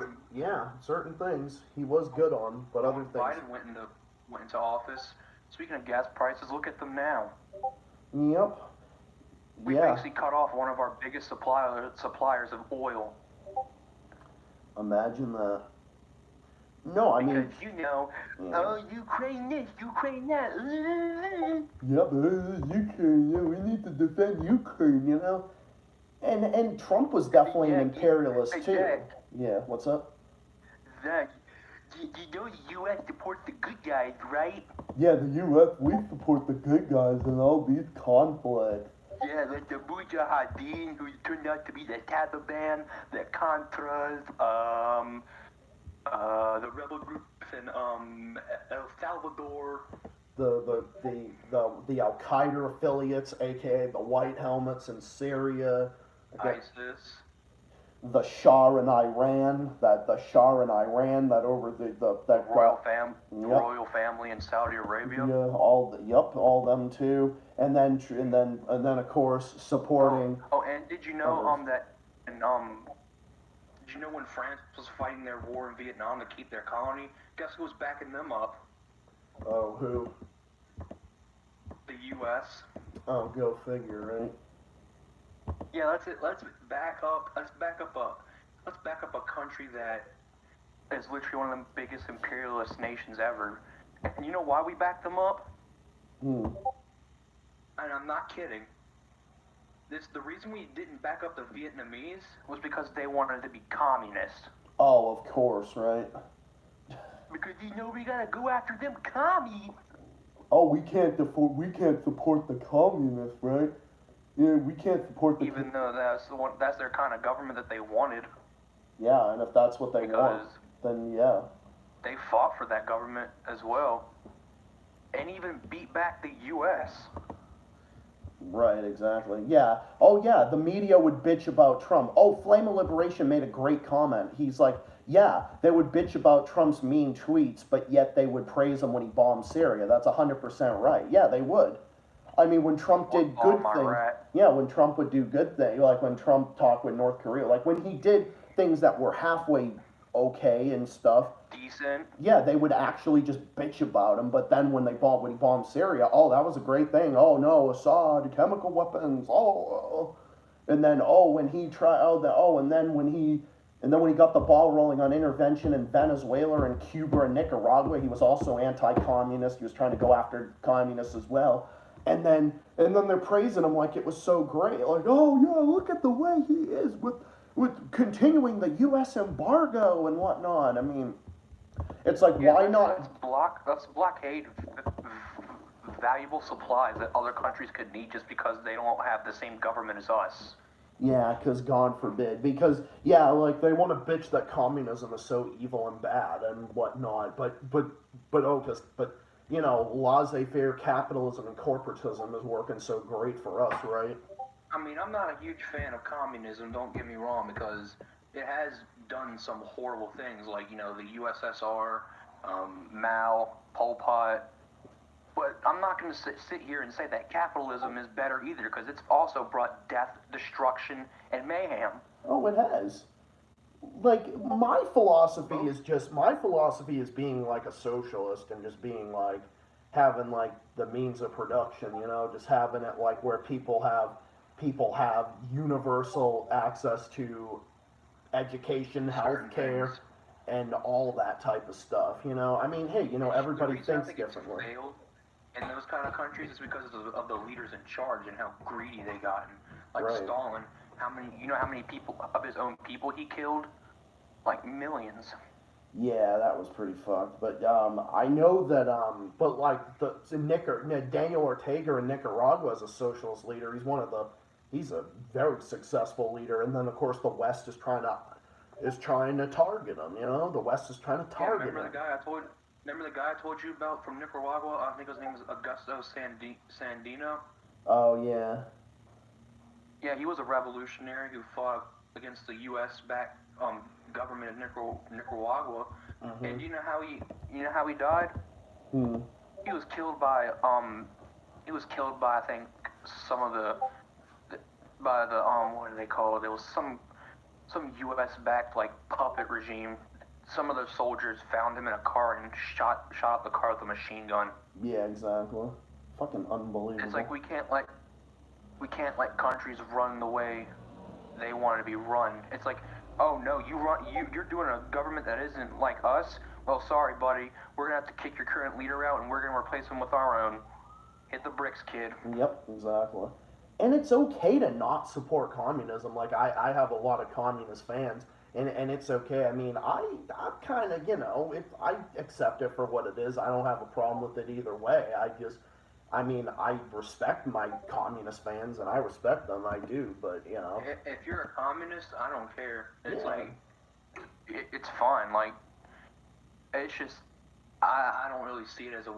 S1: certain things he was good on, but other things...
S18: Biden went into office. Speaking of gas prices, look at them now.
S1: Yep.
S18: We basically cut off one of our biggest suppliers of oil.
S1: Imagine that. No, I mean...
S18: Because, Ukraine this, Ukraine that.
S1: Yeah, but Ukraine, we need to defend Ukraine, you know? And Trump was definitely an imperialist, too.
S18: Zach.
S1: Yeah, what's up?
S18: Zach, you know the U.S. supports the good guys, right?
S1: Yeah, the U.S., we support the good guys in all these conflicts.
S18: Yeah, like the Mujahideen, who turned out to be the Taliban, the Contras, the rebel groups in El Salvador.
S1: The Al Qaeda affiliates, aka the White Helmets in Syria.
S18: ISIS.
S1: The Shah in Iran, that over that
S18: royal family in Saudi Arabia.
S1: Yeah, all them too, and then of course supporting.
S18: And did you know that? And did
S6: you know when France was fighting their war in Vietnam to keep their colony? Guess who was backing them up?
S1: Oh, who?
S6: The U.S.
S1: Oh, go figure, right?
S6: Yeah, that's it. Let's back up a country that is literally one of the biggest imperialist nations ever. And you know why we backed them up?
S1: Hmm.
S6: And I'm not kidding. The reason we didn't back up the Vietnamese was because they wanted to be communist.
S1: Oh, of course, right?
S6: Because you know we gotta go after them commies.
S1: Oh, we can't support the communists, right? Yeah, we can't support the.
S6: Even though that's their kind of government that they wanted.
S1: Yeah, and if that's what they want, then yeah.
S6: They fought for that government as well, and even beat back the U.S.
S1: Right, exactly. Yeah. Oh, yeah, the media would bitch about Trump. Oh, Flame of Liberation made a great comment. He's like, yeah, they would bitch about Trump's mean tweets, but yet they would praise him when he bombed Syria. That's 100% right. Yeah, they would. I mean, when Trump did good things, yeah, when Trump would do good things, like when Trump talked with North Korea, like when he did things that were halfway okay and stuff,
S6: decent.
S1: yeah, they would actually just bitch about him. But then when he bombed Syria, oh, that was a great thing. Oh no, Assad, chemical weapons. Oh, and then when he tried, and then when he got the ball rolling on intervention in Venezuela and Cuba and Nicaragua, he was also anti-communist. He was trying to go after communists as well. And then they're praising him like it was so great. Like, oh yeah, look at the way he is with continuing the U.S. embargo and whatnot. I mean, it's like, why not?
S6: Let's blockade valuable supplies that other countries could need just because they don't have the same government as us.
S1: Yeah, because God forbid. Because, yeah, like, they want to bitch that communism is so evil and bad and whatnot. But you know, laissez-faire capitalism and corporatism is working so great for us, right?
S6: I mean, I'm not a huge fan of communism, don't get me wrong, because it has done some horrible things, like, you know, the USSR, Mao, Pol Pot. But I'm not going to sit here and say that capitalism is better either, because it's also brought death, destruction, and mayhem.
S1: Oh, it has. Like, my philosophy is being like a socialist and just being like, having like the means of production, you know, just having it like where people have universal access to education, healthcare, and all that type of stuff, you know. I mean, hey, you know, everybody thinks differently.
S6: In those kind of countries, it's because of the leaders in charge and how greedy they gotten. Like
S1: Right.
S6: Stalin, how many people of his own people he killed? Like millions.
S1: Yeah, that was pretty fucked. But I know that but like Daniel Ortega in Nicaragua is a socialist leader. He's a very successful leader. And then of course the West is trying to target him. You know, the West is trying to target him.
S6: Remember the guy I told you about from Nicaragua? I think his name is Augusto Sandino.
S1: Oh yeah.
S6: Yeah, he was a revolutionary who fought against the U.S. backed government of Nicaragua.
S1: Mm-hmm.
S6: And you know how he died?
S1: Hmm.
S6: He was killed by I think some of the what do they call it? It was some U.S. backed like puppet regime. Some of the soldiers found him in a car and shot up the car with a machine gun.
S1: Yeah, exactly. Fucking unbelievable.
S6: It's like we can't let like countries run the way they want to be run. It's like, oh no, you're doing a government that isn't like us. Well, sorry, buddy, we're gonna have to kick your current leader out and we're gonna replace him with our own. Hit the bricks, kid.
S1: Yep, exactly. And it's okay to not support communism. Like I have a lot of communist fans, and it's okay. I mean, I'm kind of, you know, I accept it for what it is. I don't have a problem with it either way. I respect my communist fans, and I respect them. I do, but you know.
S6: If you're a communist, I don't care. It's
S1: Yeah.
S6: like, it's fine. Like, it's just, I don't really see it as a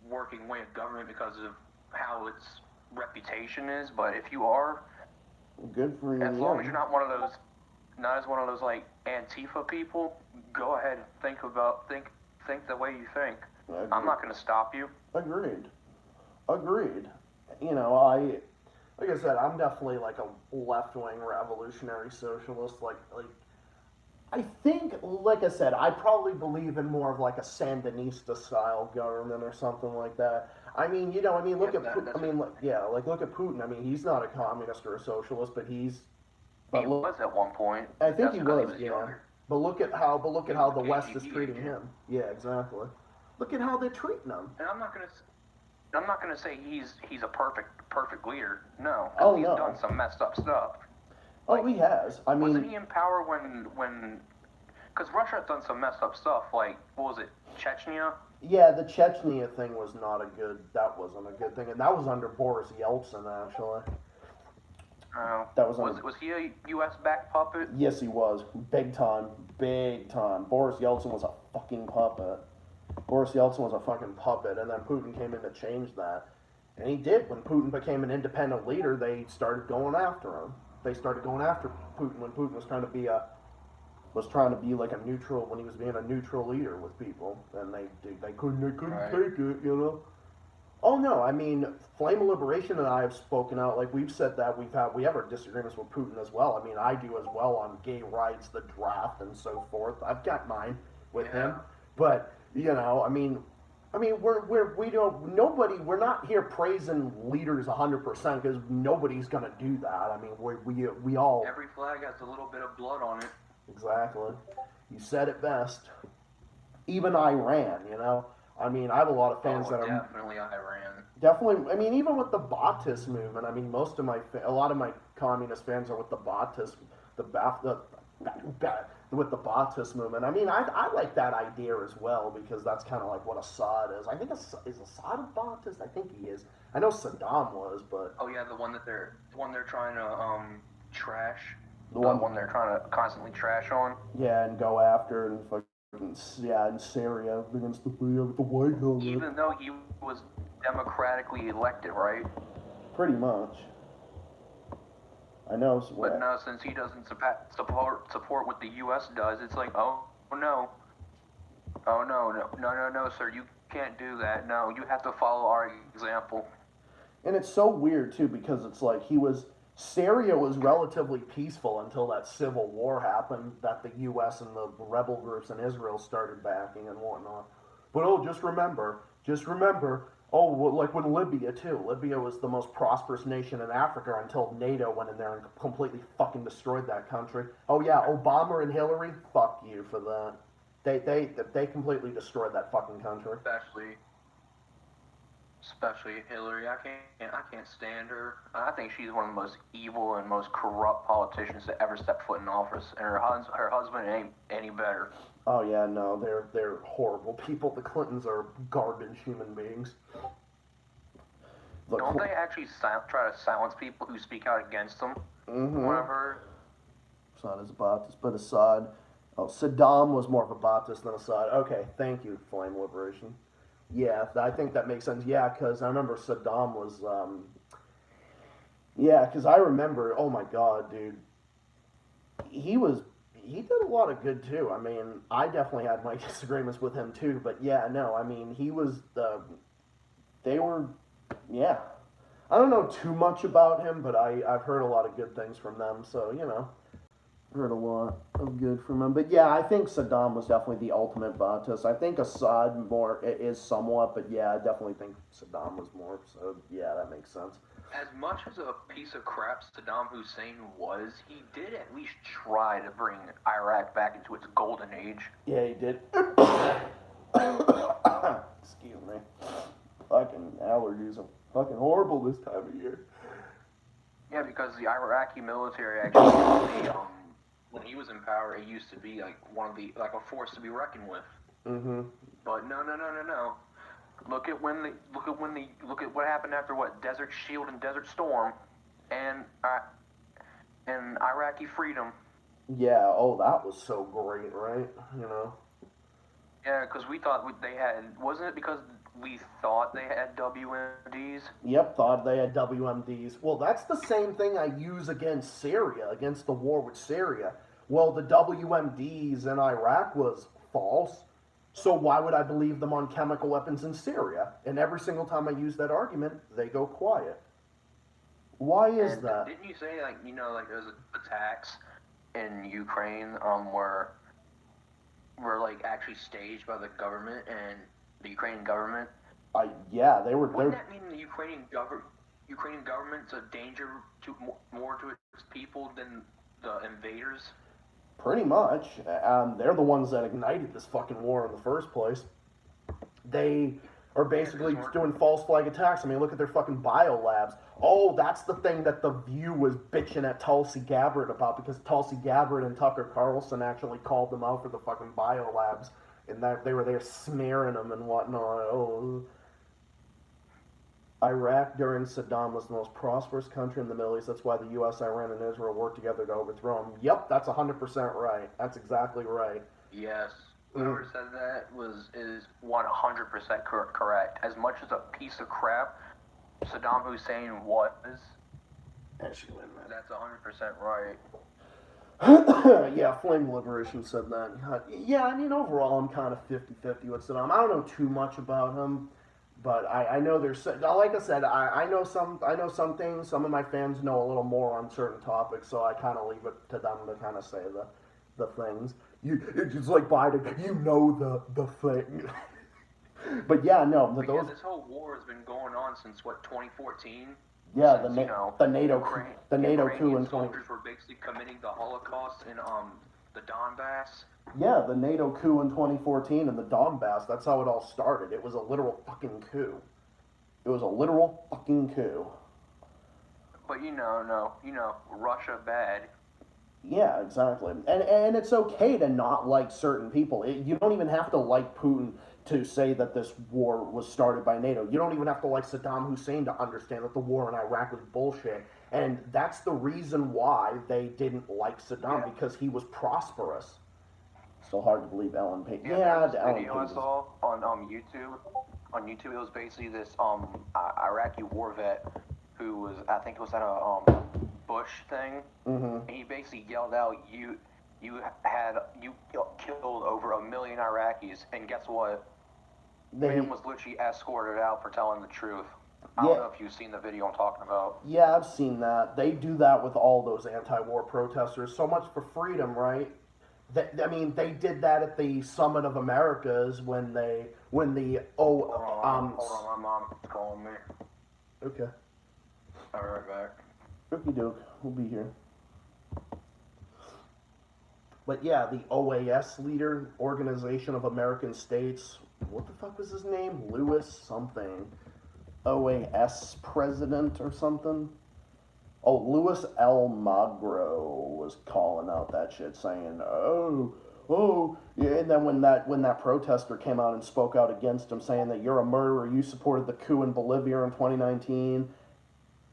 S6: working way of government because of how its reputation is. But if you are,
S1: good for you.
S6: as long as you're not one of those like Antifa people, go ahead and think the way you think. I'm not going to stop you.
S1: Agreed. You know, like I said, I'm definitely like a left-wing revolutionary socialist. Like I think, like I said, I probably believe in more of like a Sandinista style government or something like that. I mean, look at, I mean, look at Putin. I mean, he's not a communist or a socialist, but
S18: He was at one point.
S1: I think
S18: That's
S1: he
S18: because
S1: was,
S18: he was
S1: yeah.
S18: younger.
S1: But look at how the
S18: a
S1: West is
S18: KGB
S1: treating
S18: agent.
S1: him. Yeah, exactly. Look at how they're treating him.
S18: And I'm not gonna say he's a perfect leader. No,
S1: Oh,
S18: he's
S1: no.
S18: done some messed up stuff.
S1: Oh, he has. I mean,
S18: wasn't he in power when? Because Russia had done some messed up stuff. Like, what was it, Chechnya?
S1: yeah, the Chechnya thing was not a good. That wasn't a good thing, and that was under Boris Yeltsin, actually. That was under.
S18: Was he a U.S. backed puppet?
S1: Yes, he was. Big time. Big time. Boris Yeltsin was a fucking puppet. Boris Yeltsin was a fucking puppet, and then Putin came in to change that. And he did. When Putin became an independent leader, they started going after him. They started going after Putin when Putin was trying to be like a neutral, when he was being a neutral leader with people, and they couldn't take it, you know. Oh no, I mean, Flame of Liberation and I have spoken out, like we've said that we have our disagreements with Putin as well. I mean, I do as well on gay rights, the draft, and so forth. I've got mine with him, but I mean, we're not here praising leaders 100% because nobody's gonna do that. I mean, we all.
S18: Every flag has a little bit of blood on it.
S1: Exactly. You said it best. Even Iran, I mean, I have a lot of fans that are
S18: definitely Iran.
S1: definitely. I mean, even with the Ba'athist movement. I mean, a lot of my communist fans are with the Ba'athist, with the Ba'athist movement. I mean, I like that idea as well because that's kind of like what Assad is. I think is Assad a Ba'athist? I think he is. I know Saddam was, but
S18: oh yeah, the one they're trying to trash.
S1: The
S18: one they're trying to constantly trash on.
S1: Yeah, and go after and fucking in Syria against the White House.
S18: Even though he was democratically elected, right?
S1: Pretty much. I know.
S18: But no, since he doesn't support what the U.S. does, it's like, oh no, sir, you can't do that. No, you have to follow our example.
S1: And it's so weird too because it's like Syria was relatively peaceful until that civil war happened that the U.S. and the rebel groups in Israel started backing and whatnot. But just remember, like when Libya too. Libya was the most prosperous nation in Africa until NATO went in there and completely fucking destroyed that country. Oh yeah, Obama and Hillary, fuck you for that. They completely destroyed that fucking country.
S18: Especially Hillary. I can't stand her. I think she's one of the most evil and most corrupt politicians to ever step foot in office. And her husband ain't any better.
S1: Oh yeah, no, they're horrible people. The Clintons are garbage human beings.
S18: Don't they actually try to silence people who speak out against them?
S1: Mm-hmm.
S18: Whenever.
S1: Assad is a Ba'athist, but Assad. Oh, Saddam was more of a Ba'athist than Assad. Okay, thank you, Flame Liberation. Yeah, I think that makes sense. Yeah, because I remember Saddam was. Yeah, because I remember. Oh my God, dude. He did a lot of good too. I mean, I definitely had my disagreements with him too. But yeah, no, I mean, he was They were. Yeah, I don't know too much about him, but I've heard a lot of good things from them. So heard a lot of good from him. But yeah, I think Saddam was definitely the ultimate Ba'athist. I think Assad is somewhat, but yeah, I definitely think Saddam was more. So yeah, that makes sense.
S18: As much as a piece of crap Saddam Hussein was, he did at least try to bring Iraq back into its golden age.
S1: Yeah, he did. Excuse me. Fucking allergies are fucking horrible this time of year.
S18: Yeah, because the Iraqi military actually, when he was in power, it used to be like a force to be reckoned with.
S1: Mm-hmm.
S18: But no. Look at what happened after Desert Shield and Desert Storm, and Iraqi freedom.
S1: Yeah. Oh, that was so great, right?
S18: Yeah, because we thought they had. Wasn't it because we thought they had WMDs?
S1: Yep, thought they had WMDs. Well, that's the same thing I use against Syria, against the war with Syria. Well, the WMDs in Iraq was false. So why would I believe them on chemical weapons in Syria? And every single time I use that argument, they go quiet. Why is that?
S18: Didn't you say there's attacks in Ukraine where were like actually staged by the government and the Ukrainian government?
S1: Yeah, they were.
S18: Wouldn't that mean the Ukrainian government's a danger to more to its people than the invaders?
S1: Pretty much. They're the ones that ignited this fucking war in the first place. They are basically doing false flag attacks. I mean, look at their fucking biolabs. Oh, that's the thing that The View was bitching at Tulsi Gabbard about, because Tulsi Gabbard and Tucker Carlson actually called them out for the fucking biolabs, and that they were there smearing them and whatnot. Oh, Iraq during Saddam was the most prosperous country in the Middle East. That's why the U.S., Iran, and Israel worked together to overthrow him. Yep, that's 100% right. That's exactly right.
S18: Yes. Whoever said that is 100% correct. As much as a piece of crap Saddam Hussein was,
S1: actually,
S18: that's 100% right.
S1: Yeah, Flame Liberation said that. Yeah, I mean, overall, I'm kind of 50-50 with Saddam. I don't know too much about him, but I know there's, like I said, I know some things. Some of my fans know a little more on certain topics, so I kind of leave it to them to kind of say the things. It's like Biden, you know the thing. But yeah, no,
S18: yeah, this whole war has been going on since what, 2014?
S1: Yeah,
S18: since,
S1: the NATO coup in 20.
S18: Soldiers were basically committing the Holocaust in the Donbass.
S1: Yeah, the NATO coup in 2014 in the Donbass. That's how it all started. It was a literal fucking coup. It was a literal fucking coup.
S18: But Russia bad.
S1: Yeah, exactly. And it's okay to not like certain people. You don't even have to like Putin to say that this war was started by NATO. You don't even have to like Saddam Hussein to understand that the war in Iraq was bullshit. And that's the reason why they didn't like Saddam, because he was prosperous. So hard to believe Ellen Page.
S18: Yeah, this video I saw on YouTube. On YouTube, it was basically this Iraqi war vet who was, I think it was at a Bush thing, and he basically yelled out, "You killed over 1 million Iraqis," and guess what? Man was literally escorted out for telling the truth. I don't know if you've seen the video I'm talking about.
S1: Yeah, I've seen that. They do that with all those anti-war protesters. So much for freedom, right? I mean, they did that at the Summit of Americas when the
S18: Hold on, my mom's calling me.
S1: Okay.
S18: I'll be right back.
S1: Okie doke, we'll be here. But yeah, the OAS leader, Organization of American States, what the fuck was his name? Lewis something. OAS president or something? Oh, Louis Almagro was calling out that shit, saying, yeah. And then when that protester came out and spoke out against him, saying that you're a murderer, you supported the coup in Bolivia in 2019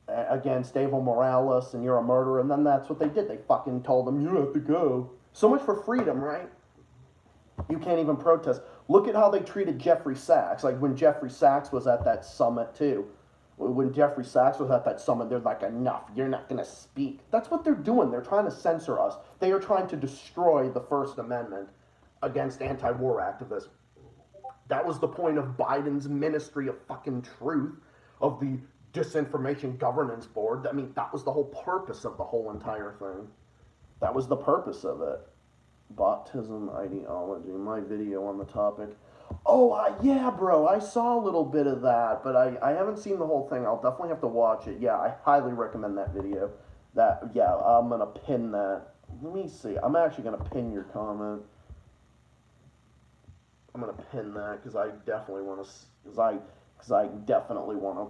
S1: against Evo Morales, and you're a murderer. And then that's what they did. They fucking told him, you have to go. So much for freedom, right? You can't even protest. Look at how they treated Jeffrey Sachs. Like when Jeffrey Sachs was at that summit too. When Jeffrey Sachs was at that summit, they're like, enough, you're not going to speak. That's what they're doing. They're trying to censor us. They are trying to destroy the First Amendment against anti-war activists. That was the point of Biden's Ministry of fucking Truth, of the Disinformation Governance Board. I mean, that was the whole purpose of the whole entire thing. That was the purpose of it. Baptism ideology, my video on the topic. Oh, yeah, bro, I saw a little bit of that, but I haven't seen the whole thing. I'll definitely have to watch it. Yeah, I highly recommend that video. I'm going to pin that. Let me see. I'm actually going to pin your comment. I'm going to pin that because I definitely want to, because I definitely want to,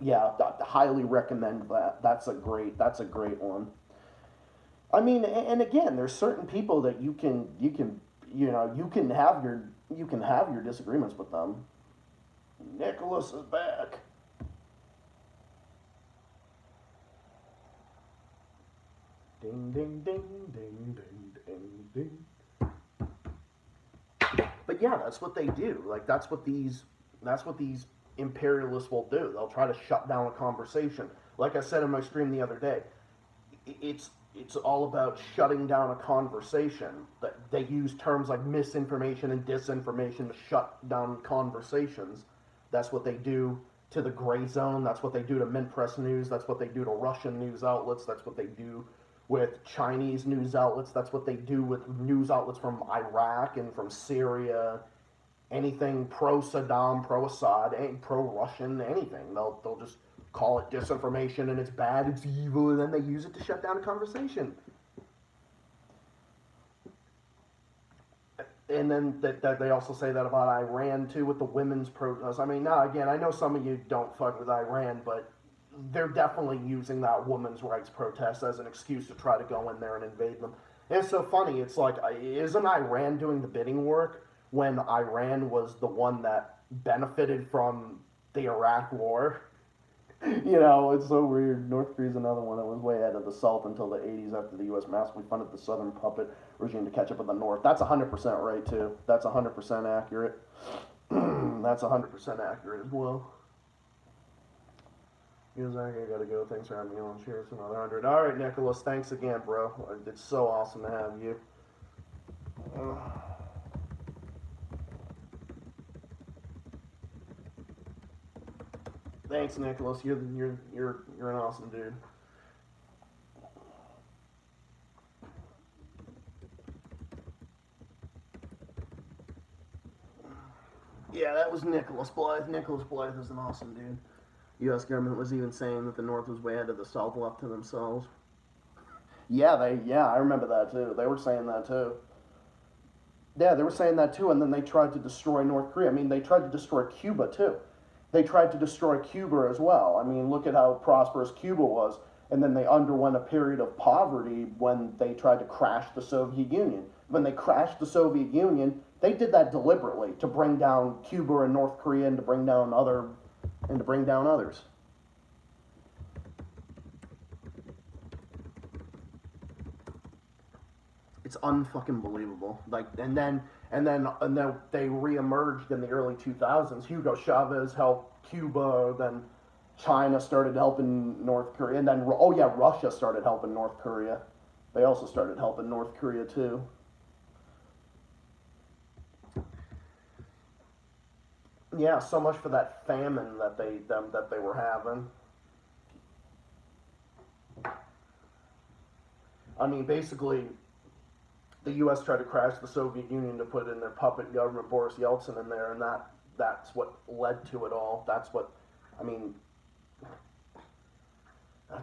S1: yeah, highly recommend that. That's a great one. I mean, and again, there's certain people that you can have your disagreements with them. Nicholas is back. Ding ding ding ding ding ding ding. But yeah, that's what they do. Like that's what these imperialists will do. They'll try to shut down a conversation. Like I said in my stream the other day, it's all about shutting down a conversation. They use terms like misinformation and disinformation to shut down conversations. That's what they do to the Gray Zone. That's what they do to Mint Press News. That's what they do to Russian news outlets. That's what they do with Chinese news outlets. That's what they do with news outlets from Iraq and from Syria. Anything pro-Saddam, pro-Assad, pro-Russian, anything. They'll just call it disinformation and it's bad, it's evil, and then they use it to shut down a conversation. And then they also say that about Iran, too, with the women's protests. I mean, now, again, I know some of you don't fuck with Iran, but they're definitely using that women's rights protest as an excuse to try to go in there and invade them. And it's so funny. It's like, isn't Iran doing the bidding work when Iran was the one that benefited from the Iraq War? You know, it's so weird. North Korea's another one that was way ahead of the South until the 80s after the U.S. massively funded the Southern puppet regime to catch up with the North. That's 100% right, too. That's 100% accurate. That's 100% accurate as well. Zach, I gotta go. Thanks for having me on. Cheers, another 100. All right, Nicholas, thanks again, bro. It's so awesome to have you. Thanks, Nicholas. You're an awesome dude. Yeah, that was Nicholas Blythe. Nicholas Blythe is an awesome dude. U.S. government was even saying that the North was way ahead of the South, left to themselves. Yeah, I remember that too. They were saying that too. Yeah, they were saying that too, and then they tried to destroy North Korea. I mean, they tried to destroy Cuba too. They tried to destroy Cuba as well. I mean, look at how prosperous Cuba was, and then they underwent a period of poverty when they tried to crash the Soviet Union. When they crashed the Soviet Union, they did that deliberately to bring down Cuba and North Korea and to bring down others. It's unfucking believable. Like, and then they reemerged in the early 2000s. Hugo Chavez helped Cuba, then China started helping North Korea, and then Russia started helping North Korea. They also started helping North Korea too. Yeah, so much for that famine that they were having. I mean, basically, the U.S. tried to crash the Soviet Union to put in their puppet government, Boris Yeltsin, in there, and that's what led to it all. That's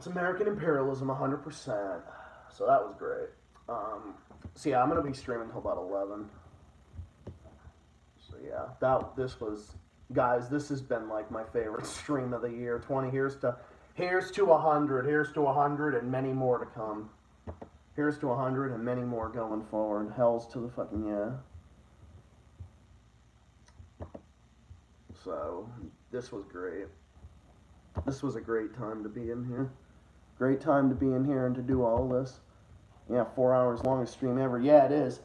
S1: American imperialism, 100%. So that was great. So yeah, I'm gonna be streaming until about 11. So yeah, guys, this has been like my favorite stream of the year. 20, here's to 100, here's to 100, and many more to come. Here's to 100 and many more going forward. Hell's to the fucking yeah. So, this was great. This was a great time to be in here. Great time to be in here and to do all this. Yeah, 4 hours longest stream ever. Yeah, it is.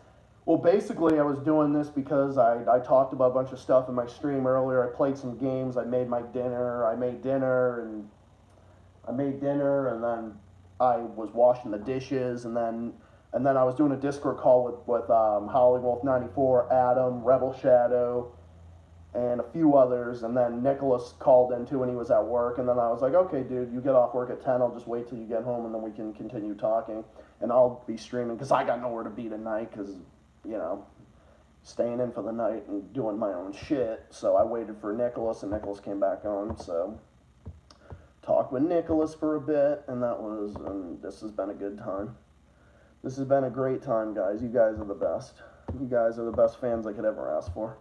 S1: Well, basically, I was doing this because I talked about a bunch of stuff in my stream earlier. I played some games. I made dinner, and then I was washing the dishes, and then I was doing a Discord call with Hollywolf94, Adam, Rebel Shadow, and a few others, and then Nicholas called in too, and he was at work, and then I was like, okay, dude, you get off work at 10, I'll just wait till you get home, and then we can continue talking, and I'll be streaming, because I got nowhere to be tonight, because, you know, staying in for the night and doing my own shit, so I waited for Nicholas, and Nicholas came back on, so talked with Nicholas for a bit, and this has been a good time. This has been a great time, guys. You guys are the best. You guys are the best fans I could ever ask for.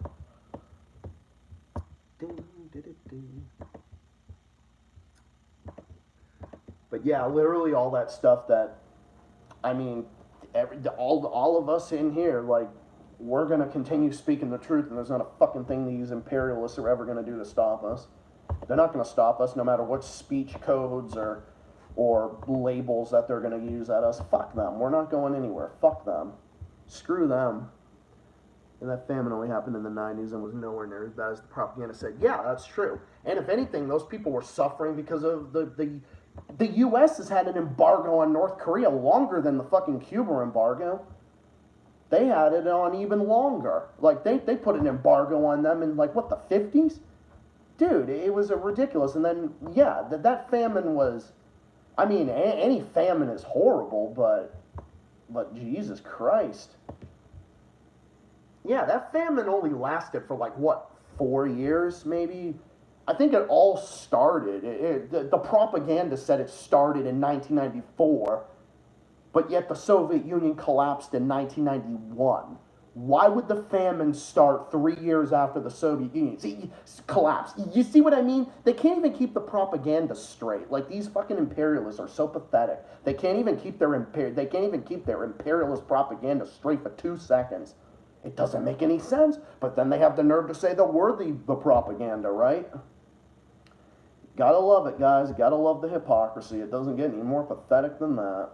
S1: But yeah, literally all that stuff that, I mean, all of us in here, like, we're going to continue speaking the truth, and there's not a fucking thing these imperialists are ever going to do to stop us. They're not going to stop us no matter what speech codes or labels that they're going to use at us. Fuck them. We're not going anywhere. Fuck them. Screw them. And that famine only happened in the 90s and was nowhere near as bad as the propaganda said. Yeah, that's true. And if anything, those people were suffering because of the U.S. has had an embargo on North Korea longer than the fucking Cuba embargo. They had it on even longer. Like, they put an embargo on them in, like, what, the 50s? Dude, it was ridiculous. And then, yeah, that famine was I mean, any famine is horrible, but Jesus Christ. Yeah, that famine only lasted for like, what, 4 years maybe? I think it all started, the propaganda said it started in 1994, but yet the Soviet Union collapsed in 1991. Why would the famine start 3 years after the Soviet Union collapsed? You see what I mean? They can't even keep the propaganda straight. Like, these fucking imperialists are so pathetic. They can't even keep their imperialist propaganda straight for 2 seconds. It doesn't make any sense. But then they have the nerve to say they're worthy of the propaganda, right? Gotta love it, guys. Gotta love the hypocrisy. It doesn't get any more pathetic than that.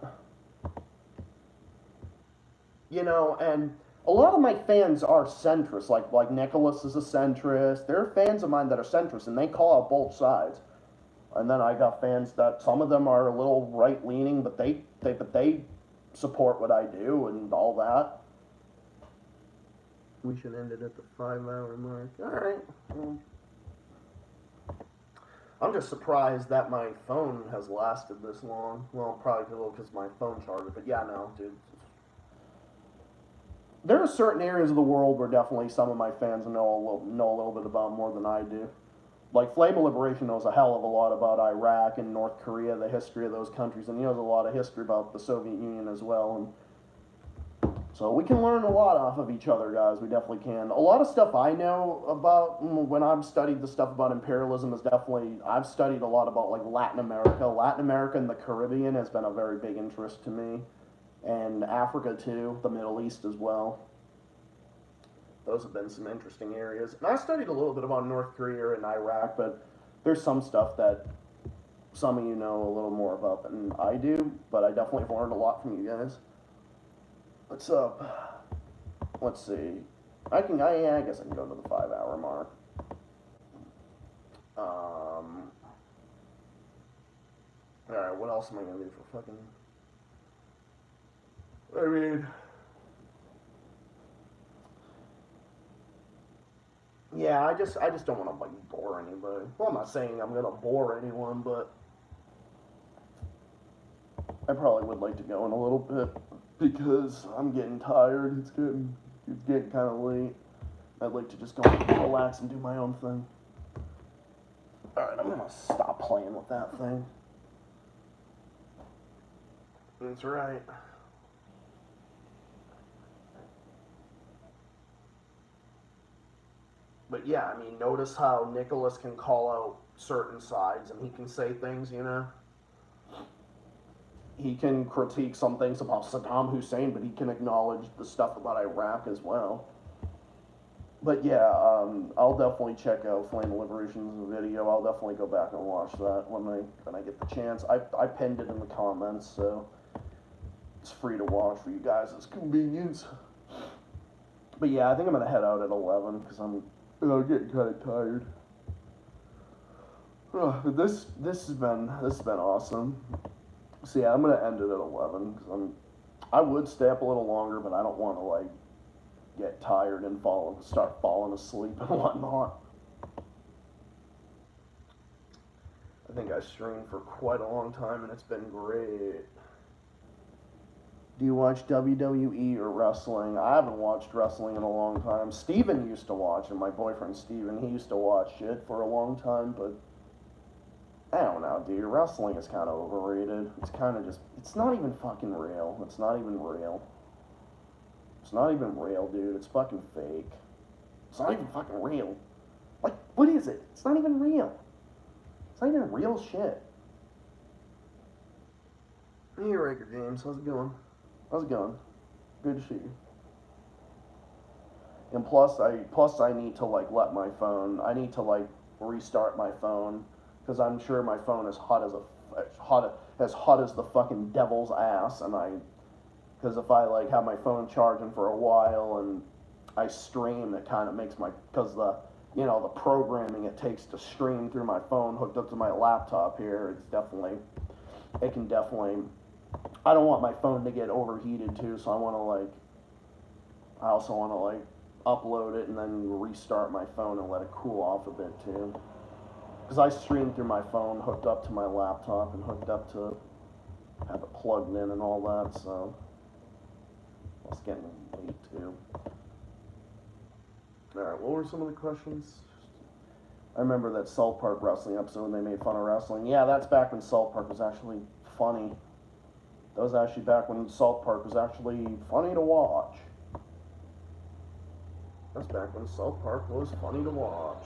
S1: You know, and a lot of my fans are centrist. Like Nicholas is a centrist. There are fans of mine that are centrist, and they call out both sides. And then I got fans that some of them are a little right leaning, but they support what I do and all that. We should end it at the 5-hour mark. All right. I'm just surprised that my phone has lasted this long. Well, probably a little because my phone charger. But yeah, no, dude. There are certain areas of the world where definitely some of my fans know a little bit about more than I do. Like, Flame of Liberation knows a hell of a lot about Iraq and North Korea, the history of those countries, and he knows a lot of history about the Soviet Union as well. And so we can learn a lot off of each other, guys. We definitely can. A lot of stuff I know about when I've studied the stuff about imperialism is definitely, I've studied a lot about, like, Latin America. Latin America and the Caribbean has been a very big interest to me. And Africa, too. The Middle East as well. Those have been some interesting areas. And I studied a little bit about North Korea and Iraq, but there's some stuff that some of you know a little more about than I do. But I definitely have learned a lot from you guys. What's up? Let's see. I guess I can go to the 5-hour mark. Alright, what else am I gonna do for fucking... I mean... Yeah, I just don't want to, like, bore anybody. Well, I'm not saying I'm gonna bore anyone, but... I probably would like to go in a little bit. Because I'm getting tired. It's getting kind of late. I'd like to just go relax and do my own thing. Alright, I'm gonna stop playing with that thing. That's right. But yeah, I mean, notice how Nicholas can call out certain sides and he can say things, you know? He can critique some things about Saddam Hussein, but he can acknowledge the stuff about Iraq as well. But yeah, I'll definitely check out Flame of Liberation's video. I'll definitely go back and watch that when I get the chance. I pinned it in the comments, so it's free to watch for you guys' convenience. But yeah, I think I'm gonna head out at 11 because I'm getting kind of tired. But this has been awesome. So yeah, I'm gonna end it at 11 because I would stay up a little longer, but I don't want to like get tired and start falling asleep and whatnot. I think I streamed for quite a long time and it's been great. Do you watch WWE or wrestling? I haven't watched wrestling in a long time. Steven used to watch, and my boyfriend Steven, he used to watch it for a long time, but I don't know, dude. Wrestling is kind of overrated. It's kind of just, it's not even fucking real. It's not even real. It's not even real, dude. It's fucking fake. It's not even fucking real. Like, what is it? It's not even real. It's not even real shit. Hey, Raker James. How's it going? How's it going? Good to see you. And plus I need to, like, I need to, like, restart my phone. Because I'm sure my phone is hot as the fucking devil's ass, because if I like have my phone charging for a while and I stream, it kind of makes because the programming it takes to stream through my phone hooked up to my laptop here, it can definitely, I don't want my phone to get overheated too, so I also want to upload it and then restart my phone and let it cool off a bit too. Because I stream through my phone hooked up to my laptop and hooked up to have it plugged in and all that, so it's getting late too. Alright, what were some of the questions? I remember that South Park wrestling episode when they made fun of wrestling. Yeah, that's back when South Park was actually funny. That was actually back when South Park was actually funny to watch. That's back when South Park was funny to watch.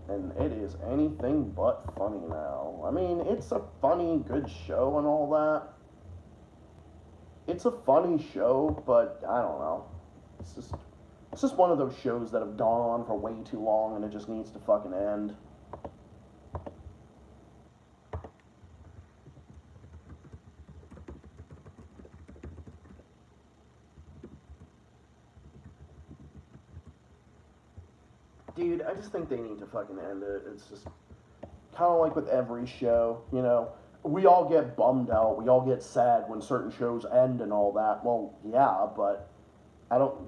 S1: And it is anything but funny now. I mean, it's a funny, good show and all that. It's a funny show, but I don't know. It's just one of those shows that have gone on for way too long and it just needs to fucking end. Dude, I just think they need to fucking end it. It's just kind of like with every show, you know. We all get bummed out. We all get sad when certain shows end and all that. Well, yeah, but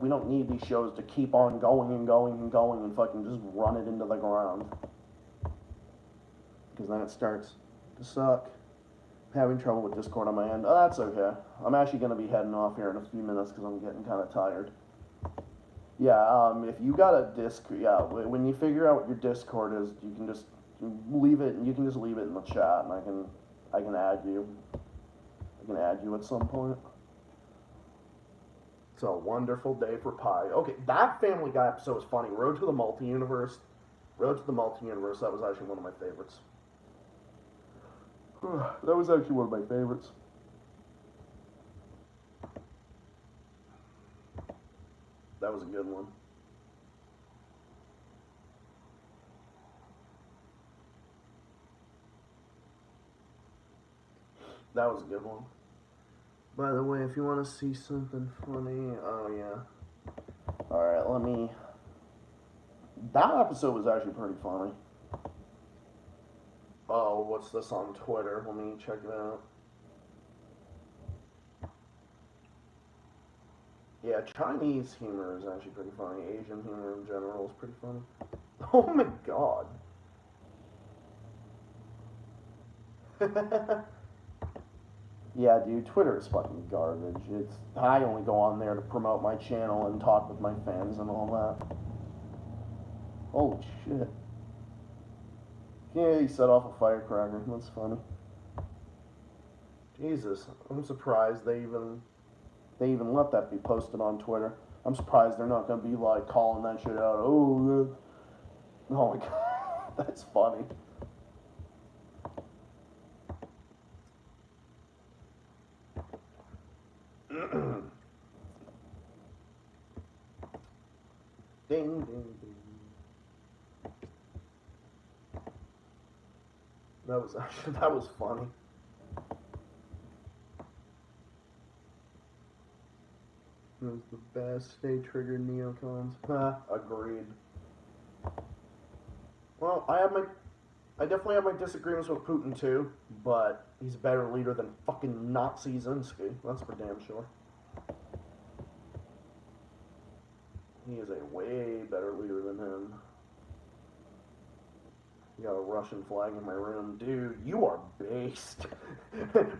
S1: we don't need these shows to keep on going and going and going and fucking just run it into the ground. Because then it starts to suck. Having trouble with Discord on my end. Oh, that's okay. I'm actually going to be heading off here in a few minutes because I'm getting kind of tired. Yeah, if you got a when you figure out what your Discord is, you can just leave it, and you can just leave it in the chat, and I can add you. I can add you at some point. It's a wonderful day for pie. Okay, that Family Guy episode was funny. Road to the Multi-Universe. Road to the Multi-Universe, that was actually one of my favorites. That was actually one of my favorites. That was a good one. That was a good one. By the way, if you want to see something funny, oh yeah. Alright, let me... That episode was actually pretty funny. Oh, what's this on Twitter? Let me check it out. Yeah, Chinese humor is actually pretty funny. Asian humor in general is pretty funny. Oh my god. Yeah, dude, Twitter is fucking garbage. I only go on there to promote my channel and talk with my fans and all that. Holy shit. Yeah, he set off a firecracker. That's funny. Jesus, I'm surprised they even let that be posted on Twitter. I'm surprised they're not gonna be like calling that shit out. Oh my god, that's funny. Ding, ding, ding. That was funny. It was the best. Stay triggered, neocons. Agreed. Well, I definitely have my disagreements with Putin too, but he's a better leader than fucking Nazi Zelensky. That's for damn sure. He is a way better leader than him. You got a Russian flag in my room. Dude, you are based.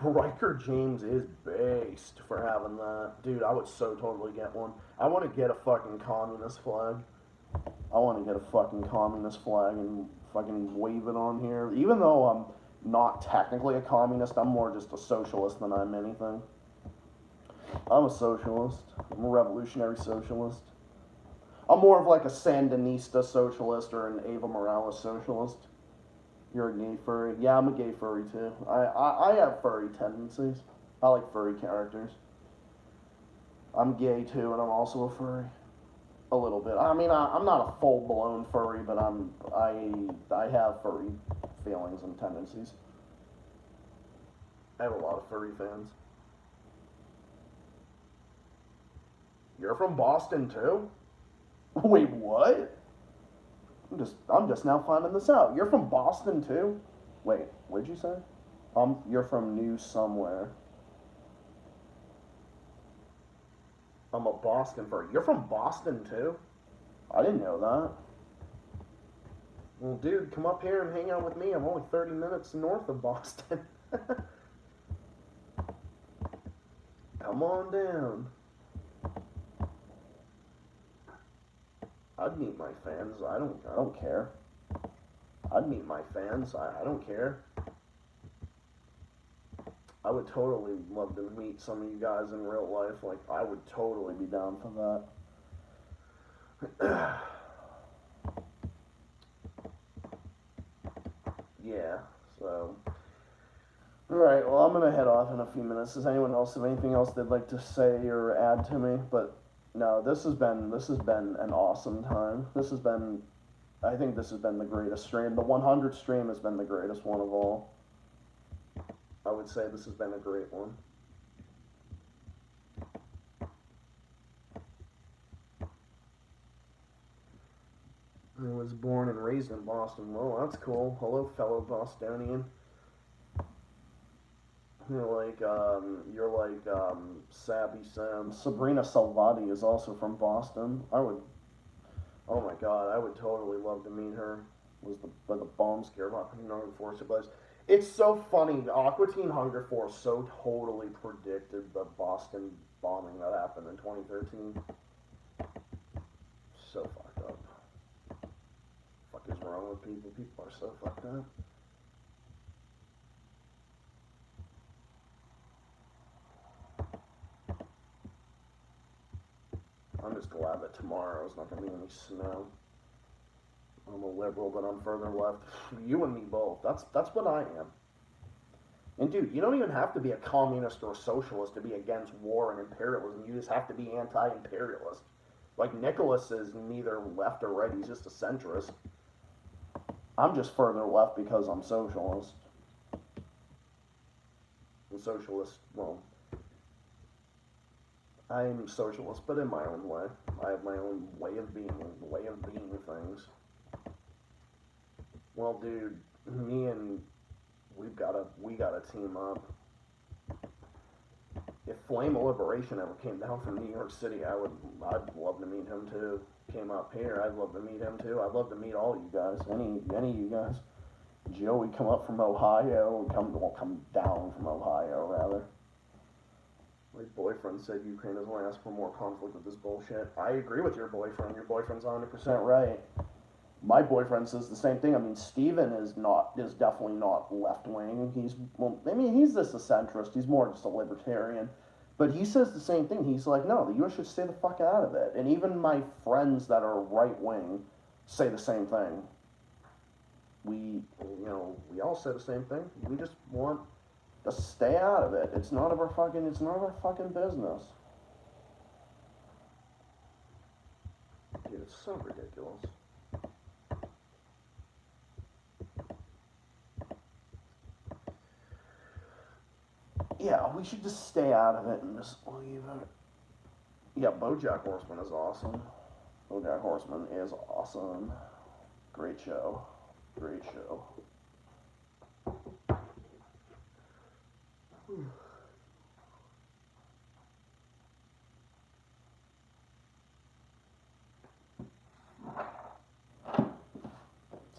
S1: Riker James is based for having that. Dude, I would so totally get one. I want to get a fucking communist flag. I want to get a fucking communist flag and fucking wave it on here. Even though I'm not technically a communist, I'm more just a socialist than I'm anything. I'm a socialist. I'm a revolutionary socialist. I'm more of like a Sandinista socialist or an Eva Morales socialist. You're a gay furry. Yeah, I'm a gay furry too. I have furry tendencies. I like furry characters. I'm gay too, and I'm also a furry. A little bit. I mean, I'm not a full-blown furry, but I have furry feelings and tendencies. I have a lot of furry fans. You're from Boston too? Wait, what? I'm just now finding this out. You're from Boston too? Wait, what'd you say? You're from New somewhere. I'm a Boston furry. You're from Boston too? I didn't know that. Well, dude, come up here and hang out with me. I'm only 30 minutes north of Boston. Come on down. I'd meet my fans. I don't care. I'd meet my fans. I don't care. I would totally love to meet some of you guys in real life. Like, I would totally be down for that. Yeah, so. Alright, well, I'm gonna head off in a few minutes. Does anyone else have anything else they'd like to say or add to me? But no, this has been an awesome time. I think this has been the greatest stream. The 100 stream has been the greatest one of all. I would say this has been a great one. I was born and raised in Boston. Well, that's cool. Hello, fellow Bostonian. You're like Sabby Sam. Sabrina Salvati is also from Boston. Oh my God, I would totally love to meet her. Was the bomb scare of Aqua Teen Hunger Force? It's so funny. Aqua Teen Hunger Force so totally predicted the Boston bombing that happened in 2013. So fucked up. What the fuck is wrong with people? People are so fucked up. I'm just glad that tomorrow's not going to be any snow. I'm a liberal, but I'm further left. You and me both. That's what I am. And dude, you don't even have to be a communist or a socialist to be against war and imperialism. You just have to be anti-imperialist. Like Nicholas is neither left or right. He's just a centrist. I'm just further left because I'm socialist. And socialist, well, I'm socialist, but in my own way. I have my own way of being things. Well, dude, we gotta team up. If Flame of Liberation ever came down from New York City, I'd love to meet him too. Came up here, I'd love to meet him too. I'd love to meet all you guys, any of you guys. Joey come up from Ohio, come down from Ohio rather. My boyfriend said Ukraine is going to ask for more conflict with this bullshit. I agree with your boyfriend. Your boyfriend's 100% right. My boyfriend says the same thing. I mean, Steven is definitely not left-wing. He's just a centrist. He's more just a libertarian. But he says the same thing. He's like, no, the U.S. should stay the fuck out of it. And even my friends that are right-wing say the same thing. We all say the same thing. We just want to stay out of it. It's none of our fucking business. Dude, it's so ridiculous. Yeah, we should just stay out of it and just leave it. Yeah, BoJack Horseman is awesome. BoJack Horseman is awesome. Great show. Great show.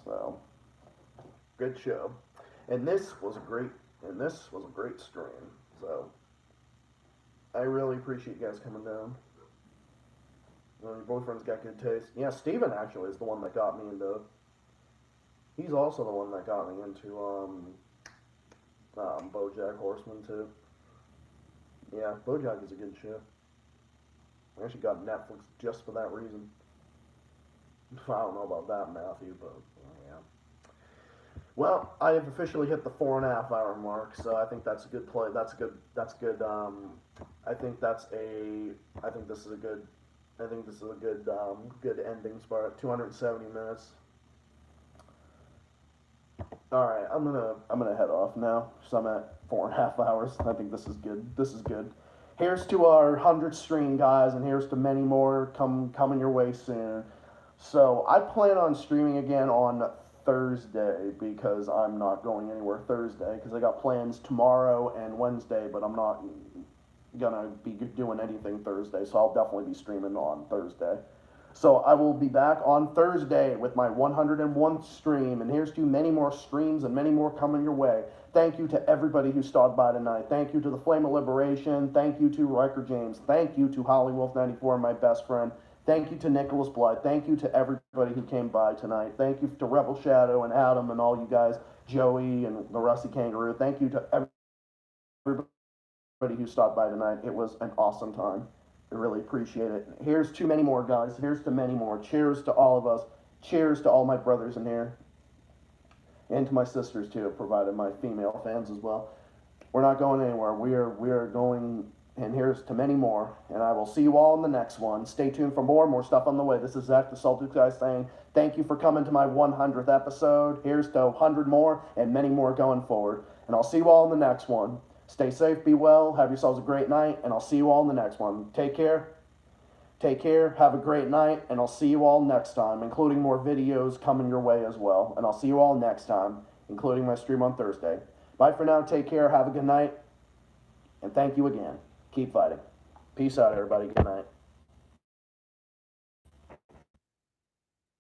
S1: So, good show. And this was a great stream. So, I really appreciate you guys coming down. Your boyfriend's got good taste. Yeah, Steven actually is the one that got me into. He's also the one that got me into BoJack Horseman too. Yeah, BoJack is a good show. I actually got Netflix just for that reason. I don't know about that, Matthew, but yeah. Well, I have officially hit the 4.5 hour mark, so I think that's a good play. That's good. I think this is a good ending spot. 270 minutes. All right, I'm gonna head off now. So I'm at 4.5 hours. I think this is good. Here's to our 100 stream guys, and here's to many more coming your way soon. So I plan on streaming again on Thursday because I'm not going anywhere Thursday because I got plans tomorrow and Wednesday, but I'm not gonna be doing anything Thursday, so I'll definitely be streaming on Thursday. So I will be back on Thursday with my 101th stream, and here's to many more streams and many more coming your way. Thank you to everybody who stopped by tonight. Thank you to the Flame of Liberation. Thank you to Riker James. Thank you to Hollywolf94, my best friend. Thank you to Nicholas Blood. Thank you to everybody who came by tonight. Thank you to Rebel Shadow and Adam and all you guys, Joey and the Rusty Kangaroo. Thank you to everybody who stopped by tonight. It was an awesome time. I really appreciate it. Here's to many more, guys. Here's to many more. Cheers to all of us. Cheers to all my brothers in here. And to my sisters, too, provided my female fans as well. We're not going anywhere. We are going, and here's to many more. And I will see you all in the next one. Stay tuned for more stuff on the way. This is Zach, the Celtics guy, saying thank you for coming to my 100th episode. Here's to 100 more and many more going forward. And I'll see you all in the next one. Stay safe, be well, have yourselves a great night, and I'll see you all in the next one. Take care. Take care, have a great night, and I'll see you all next time, including more videos coming your way as well. And I'll see you all next time, including my stream on Thursday. Bye for now, take care, have a good night, and thank you again. Keep fighting. Peace out, everybody. Good night.